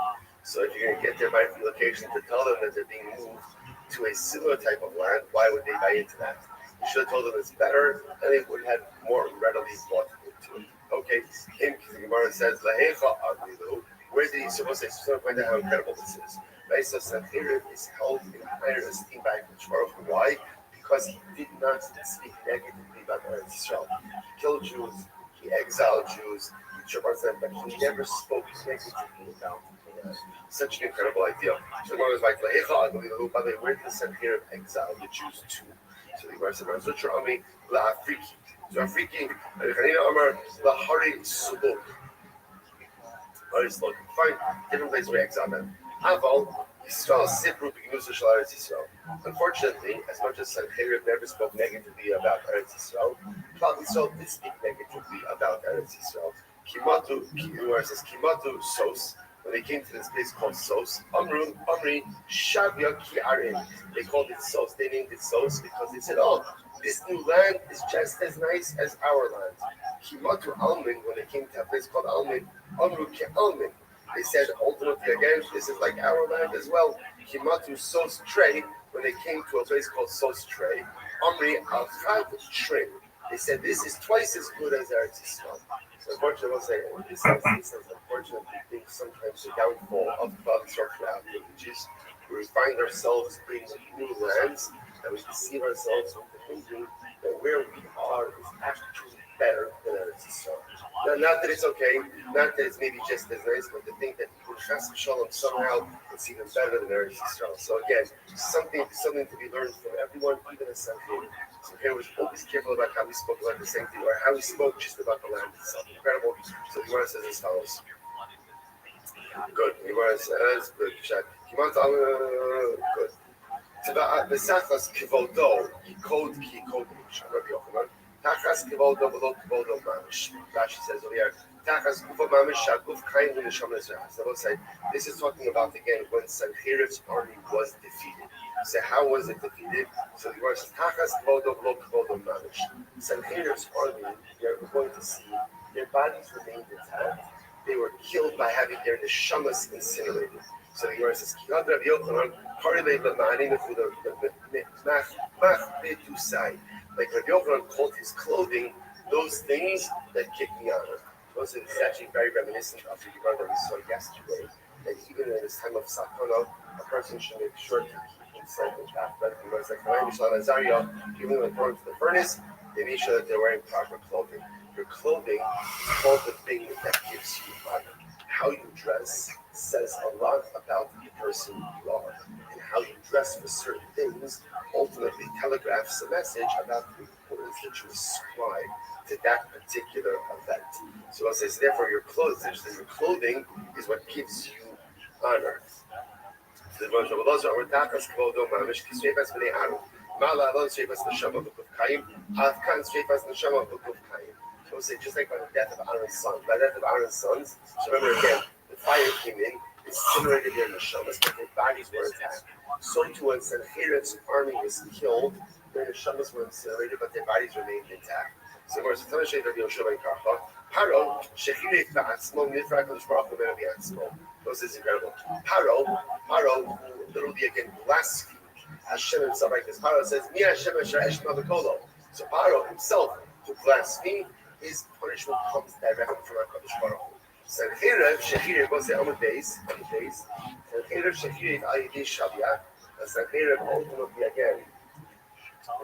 So if you're going to get their buy-in from the location to tell them that they're being moved to a similar type of land, why would they buy into that? You should have told them it's better, and they would have more readily bought into it. Okay, the Gemara says, where did he supposed to find out how incredible this is? Right, so Sanherib is held in higher esteem by Baruch. Why? Because he did not speak negatively about Eretz Yisrael. He killed Jews, he exiled Jews, he traumatized them, but he never spoke negatively about such an incredible idea. So the Gemara was like, by the way, where did Sanherib exile the Jews to? So the Gemara said, so Afriki, Amar, Lahari Subuk. Fine, different place where exile them. Unfortunately, as much as Sanherib never spoke negatively about Eretz Yisrael, Klal Yisrael did speak negatively about Eretz Yisrael. Kimatu Sos, when they came to this place called Sos, Amri, Shavya Ki Arin. They called it Sos. They named it Sos because they said, oh, this new land is just as nice as our land. Kimatu Almin, when they came to a place called Almin, Amru Ki Almin. They said, ultimately, again, this is like our land as well. Kimatu Sos Trey, when they came to a place called Sos Trey, Amri Al-Chad Trey. They said, this is twice as good as Eretz Yisrael. So unfortunately, I'll say, this is unfortunately being sometimes the downfall of Klal Yisrael throughout the ages, where we find ourselves in new lands, and we deceive ourselves into thinking that where we are is actually better than Eretz Yisrael. Now, not that it's okay, not that it's maybe just as nice, but to think that Chas v'Shalom somehow it's even better than Eretz Yisrael. So again, something to be learned from everyone, even as Sanherib. So here was always careful about how we spoke about the same thing, or how we spoke just about the land itself. Incredible. So the Gemara says as follows. Good. The Gemara says, good. Good. V'sachas kivodo, yikod ki yikod Rabbi Yochanan. Tachas kivodo v'lo kivodo mamish. Rashi says over here, Tachas kufa mamish shaguf kain v'neshama Yisrael. So I will say, this is talking about again when Sanherib's army was defeated. So how was it defeated? So the Gemara says, Tachas kivodo v'lo kivodo mamish. Sanherib's army, you're going to see, their bodies remained intact. They were killed by having their neshamas incinerated. So the Gemara says, Kihad Rabbi Yochanan, Karilei b'ma'anim v'chudo mach like Rabbi Yochanan called his clothing those things that kick me out. So this is actually very reminiscent of the Gemara that we saw yesterday, that even in this time of Sakana, a person should make sure to keep himself intact. But the Gemara is like, even when thrown into the furnace, they make sure that they're wearing proper clothing. Your clothing is called the thing that gives you honor. How you dress says a lot about the person you are, and how you dress for certain things ultimately telegraphs a message about the importance that you ascribe to that particular event. So I'll say, so therefore, your clothing is what gives you honor. So the Rosh So we'll say, just like by the death of Aaron's sons. By the death of Aaron's sons, so remember again, the fire came in, incinerated their neshamas, but their bodies were intact. So too, when Sanherib's army was killed, their neshamas were incinerated, but their bodies remained intact. So we're going to say Rabbi Yoshua ben Karcha, Paro, Shechirek ba'atzmo, nifrak l'shbarach l'menu b'atzmo. This is incredible. Paro, literally again, blasphemed Hashem himself, like this. Paro says, Mi Hashem Asher Eshma V'Kolo. So Paro himself, to blaspheme, his punishment comes directly from HaKadosh Baruch Hu. Sancherev Shechir goes to Amud Beis. Sancherev Shechir Ayidei Shavia. And Sancherev ultimately again,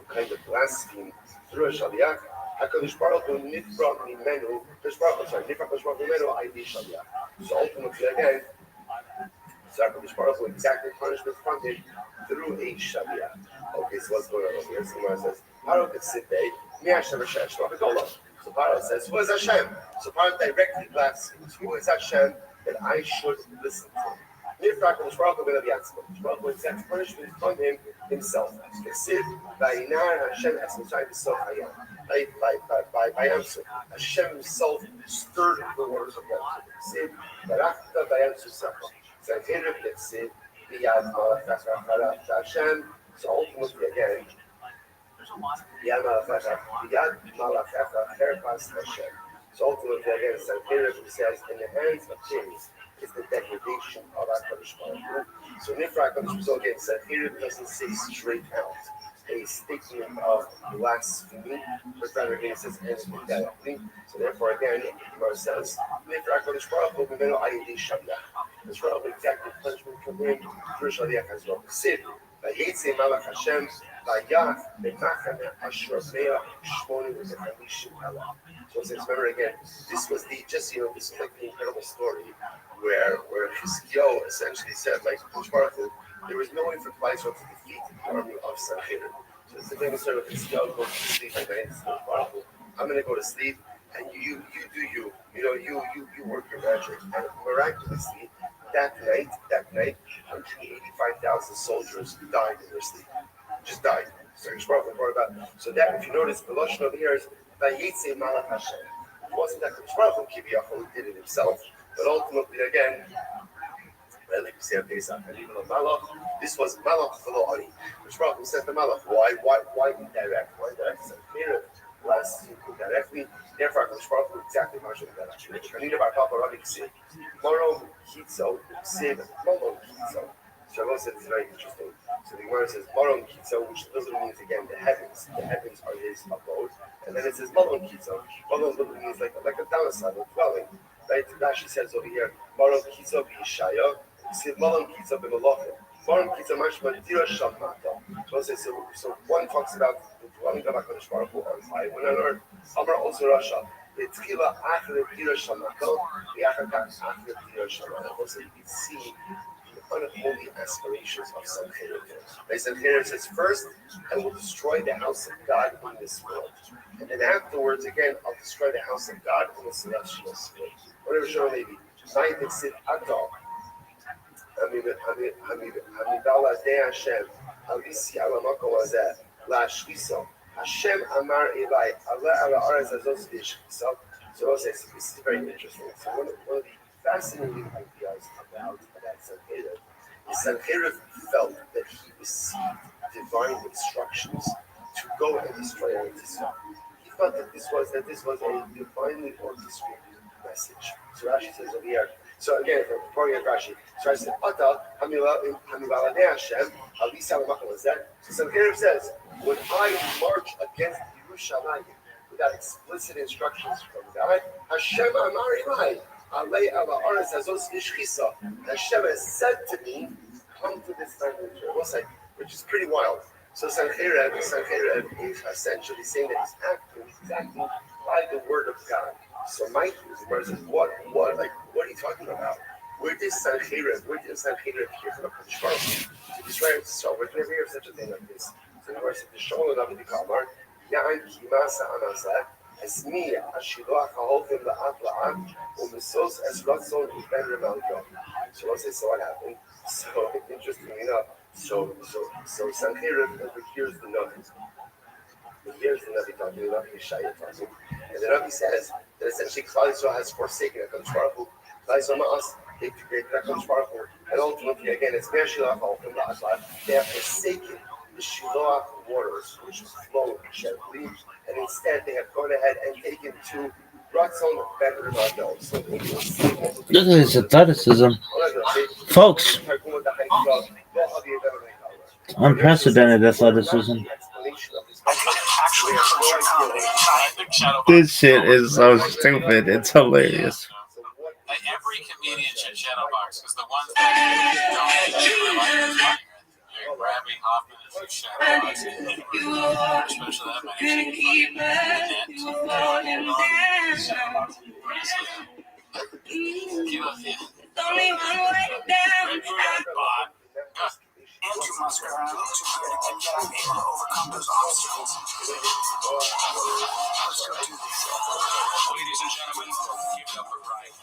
kind of blaspheme through a Shavia. HaKadosh Baruch Hu Nifra Mimenu. Nifra HaKadosh Baruch Hu Mimenu Ayidei Shavia. So ultimately again, so HaKadosh Baruch Hu exacted punishment from him through a Shavia. Okay, so what's going on over here? So Gemara says, Paro could sit there, Mi Hashem Asher Eshma V'Kolo. So Paro says, who is Hashem? So Paro directly blasphemes, who is Hashem that I should listen to? Nifra HaKadosh Baruch Hu V'Lav Yatzmo. Baruch Hu exacts punishment from him himself. K'sid, Vayinar Hashem Es Mitzrayim B'Sof Hayam. By Yamsu, Hashem himself stirred the waters of Yamsu. K'sid, Barachta V'Yamsu Sacha. Sancherev K'sid, B'Yad Malach Hashem. So ultimately again, Yad Malachecha Cherpas Hashem. So ultimately again, Sancherev says, in the hands of kings is the degradation of HaKadosh Baruch Hu. So Nifra HaKadosh Baruch Hu again, Sancherev doesn't say straight out a statement of blasphemy, but rather again it says indirectly. So therefore again, Gemara says, Nifra HaKadosh Baruch Hu B'menu Ayidei Shaviyach. This Baruch Hu exacted punishment from him through Shaviyach as well. Sid. Vayetze Malach Hashem Vayach B'Machan Asher Meah Shmoni V'Chamishim Ela. So it says, remember again, this was the this is like the incredible story where Chizkiyahu essentially said, like Baruch Hu, there was no way for Israel to defeat the army of Sancherim. So it's the famous story of Chizkiyahu goes to sleep and Baruch Hu, I'm going to go to sleep and you do you. You work your magic. And miraculously, that night, 185,000 soldiers died in their sleep. Just died. So that, if you notice, the Lashon over here is Vayetze Malach Hashem. It wasn't that the Baruch Hu Kiviyachol did it himself, but ultimately again, like we say on Pesach, and even on Malach, this was Malach V'lo Ani. Which Baruch Hu sent the Malach. Why indirect? Why indirect? It's a mirror. Less directly. Therefore, the Baruch Hu exactly mentioned that actually. Kanina Bar Papa Rabbi said, Morom Kitzo said Morom Kitzo. Shavuot said it's very interesting. So the Gemara says Morom Kitzo, which literally means again the heavens. The heavens are his abode, and then it says Morom Kitzo. Morom literally means like a downside, a dwelling. Right? Rashi says over here Morom Kitzo b'Yishaya. You see Morom Kitzo b'Malachim. Morom Kitzo mashma dira shamata. So one talks about the dwelling of HaKadosh Baruch Hu on high, when on earth. Amar also Rasha. Betchila achre dira shamata. V'achar kach achre dira shamata. Also you can see unholy aspirations of Sancherev. Sancherev says, first, I will destroy the house of God in this world. And then afterwards, again, I'll destroy the house of God in the celestial world. Whatever show may be. Na'idik sit atal. Hamidala de Hashem. Alisi alamako wazeh. La shviso. Hashem amar Eli. Allah ala araz azos v'shviso. So this is very interesting. So one of the fascinating ideas about Sancherev is Sancherev felt that he received divine instructions to go and destroy Israel. He felt that this was a divinely orchestrated message. So Rashi says over here. So again, from pouring at Rashi, so I said, Ata hamivaladei Hashem alisa l'machal hazeh. So Sancherev says, when I march against Yerushalayim without explicit instructions from God, Hashem amar Eli. Hashem has said to me, come to this land of Israel, which is pretty wild. So Sancherev is essentially saying that he's acting exactly by the word of God. So Mike says, what are you talking about? Where did Sancherev hear from HaKadosh Baruch Hu to destroy Israel? Where did they hear such a thing like this? So the verse says, the Shalom Navi Kamar, Ya'an Kimasa Anazah. As me, Ashilach Haholkim La'at La'at, Umisos as Ratzon Ben Remalgo. So let's say, so what happened? So interestingly enough, so Sancherev overhears the Navi. He hears the Navi talking, the Navi Yeshaya talking. And the Navi says that essentially Klal Yisrael has forsaken HaKadosh Baruch Hu. Klal Yisrael Ma'as, they created HaKadosh Baruch Hu. And ultimately, again, it's Ashilach Haholkim La'at La'at. They have forsaken the Shiloach waters, which flow gently, and instead they have gone ahead and taken to Ratzon Ben Remaldo. So this is athleticism. Folks, Unprecedented athleticism. Actually, culture comedy. This shit is so stupid. It's hilarious. Every comedian should shadow box because the ones that don't realize like Rabbi Hoffman is a shadow box, especially that man. Only one way down. Andrew Musker, too good, and yet I'm able to overcome those obstacles. Let's go do this. Ladies and gentlemen, give it up for Brian.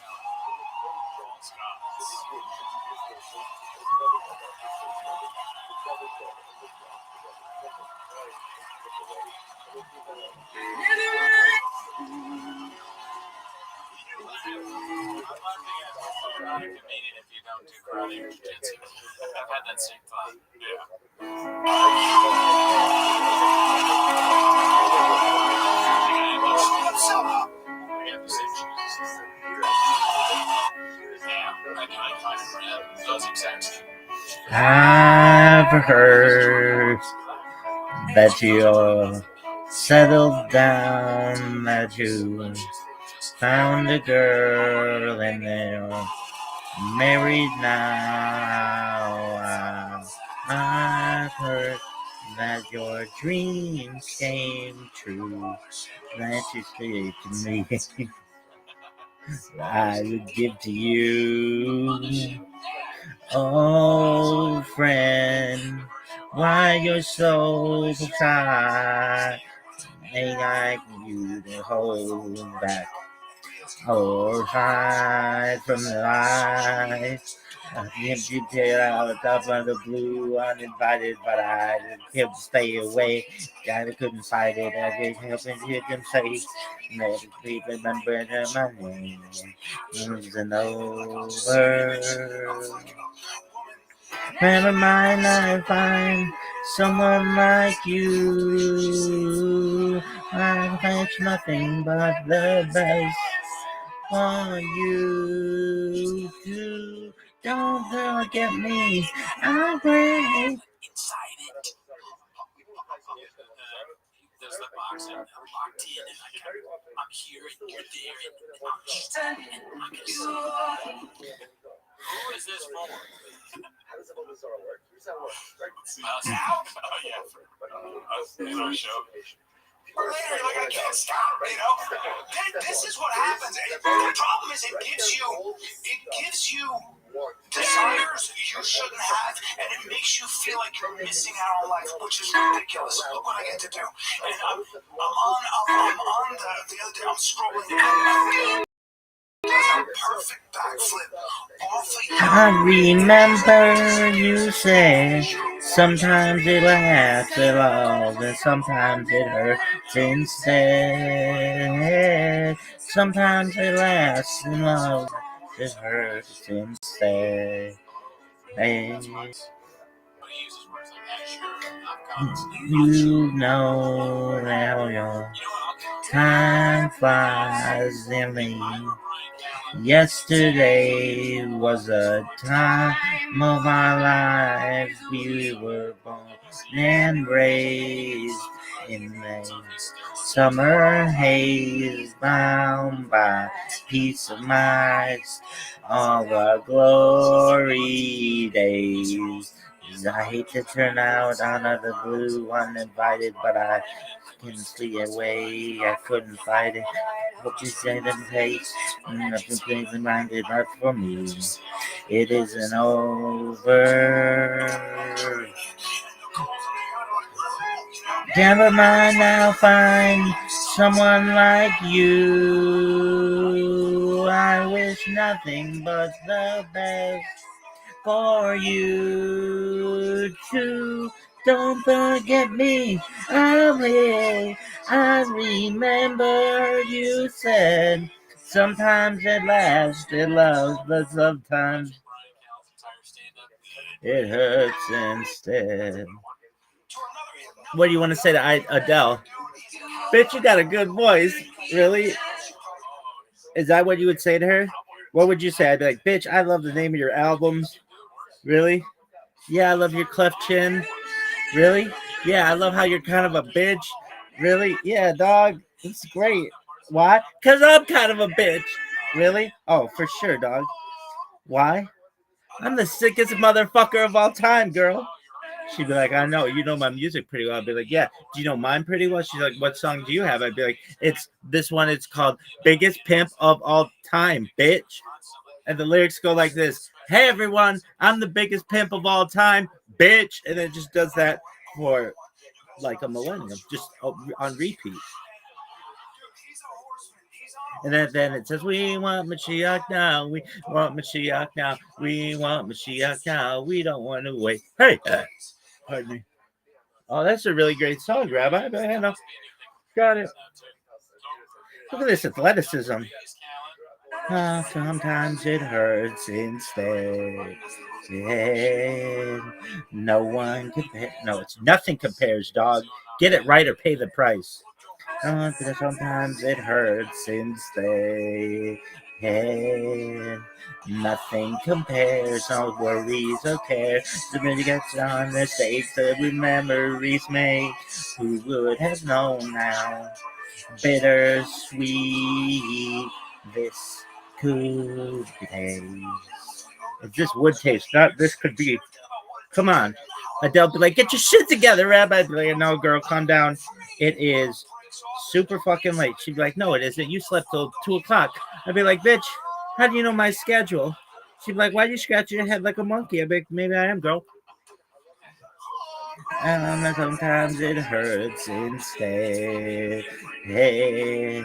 You're not a comedian if you don't do karate or jiu-jitsu. I've had that same thought. Yeah. We have the same shoes. Yeah, I do. I find those exact same. I've heard that you're settled down, that you found a girl and they're married now. I've heard that your dreams came true, that you said to me I would give to you. Oh, friend, why you're so shy? Ain't like you to hold back or hide from the light. You did out up on the blue, uninvited, but I couldn't stay away. I couldn't fight it. I didn't help and hear them say, "Never please remember my name." It wasn't over. Never mind, I find someone like you. I wish nothing but the best for you too. Don't forget me. I'll pray. Inside it. There's the box and I'm locked in and I'm here and you're there and I'm just and I can see. Who is this for? How does Bizarre work? Here's how it works. Right? Oh, yeah. For our show. Like I can't stop, you know. This is what happens. The problem is it gives you desires you shouldn't have, and it makes you feel like you're missing out on life, which is ridiculous. Look what I get to do. And I'm on the other day. I'm scrolling. A perfect backflip off the I remember you said sometimes it laughs at all, and sometimes it hurts instead. Sometimes it laughs in love, it hurts instead. Hey. You know how your time flies in me. Yesterday was a time of our lives. We were born and raised in the summer haze, bound by peace of mind. All the glory days. I hate to turn out out of the blue uninvited, but I can see a way. I couldn't fight it. Hope you say them face. Nothing things reminded not for me. It isn't over. Never mind, I'll find someone like you. I wish nothing but the best for you too. Don't forget me. I remember you said sometimes it lasts, it loves, but sometimes it hurts instead. What do you want to say to Adele? Bitch, you got a good voice. Really? Is that what you would say to her? What would you say? I'd be like, bitch, I love the name of your albums. Really? Yeah, I love your cleft chin. Really? Yeah, I love how you're kind of a bitch. Really? Yeah, dog. It's great. Why? Because I'm kind of a bitch. Really? Oh, for sure, dog. Why? I'm the sickest motherfucker of all time, girl. She'd be like, I know, you know my music pretty well. I'd be like, yeah. Do you know mine pretty well? She's like, what song do you have? I'd be like, it's this one. It's called Biggest Pimp of All Time, bitch. And the lyrics go like this: Hey everyone, I'm the biggest pimp of all time, bitch. And it just does that for like a millennium, just on repeat. And then it says, we want Mashiach now, we want Mashiach now, we want Mashiach now, we don't want to wait. Hey, pardon me. Oh, that's a really great song, Rabbi. I know. Got it. Look at this athleticism. Sometimes it hurts instead. No one compares. No, it's nothing compares, dog. Get it right or pay the price. Sometimes it hurts instead. Nothing compares, no worries or care. The minute gets on the stage, the memories made. Who would have known now? Bittersweet, this could taste. If this would taste, not this could be. Come on. Adele be like, get your shit together, Rabbi. I'd be like, no, girl, calm down. It is super fucking late. She'd be like, no, it isn't. You slept till 2 o'clock. I'd be like, bitch, how do you know my schedule? She'd be like, why do you scratch your head like a monkey? I'd be like, maybe I am, girl. And sometimes it hurts instead. Hey,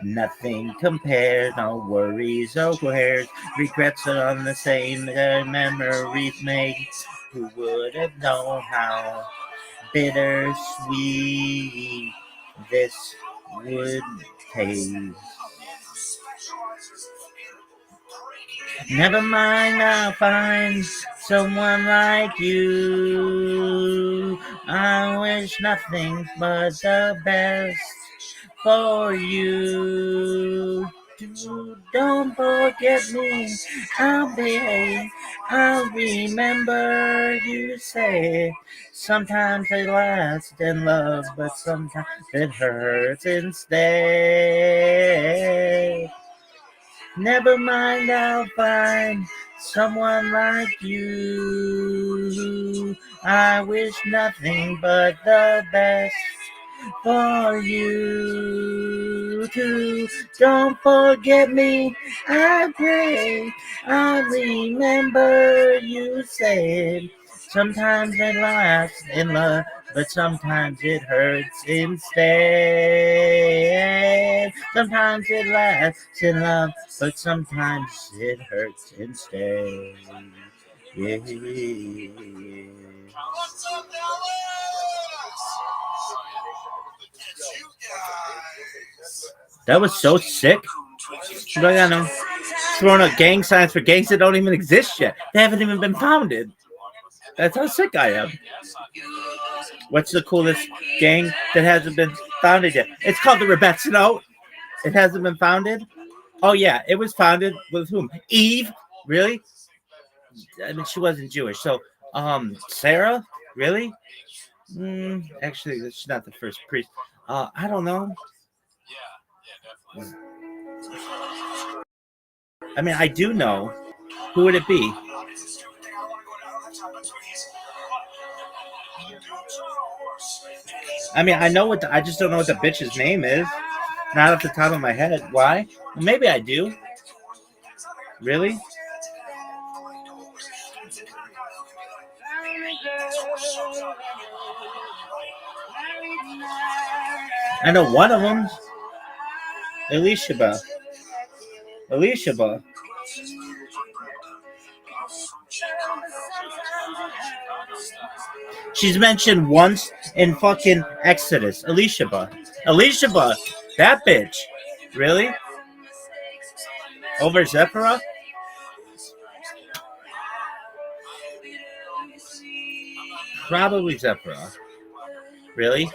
nothing compares, no worries or cares. Regrets are on the same memories made. Who would have known how bittersweet this would taste? Never mind, I'll find someone like you. I wish nothing but the best for you. Don't forget me, I'll remember you say. Sometimes it lasts in love, but sometimes it hurts instead. Never mind, I'll find someone like you. I wish nothing but the best for you too. Don't forget me, I pray. I remember you said sometimes it lasts in love, but sometimes it hurts instead. Sometimes it lasts in love, but sometimes it hurts instead. Yeah. That was so sick. Like, I know. Throwing up gang signs for gangs that don't even exist yet. They haven't even been founded. That's how sick I am. What's the coolest gang that hasn't been founded yet? It's called the Rebets. No, it hasn't been founded. Oh yeah, it was founded with whom? Eve. Really? I mean, she wasn't Jewish. So, Sarah. Really? Actually, she's not the first priest. I don't know. I mean, I do know. Who would it be? I mean, I know what I just don't know what the bitch's name is. Not off the top of my head. Why? Well, maybe I do. Really? I know one of them. Elishaba. She's mentioned once in fucking Exodus. Elishaba. That bitch. Really? Over Zephyra? Probably Zephyra. Really?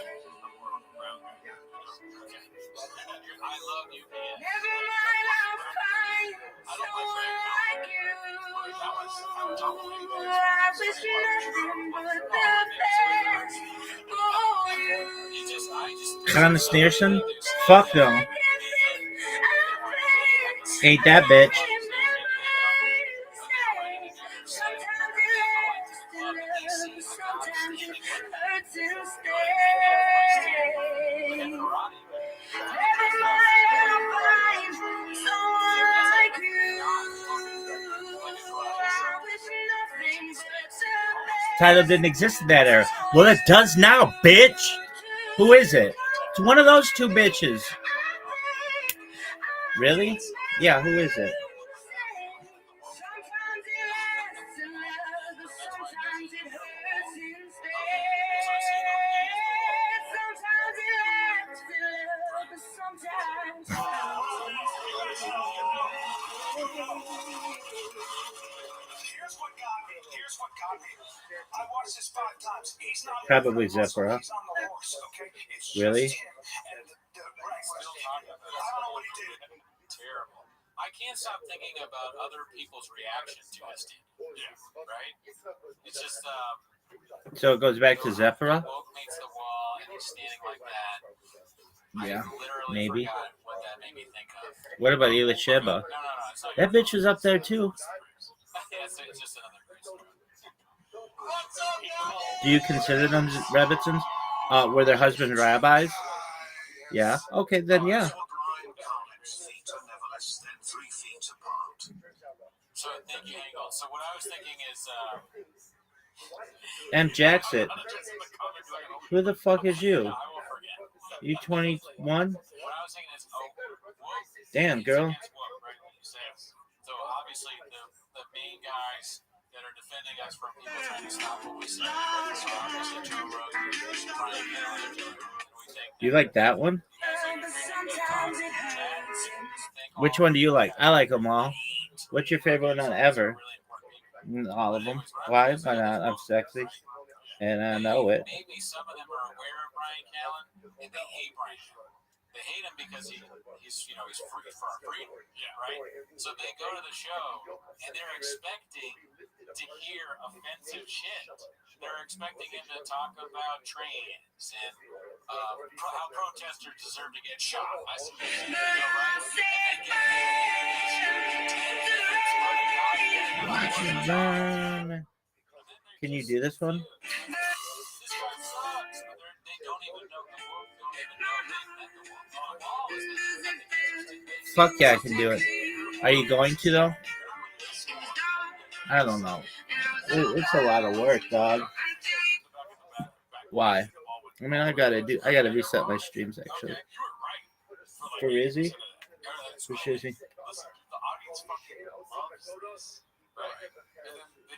Donna Sneerson? Fuck no. Ain't that bitch. Title didn't exist in that era. Well, it does now, bitch. Who is it? It's one of those two bitches. Really? Yeah, who is it? Probably Zephyr. Really? Terrible. I can't stop thinking about other people's reaction to this dude. Yeah. Right? It's just So it goes back to Zephyr? woke meets the wall and he's standing like that. Yeah, I literally maybe. forgot what that made me think of. What about Elisheba? That bitch was up there too. Yeah, it's just another Grace. Do you consider them Rebbitzins? Were their husbands rabbis? Yeah. Okay, then yeah. So thank you, Angle. So what I was thinking is M. Jackson. Who the fuck is you? You 21? what I was thinking is Damn, girl. So obviously the main guys that are defending us from people trying to stop what we say. So obviously Joe Rogan, Brian Miller, You like that one? Which one do you like? I like them all. What's your favorite one on ever? All of them. Why? Why not? I'm sexy. And I know it. Maybe some of them are aware of Brian Callen and they hate Brian Callen. They hate him because he's free for our freedom. Yeah, right? So they go to the show and they're expecting to hear offensive shit. They're expecting him to talk about trans and how protesters deserve to get shot. Can you do this one? Fuck yeah, I can do it. Are you going to though? I don't know. It's a lot of work, dog. Why? I mean, I gotta reset my streams actually. For Rizzy? For Shizzy? They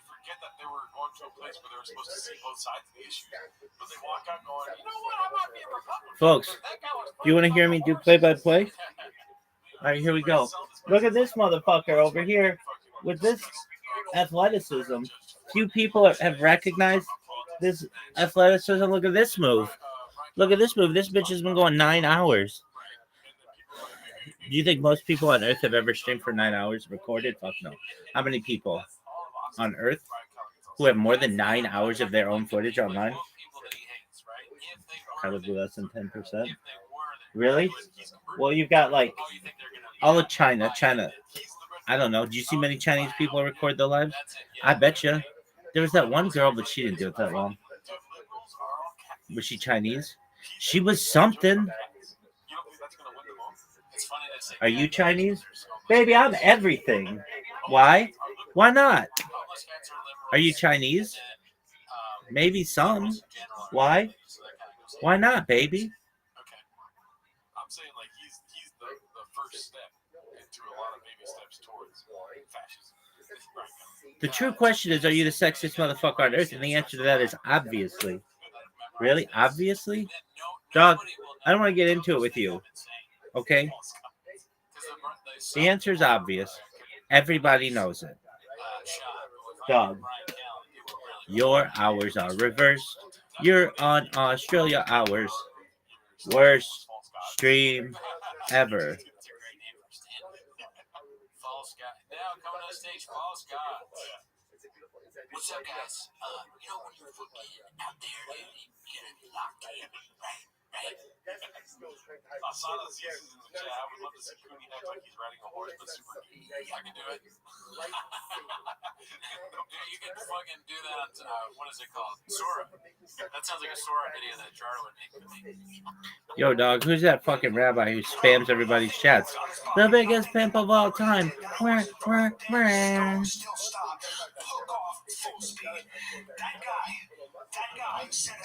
forget that they were going to a place where they were supposed to see both sides of the issue, but they walk out going, you know what, I'm not being Republican. Folks, do you want to hear me do play-by-play? All right, here we go. Look at this motherfucker over here with this athleticism. Few people have recognized this athleticism. Look at this move. Look at this move. This bitch has been going 9 hours. Do you think most people on Earth have ever streamed for 9 hours recorded? Fuck no. How many people on Earth who have more than 9 hours of their own footage online? Probably less than 10%. Really? Well, you've got like all of China. I don't know. Do you see many Chinese people record their lives? I bet you. There was that one girl, but she didn't do it that long. Was she Chinese? She was something. Are you Chinese? Baby, I'm everything. Why? Why not? Are you Chinese? Maybe some. Why? Why not, baby? I'm saying like he's the first step into a lot of baby steps towards fascism. The true question is, are you the sexiest motherfucker on earth? And the answer to that is obviously. Really? Obviously? Dog, I don't want to get into it with you. Okay? The answer is obvious. Everybody knows it. Dog. Your hours are reversed. You're on Australia hours. Worst stream ever. Now coming on stage, False God. What's up, guys? You know when you're fucking out there, you gotta be locked in, right? Asana uses in the chat. I would love to see Cooney act like he's riding a horse, but super geek. I can do it. You can fucking do that on, what is it called? Sora. That sounds like a Sora video that Jar would make for me. Yo, dog, who's that fucking rabbi who spams everybody's chats? The biggest pimp of all time. Where? Still stop. Hook off full speed. That guy said a